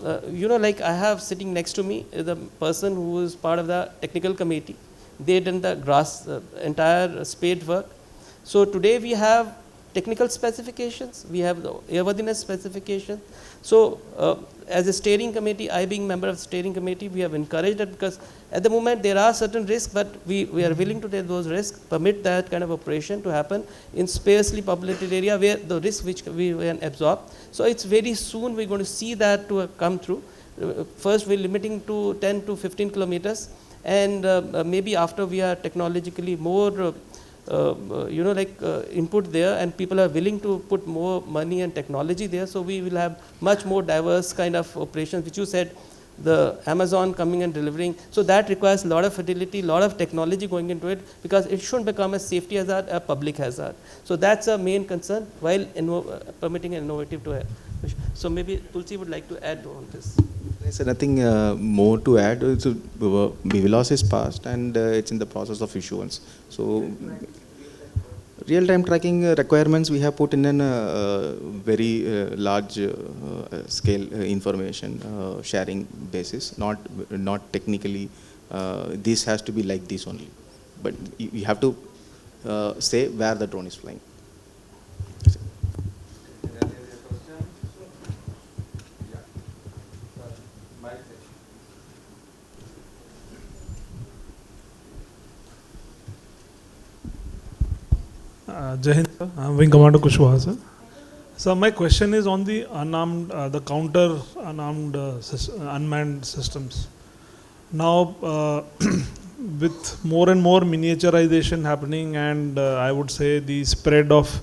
like I have sitting next to me the person who is part of the technical committee. They done the entire spade work. So today we have technical specifications, we have the airworthiness specification. So as a steering committee, I being member of the steering committee, we have encouraged it, because at the moment there are certain risks, but we are willing to take those risks, permit that kind of operation to happen in sparsely populated area where the risk which we can absorb. So it's very soon we're going to see that to come through. First we're limiting to 10 to 15 kilometers, and maybe after we are technologically more input there, and people are willing to put more money and technology there. So we will have much more diverse kind of operations, which you said, the Amazon coming and delivering. So that requires a lot of fidelity, a lot of technology going into it, because it shouldn't become a safety hazard, a public hazard. So that's a main concern while permitting an innovative to. So maybe Tulsi would like to add on this. There's nothing more to add. So, BVLOS is passed and it's in the process of issuance. So real-time tracking requirements we have put in a very large scale information sharing basis, not technically this has to be like this only, but you have to say where the drone is flying. Jai Hind, sir. I'm Wing Commander Kushwaha, sir. So my question is on the unarmed, the counter unarmed unmanned systems. Now, with more and more miniaturization happening, and I would say the spread of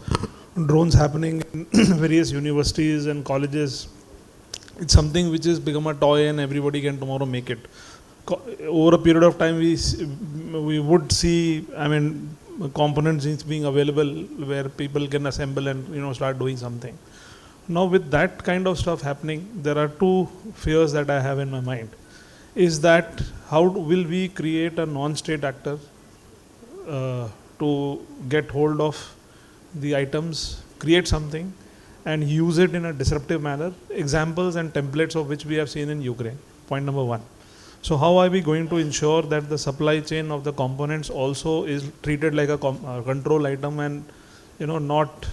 drones happening in various universities and colleges, it's something which has become a toy and everybody can tomorrow make it. Over a period of time, we would see, I mean, components being available where people can assemble and start doing something. Now with that kind of stuff happening, there are two fears that I have in my mind. Is that how will we create a non-state actor to get hold of the items, create something and use it in a disruptive manner, examples and templates of which we have seen in Ukraine, point number one. So how are we going to ensure that the supply chain of the components also is treated like a control item and not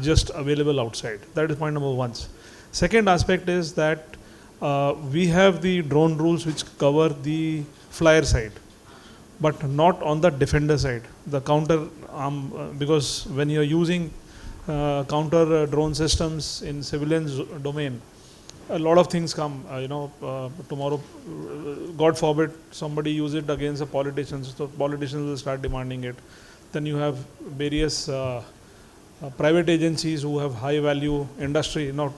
just available outside? That is point number one. Second aspect is that we have the drone rules which cover the flyer side, but not on the defender side. The counter because when you are using counter drone systems in civilian domain, a lot of things come, tomorrow, God forbid, somebody use it against the politicians, so politicians will start demanding it. Then you have various private agencies who have high value industry. Now,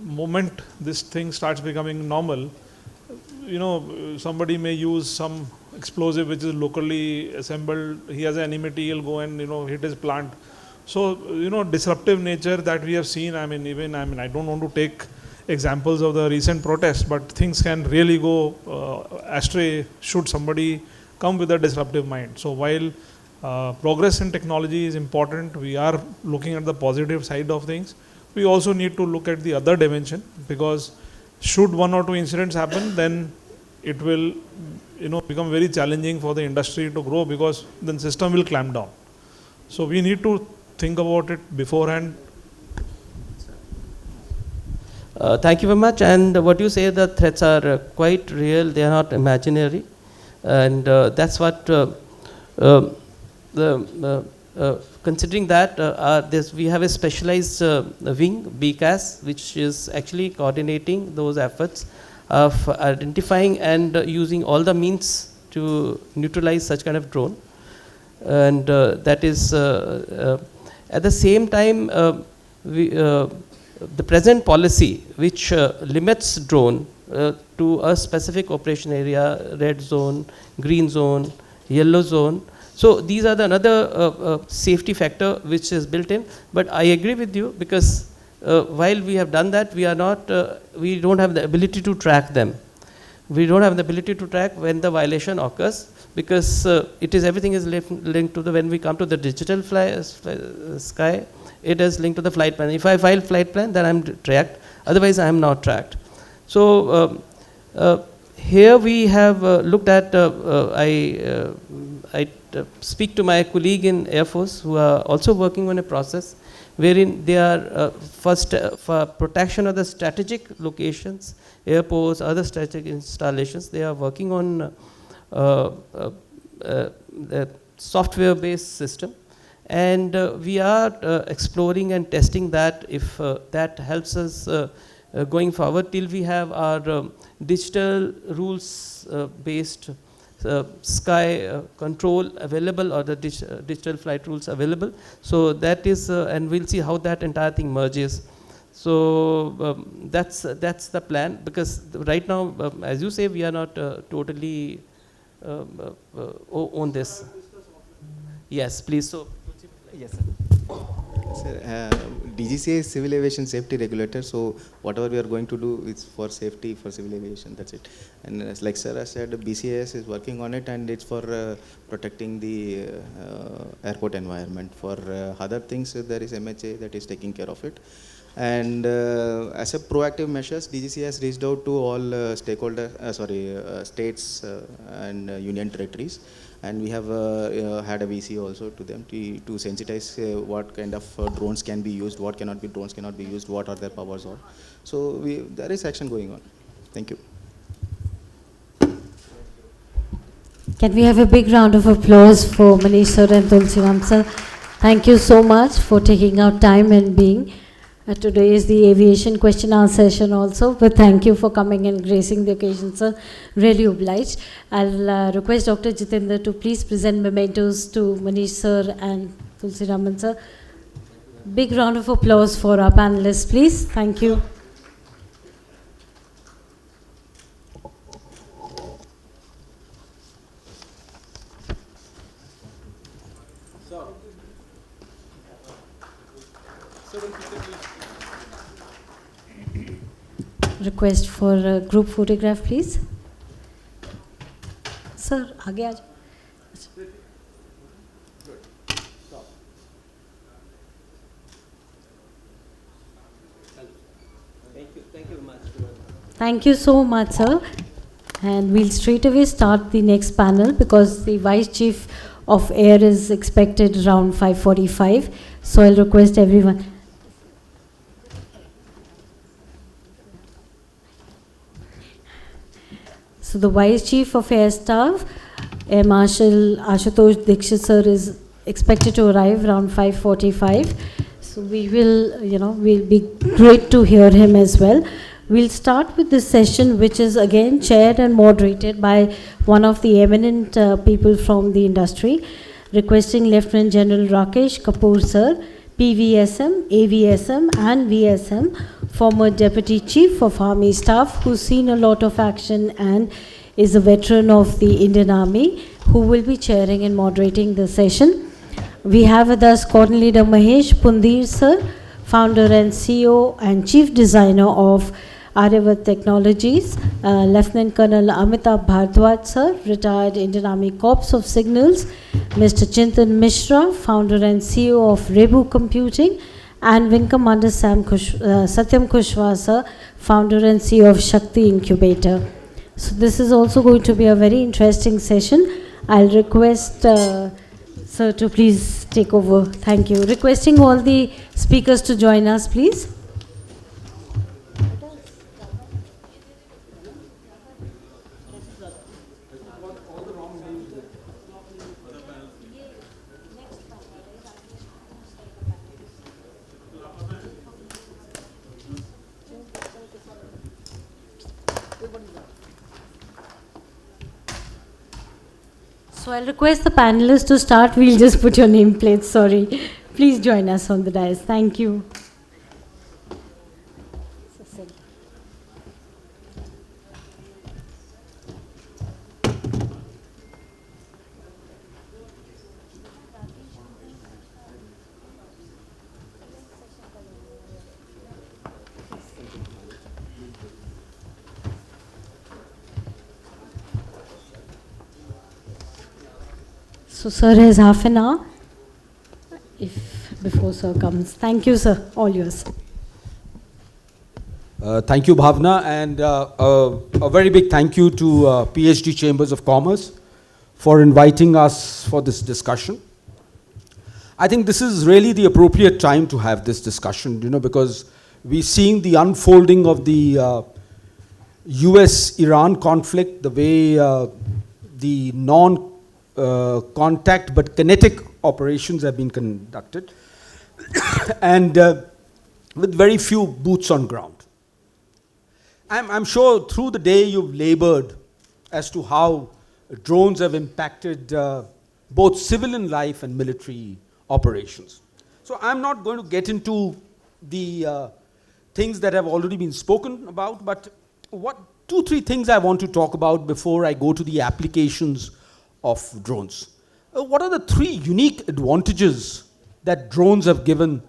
moment this thing starts becoming normal, somebody may use some explosive which is locally assembled, he has an enmity, he'll go and, hit his plant. So, disruptive nature that we have seen, I don't want to take examples of the recent protests, but things can really go astray should somebody come with a disruptive mind. So while progress in technology is important, we are looking at the positive side of things. We also need to look at the other dimension, because should one or two incidents happen, then it will become very challenging for the industry to grow, because then system will clamp down. So we need to think about it beforehand. Thank you very much. And what you say, the threats are quite real, they are not imaginary. And that's what, considering that, we have a specialized wing, BCAS, which is actually coordinating those efforts of identifying and using all the means to neutralize such kind of drone. And that is, at the same time, the present policy which limits drone to a specific operation area, red zone, green zone, yellow zone. So these are the another safety factor which is built in. But I agree with you, because while we have done that, we are not, we don't have the ability to track them. We don't have the ability to track when the violation occurs, because everything is linked to when we come to the digital sky, it is linked to the flight plan. If I file flight plan, then I'm tracked. Otherwise, I am not tracked. So here we have looked at, I speak to my colleague in Air Force who are also working on a process wherein they are first for protection of the strategic locations, airports, other strategic installations. They are working on a software-based system. And we are exploring and testing that, if that helps us going forward till we have our digital rules based sky control available, or the digital flight rules available. So that is, and we'll see how that entire thing merges. So that's the plan, because right now, as you say, we are not totally on this. Yes, please. So yes, sir. Sir, DGCA is civil aviation safety regulator, so whatever we are going to do is for safety, for civil aviation, that's it. And like sir has said, BCAS is working on it, and it's for protecting the airport environment. For other things, there is MHA that is taking care of it. And as a proactive measures, DGCA has reached out to all states and union territories. And we have had a VC also to them to sensitize what kind of drones can be used, what drones cannot be used, what are their powers are. So there is action going on. Thank you. Can we have a big round of applause for Manish sir and Tulsiram sir? Thank you so much for taking out time and being. Today is the aviation question answer session also, but thank you for coming and gracing the occasion, sir. Really obliged. I'll request Dr. Jitendra to please present mementos to Manish sir and Tulsiraman sir. Big round of applause for our panelists, please. Thank you. Request for a group photograph, please. Sir, आगे आ जाओ. Thank you much. Thank you so much, sir. And we'll straight away start the next panel, because the Vice Chief of Air is expected around 5:45. So I'll request everyone. So the Vice Chief of Air Staff, Air Marshal Ashutosh Dikshit sir, is expected to arrive around 5:45. So we will, we'll be great to hear him as well. We'll start with this session, which is again chaired and moderated by one of the eminent people from the industry, requesting Lieutenant General Rakesh Kapoor sir, PVSM, AVSM and VSM, former Deputy Chief of Army Staff, who's seen a lot of action and is a veteran of the Indian Army, who will be chairing and moderating the session. We have with us Squadron Leader Mahesh Pundir sir, founder and CEO and Chief Designer of Aryavat Technologies, Lieutenant Colonel Amitabh Bharat sir, retired Indian Army Corps of Signals, Mr. Chintan Mishra, founder and CEO of Rebu Computing, and Wing Commander Satyam Kushwaha sir, founder and CEO of Shakti Incubator. So this is also going to be a very interesting session. I'll request sir to please take over. Thank you. Requesting all the speakers to join us, please. So I'll request the panelists to start. We'll just put your name plates, sorry. Please join us on the dais. Thank you. So sir has half an hour, before sir comes. Thank you, sir. All yours. Thank you, Bhavna, and a very big thank you to PhD Chambers of Commerce for inviting us for this discussion. I think this is really the appropriate time to have this discussion, because we're seeing the unfolding of the US-Iran conflict, the way the non-contact but kinetic operations have been conducted, and with very few boots on ground. I'm sure through the day you've labored as to how drones have impacted both civilian life and military operations. So I'm not going to get into the things that have already been spoken about, but two, three things I want to talk about before I go to the applications of drones. What are the three unique advantages that drones have given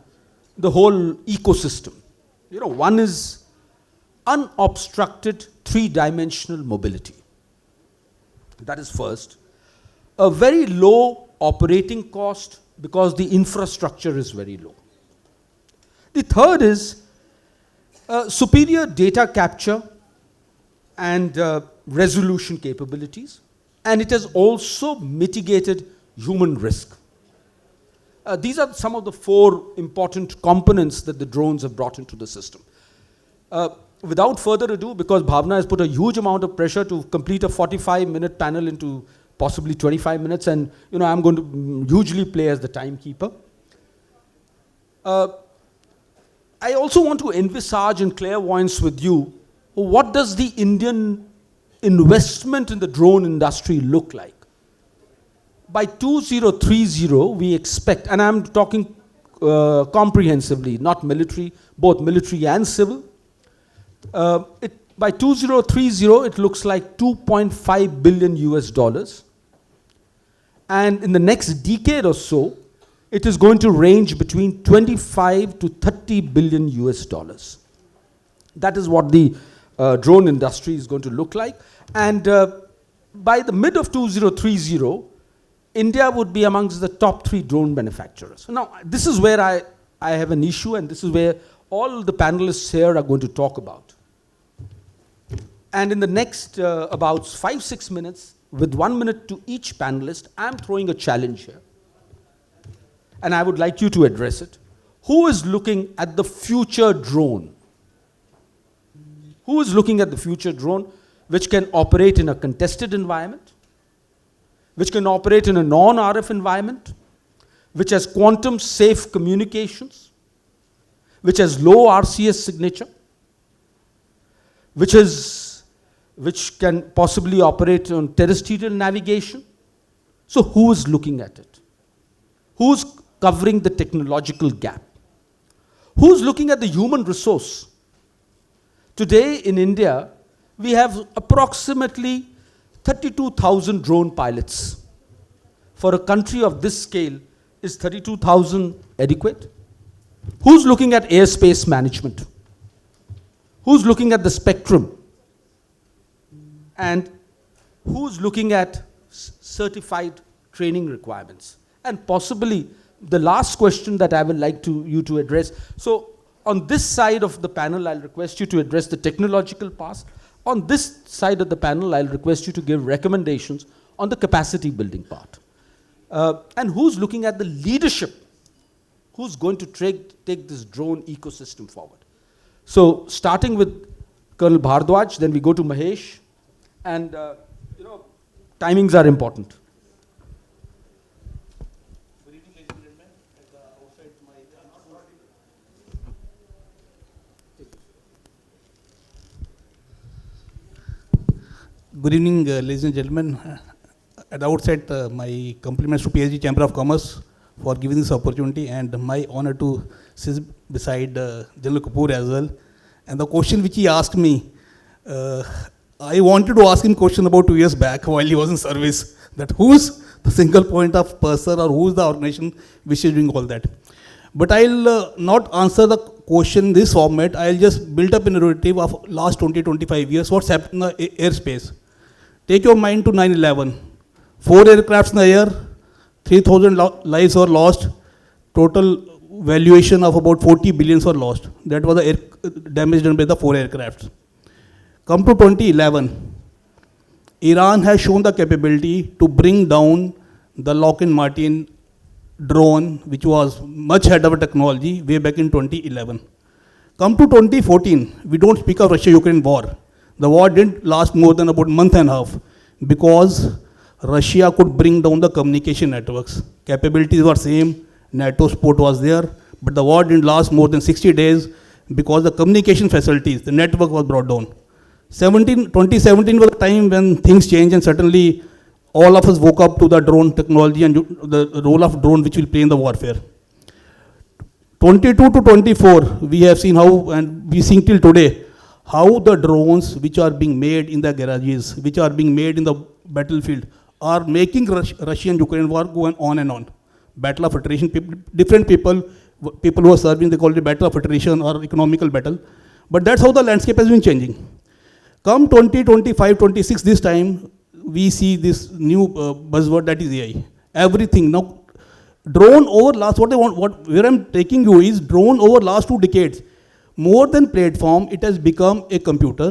the whole ecosystem? One is unobstructed three-dimensional mobility. That is first. A very low operating cost because the infrastructure is very low. The third is superior data capture and resolution capabilities, and it has also mitigated human risk. These are some of the four important components that the drones have brought into the system. Without further ado, because Bhavna has put a huge amount of pressure to complete a 45-minute panel into possibly 25 minutes, and I'm going to hugely play as the timekeeper. I also want to envisage in clairvoyance with you, what does the Indian investment in the drone industry look like? By 2030, we expect, and I'm talking comprehensively, not military, both military and civil. By 2030, it looks like $2.5 billion US. And in the next decade or so, it is going to range between 25 to 30 billion US dollars. That is what the drone industry is going to look like. And by the mid of 2030, India would be amongst the top 3 drone manufacturers. Now, this is where I have an issue, and this is where all the panelists here are going to talk about. And in the next about 5-6 minutes, with 1 minute to each panelist, I'm throwing a challenge here. And I would like you to address it. Who is looking at the future drone? Who is looking at the future drone which can operate in a contested environment, which can operate in a non-RF environment, which has quantum safe communications, which has low RCS signature, which can possibly operate on terrestrial navigation? So who is looking at it? Who's covering the technological gap? Who's looking at the human resource? Today in India, we have approximately 32,000 drone pilots. For a country of this scale, is 32,000 adequate? Who's looking at airspace management? Who's looking at the spectrum? And who's looking at certified training requirements? And possibly the last question that I would like you to address. So on this side of the panel, I'll request you to address the technological part. On this side of the panel, I'll request you to give recommendations on the capacity building part. And who's looking at the leadership? Who's going to take this drone ecosystem forward? So starting with Colonel Bharadwaj, then we go to Mahesh. And timings are important. Good evening, ladies and gentlemen. At the outset, my compliments to PSG Chamber of Commerce for giving this opportunity, and my honor to sit beside General Kapoor as well. And the question which he asked me, I wanted to ask him a question about 2 years back while he was in service, that who's the single point of person or who's the organization which is doing all that. But I'll not answer the question in this format. I'll just build up a narrative of last 20-25 years, what's happened in the airspace. Take your mind to 9/11. 4 aircrafts in the air, 3,000 lives were lost, total valuation of about 40 billions were lost. That was the damage done by the 4 aircrafts. Come to 2011, Iran has shown the capability to bring down the Lockheed Martin drone, which was much ahead of technology way back in 2011. Come to 2014, we don't speak of Russia-Ukraine war. The war didn't last more than about a month and a half because Russia could bring down the communication networks. Capabilities were same, NATO support was there, but the war didn't last more than 60 days because the communication facilities, the network was brought down. 2017 was the time when things changed, and certainly all of us woke up to the drone technology and the role of drone which will play in the warfare. 22 to 24, we have seen how, and we seeing till today, how the drones which are being made in the garages, which are being made in the battlefield, are making Russian-Ukraine war go on and on. Battle of attrition, different people who are serving, they call it battle of attrition or economical battle. But that's how the landscape has been changing. Come 2025, 26, this time, we see this new buzzword, that is AI. Everything now, drone over last, where I'm taking you is drone over last 2 decades. More than platform, it has become a computer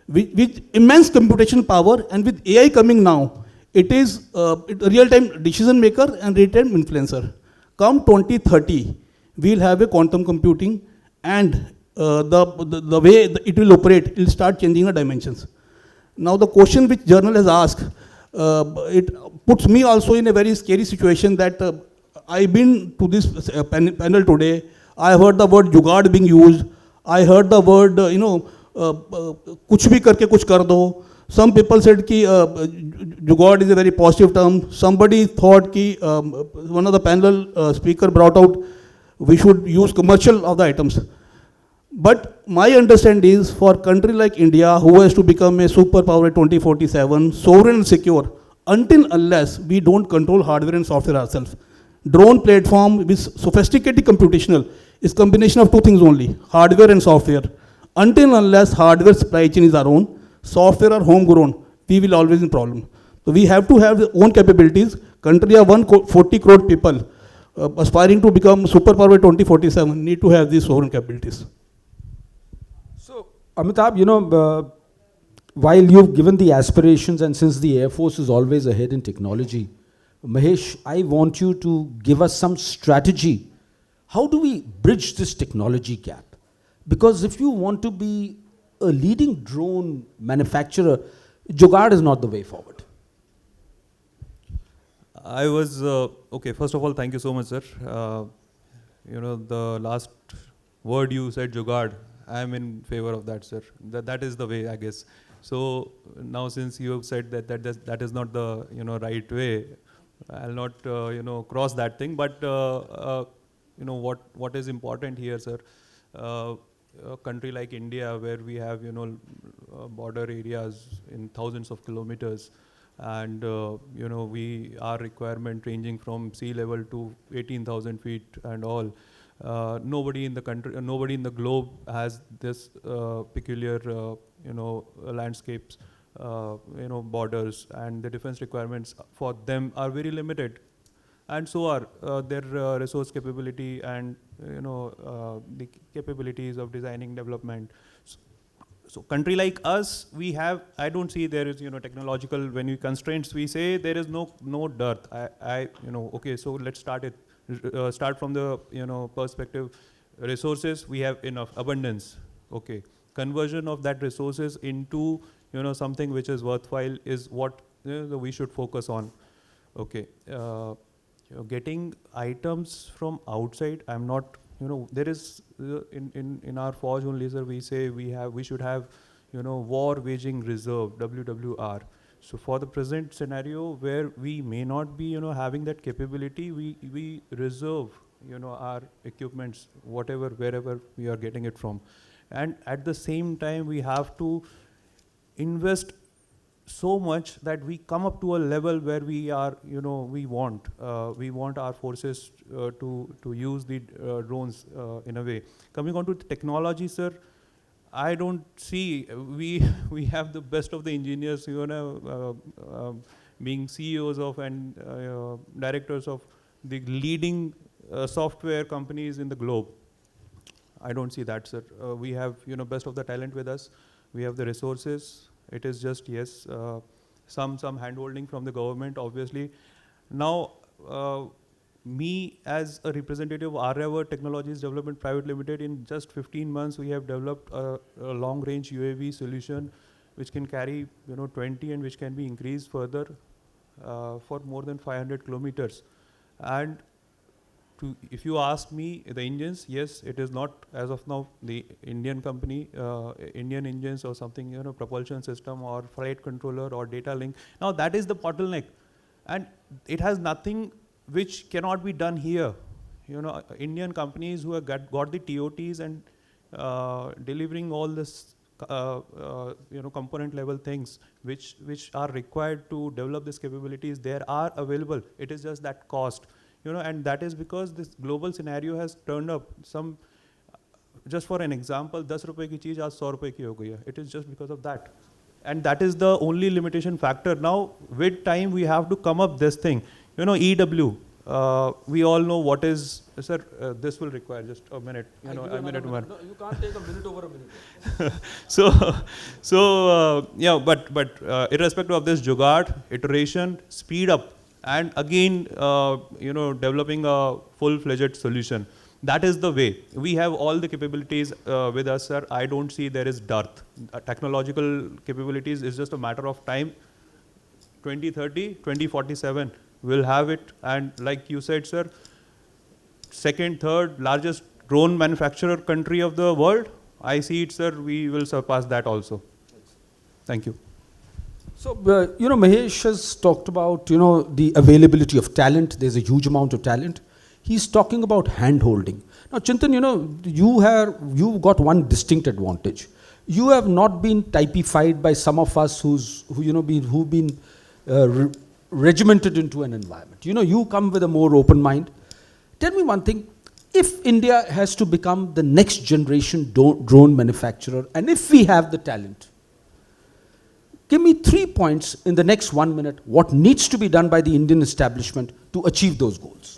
with immense computational power, and with AI coming now, it is a real-time decision maker and real-time influencer. Come 2030, we'll have a quantum computing, and the way it will operate, it will start changing the dimensions. Now the question which journal has asked, it puts me also in a very scary situation that I've been to this panel today. I heard the word jugaad being used. I heard the word, kuch bhi karke kuch kar do. Some people said ki jugaad is a very positive term. Somebody thought ki, one of the panel speaker brought out, we should use commercial of the items. But my understanding is for a country like India, who has to become a superpower at 2047, sovereign and secure, until unless we don't control hardware and software ourselves. Drone platform with sophisticated computational is combination of 2 things only, hardware and software. Until unless hardware supply chain is our own, software are homegrown, we will always in problem. So we have to have our own capabilities. Country of 140 crore people aspiring to become superpower 2047 need to have these sovereign capabilities. So Amitabh, while you've given the aspirations, and since the Air Force is always ahead in technology, Mahesh, I want you to give us some strategy. How do we bridge this technology gap? Because if you want to be a leading drone manufacturer, jugaad is not the way forward. I was, okay, first of all, thank you so much, sir. The last word you said, jugaad, I am in favor of that, sir. That is the way, I guess. So now since you have said that is not the right way, I'll not cross that thing. But what is important here, sir? A country like India, where we have border areas in thousands of kilometers, and our requirement ranging from sea level to 18,000 feet and all. Nobody in the country, nobody in the globe has this peculiar landscapes, borders, and the defense requirements for them are very limited, and so are their resource capability and the capabilities of designing development. So country like us, we have, I don't see there is technological, when we constraints, we say there is no dearth. Okay, so let's start from the perspective, resources we have enough, abundance. Okay, conversion of that resources into something which is worthwhile is what we should focus on. Okay, getting items from outside, I'm not, there is in our forge only, sir, we say we should have war waging reserve, WWR. So for the present scenario where we may not be having that capability, we reserve our equipments, wherever we are getting it from. And at the same time, we have to invest so much that we come up to a level where we are, we want our forces to use the drones in a way. Coming on to the technology, sir, I don't see, we have the best of the engineers, being CEOs of and directors of the leading software companies in the globe. I don't see that, sir. We have, best of the talent with us. We have the resources. It is just, yes, some hand-holding from the government, obviously. Now, me as a representative of Aryava Technologies Development Private Limited, in just 15 months, we have developed a long-range UAV solution which can carry 20 and which can be increased further for more than 500 kilometers. And if you ask me, the engines, yes, it is not as of now the Indian company, Indian engines or something, propulsion system or flight controller or data link. Now that is the bottleneck. And it has nothing which cannot be done here. Indian companies who have got the TOTs and delivering all this, component level things which are required to develop these capabilities, there are available. It is just that cost, and that is because this global scenario has turned up. Just for an example, 10 रुपए की चीज आज 100 रुपए की हो गई है. It is just because of that. And that is the only limitation factor. Now, with time, we have to come up this thing. EW. We all know what is, sir, this will require just a minute, a minute. No, you can't take a minute over a minute. But irrespective of this jugaad, iteration, speed up, and again, developing a full-fledged solution. That is the way. We have all the capabilities with us, sir. I don't see there is dearth. Technological capabilities is just a matter of time. 2030, 2047, we'll have it. And like you said, sir, second, third largest drone manufacturer country of the world. I see it, sir. We will surpass that also. Thank you. So, Mahesh has talked about, the availability of talent. There's a huge amount of talent. He's talking about hand-holding. Now, Chintan, you've got one distinct advantage. You have not been typified by some of us who've been regimented into an environment. You come with a more open mind. Tell me one thing. If India has to become the next generation drone manufacturer, and if we have the talent, give me 3 points in the next 1 minute what needs to be done by the Indian establishment to achieve those goals.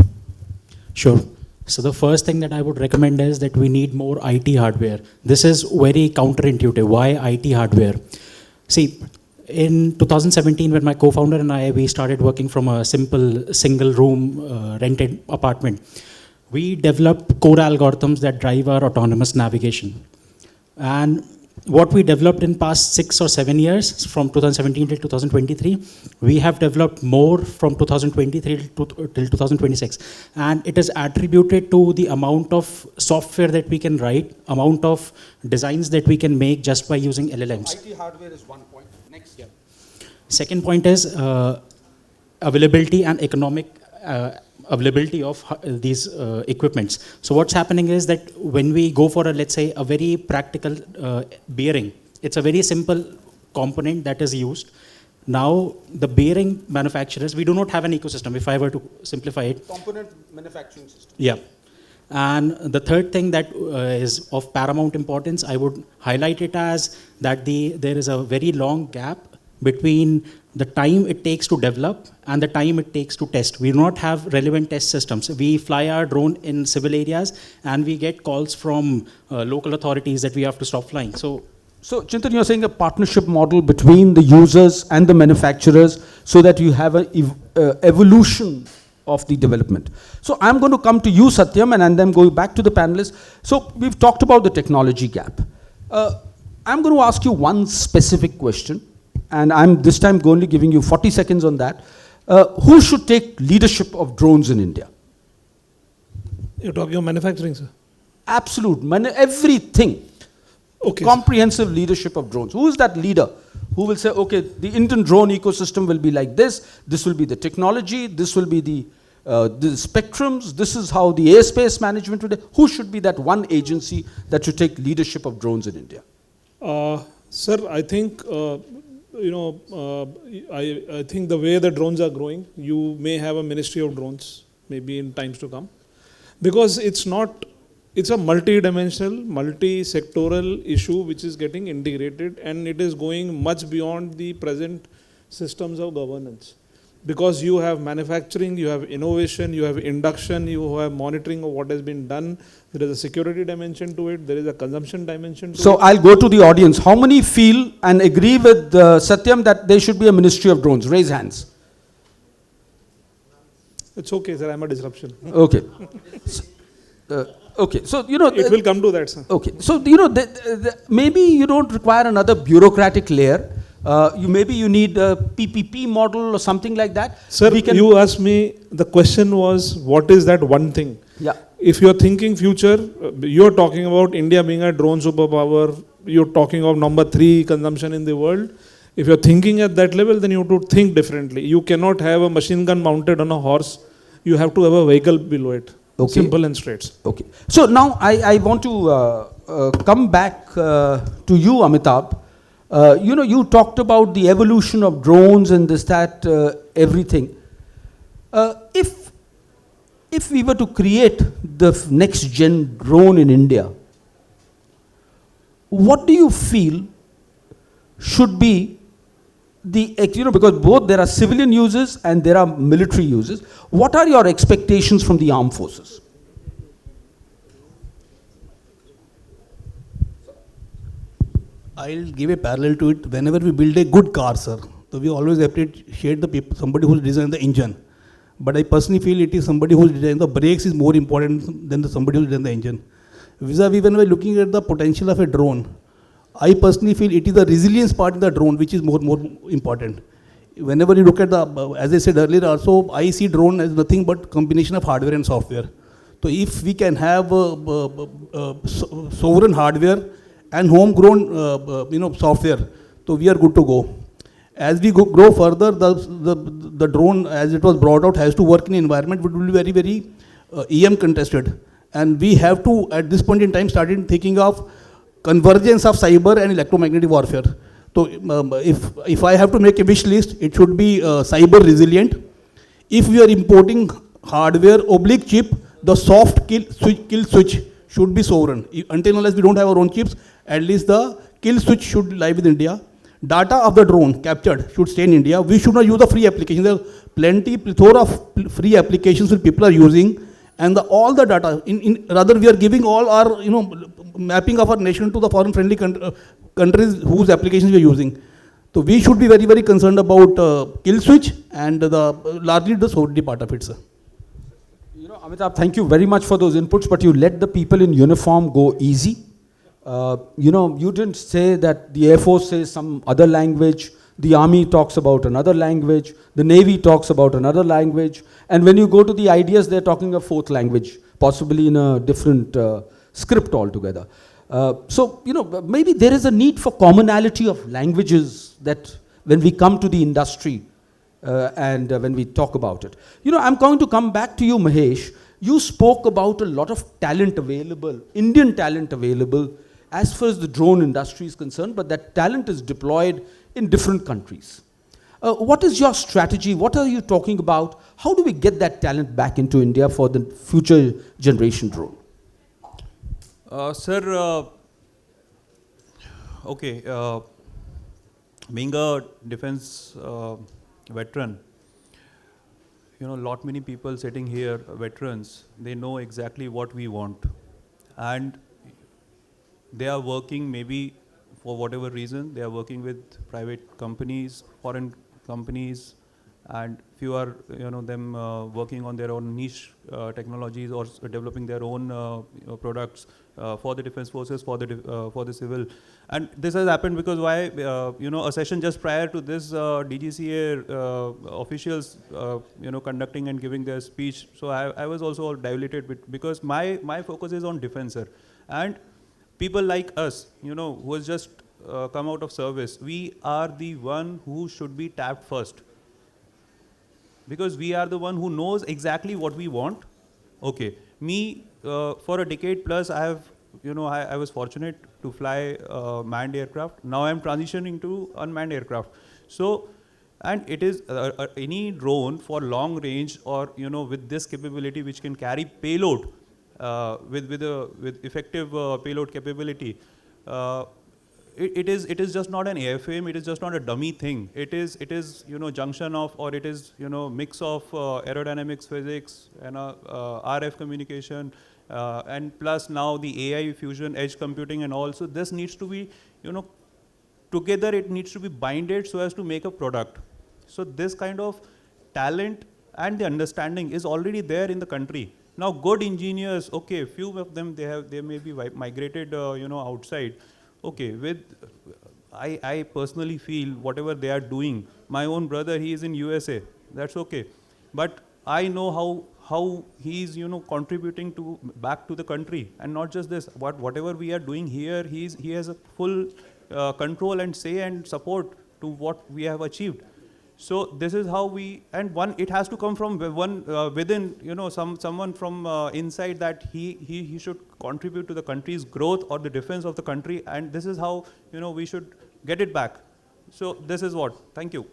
Sure. So the first thing that I would recommend is that we need more IT hardware. This is very counterintuitive. Why IT hardware? See, in 2017, when my co-founder and we started working from a simple single room rented apartment, we developed core algorithms that drive our autonomous navigation. And what we developed in past 6 or 7 years, from 2017 till 2023, we have developed more from 2023 till 2026. And it is attributed to the amount of software that we can write, amount of designs that we can make just by using LLMs. IT hardware is 1 point. Next. Yeah. Second point is availability and economic availability of these equipments. So what's happening is that when we go for let's say a very practical bearing, it's a very simple component that is used. Now the bearing manufacturers, we do not have an ecosystem, if I were to simplify it. Component manufacturing system. Yeah. And the third thing that is of paramount importance, I would highlight it as that there is a very long gap between the time it takes to develop and the time it takes to test. We do not have relevant test systems. We fly our drone in civil areas and we get calls from local authorities that we have to stop flying. So Chintan, you're saying a partnership model between the users and the manufacturers so that you have an evolution of the development. So I'm going to come to you, Satyam, and then go back to the panelists. So we've talked about the technology gap. I'm going to ask you one specific question, and I'm this time going to giving you 40 seconds on that. Who should take leadership of drones in India? You're talking of manufacturing, sir? Absolute, everything. Okay. Comprehensive leadership of drones. Who is that leader who will say, okay, the Indian drone ecosystem will be like this will be the technology, this will be the spectrums, this is how the airspace management will be. Who should be that one agency that should take leadership of drones in India? Sir, I think I think the way the drones are growing, you may have a ministry of drones, maybe in times to come, because it's a multi-dimensional, multi-sectoral issue which is getting integrated, and it is going much beyond the present systems of governance. Because you have manufacturing, you have innovation, you have induction, you have monitoring of what has been done. There is a security dimension to it. There is a consumption dimension to it. So I'll go to the audience. How many feel and agree with Satyam that there should be a ministry of drones? Raise hands. It's okay, sir. I'm a disruption. Okay. Okay. So, it will come to that, sir. Okay. So, maybe you don't require another bureaucratic layer. Maybe you need a PPP model or something like that. Sir, you asked me, the question was, what is that one thing? Yeah. If you're thinking future, you're talking about India being a drone superpower, you're talking of number 3 consumption in the world. If you're thinking at that level, then you have to think differently. You cannot have a machine gun mounted on a horse. You have to have a vehicle below it. Okay. Simple and straight. Okay. So now I want to come back to you, Amitabh. You talked about the evolution of drones and this, that, everything. If we were to create the next gen drone in India, what do you feel should be the, because both there are civilian users and there are military users. What are your expectations from the armed forces? I'll give a parallel to it. Whenever we build a good car, sir, so we always appreciate the people, somebody who's designed the engine. But I personally feel it is somebody who's designed the brakes is more important than somebody who's designed the engine. Vis-a-vis, when we're looking at the potential of a drone, I personally feel it is the resilience part of the drone which is more important. Whenever you look at the, as I said earlier also, I see drone as nothing but combination of hardware and software. So if we can have sovereign hardware and homegrown software, so we are good to go. As we grow further, the drone, as it was brought out, has to work in an environment which will be very, very EM contested. And we have to, at this point in time, started thinking of convergence of cyber and electromagnetic warfare. So if I have to make a wish list, it should be cyber resilient. If we are importing hardware oblique chip, the soft kill switch should be sovereign. Until unless we don't have our own chips, at least the kill switch should lie with India. Data of the drone captured should stay in India. We should not use the free applications. There are plethora of free applications that people are using, and all the data, rather we are giving all our, mapping of our nation to the foreign friendly countries whose applications we are using. So we should be very, very concerned about kill switch and largely the sovereignty part of it, sir. Amitabh, thank you very much for those inputs, but you let the people in uniform go easy. You didn't say that the Air Force says some other language, the Army talks about another language, the Navy talks about another language, and when you go to the ideas, they're talking a fourth language, possibly in a different script altogether. So, maybe there is a need for commonality of languages that when we come to the industry and when we talk about it. I'm going to come back to you, Mahesh. You spoke about a lot of talent available, Indian talent available, as far as the drone industry is concerned, but that talent is deployed in different countries. What is your strategy? What are you talking about? How do we get that talent back into India for the future generation drone? Sir, being a defense veteran, lot many people sitting here, veterans, they know exactly what we want. And they are working maybe for whatever reason, they are working with private companies, foreign companies, and few are, them working on their own niche technologies or developing their own products for the defense forces, for the civil. And this has happened because why, a session just prior to this, DGCA officials, conducting and giving their speech. So I was also all dilated because my focus is on defense, sir. And people like us, who has just come out of service, we are the one who should be tapped first. Because we are the one who knows exactly what we want. Okay, me, for a decade plus, I have, I was fortunate to fly manned aircraft. Now I'm transitioning to unmanned aircraft. So, and it is any drone for long range or, with this capability which can carry payload, with effective payload capability, it is just not an airframe, it is just not a dummy thing. It is junction of, or it is mix of aerodynamics, physics, and RF communication, and plus now the AI fusion, edge computing, and also this needs to be together. It needs to be binded so as to make a product. So this kind of talent and the understanding is already there in the country. Now good engineers, okay, few of them they may be migrated outside. Okay, I personally feel whatever they are doing, my own brother, he is in USA, that's okay. But I know how he is, contributing back to the country. And not just this, whatever we are doing here, he has a full control and say and support to what we have achieved. So this is how we, and one, it has to come from within, someone from inside, that he should contribute to the country's growth or the defense of the country, and this is how, we should get it back. So this is what. Thank you.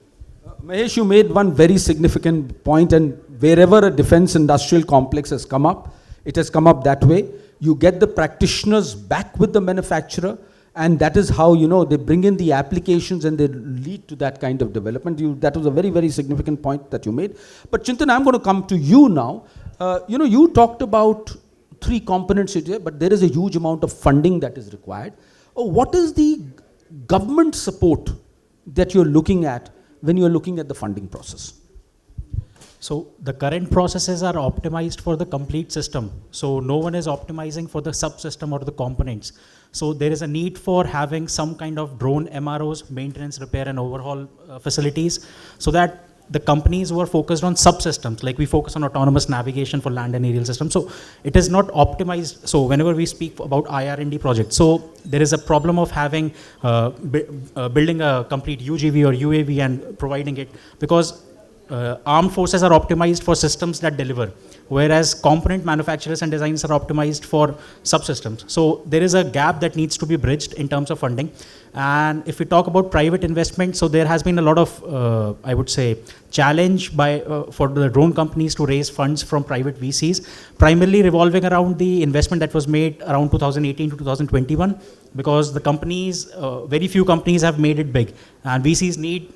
Mahesh, you made one very significant point, and wherever a defense industrial complex has come up, it has come up that way. You get the practitioners back with the manufacturer, and that is how, they bring in the applications and they lead to that kind of development. That was a very, very significant point that you made. But Chintan, I'm going to come to you now. You talked about 3 components here, but there is a huge amount of funding that is required. What is the government support that you're looking at when you're looking at the funding process? So the current processes are optimized for the complete system. So no one is optimizing for the subsystem or the components. So there is a need for having some kind of drone MROs, maintenance, repair and overhaul facilities, so that the companies who are focused on subsystems, like we focus on autonomous navigation for land and aerial systems. So it is not optimized. So whenever we speak about IR&D projects, so there is a problem of having, building a complete UGV or UAV and providing it, because armed forces are optimized for systems that deliver, whereas component manufacturers and designers are optimized for subsystems. So there is a gap that needs to be bridged in terms of funding. And if we talk about private investment, so there has been a lot of, I would say, challenge for the drone companies to raise funds from private VCs, primarily revolving around the investment that was made around 2018 to 2021, because the companies, very few companies have made it big, and VCs need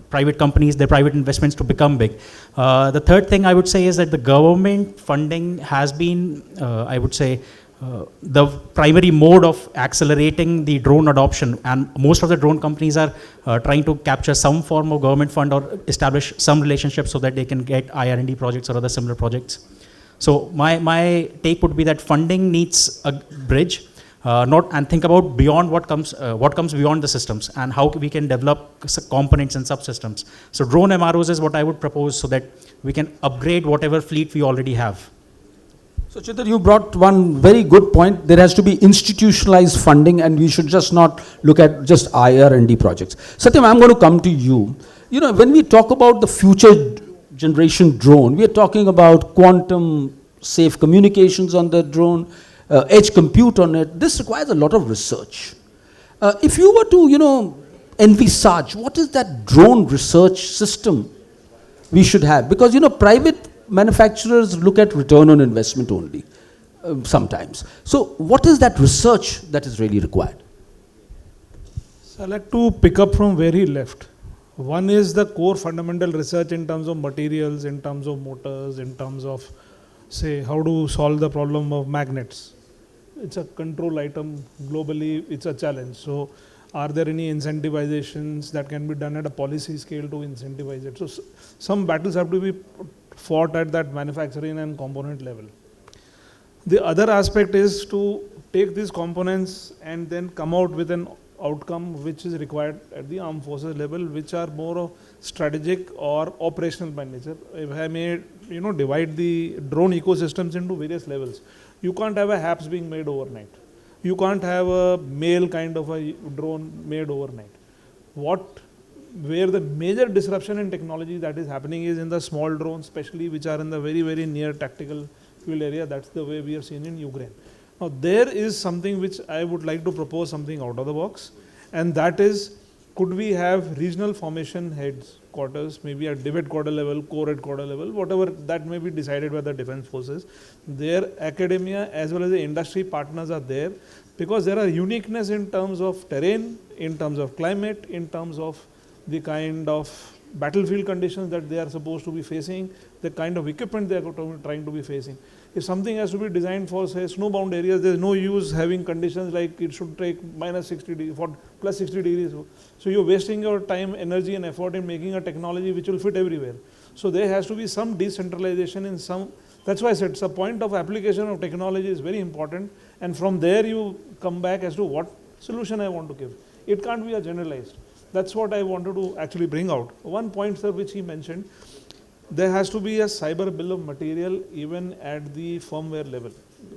private companies, their private investments to become big. The third thing I would say is that the government funding has been, I would say, the primary mode of accelerating the drone adoption, and most of the drone companies are trying to capture some form of government fund or establish some relationship so that they can get IR&D projects or other similar projects. So my take would be that funding needs a bridge, and think about beyond what comes beyond the systems and how we can develop components and subsystems. So drone MROs is what I would propose, so that we can upgrade whatever fleet we already have. So Chintan, you brought one very good point. There has to be institutionalized funding, and we should just not look at just IR&D projects. Satyam, I'm going to come to you. When we talk about the future generation drone, we are talking about quantum safe communications on the drone, edge compute on it. This requires a lot of research. If you were to, envisage, what is that drone research system we should have? Because, private manufacturers look at return on investment only sometimes. So what is that research that is really required? So I'd like to pick up from where he left. One is the core fundamental research in terms of materials, in terms of motors, in terms of, say, how to solve the problem of magnets. It's a control item globally, it's a challenge. So are there any incentivizations that can be done at a policy scale to incentivize it? So some battles have to be fought at that manufacturing and component level. The other aspect is to take these components and then come out with an outcome which is required at the armed forces level, which are more of strategic or operational by nature. If I may, divide the drone ecosystems into various levels. You can't have a HAPS being made overnight. You can't have a male kind of a drone made overnight. Where the major disruption in technology that is happening is in the small drones, especially which are in the very, very near tactical field area. That's the way we have seen in Ukraine. Now, there is something which I would like to propose, something out of the box, and that is, could we have regional formation heads quarters, maybe at div headquarter level, corps headquarter level, whatever that may be decided by the defense forces. Their academia as well as the industry partners are there, because there are uniqueness in terms of terrain, in terms of climate, in terms of the kind of battlefield conditions that they are supposed to be facing, the kind of equipment they are trying to be facing. If something has to be designed for, say, snowbound areas, there is no use having conditions like it should take minus 60 degrees, plus 60 degrees. So you're wasting your time, energy and effort in making a technology which will fit everywhere. So there has to be some decentralization in some, that's why I said the point of application of technology is very important, and from there you come back as to what solution I want to give. It can't be a generalized. That's what I wanted to actually bring out. One point, sir, which he mentioned, there has to be a cyber bill of material even at the firmware level.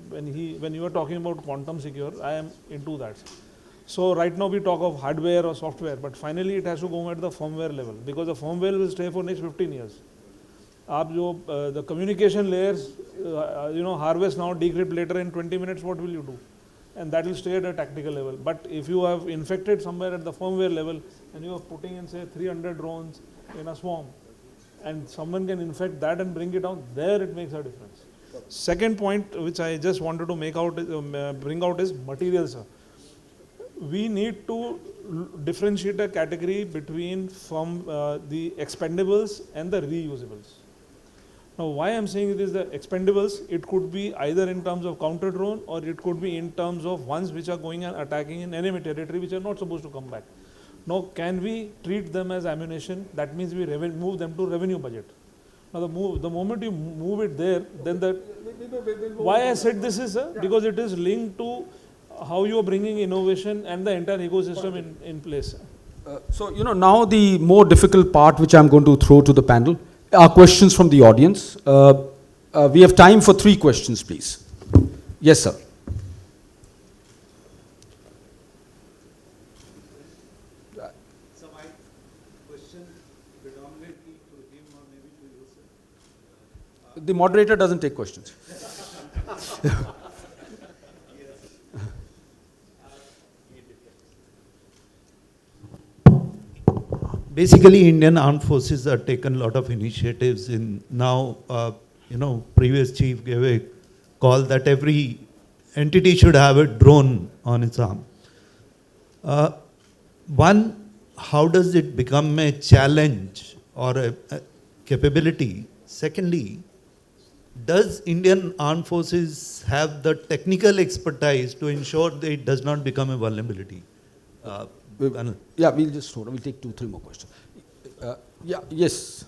When you are talking about quantum secure, I am into that. So right now we talk of hardware or software, but finally it has to go at the firmware level, because the firmware will stay for next 15 years. The communication layers, harvest now, decrypt later in 20 minutes, what will you do? And that will stay at a tactical level. But if you have infected somewhere at the firmware level and you are putting in, say, 300 drones in a swarm, and someone can infect that and bring it down, there it makes a difference. Second point which I just wanted to bring out is materials. We need to differentiate a category between the expendables and the reusables. Now, why I am saying it is the expendables, it could be either in terms of counter drone or it could be in terms of ones which are going and attacking in enemy territory which are not supposed to come back. Now, can we treat them as ammunition? That means we move them to revenue budget. Now, the moment you move it there, then why I said this is, because it is linked to how you are bringing innovation and the entire ecosystem in place. So, now the more difficult part which I'm going to throw to the panel are questions from the audience. We have time for 3 questions, please. Yes, sir. So my question predominantly to him or maybe to you, sir. The moderator doesn't take questions. Basically, Indian Armed Forces have taken a lot of initiatives in now, previous chief gave a call that every entity should have a drone on its arm. One, how does it become a challenge or a capability? Secondly, does Indian Armed Forces have the technical expertise to ensure that it does not become a vulnerability? Yeah, we'll take 2-3 more questions. Yes.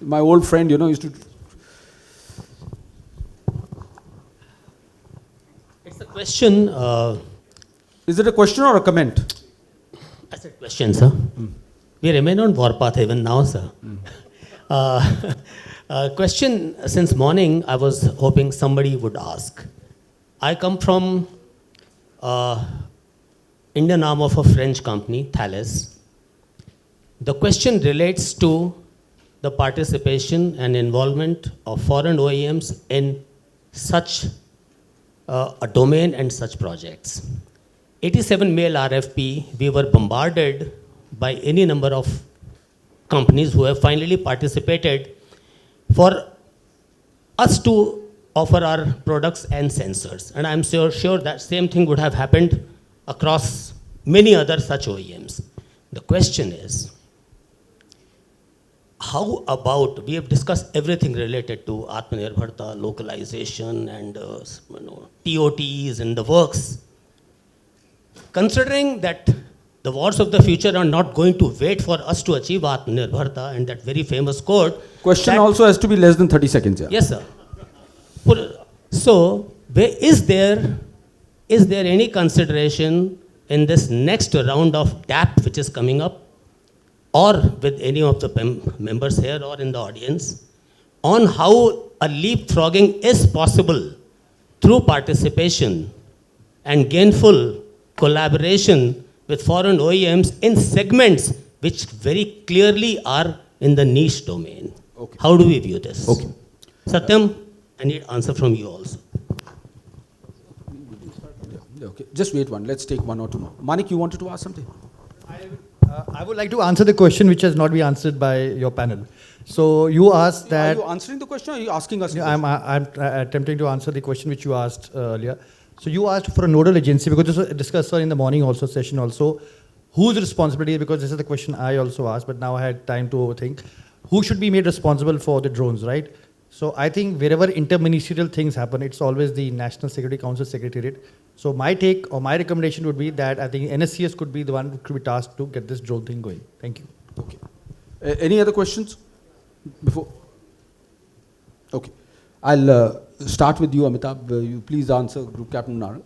My old friend, used to. It's a question. Is it a question or a comment? That's a question, sir. We remain on warpath even now, sir. Question, since morning, I was hoping somebody would ask. I come from Indian arm of a French company, Thales. The question relates to the participation and involvement of foreign OEMs in such a domain and such projects. 87 mail RFP, we were bombarded by any number of companies who have finally participated for us to offer our products and sensors. And I'm sure that same thing would have happened across many other such OEMs. The question is, how about, we have discussed everything related to Atmanirbharta, localization and TOTs and the works. Considering that the wars of the future are not going to wait for us to achieve Atmanirbharta and that very famous quote. Question also has to be less than 30 seconds. Yeah. Yes, sir. So, is there any consideration in this next round of DAP which is coming up, or with any of the members here or in the audience, on how a leapfrogging is possible through participation and gainful collaboration with foreign OEMs in segments which very clearly are in the niche domain? Okay. How do we view this? Okay. Satyam, I need answer from you also. Okay, just wait one. Let's take 1 or 2 more. Manik, you wanted to ask something? I would like to answer the question which has not been answered by your panel. So you asked that. Are you answering the question or are you asking us? I'm attempting to answer the question which you asked earlier. So you asked for a nodal agency, because this was discussed in the morning session also. Whose responsibility, because this is the question I also asked, but now I had time to overthink. Who should be made responsible for the drones, right? So I think wherever interministerial things happen, it's always the National Security Council Secretariat. So my take or my recommendation would be that I think NSCS could be the one who could be tasked to get this drone thing going. Thank you. Okay. Any other questions before? Okay. I'll start with you, Amitabh. You please answer, Group Captain Narang.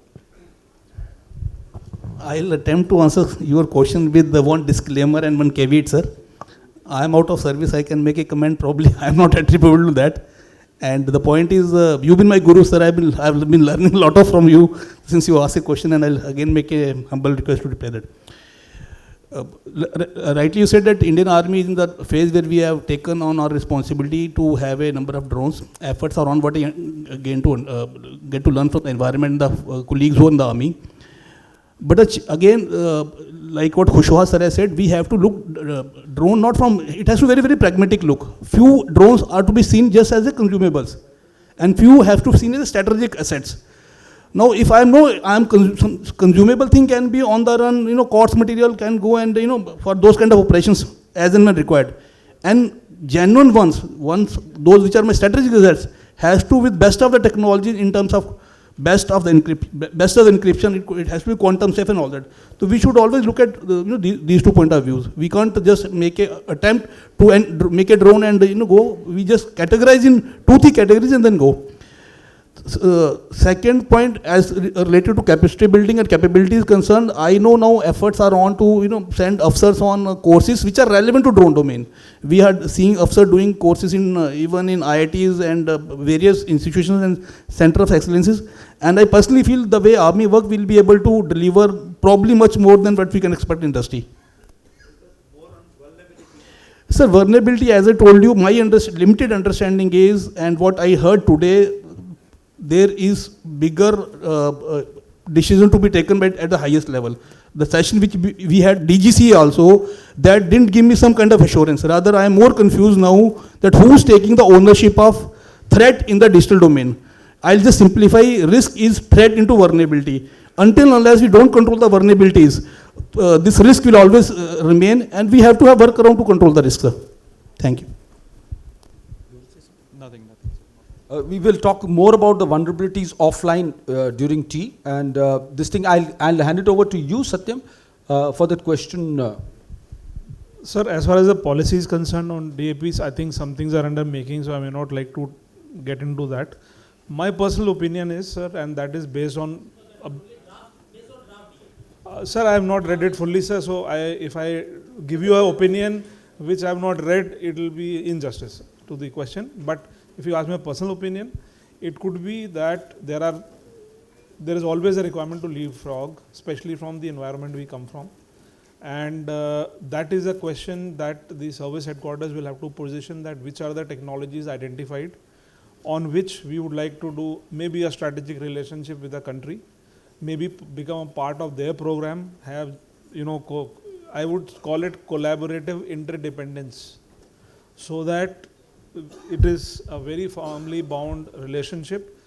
I'll attempt to answer your question with the one disclaimer and one caveat, sir. I am out of service. I can make a comment. Probably I am not attributable to that. And the point is, you've been my guru, sir. I've been learning a lot of from you since you asked a question, and I'll again make a humble request to reply that. Rightly you said that Indian Army is in the phase where we have taken on our responsibility to have a number of drones. Efforts are on, but again to get to learn from the environment, the colleagues who are in the army. But again, like what Khushwah sir has said, we have to look drone not from, it has to be very, very pragmatic look. Few drones are to be seen just as a consumables, and few have to be seen as strategic assets. Now, if I know some consumable thing can be on the run, quartz material can go and, for those kind of operations as and when required. And genuine ones, those which are my strategic assets, has to with best of the technology in terms of best of the encryption, it has to be quantum safe and all that. So we should always look at these 2 point of views. We can't just make a attempt to make a drone and go. We just categorize in 2-3 categories and then go. Second point, as related to capacity building and capabilities concerned, I know now efforts are on to send officers on courses which are relevant to drone domain. We had seen officers doing courses in even in IITs and various institutions and center of excellences. And I personally feel the way army work will be able to deliver probably much more than what we can expect in industry. Sir, vulnerability, as I told you, my limited understanding is, and what I heard today, there is bigger decision to be taken at the highest level. The session which we had DGCA also, that didn't give me some kind of assurance. Rather, I am more confused now that who's taking the ownership of threat in the digital domain. I'll just simplify, risk is threat into vulnerability. Until unless we don't control the vulnerabilities, this risk will always remain, and we have to have workaround to control the risk, sir. Thank you. We will talk more about the vulnerabilities offline during tea, and this thing I'll hand it over to you, Satyam, for that question. Sir, as far as the policy is concerned on DAPs, I think some things are under making, so I may not like to get into that. My personal opinion is, sir, and that is based on... sir, I have not read it fully, sir, so if I give you an opinion which I have not read, it will be injustice to the question. But if you ask my personal opinion, it could be that there is always a requirement to leapfrog, especially from the environment we come from. And that is a question that the service headquarters will have to position, that which are the technologies identified on which we would like to do maybe a strategic relationship with the country, maybe become a part of their program, have, I would call it collaborative interdependence, so that it is a very firmly bound relationship,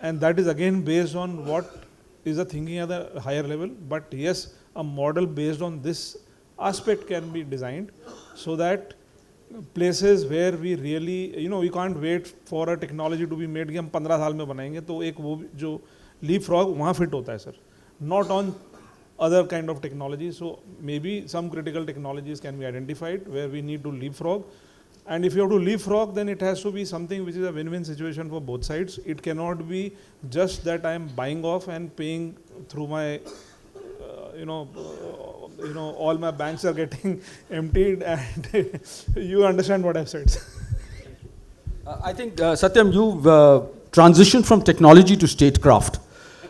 and that is again based on what is the thinking at the higher level. But yes, a model based on this aspect can be designed, so that places where we really, we can't wait for a technology to be made कि हम 15 साल में बनाएंगे, तो एक वो जो leapfrog वहाँ fit होता है sir, not on other kind of technology. So maybe some critical technologies can be identified where we need to leapfrog. And if you have to leapfrog, then it has to be something which is a win-win situation for both sides. It cannot be just that I am buying off and paying through my, all my banks are getting emptied, and you understand what I've said. I think, Satyam, you've transitioned from technology to statecraft,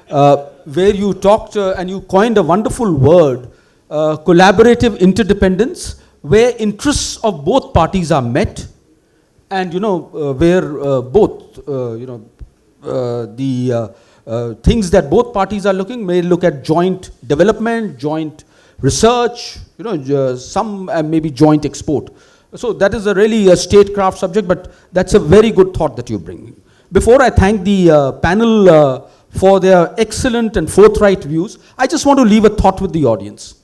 where you talked and you coined a wonderful word, collaborative interdependence, where interests of both parties are met, and where both the things that both parties are may look at joint development, joint research, some maybe joint export. So that is a really a statecraft subject, but that's a very good thought that you're bringing. Before I thank the panel for their excellent and forthright views, I just want to leave a thought with the audience.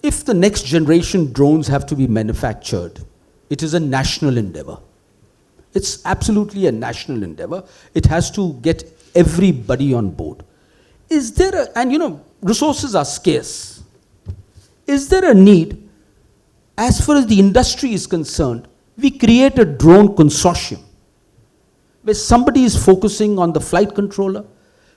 If the next generation drones have to be manufactured, it is a national endeavor. It's absolutely a national endeavor. It has to get everybody on board. Is there and resources are scarce. Is there a need, as far as the industry is concerned, we create a drone consortium where somebody is focusing on the flight controller,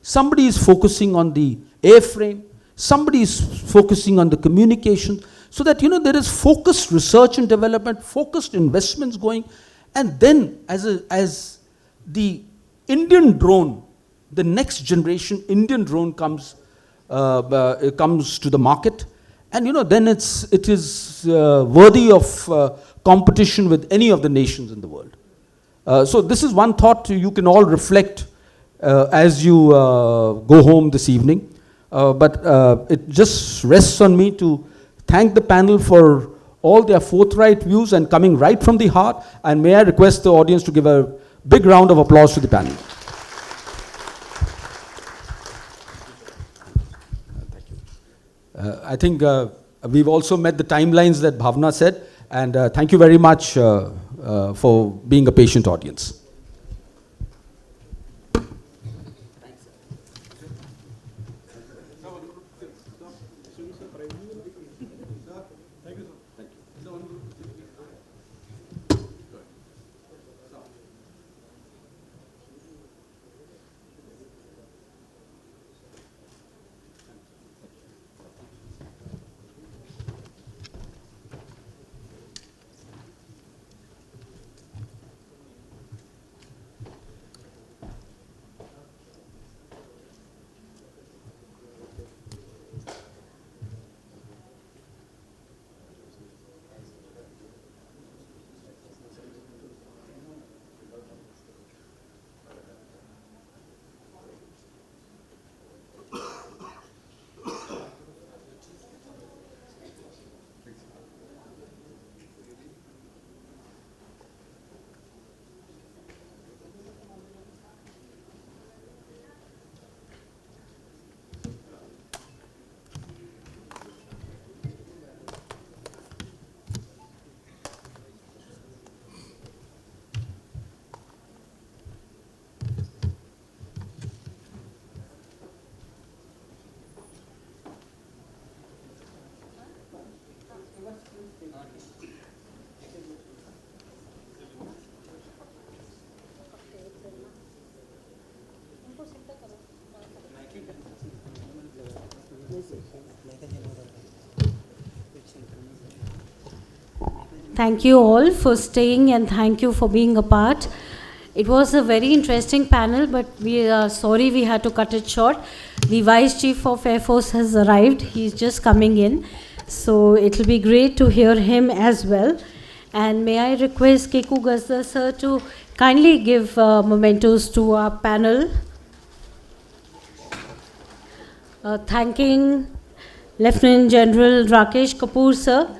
somebody is focusing on the airframe, somebody is focusing on the communication, so that there is focused research and development, focused investments going, And then as the Indian drone, the next generation Indian drone comes to the market, and then it is worthy of competition with any of the nations in the world. So this is one thought you can all reflect as you go home this evening. But it just rests on me to thank the panel for all their forthright views and coming right from the heart. And may I request the audience to give a big round of applause to the panel. Thank you. I think we've also met the timelines that Bhavna said, and thank you very much for being a patient audience. Thank you all for staying and thank you for being a part. It was a very interesting panel, but we are sorry we had to cut it short. The Vice Chief of Air Force has arrived. He's just coming in. So it will be great to hear him as well. And may I request Keku Gazdar sir to kindly give mementos to our panel. Thanking Lieutenant General Rakesh Kapoor sir.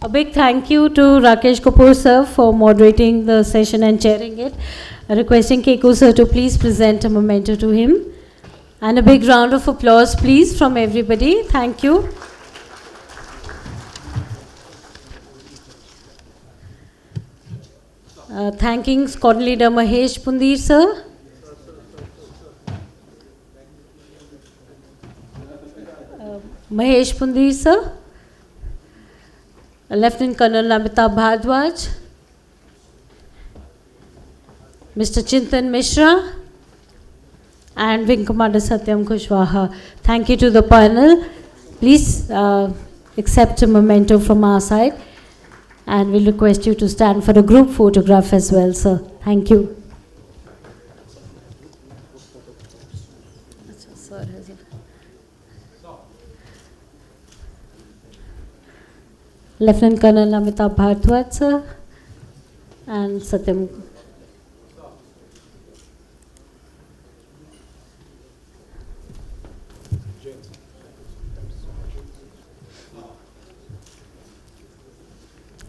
A big thank you to Rakesh Kapoor sir for moderating the session and chairing it. Requesting Keku sir to please present a memento to him. And a big round of applause please from everybody. Thank you. Thanking Squad Leader Mahesh Pundir sir. Mahesh Pundir sir. Lieutenant Colonel Amitabh Bhardwaj, Mr. Chintan Mishra, and Wing Commander Satyam Kushwaha. Thank you to the panel. Please accept a memento from our side, and we'll request you to stand for a group photograph as well, sir. Thank you. Lieutenant Colonel Amitabh Bhardwaj sir and Satyam.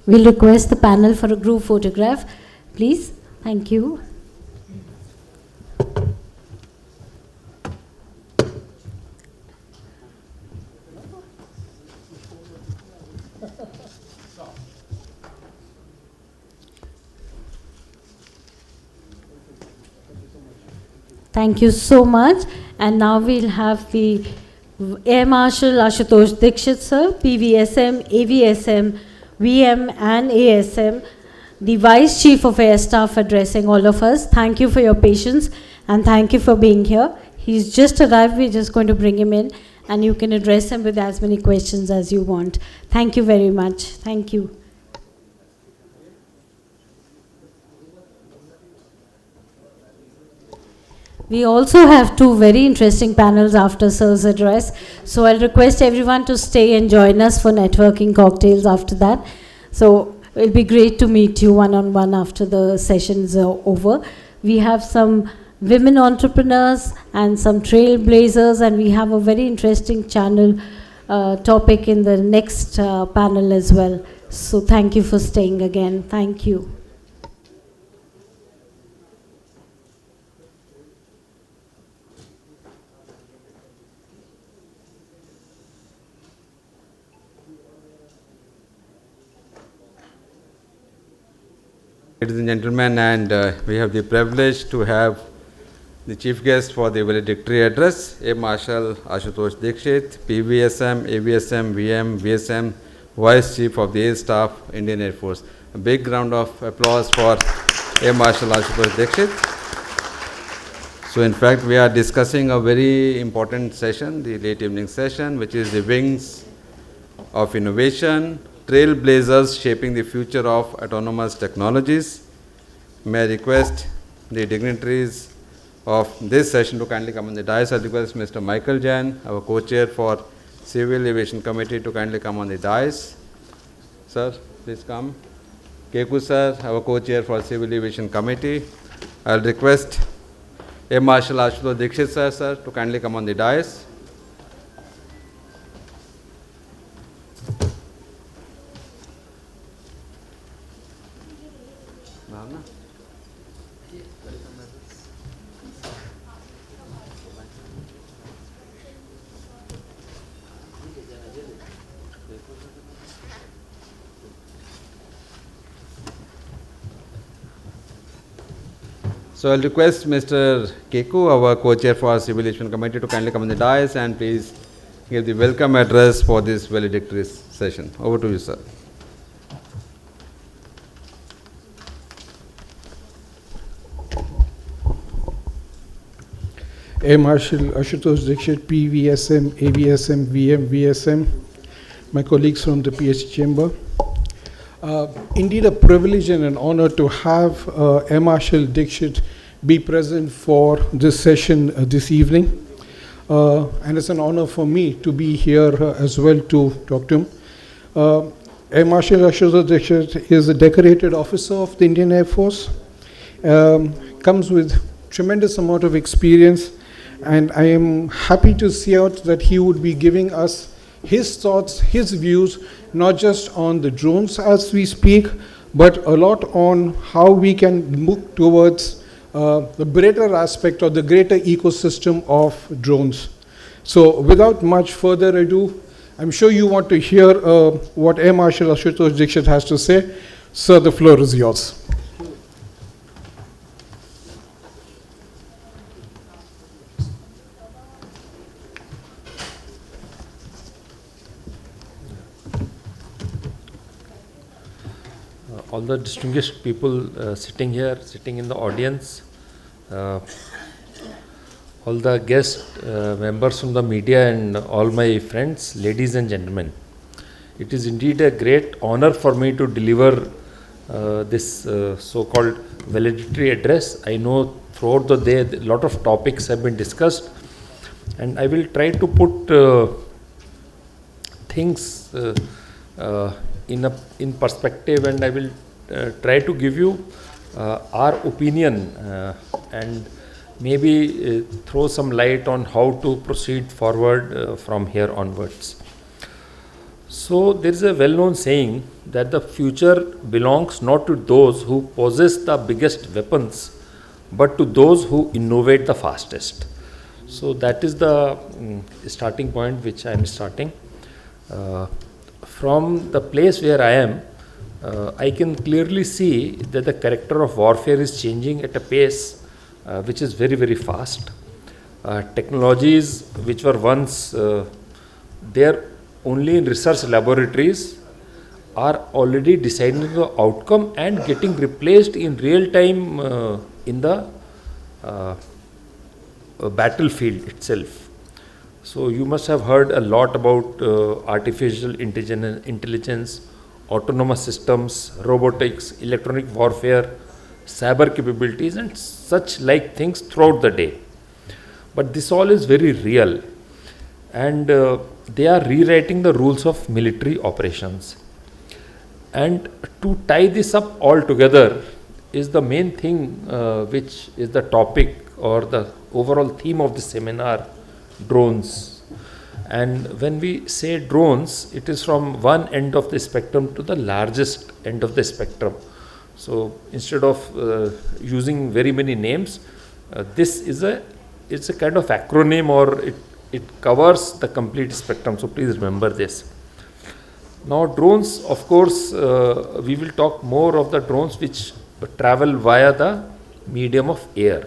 We'll request the panel for a group photograph, please. Thank you. Thank you so much. And now we'll have the Air Marshal Ashutosh Dikshit sir, PVSM, AVSM, VM and ASM, the Vice Chief of Air Staff addressing all of us. Thank you for your patience and thank you for being here. He's just arrived, we're just going to bring him in and you can address him with as many questions as you want. Thank you very much. Thank you. We also have two very interesting panels after Sir's address. So I'll request everyone to stay and join us for networking cocktails after that. So it'll be great to meet you one-on-one after the sessions are over. We have some women entrepreneurs and some trailblazers, and we have a very interesting channel topic in the next panel as well. So thank you for staying again. Thank you. Ladies and gentlemen, and we have the privilege to have the chief guest for the valedictory address, Air Marshal Ashutosh Dikshit, PVSM, AVSM, VM, VSM, Vice Chief of the Air Staff, Indian Air Force. A big round of applause for Air Marshal Ashutosh Dikshit. So in fact, we are discussing a very important session, the late evening session, which is the wings of innovation, trailblazers shaping the future of autonomous technologies. May I request the dignitaries of this session to kindly come on the dais. I request Mr. Michael Jain, our co-chair for Civil Aviation Committee, to kindly come on the dais. Sir, please come. Keku sir, our co-chair for Civil Aviation Committee. I'll request Air Marshal Ashutosh Dikshit sir, to kindly come on the dais. So I'll request Mr. Keku, our co-chair for Civil Aviation Committee, to kindly come on the dais and please give the welcome address for this valedictory session. Over to you, sir. Air Marshal Ashutosh Dikshit, PVSM, AVSM, VM, VSM, my colleagues from the PhD chamber. Indeed a privilege and an honor to have Air Marshal Dikshit be present for this session this evening. And it's an honor for me to be here as well to talk to him. Air Marshal Ashutosh Dikshit is a decorated officer of the Indian Air Force, comes with tremendous amount of experience, and I am happy to see out that he would be giving us his thoughts, his views, not just on the drones as we speak, but a lot on how we can move towards the greater aspect or the greater ecosystem of drones. So without much further ado, I'm sure you want to hear what Air Marshal Ashutosh Dikshit has to say. Sir, the floor is yours. All the distinguished people sitting here, sitting in the audience, all the guest members from the media and all my friends, ladies and gentlemen. It is indeed a great honor for me to deliver this so-called valedictory address. I know throughout the day a lot of topics have been discussed, and I will try to put things in perspective, and I will try to give you our opinion and maybe throw some light on how to proceed forward from here onwards. So there is a well-known saying that the future belongs not to those who possess the biggest weapons, but to those who innovate the fastest. So that is the starting point which I am starting. From the place where I am, I can clearly see that the character of warfare is changing at a pace which is very, very fast. Technologies which were once there only in research laboratories are already deciding the outcome and getting replaced in real time in the battlefield itself. So you must have heard a lot about artificial intelligence, autonomous systems, robotics, electronic warfare, cyber capabilities and such like things throughout the day. But this all is very real, and they are rewriting the rules of military operations. And to tie this up all together is the main thing which is the topic or the overall theme of the seminar, drones. And when we say drones, it is from one end of the spectrum to the largest end of the spectrum. So instead of using very many names, this is it's a kind of acronym, or it covers the complete spectrum. So please remember this. Now drones, of course, we will talk more of the drones which travel via the medium of air.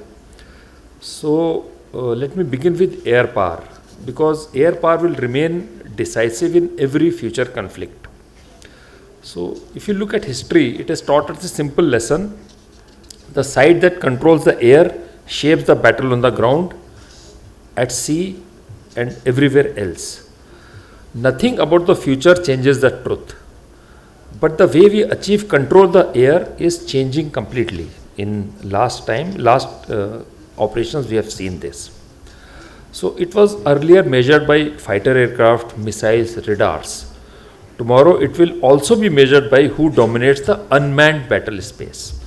So let me begin with air power, because air power will remain decisive in every future conflict. So if you look at history, it has taught us a simple lesson. The side that controls the air shapes the battle on the ground, at sea and everywhere else. Nothing about the future changes the truth. But the way we achieve control of the air is changing completely. In last operations we have seen this. So it was earlier measured by fighter aircraft, missiles, radars. Tomorrow it will also be measured by who dominates the unmanned battle space.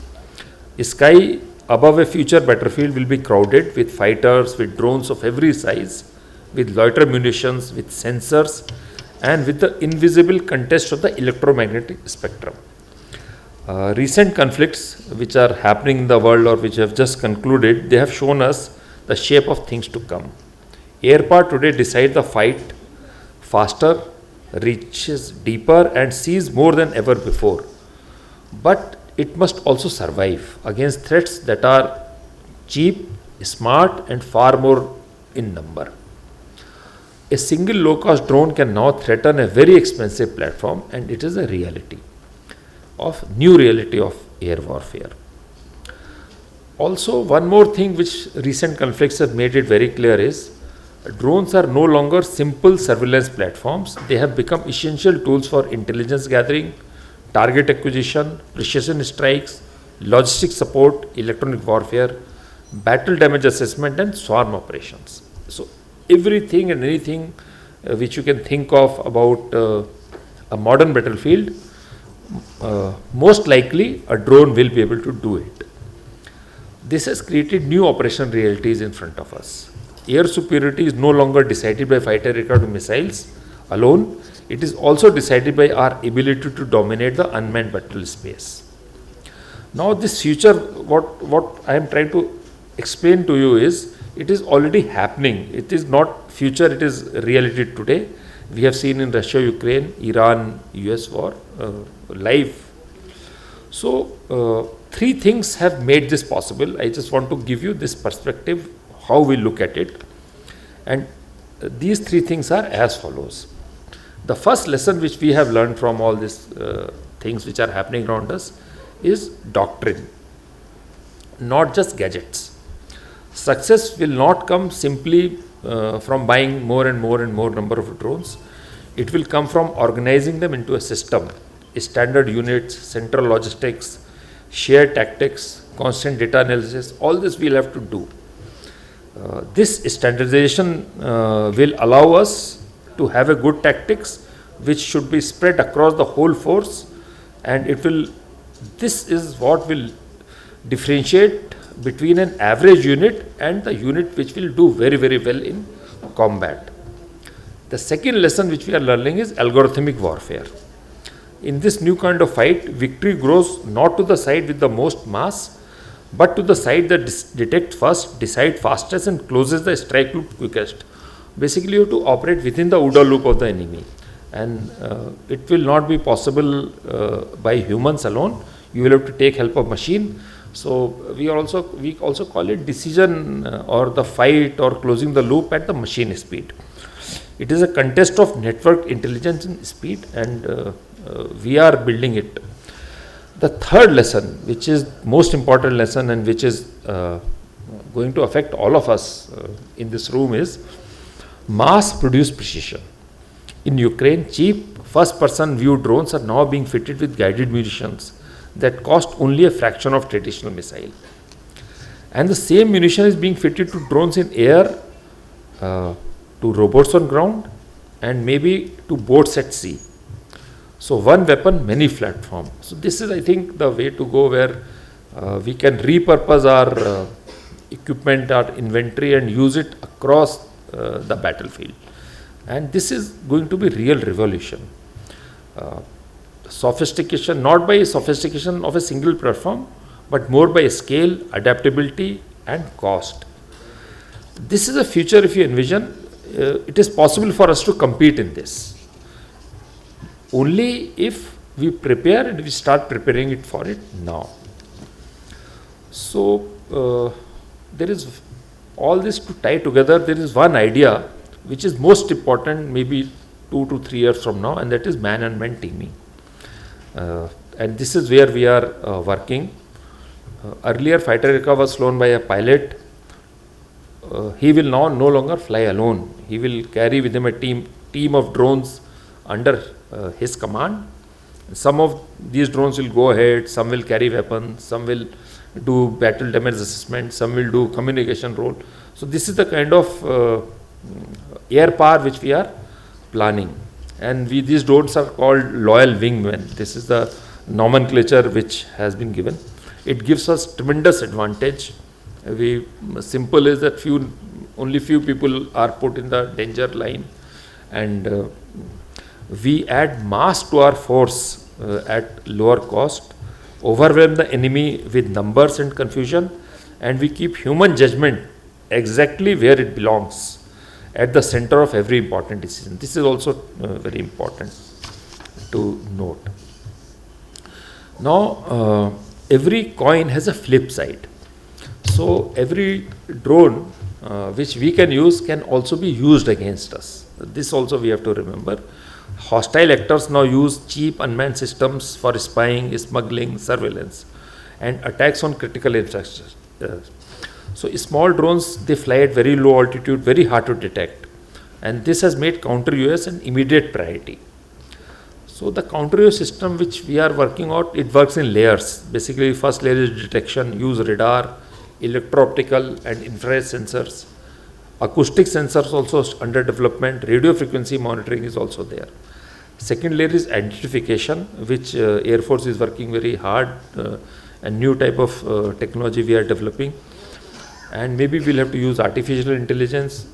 Sky above a future battlefield will be crowded with fighters, with drones of every size, with loiter munitions, with sensors, and with the invisible contest of the electromagnetic spectrum. Recent conflicts which are happening in the world or which have just concluded, they have shown us the shape of things to come. Air power today decides the fight faster, reaches deeper and sees more than ever before. But it must also survive against threats that are cheap, smart and far more in number. A single low-cost drone can now threaten a very expensive platform, and it is a new reality of air warfare. Also, one more thing which recent conflicts have made it very clear is drones are no longer simple surveillance platforms. They have become essential tools for intelligence gathering, target acquisition, precision strikes, logistic support, electronic warfare, battle damage assessment and swarm operations. So everything and anything which you can think of about a modern battlefield, most likely a drone will be able to do it. This has created new operational realities in front of us. Air superiority is no longer decided by fighter aircraft and missiles alone. It is also decided by our ability to dominate the unmanned battle space. Now this future, what I am trying to explain to you is, it is already happening. It is not future, it is reality today. We have seen in Russia, Ukraine, Iran, US war live. So three things have made this possible. I just want to give you this perspective, how we look at it. And these three things are as follows. The first lesson which we have learned from all these things which are happening around us is doctrine, not just gadgets. Success will not come simply from buying more and more and more number of drones. It will come from organizing them into a system, standard units, central logistics, shared tactics, constant data analysis. All this we'll have to do. This standardization will allow us to have a good tactics which should be spread across the whole force, and this is what will differentiate between an average unit and the unit which will do very, very well in combat. The second lesson which we are learning is algorithmic warfare. In this new kind of fight, victory grows not to the side with the most mass, but to the side that detects first, decides fastest and closes the strike loop quickest. Basically, you have to operate within the OODA loop of the enemy, and it will not be possible by humans alone. You will have to take help of machine. So we also call it decision or the fight or closing the loop at the machine speed. It is a contest of network intelligence and speed, and we are building it. The third lesson, which is most important lesson and which is going to affect all of us in this room, is mass-produced precision. In Ukraine, cheap first-person view drones are now being fitted with guided munitions that cost only a fraction of traditional missile. And the same munition is being fitted to drones in air, to robots on ground, and maybe to boats at sea. So one weapon, many platforms. So this is, I think, the way to go, where we can repurpose our equipment, our inventory, and use it across the battlefield. And this is going to be real revolution. Sophistication, not by sophistication of a single platform, but more by scale, adaptability, and cost. This is a future, if you envision, it is possible for us to compete in this. Only if we prepare and we start preparing it for it now. So, there is all this to tie together. There is one idea which is most important, maybe 2 to 3 years from now, and that is man-on-man teaming. And this is where we are working. Earlier, fighter aircraft was flown by a pilot. He will now no longer fly alone. He will carry with him a team of drones under his command. Some of these drones will go ahead, some will carry weapons, some will do battle damage assessment, some will do communication role. So this is the kind of air power which we are planning. And these drones are called loyal wingmen. This is the nomenclature which has been given. It gives us tremendous advantage. Simple is that only few people are put in the danger line, and we add mass to our force at lower cost, overwhelm the enemy with numbers and confusion, and we keep human judgment exactly where it belongs, at the center of every important decision. This is also very important to note. Now, every coin has a flip side. So every drone which we can use can also be used against us. This also we have to remember. Hostile actors now use cheap unmanned systems for spying, smuggling, surveillance, and attacks on critical infrastructure. So small drones, they fly at very low altitude, very hard to detect, and this has made counter-UAS an immediate priority. So the counter-UAS system which we are working out, it works in layers. Basically, first layer is detection, use radar, electro-optical and infrared sensors. Acoustic sensors also under development, radio frequency monitoring is also there. Second layer is identification, which Air Force is working very hard, a new type of technology we are developing. And maybe we'll have to use artificial intelligence.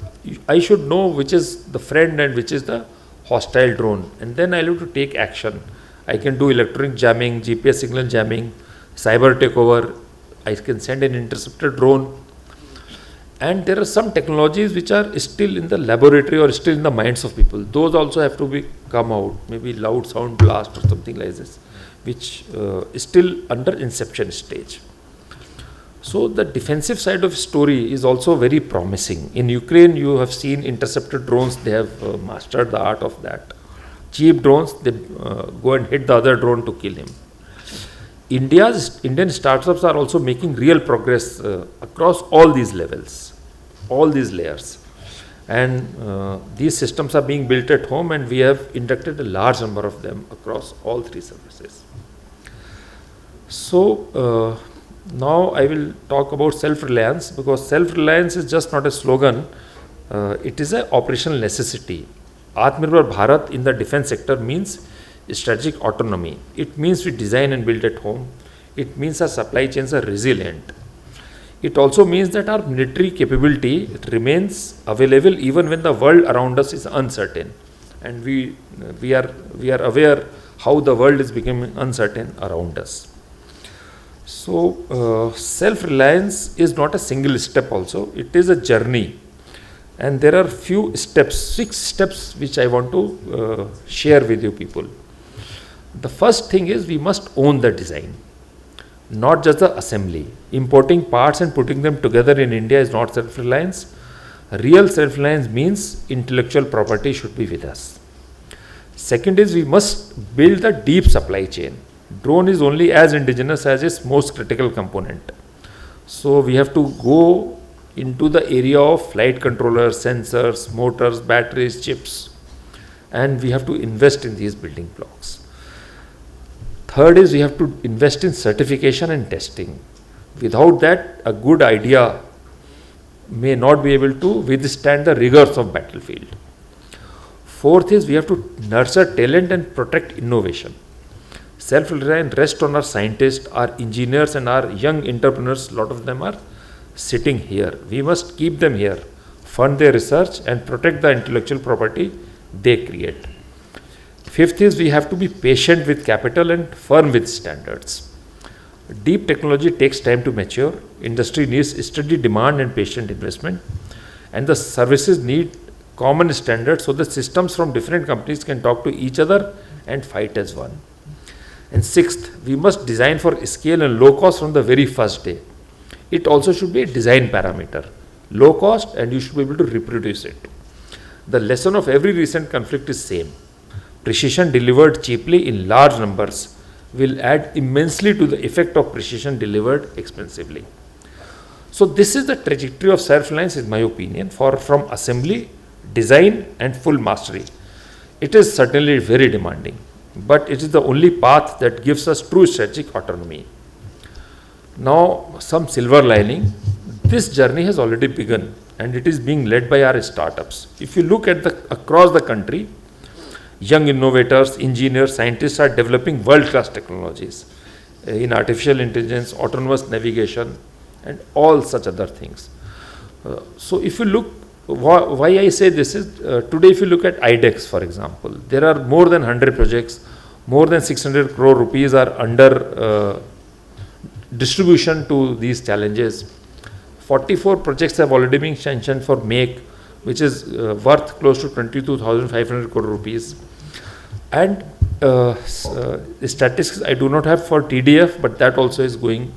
I should know which is the friend and which is the hostile drone, and then I'll have to take action. I can do electronic jamming, GPS signal jamming, cyber takeover. I can send an interceptor drone. And there are some technologies which are still in the laboratory or still in the minds of people. Those also have to come out, maybe loud sound blast or something like this, which is still under inception stage. So the defensive side of story is also very promising. In Ukraine, you have seen interceptor drones, they have mastered the art of that. Cheap drones, they go and hit the other drone to kill him. Indian startups are also making real progress across all these levels, all these layers. And these systems are being built at home, and we have inducted a large number of them across all 3 services. So now I will talk about self-reliance, because self-reliance is just not a slogan, it is an operational necessity. Atmanirbhar Bharat in the defense sector means strategic autonomy. It means we design and build at home. It means our supply chains are resilient. It also means that our military capability remains available even when the world around us is uncertain. And we are aware how the world is becoming uncertain around us. So self-reliance is not a single step also, it is a journey. And there are few steps, 6 steps which I want to share with you people. The first thing is we must own the design, not just the assembly. Importing parts and putting them together in India is not self-reliance. Real self-reliance means intellectual property should be with us. Second is we must build a deep supply chain. Drone is only as indigenous as its most critical component. So we have to go into the area of flight controllers, sensors, motors, batteries, chips, and we have to invest in these building blocks. Third is we have to invest in certification and testing. Without that, a good idea may not be able to withstand the rigors of battlefield. Fourth is we have to nurture talent and protect innovation. Self-reliance rests on our scientists, our engineers and our young entrepreneurs. A lot of them are sitting here. We must keep them here, fund their research and protect the intellectual property they create. Fifth is we have to be patient with capital and firm with standards. Deep technology takes time to mature. Industry needs steady demand and patient investment. And the services need common standards so the systems from different companies can talk to each other and fight as one. And sixth, we must design for scale and low cost from the very first day. It also should be a design parameter. Low cost and you should be able to reproduce it. The lesson of every recent conflict is same. Precision delivered cheaply in large numbers will add immensely to the effect of precision delivered expensively. So this is the trajectory of self-reliance in my opinion from assembly, design and full mastery. It is certainly very demanding, but it is the only path that gives us true strategic autonomy. Now some silver lining, this journey has already begun and it is being led by our startups. If you look at across the country, young innovators, engineers, scientists are developing world-class technologies in artificial intelligence, autonomous navigation, and all such other things. So if you look, why I say this is, today if you look at IDEX for example, there are more than 100 projects, more than 600 crore rupees are under distribution to these challenges. 44 projects have already been sanctioned for MAKE, which is worth close to 22,500 crore rupees. And statistics I do not have for TDF, but that also is going.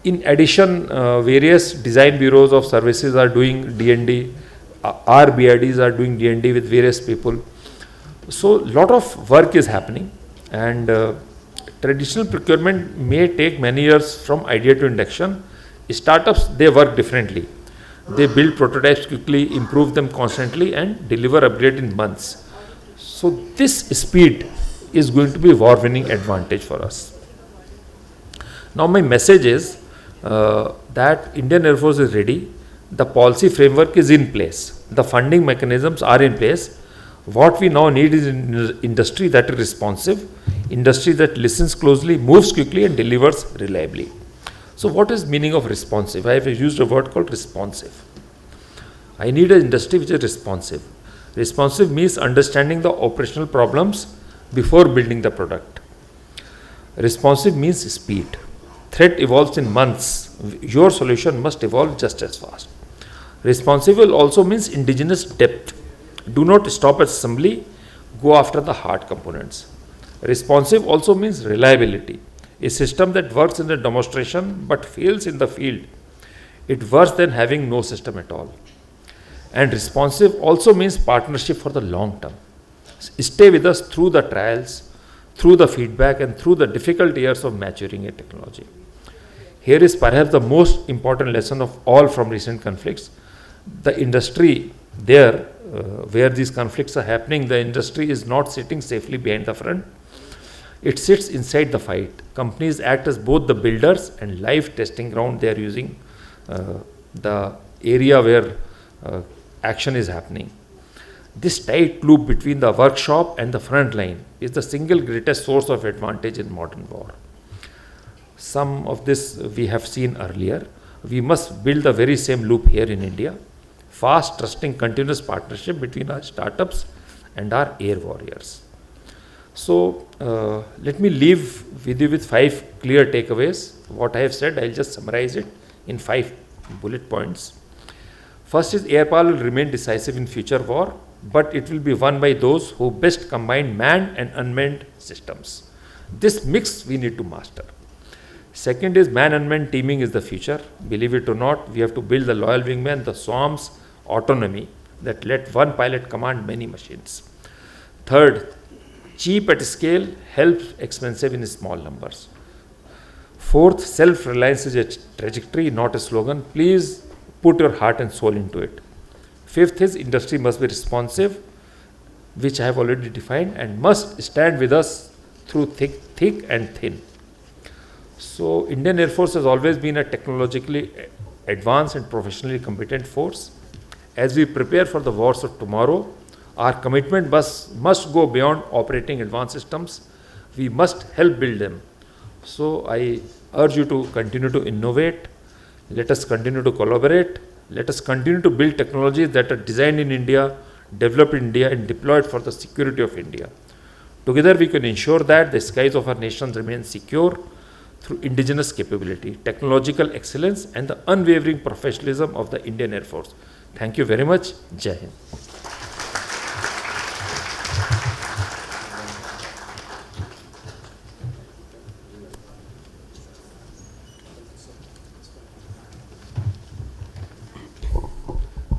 In addition, various design bureaus of services are doing D&D, RBIDs are doing D&D with various people. So a lot of work is happening, and traditional procurement may take many years from idea to induction. Startups, they work differently. They build prototypes quickly, improve them constantly and deliver upgrade in months. So this speed is going to be a war-winning advantage for us. Now my message is that Indian Air Force is ready. The policy framework is in place. The funding mechanisms are in place. What we now need is an industry that is responsive, industry that listens closely, moves quickly and delivers reliably. So what is meaning of responsive? I have used a word called responsive. I need an industry which is responsive. Responsive means understanding the operational problems before building the product. Responsive means speed. Threat evolves in months. Your solution must evolve just as fast. Responsive also means indigenous depth. Do not stop at assembly, go after the hard components. Responsive also means reliability. A system that works in the demonstration but fails in the field, it's worse than having no system at all. And responsive also means partnership for the long term. Stay with us through the trials, through the feedback and through the difficult years of maturing a technology. Here is perhaps the most important lesson of all from recent conflicts. The industry there, where these conflicts are happening, the industry is not sitting safely behind the front. It sits inside the fight. Companies act as both the builders and live testing ground. They are using the area where action is happening. This tight loop between the workshop and the front line is the single greatest source of advantage in modern war. Some of this we have seen earlier. We must build the very same loop here in India. Fast, trusting, continuous partnership between our startups and our air warriors. So let me leave with you with 5 clear takeaways. What I have said, I'll just summarize it in 5 bullet points. First is air power will remain decisive in future war, but it will be won by those who best combine manned and unmanned systems. This mix we need to master. Second is man-unmanned teaming is the future. Believe it or not, we have to build the loyal wingman, the swarms autonomy that let one pilot command many machines. Third, Cheap at scale helps expensive in small numbers. Fourth, self-reliance is a trajectory, not a slogan. Please put your heart and soul into it. Fifth is industry must be responsive, which I have already defined, and must stand with us through thick and thin. So Indian Air Force has always been a technologically advanced and professionally competent force. As we prepare for the wars of tomorrow, our commitment must go beyond operating advanced systems. We must help build them. So I urge you to continue to innovate. Let us continue to collaborate. Let us continue to build technologies that are designed in India, developed in India, and deployed for the security of India. Together we can ensure that the skies of our nation remain secure through indigenous capability, technological excellence, and the unwavering professionalism of the Indian Air Force. Thank you very much. Jai Hind.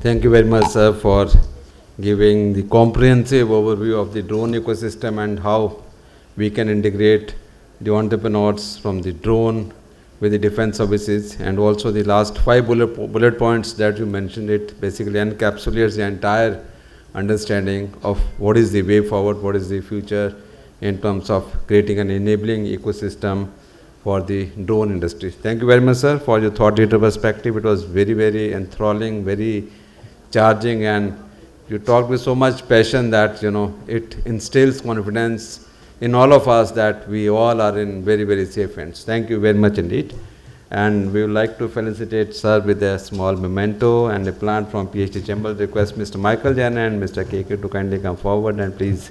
Thank you very much, sir, for giving the comprehensive overview of the drone ecosystem and how we can integrate the entrepreneurs from the drone with the defense services, and also the last 5 bullet points that you mentioned, it basically encapsulates the entire understanding of what is the way forward, what is the future in terms of creating an enabling ecosystem for the drone industry. Thank you very much, sir, for your thought leader perspective. It was very, very enthralling, very charging, and you talked with so much passion that, you know, it instills confidence in all of us that we all are in very, very safe hands. Thank you very much indeed. And we would like to felicitate sir with a small memento and a plant from PhD Chamber. Request Mr. Michael Jain and Mr. KK to kindly come forward and please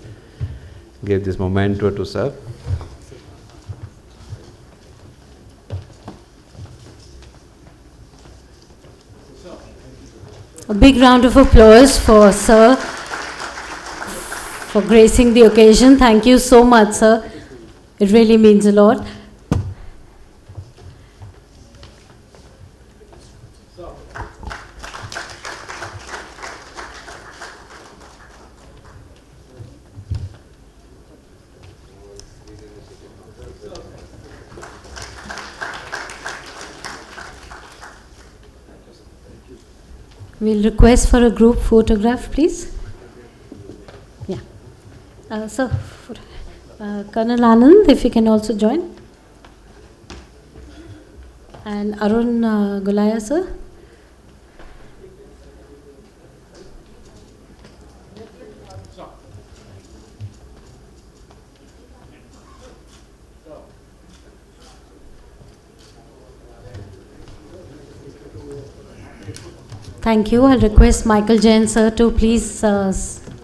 give this memento to sir. A big round of applause for Sir for gracing the occasion. Thank you so much, sir. It really means a lot. We'll request for a group photograph, please. Yeah. So, Colonel Anand, if you can also join. And Arun Gulaya, sir. Thank you. I'll request Michael Jain, sir, to please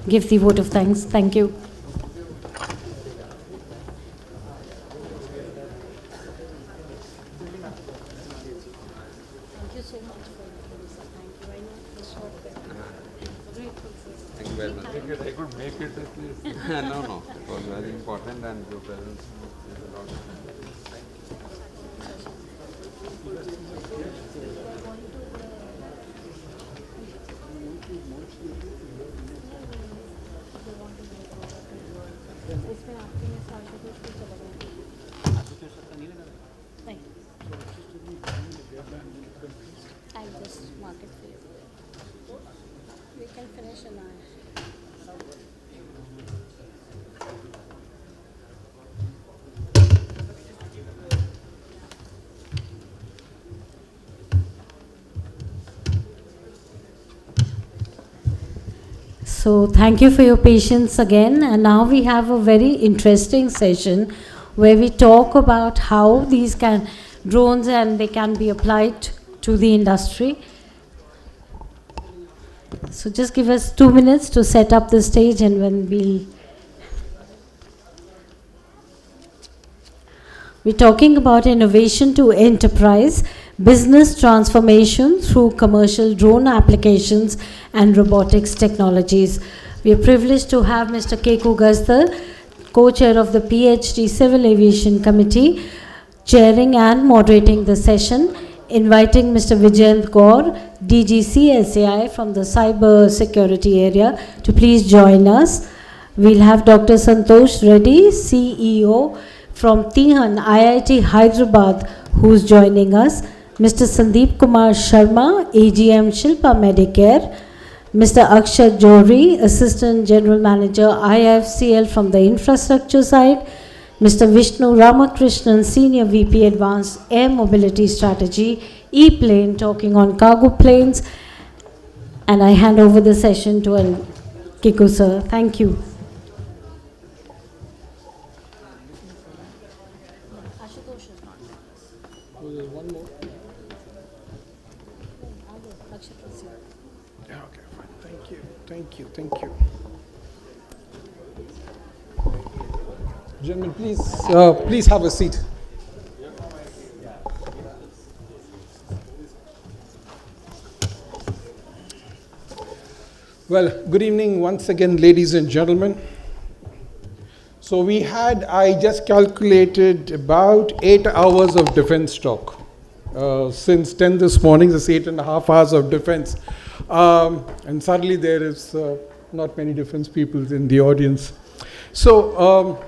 give the vote of thanks. Thank you. Thank you so much for this. Thank you. I know it's so grateful. Thank you very much. I could make it at least. No. It was very important and your presence is a lot. I'll just mark it for you. We can finish an hour. So thank you for your patience again, and now we have a very interesting session where we talk about how these drones and they can be applied to the industry. So just give us 2 minutes to set up the stage, and when we're talking about innovation to enterprise, business transformation through commercial drone applications and robotics technologies. We are privileged to have Mr. Keku Gazdar, co-chair of the PhD Civil Aviation Committee, chairing and moderating the session, inviting Mr. Vijayant Gaur, DGC SAI from the cyber security area, to please join us. We'll have Dr. Santosh Reddy, CEO from Tihan, IIT Hyderabad, who's joining us. Mr. Sandeep Kumar Sharma, AGM Shilpa Medicare. Mr. Akshat Johri, Assistant General Manager, IFCL from the infrastructure side. Mr. Vishnu Ramakrishnan, Senior VP Advanced Air Mobility Strategy, E-Plane, talking on cargo planes. And I hand over the session to Kiku sir. Thank you. One more. Yeah, okay, fine. Thank you. Thank you. Thank you. Gentlemen, please have a seat. Well, good evening once again, ladies and gentlemen. So I just calculated about 8 hours of defense talk. Since 10 this morning, this 8.5 hours of defense. And suddenly there is not many defense people in the audience. So,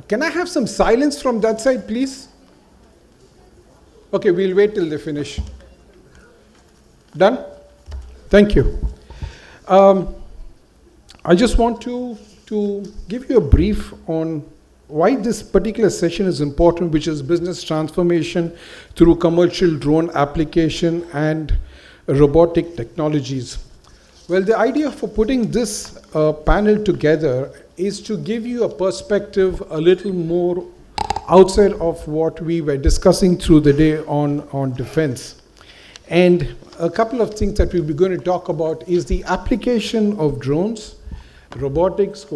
can I have some silence from that side, please? Okay, we'll wait till they finish. Done? Thank you. I just want to give you a brief on why this particular session is important, which is business transformation through commercial drone application and robotic technologies. Well, the idea for putting this panel together is to give you a perspective a little more outside of what we were discussing through the day on defense. And a couple of things that we'll be going to talk about is the application of drones, robotics,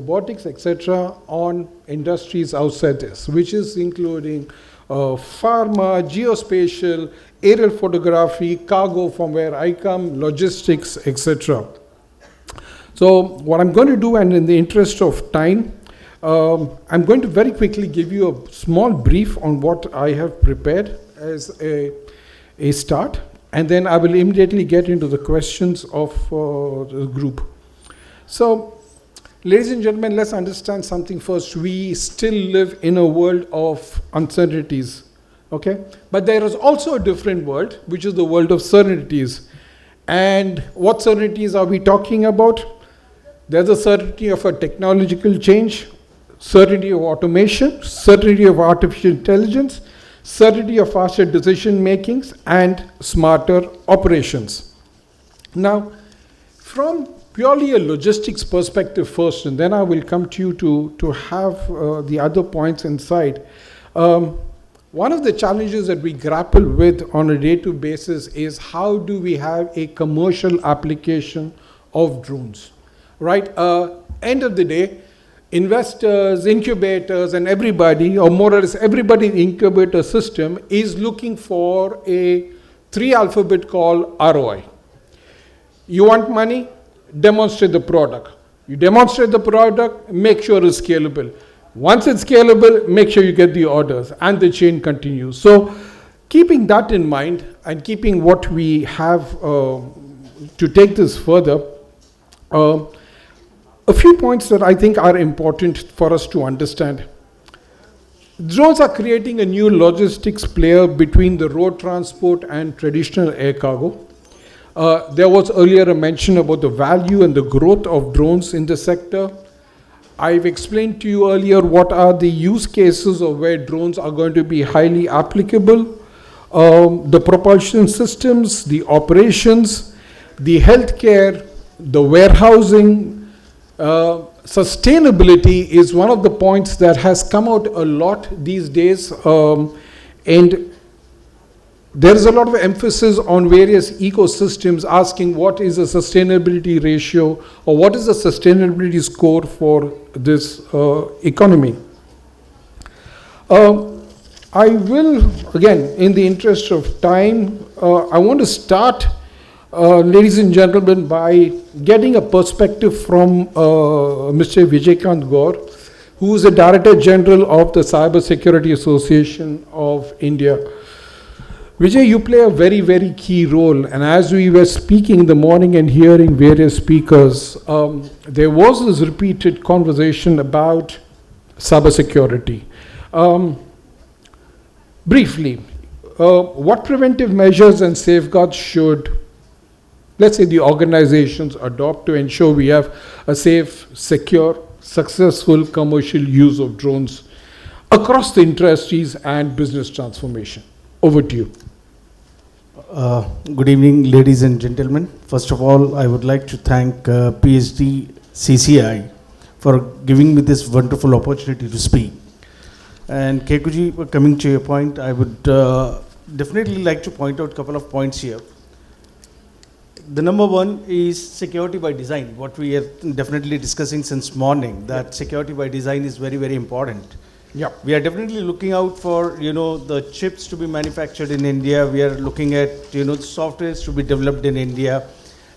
etc. on industries outside this, which is including pharma, geospatial, aerial photography, cargo from where I come, logistics, etc. So what I'm going to do, and in the interest of time, I'm going to very quickly give you a small brief on what I have prepared as a start, and then I will immediately get into the questions of the group. So, ladies and gentlemen, let's understand something first. We still live in a world of uncertainties, okay? But there is also a different world, which is the world of certainties. And what certainties are we talking about? There's a certainty of a technological change, certainty of automation, certainty of artificial intelligence, certainty of faster decision makings, and smarter operations. Now, from purely a logistics perspective first, and then I will come to you to have the other points inside. One of the challenges that we grapple with on a day-to-day basis is how do we have a commercial application of drones, right? End of the day, investors, incubators, and everybody, or more or less everybody in the incubator system is looking for a 3-alphabet call ROI. You want money? Demonstrate the product. You demonstrate the product, make sure it's scalable. Once it's scalable, make sure you get the orders, and the chain continues. So keeping that in mind, and keeping what we have to take this further, a few points that I think are important for us to understand. Drones are creating a new logistics player between the road transport and traditional air cargo. There was earlier a mention about the value and the growth of drones in the sector. I've explained to you earlier what are the use cases of where drones are going to be highly applicable. The propulsion systems, the operations, the healthcare, the warehousing, sustainability is one of the points that has come out a lot these days, and there is a lot of emphasis on various ecosystems asking what is the sustainability ratio or what is the sustainability score for this economy. I will, again, in the interest of time, I want to start, ladies and gentlemen, by getting a perspective from Mr. Vijaykanth Gaur, who is the Director General of the Cyber Security Association of India. Vijay, you play a very, very key role. And as we were speaking in the morning and hearing various speakers, there was this repeated conversation about cybersecurity. Briefly, what preventive measures and safeguards should, let's say, the organizations adopt to ensure we have a safe, secure, successful commercial use of drones across the industries and business transformation? Over to you. Good evening, ladies and gentlemen. First of all, I would like to thank PhD CCI for giving me this wonderful opportunity to speak. And Kekuji, coming to your point, I would definitely like to point out a couple of points here. The number one is security by design, what we are definitely discussing since morning, that security by design is very, very important. Yeah. We are definitely looking out for, the chips to be manufactured in India. We are looking at, the softwares to be developed in India.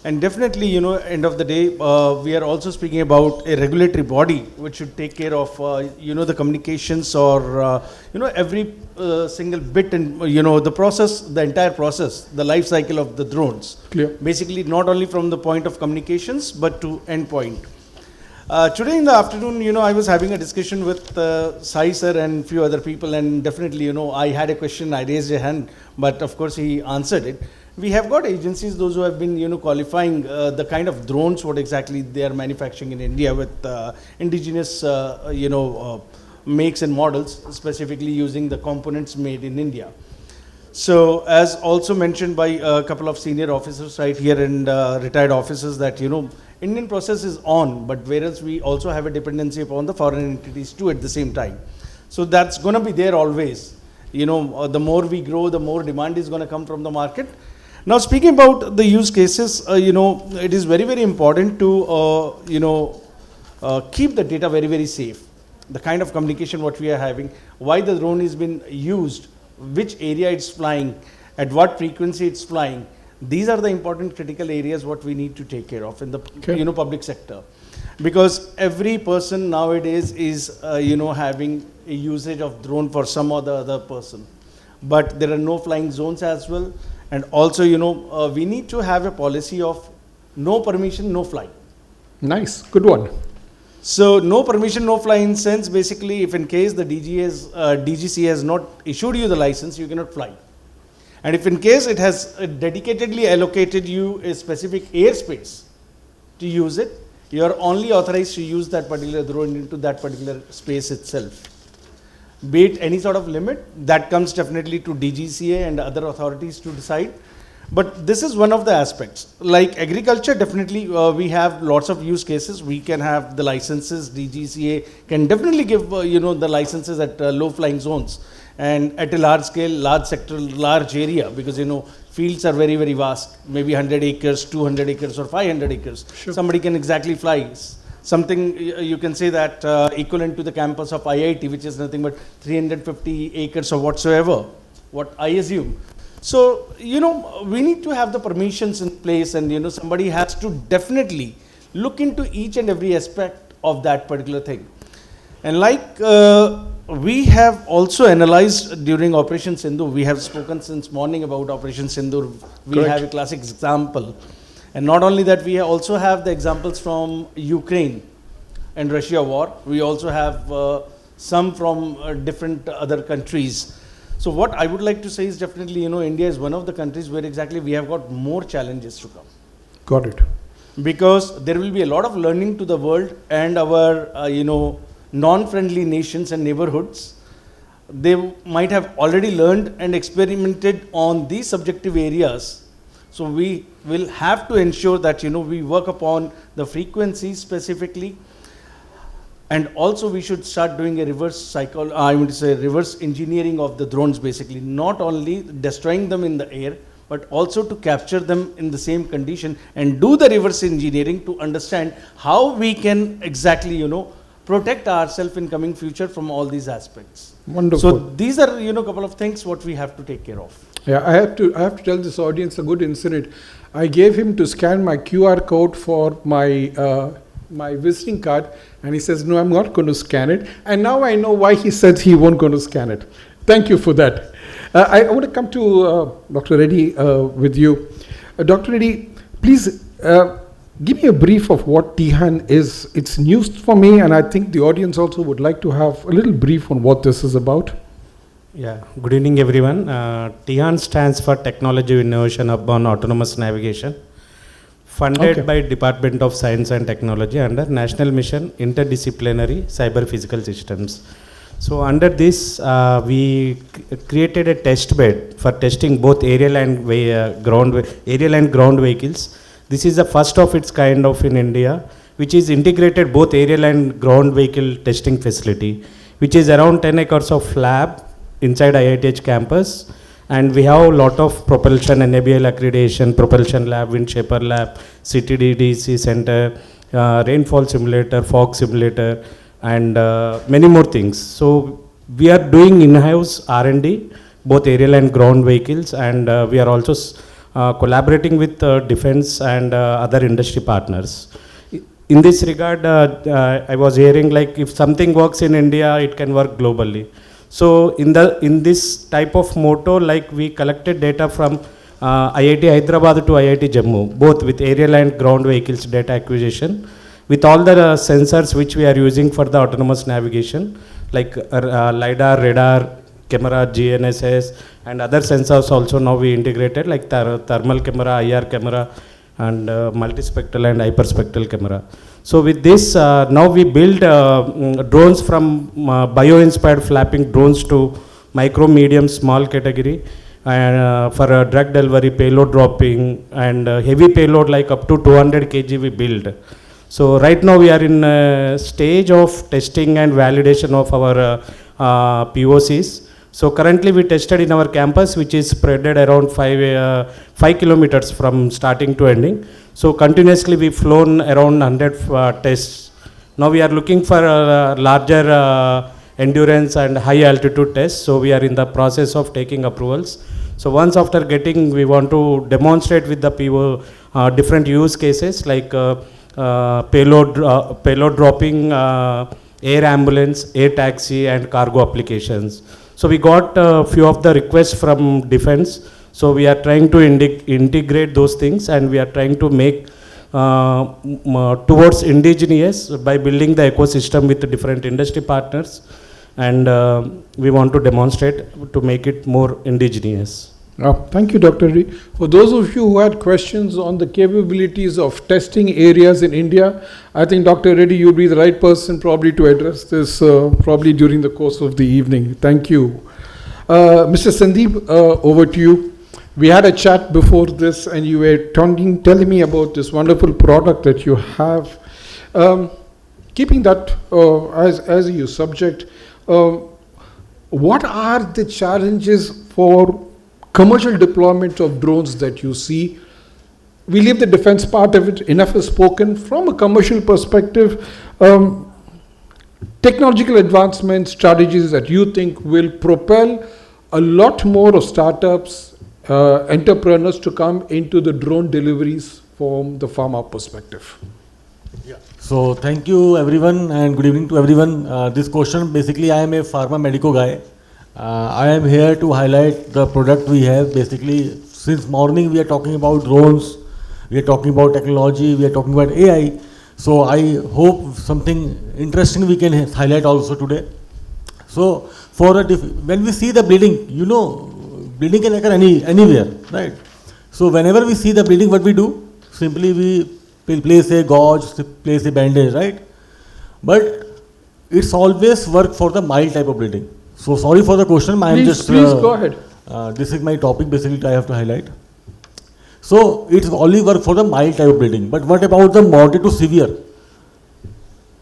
And definitely, end of the day, we are also speaking about a regulatory body which should take care of, the communications or, every single bit and, the process, the entire process, the life cycle of the drones. Clear. Basically, not only from the point of communications, but to end point. Today in the afternoon, I was having a discussion with Sai sir and few other people, and definitely, I had a question, I raised a hand, but of course he answered it. We have got agencies, those who have been, qualifying the kind of drones, what exactly they are manufacturing in India with indigenous, makes and models, specifically using the components made in India. So, as also mentioned by a couple of senior officers right here and retired officers, that, Indian process is on, but whereas we also have a dependency upon the foreign entities too at the same time. So that's going to be there always. The more we grow, the more demand is going to come from the market. Now, speaking about the use cases, it is very, very important to, keep the data very, very safe. The kind of communication what we are having, why the drone is being used, which area it's flying, at what frequency it's flying. These are the important critical areas what we need to take care of in the public sector, because every person nowadays is having a usage of drone for some or the other person, but there are no flying zones as well, and also we need to have a policy of no permission, no fly. Nice, good one. So no permission, no fly in sense, basically if in case the DGC has not issued you the license, you cannot fly. And if in case it has dedicatedly allocated you a specific airspace to use it, you are only authorized to use that particular drone into that particular space itself. Be it any sort of limit, that comes definitely to DGCA and other authorities to decide. But this is one of the aspects. Like agriculture, definitely we have lots of use cases. We can have the licenses. DGCA can definitely give the licenses at low flying zones. And at a large scale, large sector, large area, because fields are very, very vast, maybe 100 acres, 200 acres or 500 acres. Sure. Somebody can exactly fly. Something you can say that equivalent to the campus of IIT, which is nothing but 350 acres or whatsoever, what I assume. So, we need to have the permissions in place, and somebody has to definitely look into each and every aspect of that particular thing. And like we have also analyzed during Operation Sindoor, we have spoken since morning about Operation Sindoor. We Correct. have a classic example. And not only that, we also have the examples from Ukraine and Russia war. We also have some from different other countries. So what I would like to say is definitely, India is one of the countries where exactly we have got more challenges to come. Got it. Because there will be a lot of learning to the world and our, non-friendly nations and neighborhoods. They might have already learned and experimented on these subjective areas. So we will have to ensure that, we work upon the frequencies specifically. And also we should start doing a reverse reverse engineering of the drones, basically, not only destroying them in the air, but also to capture them in the same condition and do the reverse engineering to understand how we can exactly, protect ourselves in coming future from all these aspects. Wonderful. So these are, couple of things what we have to take care of. Yeah, I have to tell this audience a good incident. I gave him to scan my QR code for my my visiting card, and he says, no, I'm not going to scan it. And now I know why he said he won't going to scan it. Thank you for that. I want to come to Dr. Reddy with you. Dr. Reddy, please give me a brief of what THAN is. It's news for me, and I think the audience also would like to have a little brief on what this is about. Yeah, good evening everyone. THAN stands for Technology Innovation Upon Autonomous Navigation, funded by Department of Science and Technology under National Mission Interdisciplinary Cyber Physical Systems. So under this, we created a test bed for testing both aerial and ground vehicles. This is the first of its kind of in India, which is integrated both aerial and ground vehicle testing facility, which is around 10 acres of lab inside IITH campus. And we have a lot of propulsion, NABL accreditation, propulsion lab, wind shaper lab, CTDDC center, rainfall simulator, fog simulator, and many more things. So we are doing in-house R&D, both aerial and ground vehicles, and we are also collaborating with defense and other industry partners. In this regard, I was hearing like if something works in India, it can work globally. So in this type of motto, like we collected data from IIT Hyderabad to IIT Jammu, both with aerial and ground vehicles data acquisition, with all the sensors which we are using for the autonomous navigation, like LiDAR, radar, camera, GNSS, and other sensors also now we integrated, like thermal camera, IR camera, and multispectral and hyperspectral camera. So with this, now we build drones from bio-inspired flapping drones to micro, medium, small category, and for drug delivery, payload dropping, and heavy payload like up to 200 kg we build. So right now we are in a stage of testing and validation of our POCs. So currently we tested in our campus, which is spreaded around 5 kilometers from starting to ending. So continuously we've flown around 100 tests. Now we are looking for larger endurance and high altitude tests. So we are in the process of taking approvals. So once after getting, we want to demonstrate with the PO different use cases like payload dropping, air ambulance, air taxi, and cargo applications. So we got a few of the requests from defense. So we are trying to integrate those things, and we are trying to make towards indigenous by building the ecosystem with the different industry partners, and we want to demonstrate to make it more indigenous. Thank you, Dr. Reddy. For those of you who had questions on the capabilities of testing areas in India, I think Dr. Reddy, you'll be the right person probably to address this probably during the course of the evening. Thank you. Mr. Sandeep, over to you. We had a chat before this, and you were telling me about this wonderful product that you have. Keeping that as your subject, what are the challenges for commercial deployment of drones that you see? We leave the defense part of it, enough is spoken. From a commercial perspective, technological advancement strategies that you think will propel a lot more of startups, entrepreneurs to come into the drone deliveries from the pharma perspective. Yeah. So thank you everyone, and good evening to everyone. This question, basically I am a pharma medico guy. I am here to highlight the product we have. Basically, since morning we are talking about drones, we are talking about technology, we are talking about AI. So I hope something interesting we can highlight also today. So when we see the building, you know, building can occur anywhere, right? So whenever we see the building, what we do? Simply we place a gauge, place a bandage, right? But it's always work for the mild type of building. So sorry for the question. Please go ahead. This is my topic basically I have to highlight. So it's only work for the mild type of building. But what about the moderate to severe?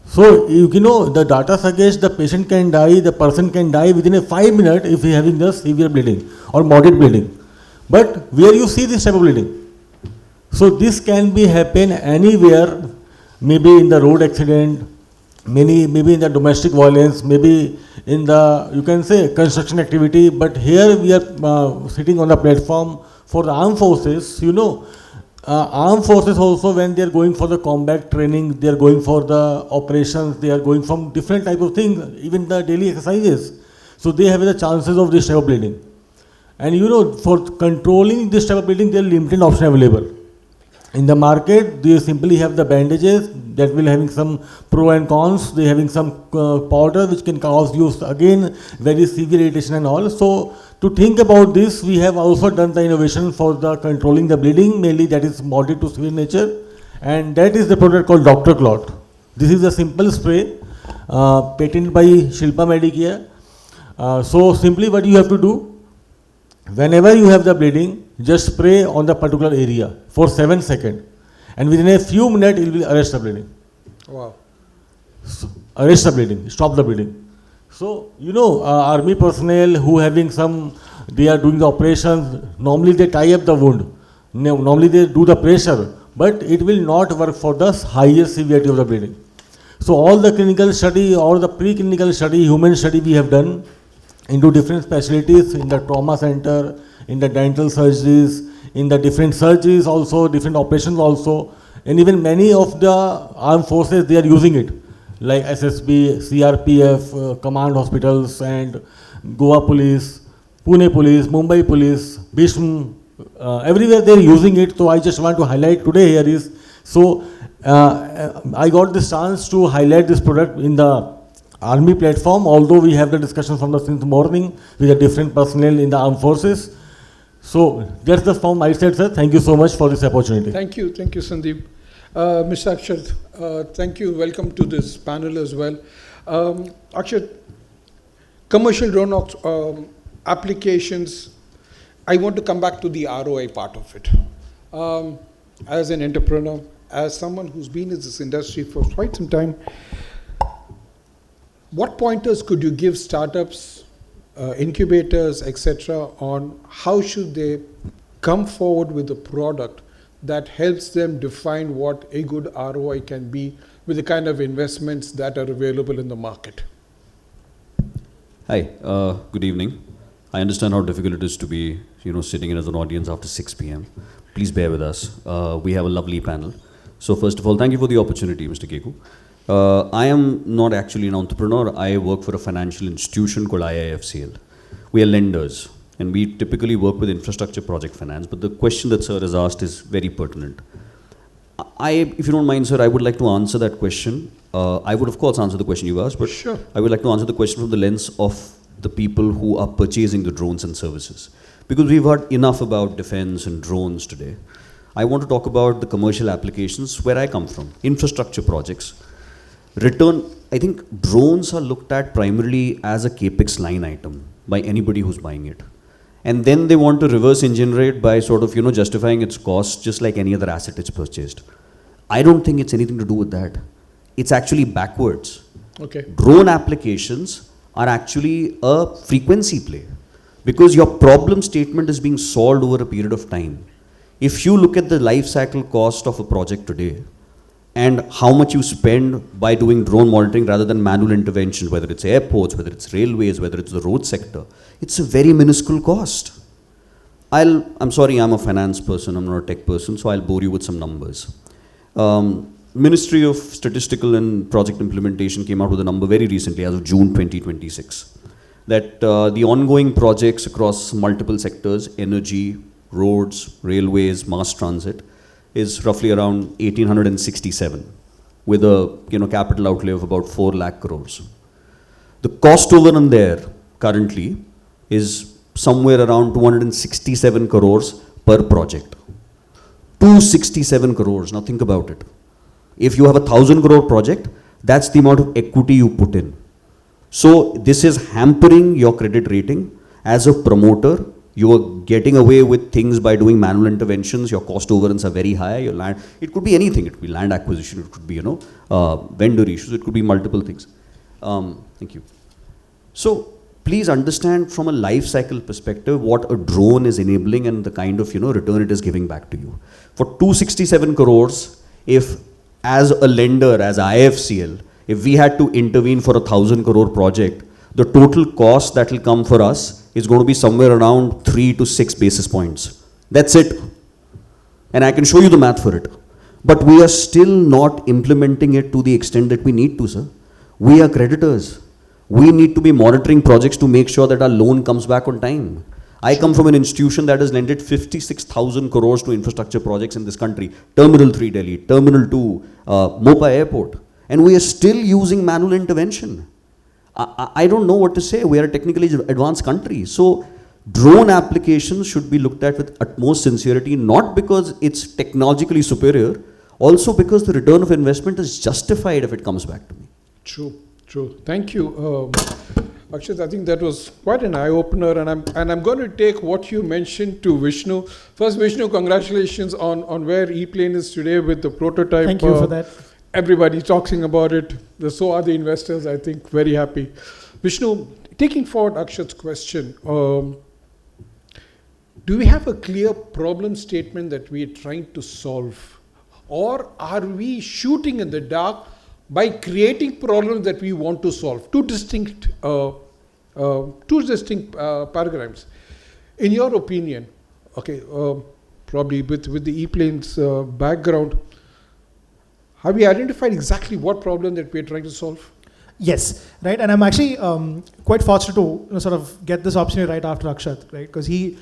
So you know the data suggests the patient can die, the person can die within a 5 minutes if he having the severe bleeding or moderate bleeding. But where you see this type of bleeding? So this can be happen anywhere, maybe in the road accident, maybe in the domestic violence, maybe in the, you can say, construction activity. But here we are sitting on the platform for the armed forces. You know, armed forces also, when they are going for the combat training, they are going for the operations, they are going from different type of things, even the daily exercises. So they have the chances of this type of bleeding. And you know, for controlling this type of building, there are limited options available. In the market, they simply have the bandages that will having some pro and cons. They having some powder which can cause you again very severe irritation and all. So to think about this, we have also done the innovation for the controlling the bleeding, mainly that is moderate to severe nature, and that is the product called Dr. Clot. This is a simple spray patented by Shilpa Medicare. So simply what you have to do, whenever you have the bleeding, just spray on the particular area for 7 seconds, and within a few minutes it will arrest the bleeding. Wow. So, arrest the bleeding, stop the bleeding. So, you know, army personnel who having some, they are doing the operations, normally they tie up the wound. Normally they do the pressure, but it will not work for the highest severity of the bleeding. So all the clinical study or the preclinical study, human study we have done into different specialties in the trauma center, in the dental surgeries, in the different surgeries also, different operations also, and even many of the armed forces, they are using it, like SSB, CRPF, command hospitals, and Goa police, Pune police, Mumbai police, Bhishm, everywhere they are using it. So I just want to highlight today here is, so I got this chance to highlight this product in the army platform, although we have the discussion from the since morning with the different personnel in the armed forces. So that's the from my side, sir. Thank you so much for this opportunity. Thank you, Sandeep. Mr. Akshat, thank you. Welcome to this panel as well. Akshat, commercial drone applications, I want to come back to the ROI part of it. As an entrepreneur, as someone who's been in this industry for quite some time, what pointers could you give startups, incubators, etc., on how should they come forward with a product that helps them define what a good ROI can be with the kind of investments that are available in the market? Hi, good evening. I understand how difficult it is to be, sitting in as an audience after 6 p.m. Please bear with us. We have a lovely panel. So first of all, thank you for the opportunity, Mr. Keku. I am not actually an entrepreneur. I work for a financial institution called IIFCL. We are lenders, and we typically work with infrastructure project finance. But the question that sir has asked is very pertinent. If you don't mind, sir, I would like to answer that question. I would, of course, answer the question you asked, but sure. I would like to answer the question from the lens of the people who are purchasing the drones and services. Because we've heard enough about defense and drones today. I want to talk about the commercial applications where I come from, infrastructure projects. I think drones are looked at primarily as a capex line item by anybody who's buying it. And then they want to reverse engineer it by sort of, justifying its cost just like any other asset it's purchased. I don't think it's anything to do with that. It's actually backwards. Okay. Drone applications are actually a frequency play because your problem statement is being solved over a period of time. If you look at the life cycle cost of a project today and how much you spend by doing drone monitoring rather than manual intervention, whether it's airports, whether it's railways, whether it's the road sector, it's a very minuscule cost. I'm sorry, I'm a finance person, I'm not a tech person, so I'll bore you with some numbers. Ministry of Statistical and Project Implementation came out with a number very recently as of June 2026 that the ongoing projects across multiple sectors, energy, roads, railways, mass transit, is roughly around 1867 with a capital outlay of about 4 lakh crores. The cost overrun there currently is somewhere around 267 crores per project. 267 crores, now think about it. If you have a 1,000 crore project, that's the amount of equity you put in. So this is hampering your credit rating. As a promoter, you are getting away with things by doing manual interventions. Your cost overruns are very high. Your land, it could be anything. It could be land acquisition. It could be vendor issues. It could be multiple things. Thank you. So please understand from a life cycle perspective what a drone is enabling and the kind of return it is giving back to you. For 267 crores, if as a lender, as IFCL, if we had to intervene for a 1,000 crore project, the total cost that will come for us is going to be somewhere around 3 to 6 basis points. That's it. And I can show you the math for it. But we are still not implementing it to the extent that we need to, sir. We are creditors. We need to be monitoring projects to make sure that our loan comes back on time. I come from an institution that has lended 56,000 crores to infrastructure projects in this country. Terminal 3 Delhi, Terminal 2, Mopa Airport. And we are still using manual intervention. I don't know what to say. We are a technically advanced country. So drone applications should be looked at with utmost sincerity, not because it's technologically superior, also because the return of investment is justified if it comes back to me. True, true. Thank you. Akshat, I think that was quite an eye-opener, and I'm going to take what you mentioned to Vishnu. First, Vishnu, congratulations on where E-Plane is today with the prototype. Thank you for that. Everybody talking about it. So are the investors, I think, very happy. Vishnu, taking forward Akshat's question, do we have a clear problem statement that we are trying to solve? Or are we shooting in the dark by creating problems that we want to solve? Two distinct paradigms. In your opinion, okay, probably with the E-Plane's background, have we identified exactly what problem that we are trying to solve? Yes, right. And I'm actually quite fortunate to sort of get this opportunity right after Akshat, right? Because he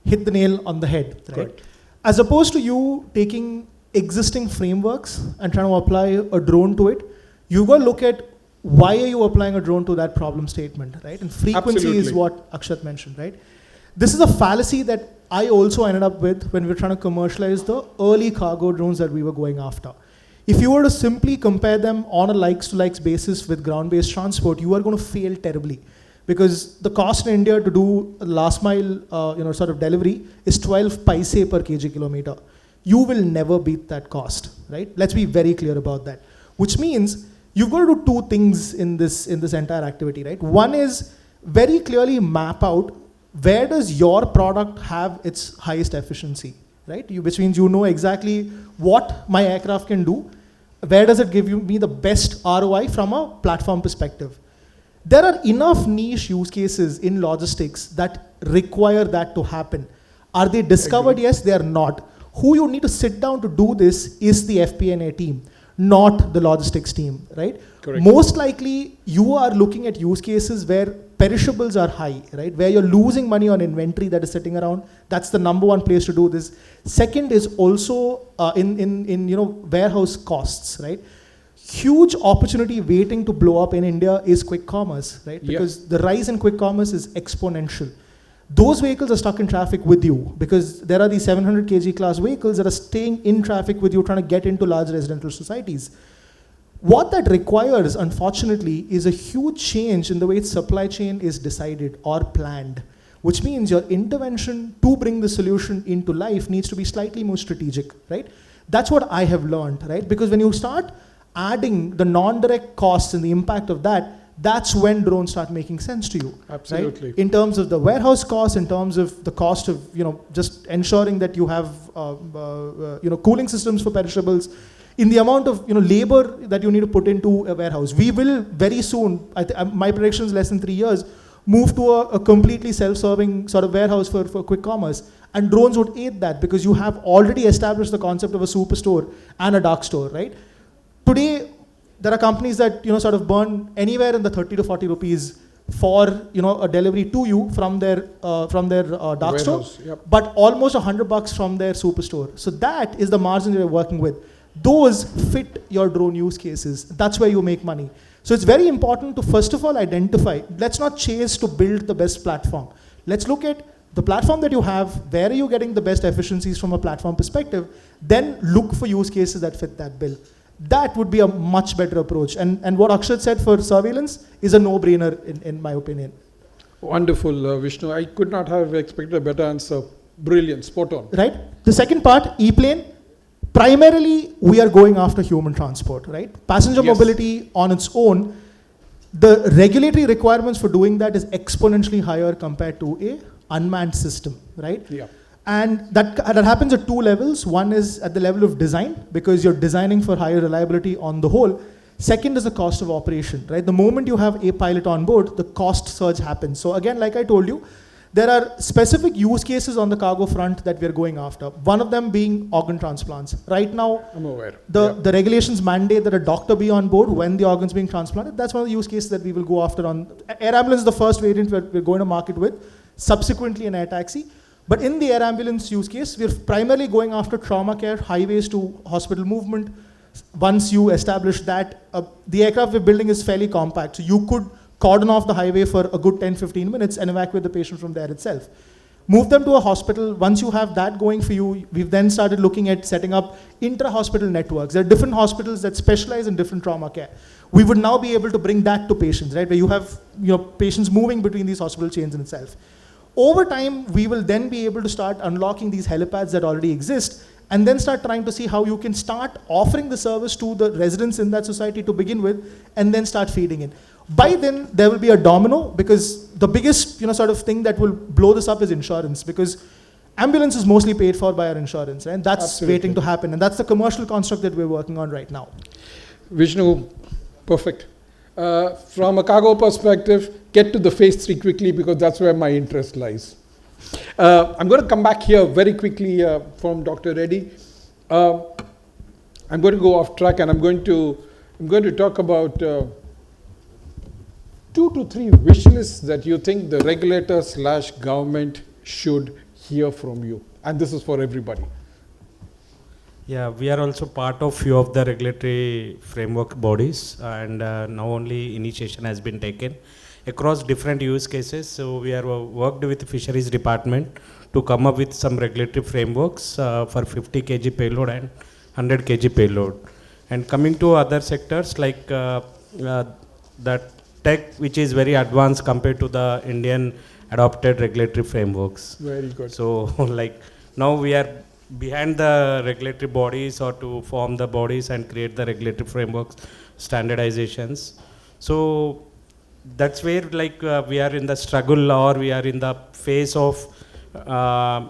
hit the nail on the head, right? Correct. As opposed to you taking existing frameworks and trying to apply a drone to it, you've got to look at why are you applying a drone to that problem statement, right? And frequency is what Akshat mentioned, right? This is a fallacy that I also ended up with when we were trying to commercialize the early cargo drones that we were going after. If you were to simply compare them on a likes-to-likes basis with ground-based transport, you are going to fail terribly. Because the cost in India to do last mile sort of delivery is 12 paise per kg kilometer. You will never beat that cost, right? Let's be very clear about that. Which means you've got to do two things in this entire activity, right? One is very clearly map out where does your product have its highest efficiency, right? Which means you know exactly what my aircraft can do. Where does it give me the best ROI from a platform perspective? There are enough niche use cases in logistics that require that to happen. Are they discovered? Yes, they are not. Who you need to sit down to do this is the FP&A team, not the logistics team, right? Correct. Most likely, you are looking at use cases where perishables are high, right? Where you're losing money on inventory that is sitting around. That's the number one place to do this. Second is also in warehouse costs, right? Huge opportunity waiting to blow up in India is quick commerce, right? Because the rise in quick commerce is exponential. Those vehicles are stuck in traffic with you because there are these 700 kg class vehicles that are staying in traffic with you trying to get into large residential societies. What that requires, unfortunately, is a huge change in the way supply chain is decided or planned, which means your intervention to bring the solution into life needs to be slightly more strategic, right? That's what I have learned, right? Because when you start adding the non-direct costs and the impact of that, that's when drones start making sense to you. Absolutely. Right? In terms of the warehouse costs, in terms of the cost of just ensuring that you have cooling systems for perishables, in the amount of labor that you need to put into a warehouse. We will very soon, my prediction is less than 3 years, move to a completely self-serving sort of warehouse for quick commerce. And drones would aid that because you have already established the concept of a superstore and a dark store, right? Today, there are companies that sort of burn anywhere in the 30 to 40 rupees for a delivery to you from their dark store, but almost $100 from their superstore. So that is the margin you're working with. Those fit your drone use cases. That's where you make money. So it's very important to first of all identify. Let's not chase to build the best platform. Let's look at the platform that you have. Where are you getting the best efficiencies from a platform perspective? Then look for use cases that fit that bill. That would be a much better approach. And what Akshat said for surveillance is a no-brainer in my opinion. Wonderful, Vishnu. I could not have expected a better answer. Brilliant, spot on. Right? The second part, E-Plane, primarily we are going after human transport, right? Passenger mobility on its own, the regulatory requirements for doing that is exponentially higher compared to a unmanned system, right? Yeah. And that happens at two levels. One is at the level of design, because you're designing for higher reliability on the whole. Second is the cost of operation, right? The moment you have a pilot on board, the cost surge happens. So again, like I told you, there are specific use cases on the cargo front that we're going after. One of them being organ transplants. Right now, I'm aware. The regulations mandate that a doctor be on board when the organ's being transplanted. That's one of the use cases that we will go after on. Air ambulance is the first variant we're going to market with. subsequently an air taxi. But in the air ambulance use case, we're primarily going after trauma care, highways to hospital movement. Once you establish that, the aircraft we're building is fairly compact. So you could cordon off the highway for a good 10-15 minutes and evacuate the patient from there itself. Move them to a hospital. Once you have that going for you, we've then started looking at setting up intra-hospital networks. There are different hospitals that specialize in different trauma care. We would now be able to bring that to patients, right? Where you have patients moving between these hospital chains in itself. Over time, we will then be able to start unlocking these helipads that already exist and then start trying to see how you can start offering the service to the residents in that society to begin with and then start feeding in. By then, there will be a domino because the biggest sort of thing that will blow this up is insurance, because ambulance is mostly paid for by our insurance, right? And that's Absolutely. waiting to happen, and that's the commercial construct that we're working on right now. Vishnu, perfect. From a cargo perspective, get to the phase 3 quickly because that's where my interest lies. I'm going to come back here very quickly from Dr. Reddy. I'm going to go off track and I'm going to talk about 2 to 3 wish lists that you think the regulator / government should hear from you. And this is for everybody. Yeah, we are also part of few of the regulatory framework bodies, and now only initiation has been taken across different use cases. So we are worked with the fisheries department to come up with some regulatory frameworks for 50 kg payload and 100 kg payload. And coming to other sectors like that tech, which is very advanced compared to the Indian adopted regulatory frameworks. Very good. So like now we are behind the regulatory bodies or to form the bodies and create the regulatory frameworks, standardizations. So that's where like we are in the struggle or we are in the phase of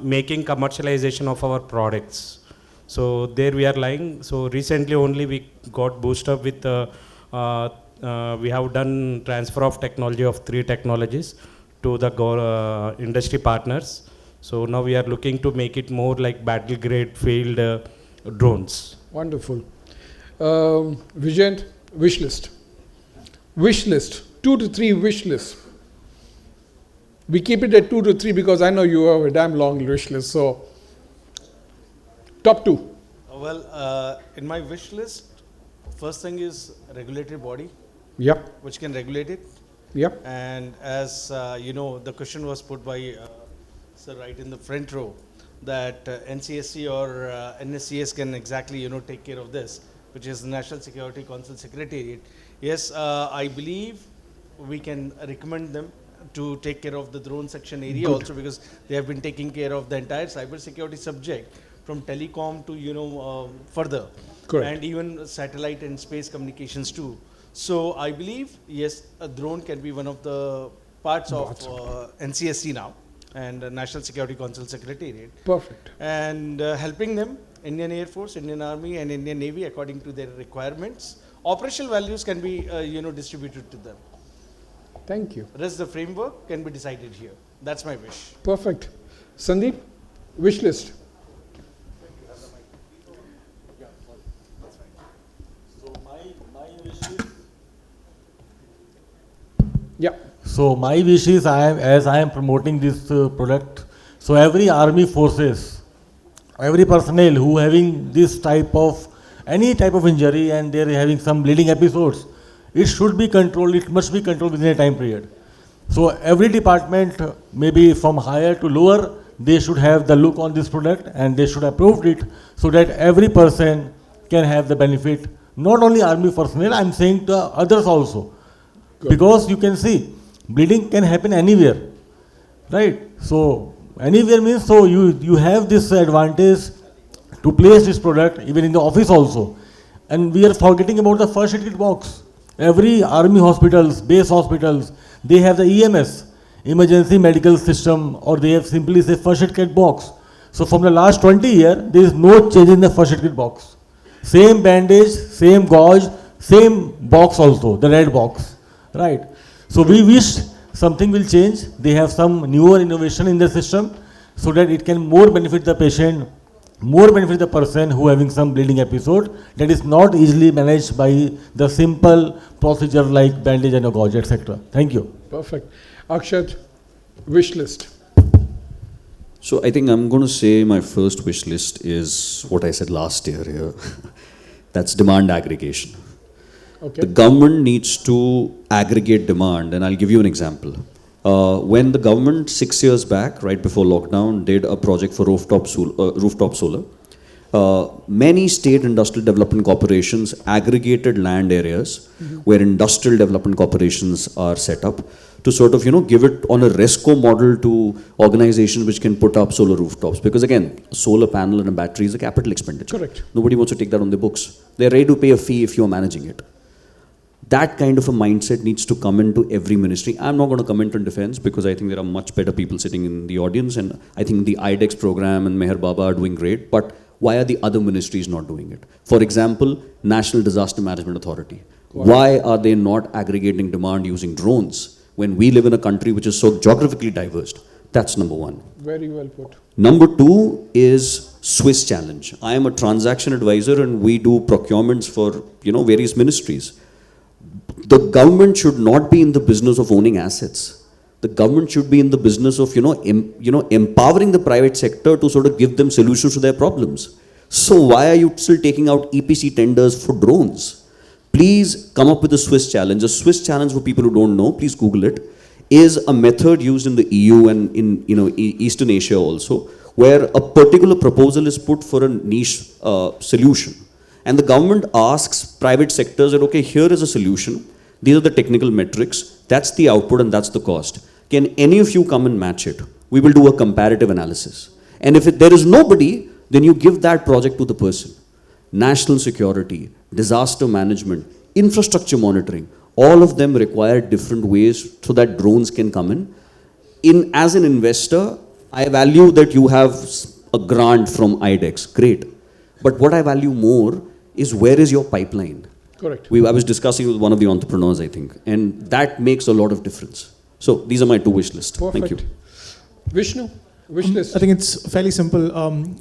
making commercialization of our products. So there we are lying. So recently only we got boosted up with we have done transfer of technology of 3 technologies to the industry partners. So now we are looking to make it more like battle grade field drones. Wonderful. Vijay, wish list. Wish list. 2 to 3 wish lists. We keep it at 2 to 3 because I know you have a damn long wish list. So, top 2. Well, in my wish list, first thing is a regulatory body. Yep. Which can regulate it. Yep. And as you know, the question was put by sir right in the front row that NCSC or NSCS can exactly take care of this, which is the National Security Council Secretariat. Yes, I believe we can recommend them to take care of the drone section area Good. also, because they have been taking care of the entire cyber security subject from telecom to further. Correct. And even satellite and space communications too. So I believe yes, a drone can be one of the parts of NCSC now and National Security Council Secretariat. Perfect. And helping them, Indian Air Force, Indian Army and Indian Navy according to their requirements. Operational values can be distributed to them. Thank you. Rest the framework can be decided here. That's my wish. Perfect. Sandeep, wish list. Yeah. So my wish is, as I am promoting this product, so every army forces, every personnel who having this type of, any type of injury and they are having some bleeding episodes, it should be controlled, it must be controlled within a time period. So every department, maybe from higher to lower, they should have the look on this product and they should approve it so that every person can have the benefit. Not only army personnel, I am saying the others also. Good. Because you can see, bleeding can happen anywhere, right? So anywhere means, so you have this advantage to place this product even in the office also. And we are forgetting about the first aid kit box. Every army hospitals, base hospitals, they have the EMS, emergency medical system, or they have simply say first aid kit box. So from the last 20 years, there is no change in the first aid kit box. Same bandage, same gauge, same box also, the red box, right? So we wish something will change. They have some newer innovation in the system so that it can more benefit the patient, more benefit the person who having some bleeding episode that is not easily managed by the simple procedure like bandage and a gauge, etc. Thank you. Perfect. Akshat, wish list. So I think I'm going to say my first wish list is what I said last year here. That's demand aggregation. Okay. The government needs to aggregate demand, and I'll give you an example. When the government 6 years back, right before lockdown, did a project for rooftop solar, many state industrial development corporations aggregated land areas where industrial development corporations are set up to sort of, give it on a RESCO model to organizations which can put up solar rooftops. Because again, a solar panel and a battery is a capital expenditure. Correct. Nobody wants to take that on their books. They're ready to pay a fee if you're managing it. That kind of a mindset needs to come into every ministry. I'm not going to comment on defense because I think there are much better people sitting in the audience, and I think the IDEX program and Meher Baba are doing great, but why are the other ministries not doing it? For example, National Disaster Management Authority. Why are they not aggregating demand using drones when we live in a country which is so geographically diverse? That's number one. Very well put. Number two is Swiss challenge. I am a transaction advisor and we do procurements for, various ministries. The government should not be in the business of owning assets. The government should be in the business of, empowering the private sector to sort of give them solutions to their problems. So why are you still taking out EPC tenders for drones? Please come up with a Swiss challenge. A Swiss challenge, for people who don't know, please Google it, is a method used in the EU and in, Eastern Asia also, where a particular proposal is put for a niche solution. And the government asks private sectors that, okay, here is a solution. These are the technical metrics. That's the output and that's the cost. Can any of you come and match it? We will do a comparative analysis. And if there is nobody, then you give that project to the person. National security, disaster management, infrastructure monitoring, all of them require different ways so that drones can come in. As an investor, I value that you have a grant from IDEX. Great. But what I value more is where is your pipeline? Correct. I was discussing with one of the entrepreneurs, I think, and that makes a lot of difference. So these are my two wish lists. Perfect. Thank you. Vishnu, wish list. I think it's fairly simple.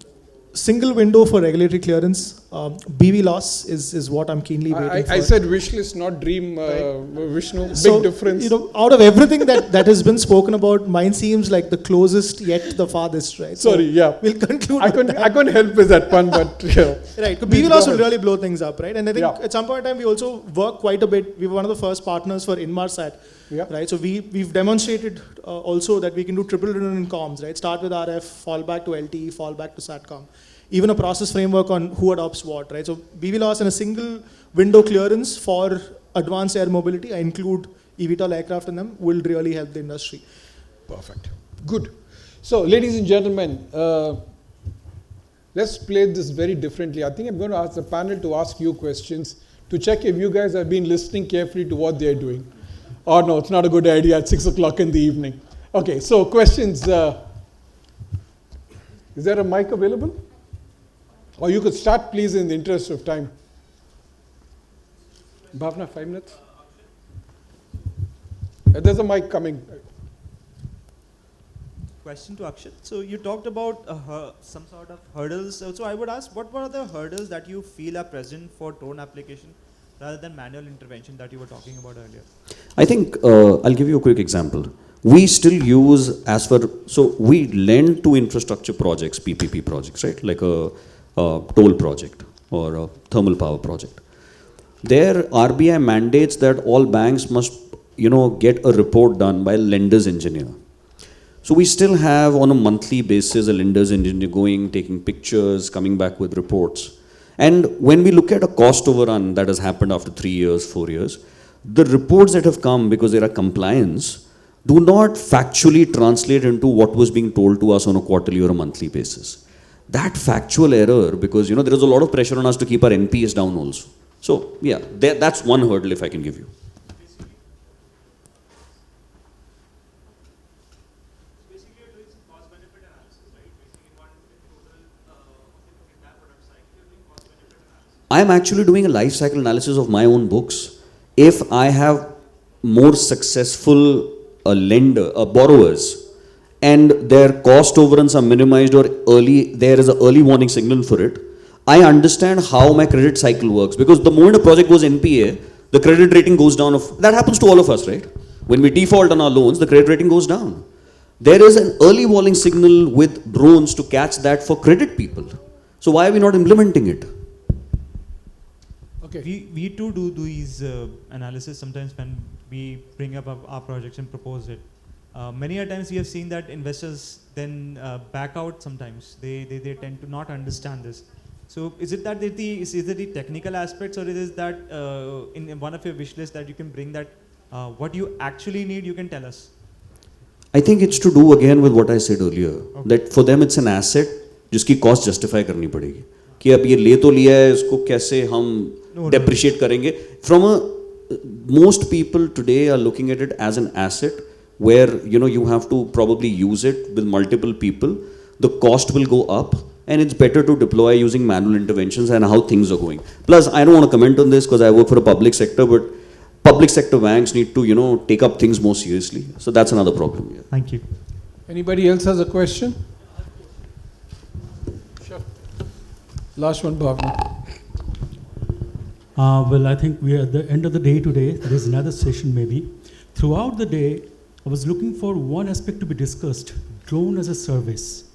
Single window for regulatory clearance. BV loss is what I'm keenly waiting for. I said wish list, not dream, Vishnu. Big difference. Out of everything that has been spoken about, mine seems like the closest yet the farthest, right? Sorry, yeah. We'll conclude. I couldn't help with that pun, but yeah. Right. BV loss will really blow things up, right? And I think at some point in time we also work quite a bit. We were one of the first partners for Inmarsat. Yeah. Right, so we've demonstrated also that we can do triple redundant comms, right? Start with RF, fall back to LTE, fall back to SATCOM. Even a process framework on who adopts what, right? So BV loss and a single window clearance for advanced air mobility, I include eVTOL aircraft in them, will really help the industry. Perfect. Good. So, ladies and gentlemen, let's play this very differently. I think I'm going to ask the panel to ask you questions to check if you guys have been listening carefully to what they're doing. Or no, it's not a good idea at 6 o'clock in the evening. Okay, so questions. Is there a mic available? Or you could start, please, in the interest of time. Bhavna, 5 minutes. There's a mic coming. Question to Akshat. So you talked about some sort of hurdles. So I would ask, what were the hurdles that you feel are present for drone application rather than manual intervention that you were talking about earlier? I think I'll give you a quick example. We still use so we lend to infrastructure projects, PPP projects, right? Like a toll project or a thermal power project. There, RBI mandates that all banks must, get a report done by a lender's engineer. So we still have on a monthly basis a lender's engineer going, taking pictures, coming back with reports. And when we look at a cost overrun that has happened after 3 years, 4 years, the reports that have come because there are compliance do not factually translate into what was being told to us on a quarterly or a monthly basis. That factual error, because there is a lot of pressure on us to keep our NPS down also. So yeah, that's one hurdle if I can give you. I am actually doing a life cycle analysis of my own books. If I have more successful borrowers and their cost overruns are minimized or there is an early warning signal for it, I understand how my credit cycle works. Because the moment a project goes NPA, the credit rating goes down. That happens to all of us, right? When we default on our loans, the credit rating goes down. There is an early warning signal with drones to catch that for credit people. So why are we not implementing it? Okay. We too do these analysis sometimes when we bring up our projects and propose it. Many a times we have seen that investors then back out sometimes. They tend to not understand this. So is it that is it the technical aspects, or it is that in one of your wish lists that you can bring that what you actually need, you can tell us? I think it's to do again with what I said earlier, that for them it's an asset जिसकी cost justify करनी पड़ेगी कि अब ये ले तो लिया है, इसको कैसे हम depreciate करेंगे. From most people today are looking at it as an asset where you have to probably use it with multiple people. The cost will go up, and it's better to deploy using manual interventions and how things are going. Plus, I don't want to comment on this because I work for a public sector, but public sector banks need to, take up things more seriously. So that's another problem. Yeah. Thank you. Anybody else has a question? Sure. Last one, Bhavna. Well, I think we are at the end of the day today. There is another session maybe. Throughout the day, I was looking for one aspect to be discussed, drone as a service.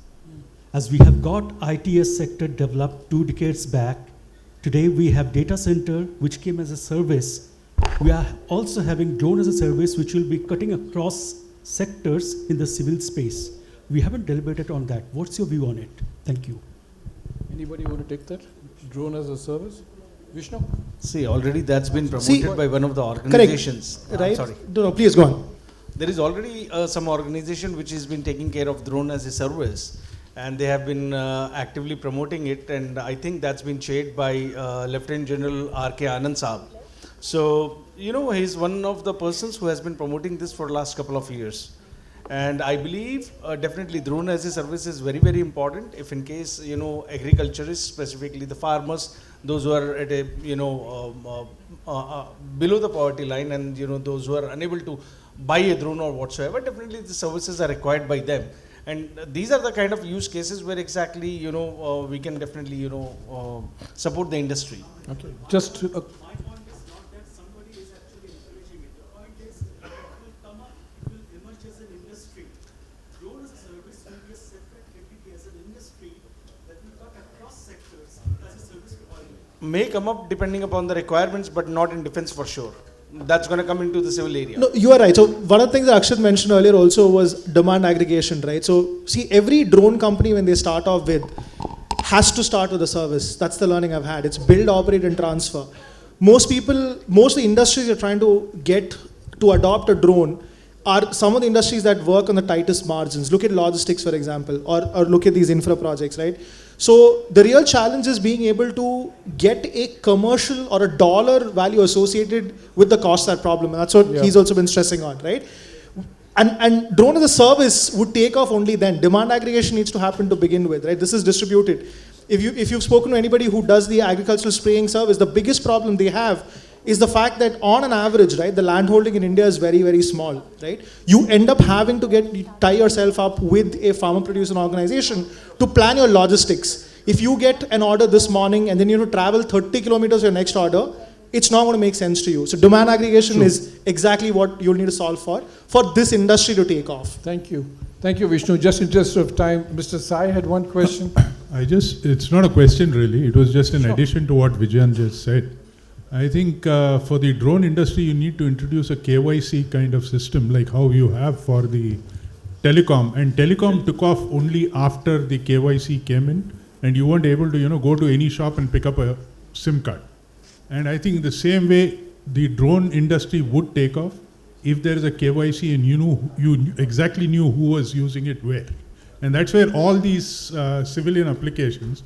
As we have got ITS sector developed 2 decades back, today we have data center which came as a service. We are also having drone as a service which will be cutting across sectors in the civil space. We haven't deliberated on that. What's your view on it? Thank you. Anybody want to take that? Drone as a service? Vishnu? See, already that's been promoted by one of the organizations. Correct. Right? Sorry. No, please go on. There is already some organization which has been taking care of drone as a service, and they have been actively promoting it, and I think that's been chaired by Lieutenant General R.K. Anand Saab. So, he's one of the persons who has been promoting this for the last couple of years. And I believe definitely drone as a service is very, very important if in case, agriculturists, specifically the farmers, those who are at a, below the poverty line, and, those who are unable to buy a drone or whatsoever, definitely the services are required by them. And these are the kind of use cases where exactly, we can definitely, support the industry. Okay. Just may come up depending upon the requirements, but not in defense for sure. That's going to come into the civil area. No, you are right. So one of the things that Akshat mentioned earlier also was demand aggregation, right? So see, every drone company when they start off with has to start with a service. That's the learning I've had. It's build, operate, and transfer. Most of the industries are trying to get to adopt a drone are some of the industries that work on the tightest margins. Look at logistics, for example, or look at these infra projects, right? So the real challenge is being able to get a commercial or a dollar value associated with the cost of that problem. And that's what he's also been stressing on, right? And drone as a service would take off only then. Demand aggregation needs to happen to begin with, right? This is distributed. If you've spoken to anybody who does the agricultural spraying service, the biggest problem they have is the fact that on an average, right, the land holding in India is very, very small, right? You end up having to tie yourself up with a farmer-producer organization to plan your logistics. If you get an order this morning and then you have to travel 30 kilometers to your next order, it's not going to make sense to you. So demand aggregation is exactly what you'll need to solve for this industry to take off. Thank you. Thank you, Vishnu. Just in interest of time, Mr. Sai had one question. It's not a question really, it was just an addition to what Vijayan just said. I think for the drone industry, you need to introduce a KYC kind of system like how you have for the telecom. And telecom took off only after the KYC came in, and you weren't able to, go to any shop and pick up a SIM card. And I think the same way the drone industry would take off if there is a KYC and you exactly knew who was using it where. And that's where all these civilian applications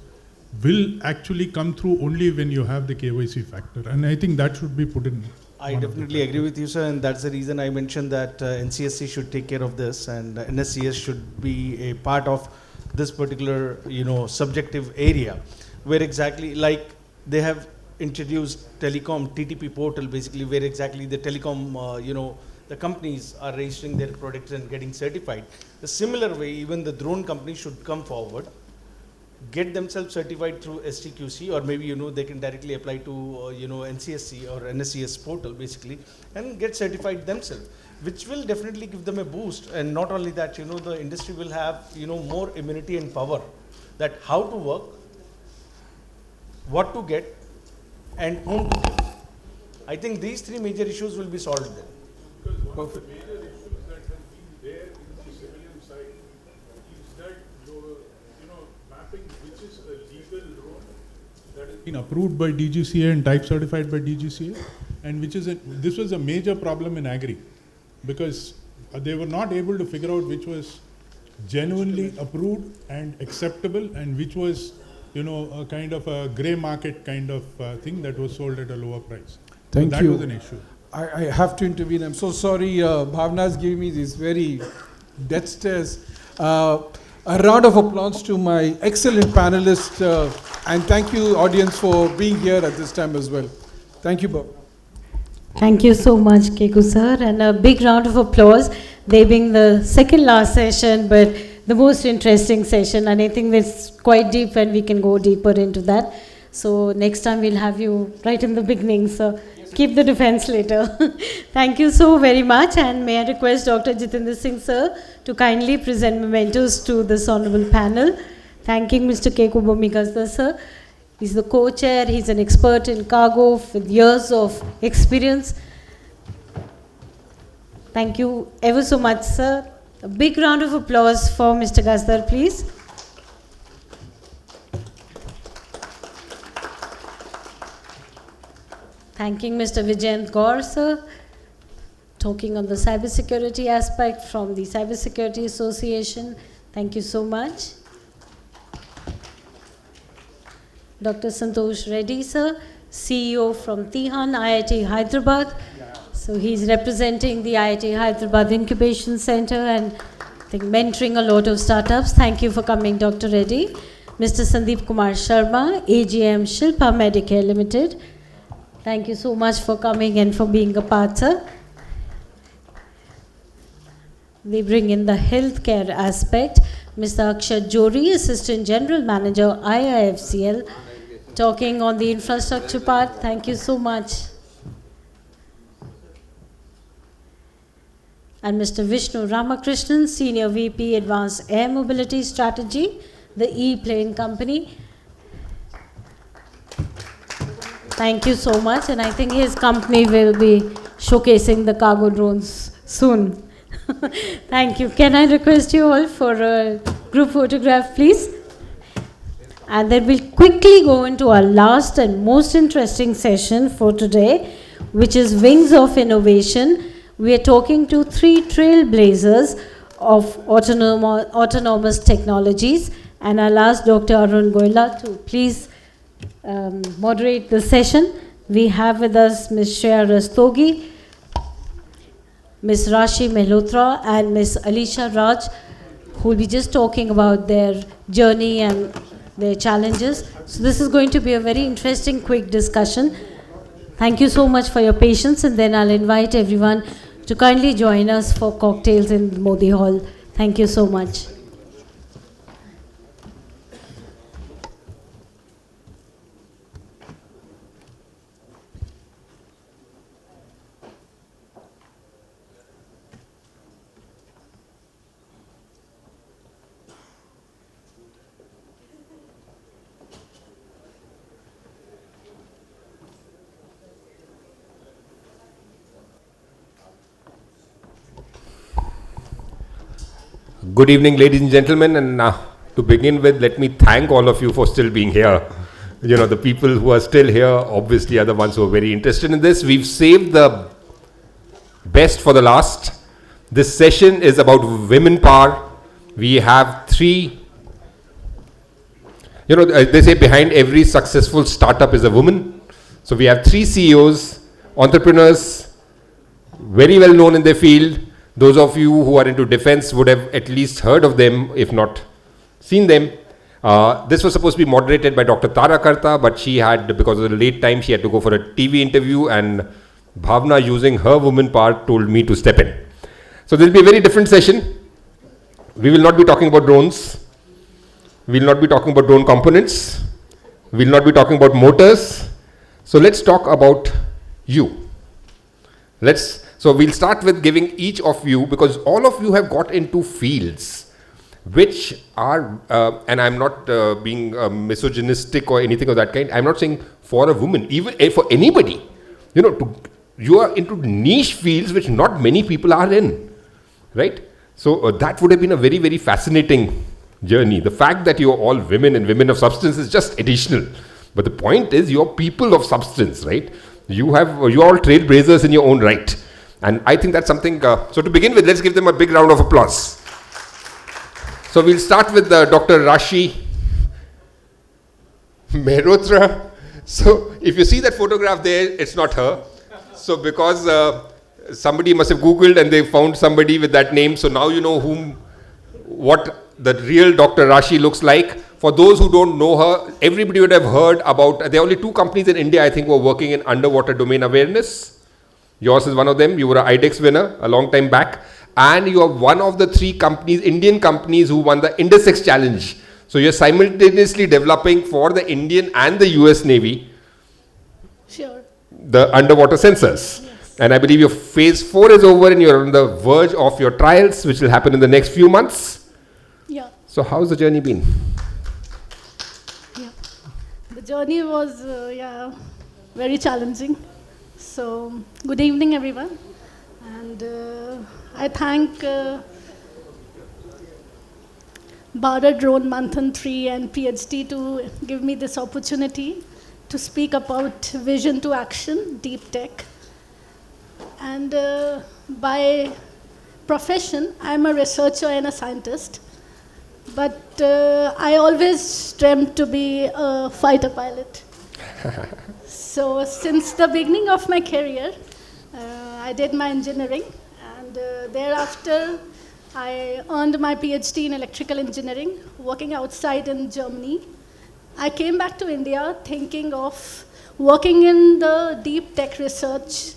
will actually come through only when you have the KYC factor. And I think that should be put in. I definitely agree with you, sir, and that's the reason I mentioned that NCSC should take care of this, and NSCS should be a part of this particular, subjective area, where exactly, like they have introduced telecom TTP portal, basically, where exactly the telecom, the companies are registering their products and getting certified. The similar way, even the drone company should come forward get themselves certified through STQC, or maybe they can directly apply to NCSC or NSCS portal basically and get certified themselves, which will definitely give them a boost. And not only that, the industry will have more immunity and power, that how to work, what to get, and whom to give. I think these three major issues will be solved then. Because one of the major issues that has been there in the civilian side is that mapping which is a legal drone that has been approved by DGCA and type certified by DGCA, and this was a major problem in agri, because they were not able to figure out which was genuinely approved and acceptable and which was a kind of a grey market kind of thing that was sold at a lower price. Thank so you. That was an issue. I have to intervene. I'm so sorry. Bhavna is giving me these very death stares. A round of applause to my excellent panelists, and thank you, audience, for being here at this time as well. Thank you, Bhavna. Thank you so much, Keku sir, and a big round of applause. They being the second last session, but the most interesting session, and I think it's quite deep and we can go deeper into that. So next time we'll have you right in the beginning, so keep the defense later. Thank you so very much, and may I request Dr. Jitendra Singh sir to kindly present mementos to this honorable panel. Thanking Mr. Keku Bomigasta sir. He's the co-chair, he's an expert in cargo with years of experience. Thank you ever so much, sir. A big round of applause for Mr. Gasdar, please. Thanking Mr. Vijayant Gaur, sir, talking on the cybersecurity aspect from the Cybersecurity Association. Thank you so much. Dr. Santosh Reddy, sir, CEO from Tihan, IIT Hyderabad. So he's representing the IIT Hyderabad Incubation Center and I think mentoring a lot of startups. Thank you for coming, Dr. Reddy. Mr. Sandeep Kumar Sharma, AGM Shilpa Medicare Limited. Thank you so much for coming and for being a part, sir. We bring in the healthcare aspect. Mr. Akshat Jori, Assistant General Manager, IIFCL, talking on the infrastructure part. Thank you so much. And Mr. Vishnu Ramakrishnan, Senior VP, Advanced Air Mobility Strategy, the E-Plane Company. Thank you so much, and I think his company will be showcasing the cargo drones soon. Thank you. Can I request you all for a group photograph, please? And then we'll quickly go into our last and most interesting session for today, which is Wings of Innovation. We are talking to three trailblazers of autonomous technologies, and I'll ask Dr. Arun Goyla to please moderate the session. We have with us Ms. Shreya Rastogi, Ms. Rashi Mehlotra, and Ms. Alisha Raj, who will be just talking about their journey and their challenges. So this is going to be a very interesting, quick discussion. Thank you so much for your patience, and then I'll invite everyone to kindly join us for cocktails in Modi Hall. Thank you so much. Good evening, ladies and gentlemen, and to begin with, let me thank all of you for still being here. You know, the people who are still here obviously are the ones who are very interested in this. We've saved the best for the last. This session is about women power. We have three, they say behind every successful startup is a woman. So we have three CEOs, entrepreneurs, very well known in their field. Those of you who are into defense would have at least heard of them, if not seen them. This was supposed to be moderated by Dr. Tara Karta, but she had, because of the late time, she had to go for a TV interview, and Bhavna, using her woman part, told me to step in. So this will be a very different session. We will not be talking about drones. We'll not be talking about drone components. We'll not be talking about motors. So let's talk about you. So we'll start with giving each of you, because all of you have got into fields which are, and I'm not being misogynistic or anything of that kind. I'm not saying for a woman, even for anybody. You are into niche fields which not many people are in, right? So that would have been a very, very fascinating journey. The fact that you're all women and women of substance is just additional. But the point is, you're people of substance, right? You're all trailblazers in your own right. And I think that's something, so to begin with, let's give them a big round of applause. So we'll start with Dr. Rashi Mehrotra. So if you see that photograph there, it's not her. So because somebody must have Googled and they found somebody with that name, so now you know what the real Dr. Rashi looks like. For those who don't know her, everybody would have heard about, there are only 2 companies in India, I think, who are working in underwater domain awareness. Yours is one of them. You were an IDEX winner a long time back. And you are one of the 3 companies, Indian companies, who won the Indus Challenge. So you're simultaneously developing for the Indian and the US Navy the underwater sensors. Yes. And I believe your phase 4 is over and you're on the verge of your trials, which will happen in the next few months. Yeah. So how's the journey been? Yeah. The journey was, very challenging. So, good evening, everyone. And I thank Bharat, Drone, Manthan 3 and PhD to give me this opportunity to speak about vision to action, deep tech. And by profession, I'm a researcher and a scientist. But I always dreamt to be a fighter pilot. So since the beginning of my career, I did my engineering, and thereafter I earned my PhD in electrical engineering, working outside in Germany. I came back to India thinking of working in the deep tech research,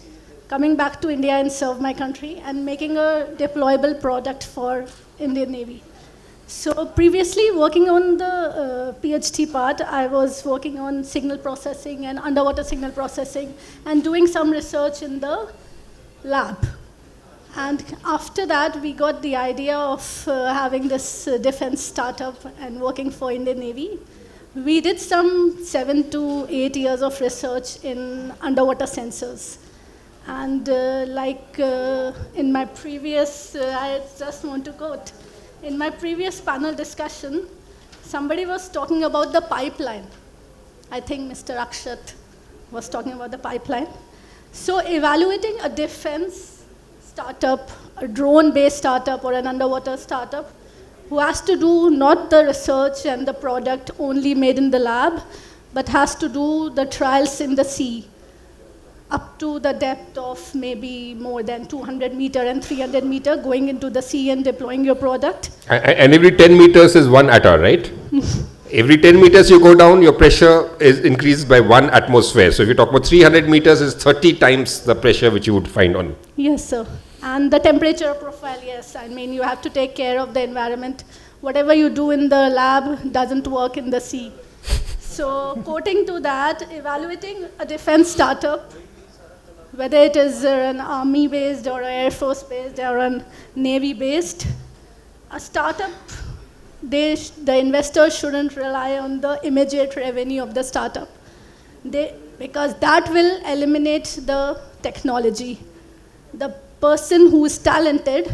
coming back to India and serve my country, and making a deployable product for Indian Navy. So previously, working on the PhD part, I was working on signal processing and underwater signal processing and doing some research in the lab. And after that, we got the idea of having this defense startup and working for Indian Navy. We did some 7 to 8 years of research in underwater sensors. And in my previous, I just want to quote, in my previous panel discussion, somebody was talking about the pipeline. I think Mr. Akshat was talking about the pipeline. So evaluating a defense startup, a drone-based startup or an underwater startup who has to do not the research and the product only made in the lab, but has to do the trials in the sea, up to the depth of maybe more than 200 meter and 300 meter, going into the sea and deploying your product. And every 10 meters is 1 ATA, right? Every 10 meters you go down, your pressure is increased by 1 atmosphere. So if you talk about 300 meters, is 30 times the pressure which you would find on. Yes, sir. And the temperature profile, yes. I mean, you have to take care of the environment. Whatever you do in the lab doesn't work in the sea. So quoting to that, evaluating a defense startup, whether it is an army-based or an air force-based or a navy-based, a startup, the investors shouldn't rely on the immediate revenue of the startup, because that will eliminate the technology. The person who is talented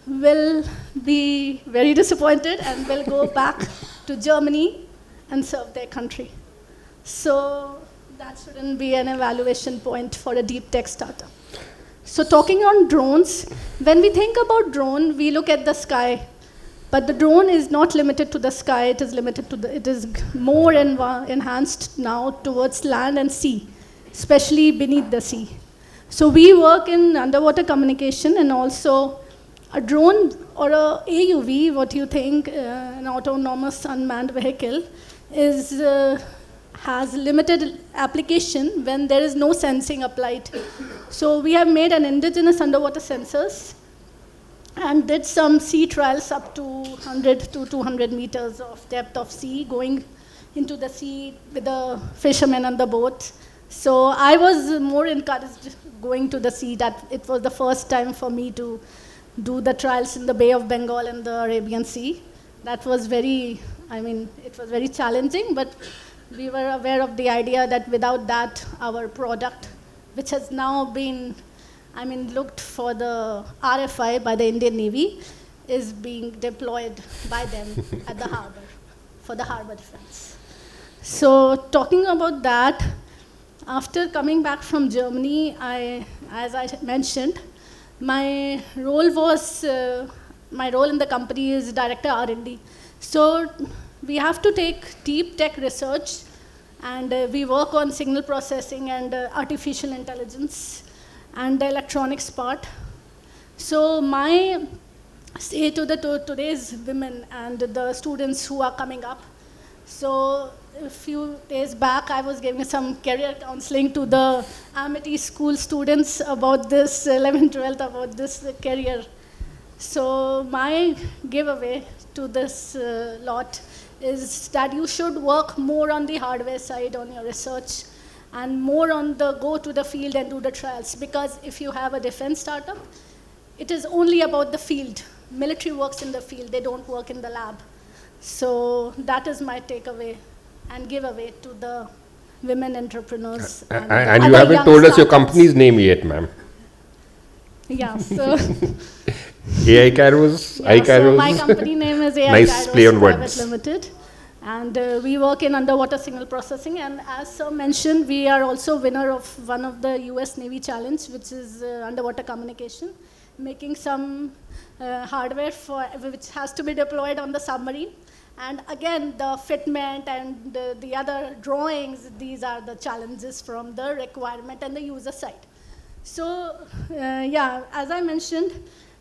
will be very disappointed and will go back to Germany and serve their country. So that shouldn't be an evaluation point for a deep tech startup. So talking on drones, when we think about drone, we look at the sky. But the drone is not limited to the sky, it is limited to it is more enhanced now towards land and sea, especially beneath the sea. So we work in underwater communication, and also a drone or a AUV, what you think, an autonomous unmanned vehicle, has limited application when there is no sensing applied. So we have made an indigenous underwater sensors, and did some sea trials up to 100 to 200 meters of depth of sea, going into the sea with the fishermen on the boat. So I was more encouraged going to the sea. That it was the first time for me to do the trials in the Bay of Bengal and the Arabian Sea. That was very, it was very challenging, but we were aware of the idea that without that, our product, which has now been, looked for the RFI by the Indian Navy, is being deployed by them at the harbor, for the harbor defense. So talking about that, after coming back from Germany, as I mentioned, my role in the company is Director R&D. So we have to take deep tech research, and we work on signal processing and artificial intelligence and the electronics part. So my say to today's women and the students who are coming up, so a few days back I was giving some career counseling to the Amity school students about this 11th, 12th, about this career. So my giveaway to this lot is that you should work more on the hardware side on your research and more on the go to the field and do the trials, because if you have a defense startup, it is only about the field. Military works in the field, they don't work in the lab. So that is my takeaway and giveaway to the women entrepreneurs. And you haven't told us your company's name yet, ma'am. Yeah, so AI Caros, yeah, so my company name is AI nice Caros play on Private words. Limited, and we work in underwater signal processing. And as sir mentioned, we are also winner of one of the US Navy Challenge, which is underwater communication, making some hardware which has to be deployed on the submarine. And again, the fitment and the other drawings, these are the challenges from the requirement and the user side. So yeah, as I mentioned,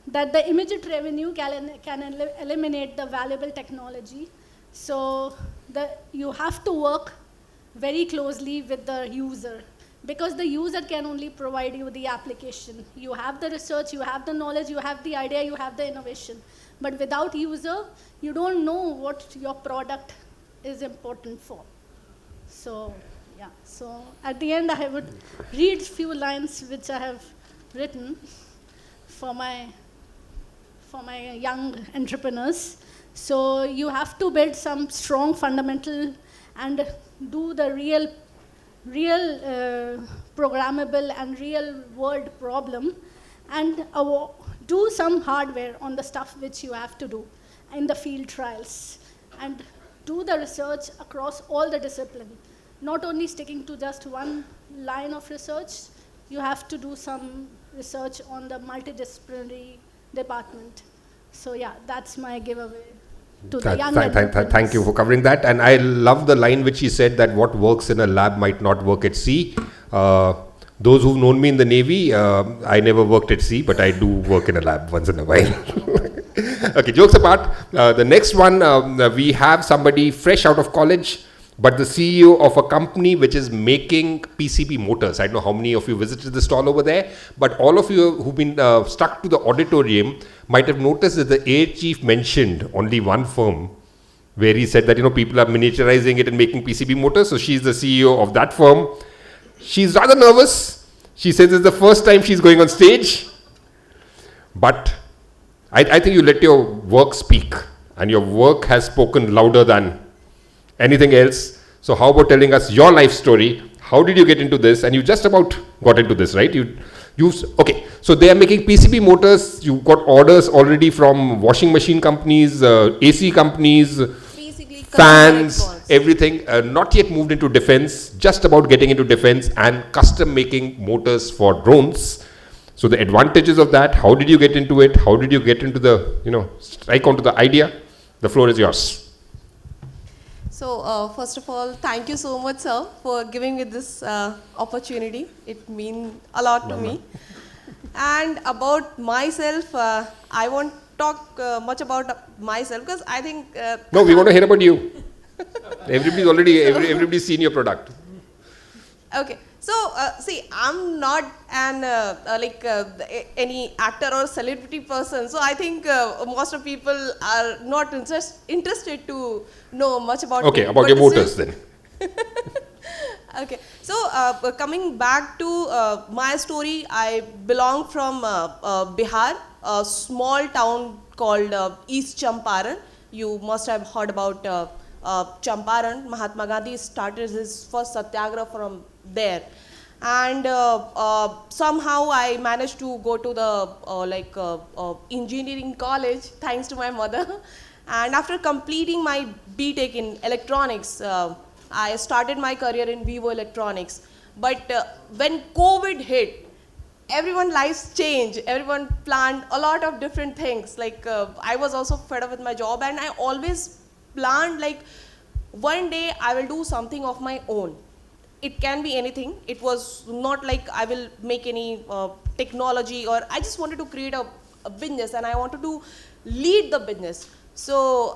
that the immediate revenue can eliminate the valuable technology. So you have to work very closely with the user, because the user can only provide you the application. You have the research, you have the knowledge, you have the idea, you have the innovation. But without user, you don't know what your product is important for. So yeah, so at the end I would read few lines which I have written for my young entrepreneurs. So you have to build some strong fundamental and do the real programmable and real world problem, and do some hardware on the stuff which you have to do in the field trials, and do the research across all the discipline, not only sticking to just one line of research. You have to do some research on the multidisciplinary department. So yeah, that's my giveaway to the young entrepreneurs. Thank you for covering that. And I love the line which he said, that what works in a lab might not work at sea. Those who've known me in the Navy, I never worked at sea, but I do work in a lab once in a while. Okay, jokes apart. The next one, we have somebody fresh out of college, but the CEO of a company which is making PCB motors. I don't know how many of you visited the stall over there, but all of you who've been stuck to the auditorium might have noticed that the air chief mentioned only one firm, where he said that, people are miniaturizing it and making PCB motors. So she's the CEO of that firm. She's rather nervous. She says it's the first time she's going on stage. But I think you let your work speak, and your work has spoken louder than anything else. So how about telling us your life story? How did you get into this? And you just about got into this, right? Okay, so they are making PCB motors. You got orders already from washing machine companies, AC companies, fans, everything. Not yet moved into defense, just about getting into defense and custom making motors for drones. So the advantages of that, how did you get into it? How did you get into the, strike onto the idea? The floor is yours. So first of all, thank you so much, sir, for giving me this opportunity. It means a lot to me. And about myself, I won't talk much about myself, because I think... no, we want to hear about you. Everybody's seen your product. Okay, So, see, I'm not an any actor or celebrity person. So I think most of people are not interested to know much about Okay, me. about But your still- motors then. Okay, so coming back to my story, I belong from Bihar, a small town called East Champaran. You must have heard about Champaran. Mahatma Gandhi started his first satyagraha from there. And somehow I managed to go to the engineering college thanks to my mother. And after completing my BTech in electronics, I started my career in Vivo Electronics. But when COVID hit, everyone's lives changed. Everyone planned a lot of different things. I was also fed up with my job, and I always planned one day I will do something of my own. It can be anything. It was not like I will make any technology, or I just wanted to create a business, and I wanted to lead the business. So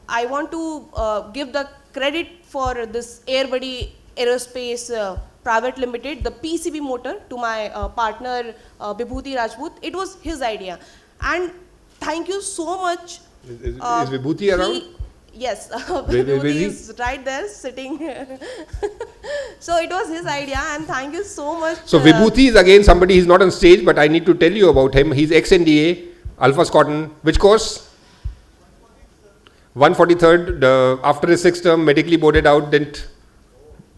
I want to give the credit for this Airbuddy Aerospace Private Limited, the PCB motor, to my partner Vibhuti Rajput. It was his idea, and thank you so much. Is Vibhuti around? Yes, Where Vibhuti is he? is right there sitting. So it was his idea, and thank you so much. So Vibhuti is again somebody, he's not on stage, but I need to tell you about him. He's ex-NDA, Alpha Squadron. Which course? 143rd. After his 6th term, medically boarded out, didn't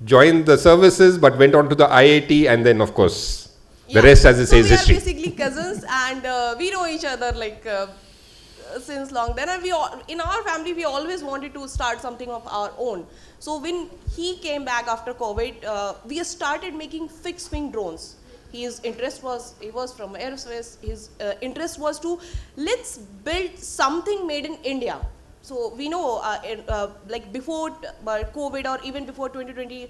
join the services, but went on to the IIT, and then of course, the rest, as it says, history. We are basically cousins, and we know each other since long. Then we all, in our family, we always wanted to start something of our own. So when he came back after COVID, we started making fixed wing drones. His interest was, he was from aerospace. His interest was to, let's build something made in India. So we know, before COVID or even before 2020,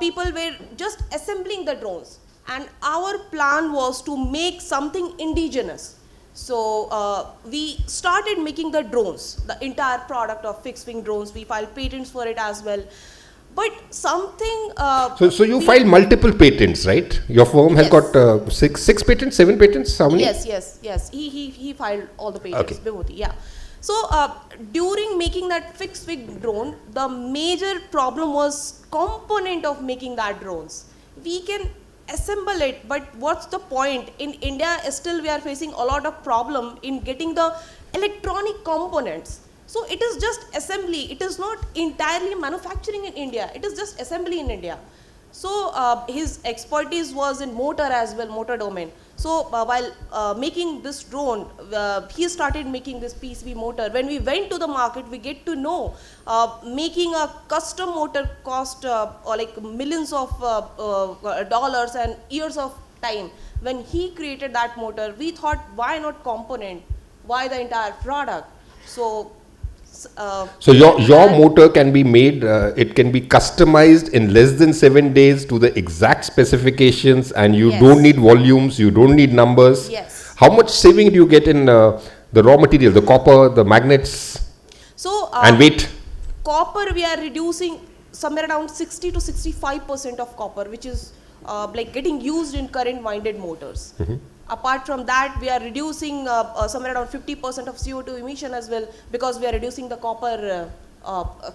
people were just assembling the drones, and our plan was to make something indigenous. So we started making the drones, the entire product of fixed wing drones. We filed patents for it as well. But something. So you filed multiple patents, right? Your firm has got six patents, 7 patents. How many? Yes. He filed all the patents. Okay. Vibhuti, yeah. So during making that fixed wing drone, the major problem was component of making that drones. We can assemble it, but what's the point? In India, still we are facing a lot of problem in getting the electronic components. So it is just assembly. It is not entirely manufacturing in India. It is just assembly in India. So his expertise was in motor as well, motor domain. So while making this drone, he started making this PCB motor. When we went to the market, we get to know making a custom motor cost millions of dollars and years of time. When he created that motor, we thought, why not component? Why the entire product? So your motor can be made, it can be customized in less than 7 days to the exact specifications, and you don't need volumes, you don't need numbers. Yes. How much saving do you get in the raw material, the copper, the magnets, and weight? Copper, we are reducing somewhere around 60 to 65% of copper, which is getting used in current winded motors. Apart from that, we are reducing somewhere around 50% of CO2 emission as well, because we are reducing the copper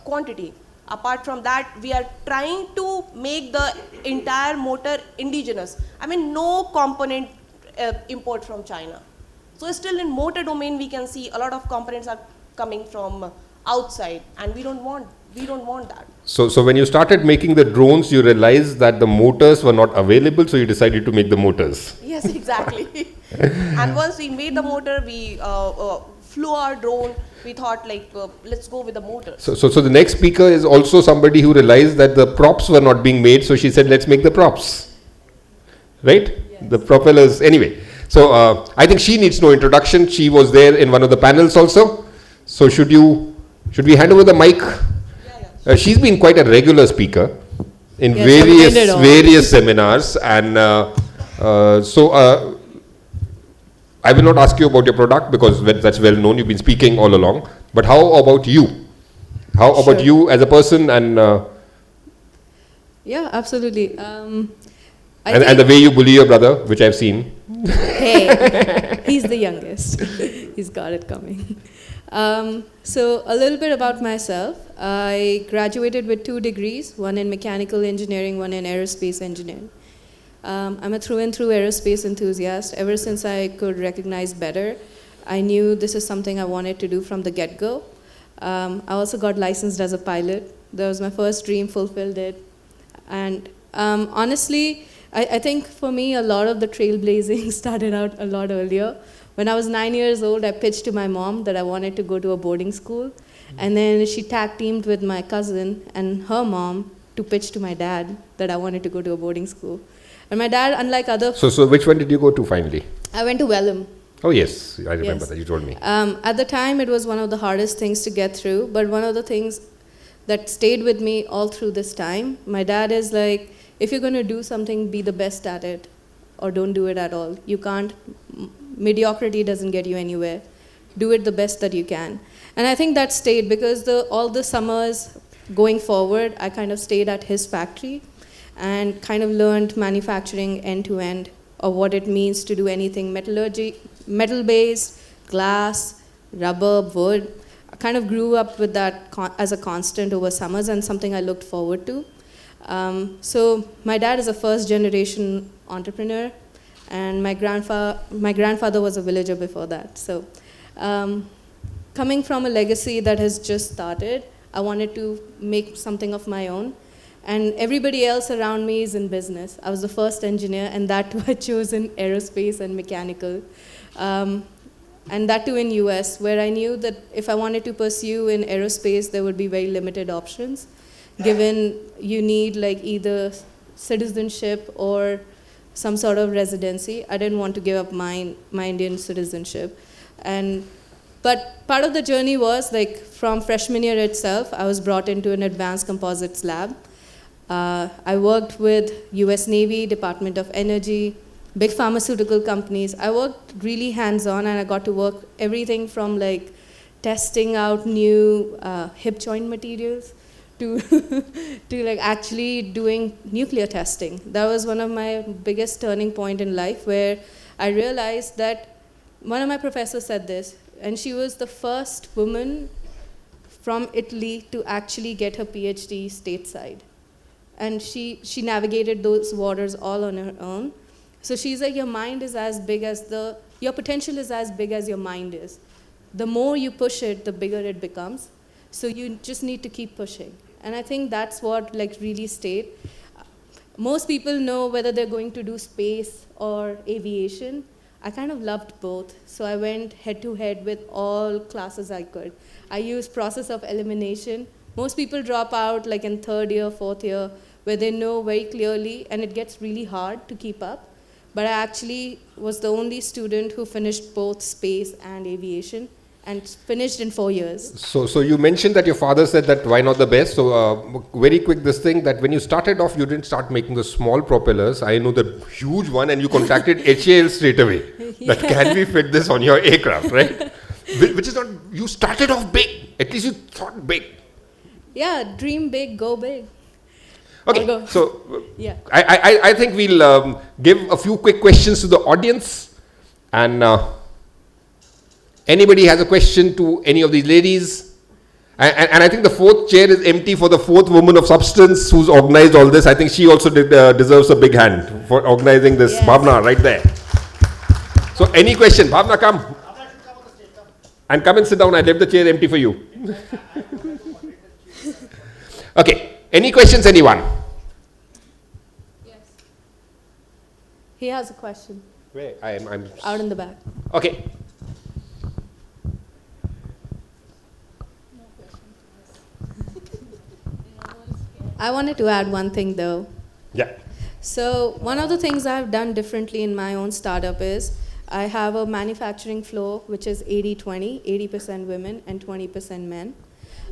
quantity. Apart from that, we are trying to make the entire motor indigenous. I mean, no component import from China. So still in motor domain, we can see a lot of components are coming from outside, and we don't want that. So when you started making the drones, you realized that the motors were not available, so you decided to make the motors. Yes, exactly. And once we made the motor, we flew our drone. We thought let's go with the motor. So the next speaker is also somebody who realized that the props were not being made, so she said, let's make the props. Right? Yes. The propellers. Anyway, so I think she needs no introduction. She was there in one of the panels also. So should we hand over the mic? She's been quite a regular speaker in various seminars, and I will not ask you about your product because that's well known. You've been speaking all along. But how about you? How about you as a person? And yeah, absolutely. And the way you bully your brother, which I've seen. Hey, he's the youngest. He's got it coming. So a little bit about myself. I graduated with 2 degrees, one in mechanical engineering, one in aerospace engineering. I'm a through and through aerospace enthusiast. Ever since I could recognize better, I knew this is something I wanted to do from the get-go. I also got licensed as a pilot. That was my first dream, fulfilled it. And honestly, I think for me, a lot of the trailblazing started out a lot earlier. When I was 9 years old, I pitched to my mom that I wanted to go to a boarding school. And then she tag-teamed with my cousin and her mom to pitch to my dad that I wanted to go to a boarding school. And my dad, unlike other... So which one did you go to finally? I went to Wellham. Oh yes, I remember Yes. that, you told me. At the time, it was one of the hardest things to get through, but one of the things that stayed with me all through this time, my dad is like, if you're going to do something, be the best at it, or don't do it at all. You can't, mediocrity doesn't get you anywhere. Do it the best that you can. And I think that stayed because all the summers going forward, I kind of stayed at his factory and kind of learned manufacturing end to end of what it means to do anything metallurgy, metal-based, glass, rubber, wood. I kind of grew up with that as a constant over summers and something I looked forward to. So my dad is a first-generation entrepreneur, and my grandfather was a villager before that. So coming from a legacy that has just started, I wanted to make something of my own. And everybody else around me is in business. I was the first engineer, and that too I chose in aerospace and mechanical. And that too in US, where I knew that if I wanted to pursue in aerospace, there would be very limited options, given you need like either citizenship or some sort of residency. I didn't want to give up my Indian citizenship. But part of the journey was like from freshman year itself, I was brought into an advanced composites lab. I worked with US Navy, Department of Energy, big pharmaceutical companies. I worked really hands-on, and I got to work everything from like testing out new hip joint materials to to like actually doing nuclear testing. That was one of my biggest turning point in life, where I realized that one of my professors said this, and she was the first woman from Italy to actually get her PhD stateside. And she navigated those waters all on her own. So she's like, your mind is as big as your potential is as big as your mind is. The more you push it, the bigger it becomes. So you just need to keep pushing. And I think that's what like really stayed. Most people know whether they're going to do space or aviation. I kind of loved both. So I went head to head with all classes I could. I used process of elimination. Most people drop out like in 3rd year, 4th year, where they know very clearly, and it gets really hard to keep up. But I actually was the only student who finished both space and aviation, and finished in 4 years. So you mentioned that your father said that why not the best. So very quick, this thing that when you started off, you didn't start making the small propellers. I know the huge one, and you contacted HAL straight away. Yeah. That can we fit this on your aircraft, right? Which is not, you started off big. At least you thought big. Yeah, dream big, go big. Okay, so yeah. I think we'll give a few quick questions to the audience, and anybody has a question to any of these ladies, and I think the 4th chair is empty for the 4th woman of substance who's organized all this. I think she also deserves a big hand for organizing this. Yes. Bhavna, right there. So any question? Bhavna, come. And come and sit down. I left the chair empty for you. Okay. Any questions, anyone? Yes. He has a question. Where? I'm out in the back. Okay. I wanted to add one thing though. Yeah. So one of the things I've done differently in my own startup is I have a manufacturing flow which is 80-20, 80% women and 20% men.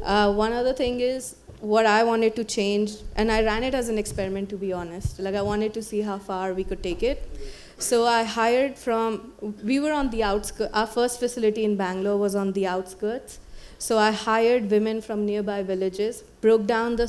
One other thing is what I wanted to change, and I ran it as an experiment, to be honest. Like I wanted to see how far we could take it. So I hired we were on the outskirts. Our first facility in Bangalore was on the outskirts. So I hired women from nearby villages, broke down the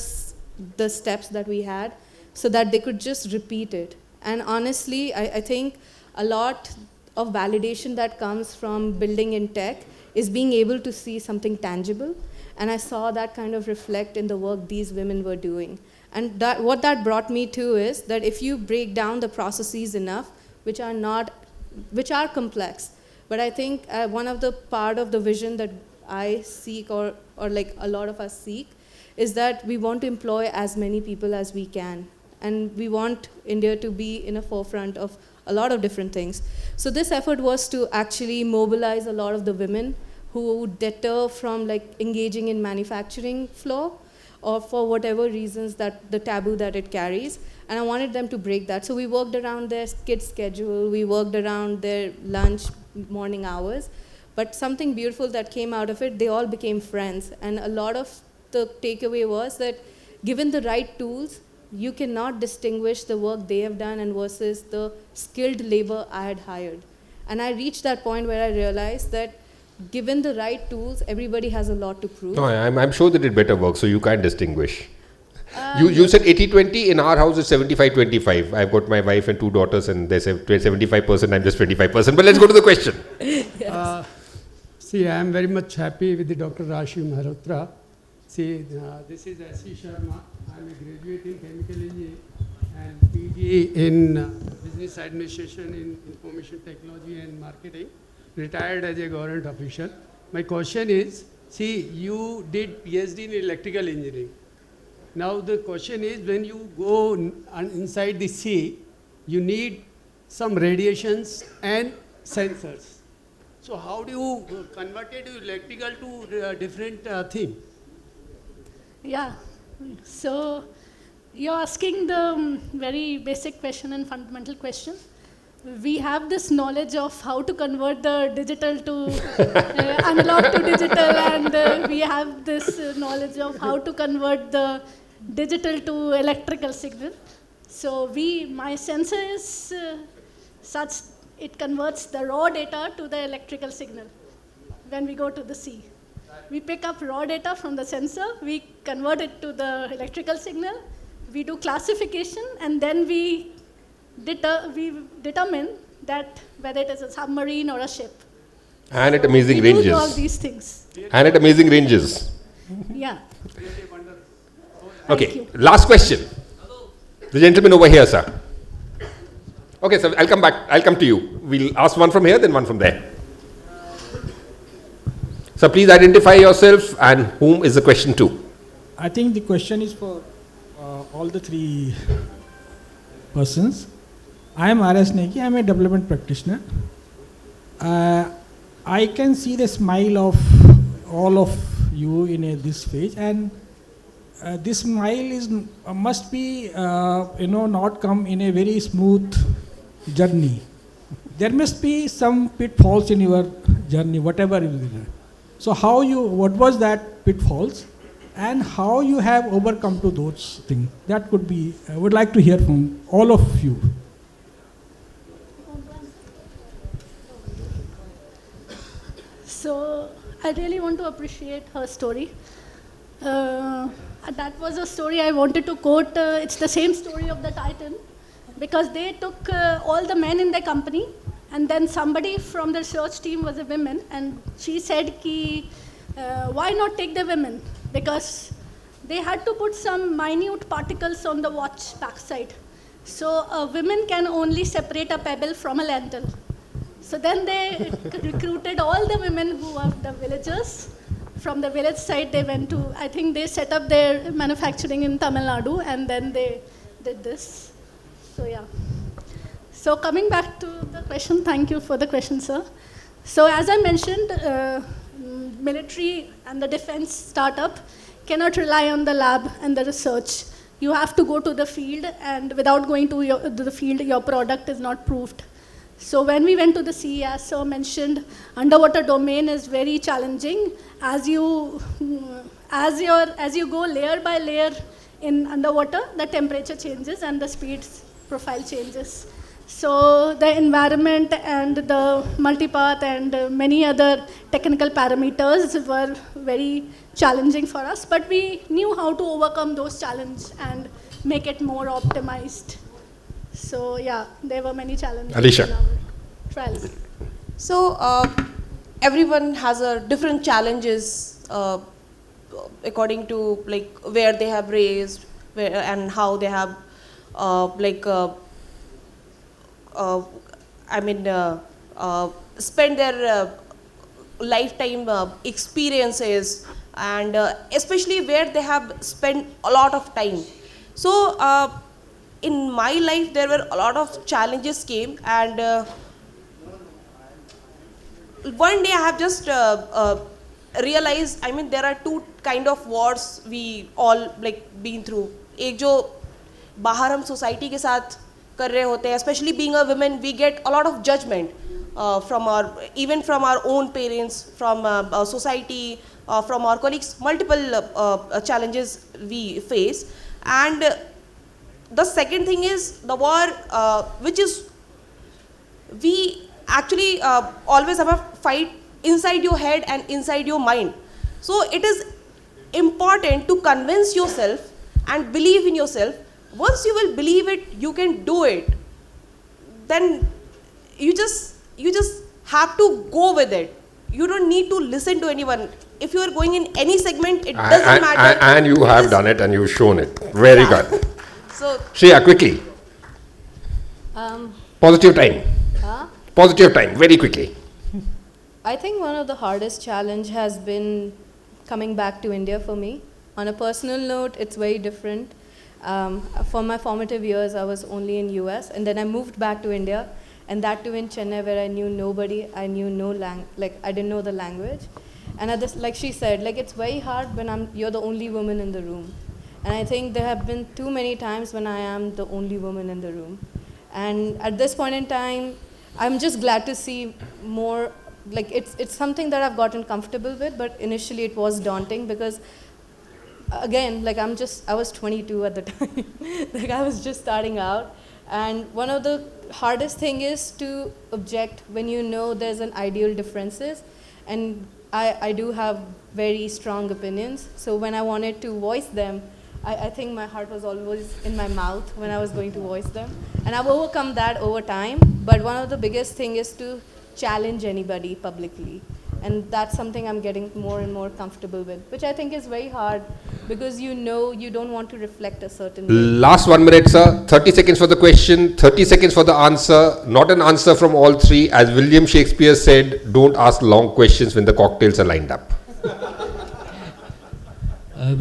steps that we had so that they could just repeat it. And honestly, I think a lot of validation that comes from building in tech is being able to see something tangible. And I saw that kind of reflect in the work these women were doing. And what that brought me to is that if you break down the processes enough, which are complex, but I think one of the part of the vision that I seek, or like a lot of us seek, is that we want to employ as many people as we can. And we want India to be in a forefront of a lot of different things. So this effort was to actually mobilize a lot of the women who deter from like engaging in manufacturing floor, or for whatever reasons that the taboo that it carries. And I wanted them to break that. So we worked around their kids' schedule, we worked around their lunch, morning hours. But something beautiful that came out of it, they all became friends. And a lot of the takeaway was that given the right tools, you cannot distinguish the work they have done and versus the skilled labor I had hired. And I reached that point where I realized that given the right tools, everybody has a lot to prove. No, I'm sure they did better work, so you can't distinguish. You said 80-20, in our house it's 75-25. I've got my wife and 2 daughters and they say 75%, I'm just 25%. But let's go to the question. Yes. See, I am very much happy with the Dr. Rashi Malhotra. See, this is S.C. Sharma. I am a graduate in chemical engineering and PG in business administration in information technology and marketing. Retired as a government official. My question is, see, you did PhD in electrical engineering. Now the question is, when you go inside the sea, you need some radiations and sensors. So how do you convert it to electrical to different thing? Yeah, so you're asking the very basic question and fundamental question. We have this knowledge of how to convert the digital to analog to digital, and we have this knowledge of how to convert the digital to electrical signal. So my sensor is such, it converts the raw data to the electrical signal when we go to the sea. We pick up raw data from the sensor, we convert it to the electrical signal, we do classification, and then we determine that whether it is a submarine or a ship. And at amazing ranges. We do all these things. And at amazing ranges. Yeah. Okay, last question. The gentleman over here, sir. Okay, so I'll come back. I'll come to you. We'll ask one from here, then one from there. So please identify yourself and whom is the question to? I think the question is for all the 3 persons. I am R.S. Neki, I am a development practitioner. I can see the smile of all of you in this phase, and this smile must be not come in a very smooth journey. There must be some pitfalls in your journey, whatever it is. So what was that pitfalls, and how you have overcome to those things? That could be, I would like to hear from all of you. So I really want to appreciate her story. That was a story I wanted to quote. It's the same story of the Titan, because they took all the men in their company, and then somebody from the research team was a woman, and she said, why not take the women? Because they had to put some minute particles on the watch backside. So women can only separate a pebble from a lentil. So then they recruited all the women who are the villagers. From the village side, they went to, I think they set up their manufacturing in Tamil Nadu, and then they did this. So yeah. So coming back to the question, thank you for the question, sir. So as I mentioned, military and the defense startup cannot rely on the lab and the research. You have to go to the field, and without going to the field, your product is not proved. So when we went to the sea, as sir mentioned, underwater domain is very challenging. As you go layer by layer in underwater, the temperature changes and the speed profile changes. So the environment and the multipath and many other technical parameters were very challenging for us, but we knew how to overcome those challenges and make it more optimized. So yeah, there were many challenges Alicia. in our trials. So everyone has a different challenges according to like where they have raised, where and how they have spend their lifetime experiences, and especially where they have spent a lot of time. So in my life there were a lot of challenges came, and one day I have just realized, I mean there are two kind of wars we all like been through. एक जो बाहर हम society के साथ कर रहे होते हैं, especially being a woman, we get a lot of judgment from our own parents, from society, from our colleagues. Multiple challenges we face, and the second thing is the war, which is we actually always have a fight inside your head and inside your mind. So it is important to convince yourself and believe in yourself. Once you will believe it, you can do it. Then you just have to go with it. You don't need to listen to anyone. If you are going in any segment, it doesn't matter. And you have done it and you've shown it. Very good. So Shreya, quickly. Positive time. Positive time, very quickly. I think one of the hardest challenge has been coming back to India for me. On a personal note, it's very different. For my formative years, I was only in US, and then I moved back to India, and that too in Chennai, where I knew nobody, I knew no I didn't know the language. And at this, like she said, like it's very hard when you're the only woman in the room. And I think there have been too many times when I am the only woman in the room. And at this point in time, I'm just glad to see more, like it's something that I've gotten comfortable with, but initially it was daunting because, again, like I was 22 at the time, like I was just starting out. And one of the hardest thing is to object when you know there's an ideal differences. And I do have very strong opinions. So when I wanted to voice them, I think my heart was always in my mouth when I was going to voice them. And I've overcome that over time. But one of the biggest thing is to challenge anybody publicly. And that's something I'm getting more and more comfortable with, which I think is very hard because you know you don't want to reflect a certain way. Last 1 minute, sir. 30 seconds for the question, 30 seconds for the answer. Not an answer from all three. As William Shakespeare said, don't ask long questions when the cocktails are lined up.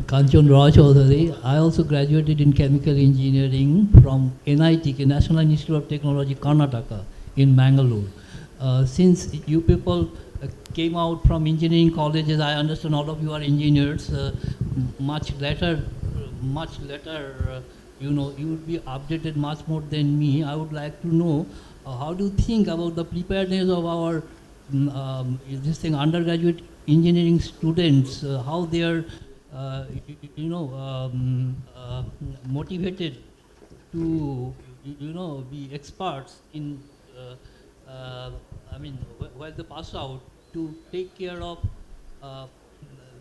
Kanchan Raj Chaudhary. I also graduated in chemical engineering from NIT, National Institute of Technology, Karnataka, in Mangalore. Since you people came out from engineering colleges, I understand all of you are engineers. Much later, you know, you would be updated much more than me. I would like to know how do you think about the preparedness of our undergraduate engineering students, how they are motivated to be experts in while they pass out, to take care of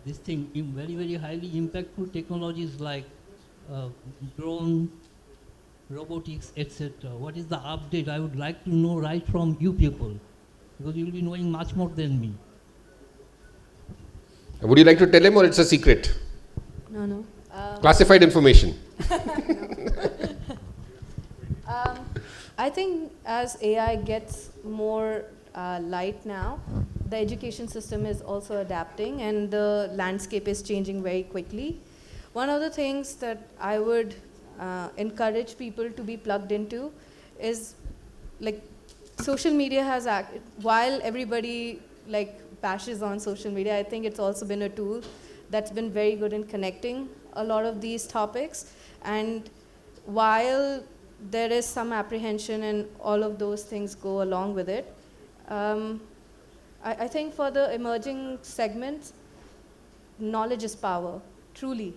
this thing in very, very highly impactful technologies like drone, robotics, etc. What is the update? I would like to know right from you people, because you will be knowing much more than me. Would you like to tell him, or it's a secret? No. Classified information. I think as AI gets more light now, the education system is also adapting and the landscape is changing very quickly. One of the things that I would encourage people to be plugged into is, like, social media has while everybody bashes on social media, I think it's also been a tool that's been very good in connecting a lot of these topics. And while there is some apprehension and all of those things go along with it, I think for the emerging segments, knowledge is power, truly.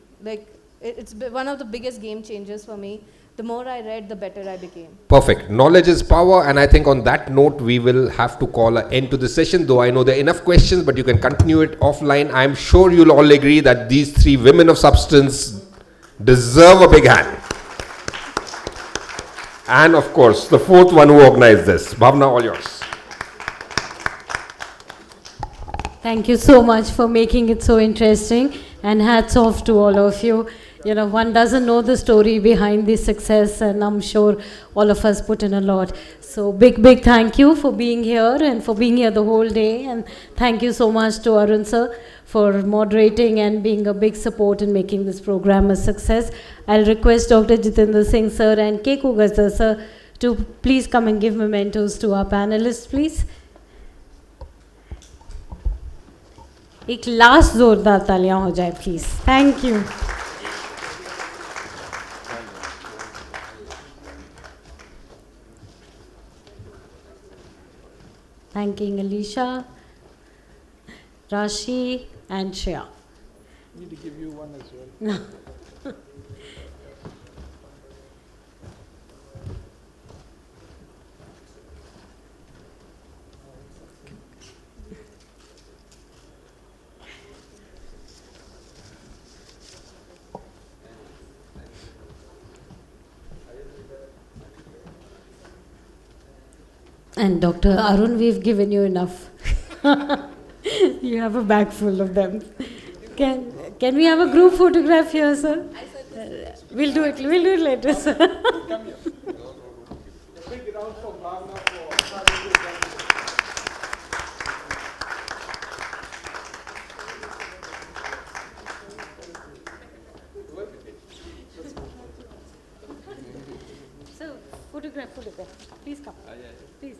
It's one of the biggest game changers for me. The more I read, the better I became. Perfect. Knowledge is power, and I think on that note, we will have to call an end to the session, though I know there are enough questions, but you can continue it offline. I'm sure you'll all agree that these three women of substance deserve a big hand. and of course, the fourth one who organized this. Bhavna, all yours. Thank you so much for making it so interesting, and hats off to all of you. You know, one doesn't know the story behind the success, and I'm sure all of us put in a lot. So big thank you for being here and for being here the whole day, and thank you so much to Arun sir for moderating and being a big support in making this program a success. I'll request Dr. Jitendra Singh sir and K. Kugasar sir to please come and give mementos to our panelists, please. एक last जोरदार तालियां हो जाए please. Thank you. Thanking Alicia, Rashi and Shreya. I need to give you one as well. No. And Dr. Arun, we've given you enough. You have a bag full of them. Can we have a group photograph here, sir? We'll do it later, sir. So, photograph. Please come. Please.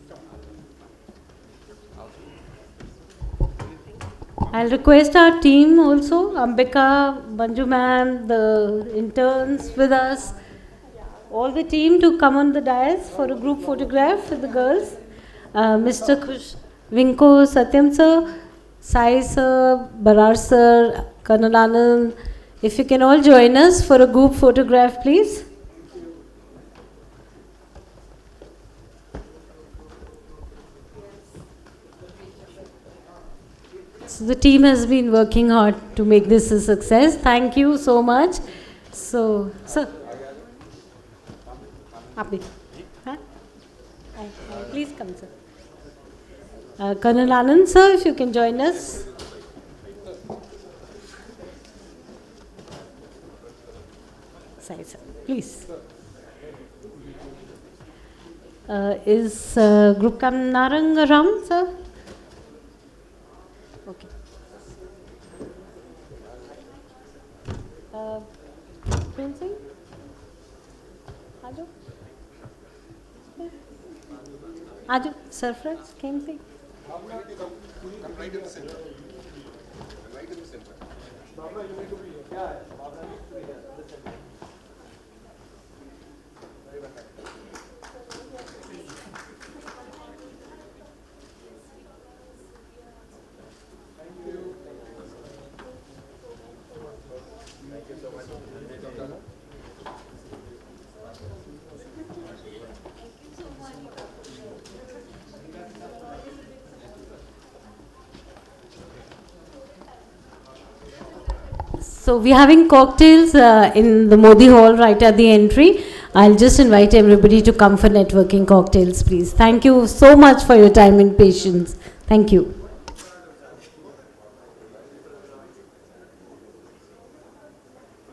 I'll request our team also, Ambika, Banju ma'am, the interns with us, all the team to come on the dais for a group photograph with the girls. Mr. Vinko, Satyam sir, Sai sir, Bharat sir, Colonel Anand, if you can all join us for a group photograph, please. So the team has been working hard to make this a success. Thank you so much. So, sir. Happy. Huh? Please come, sir. Colonel Anand, sir, if you can join us. Sorry, sir. Please. Is Group Kam Narang around, sir? Okay. Prince, Ajo? Ajo, Surfraz, came see. So we're having cocktails in the Modi Hall right at the entry. I'll just invite everybody to come for networking cocktails, please. Thank you so much for your time and patience. Thank you.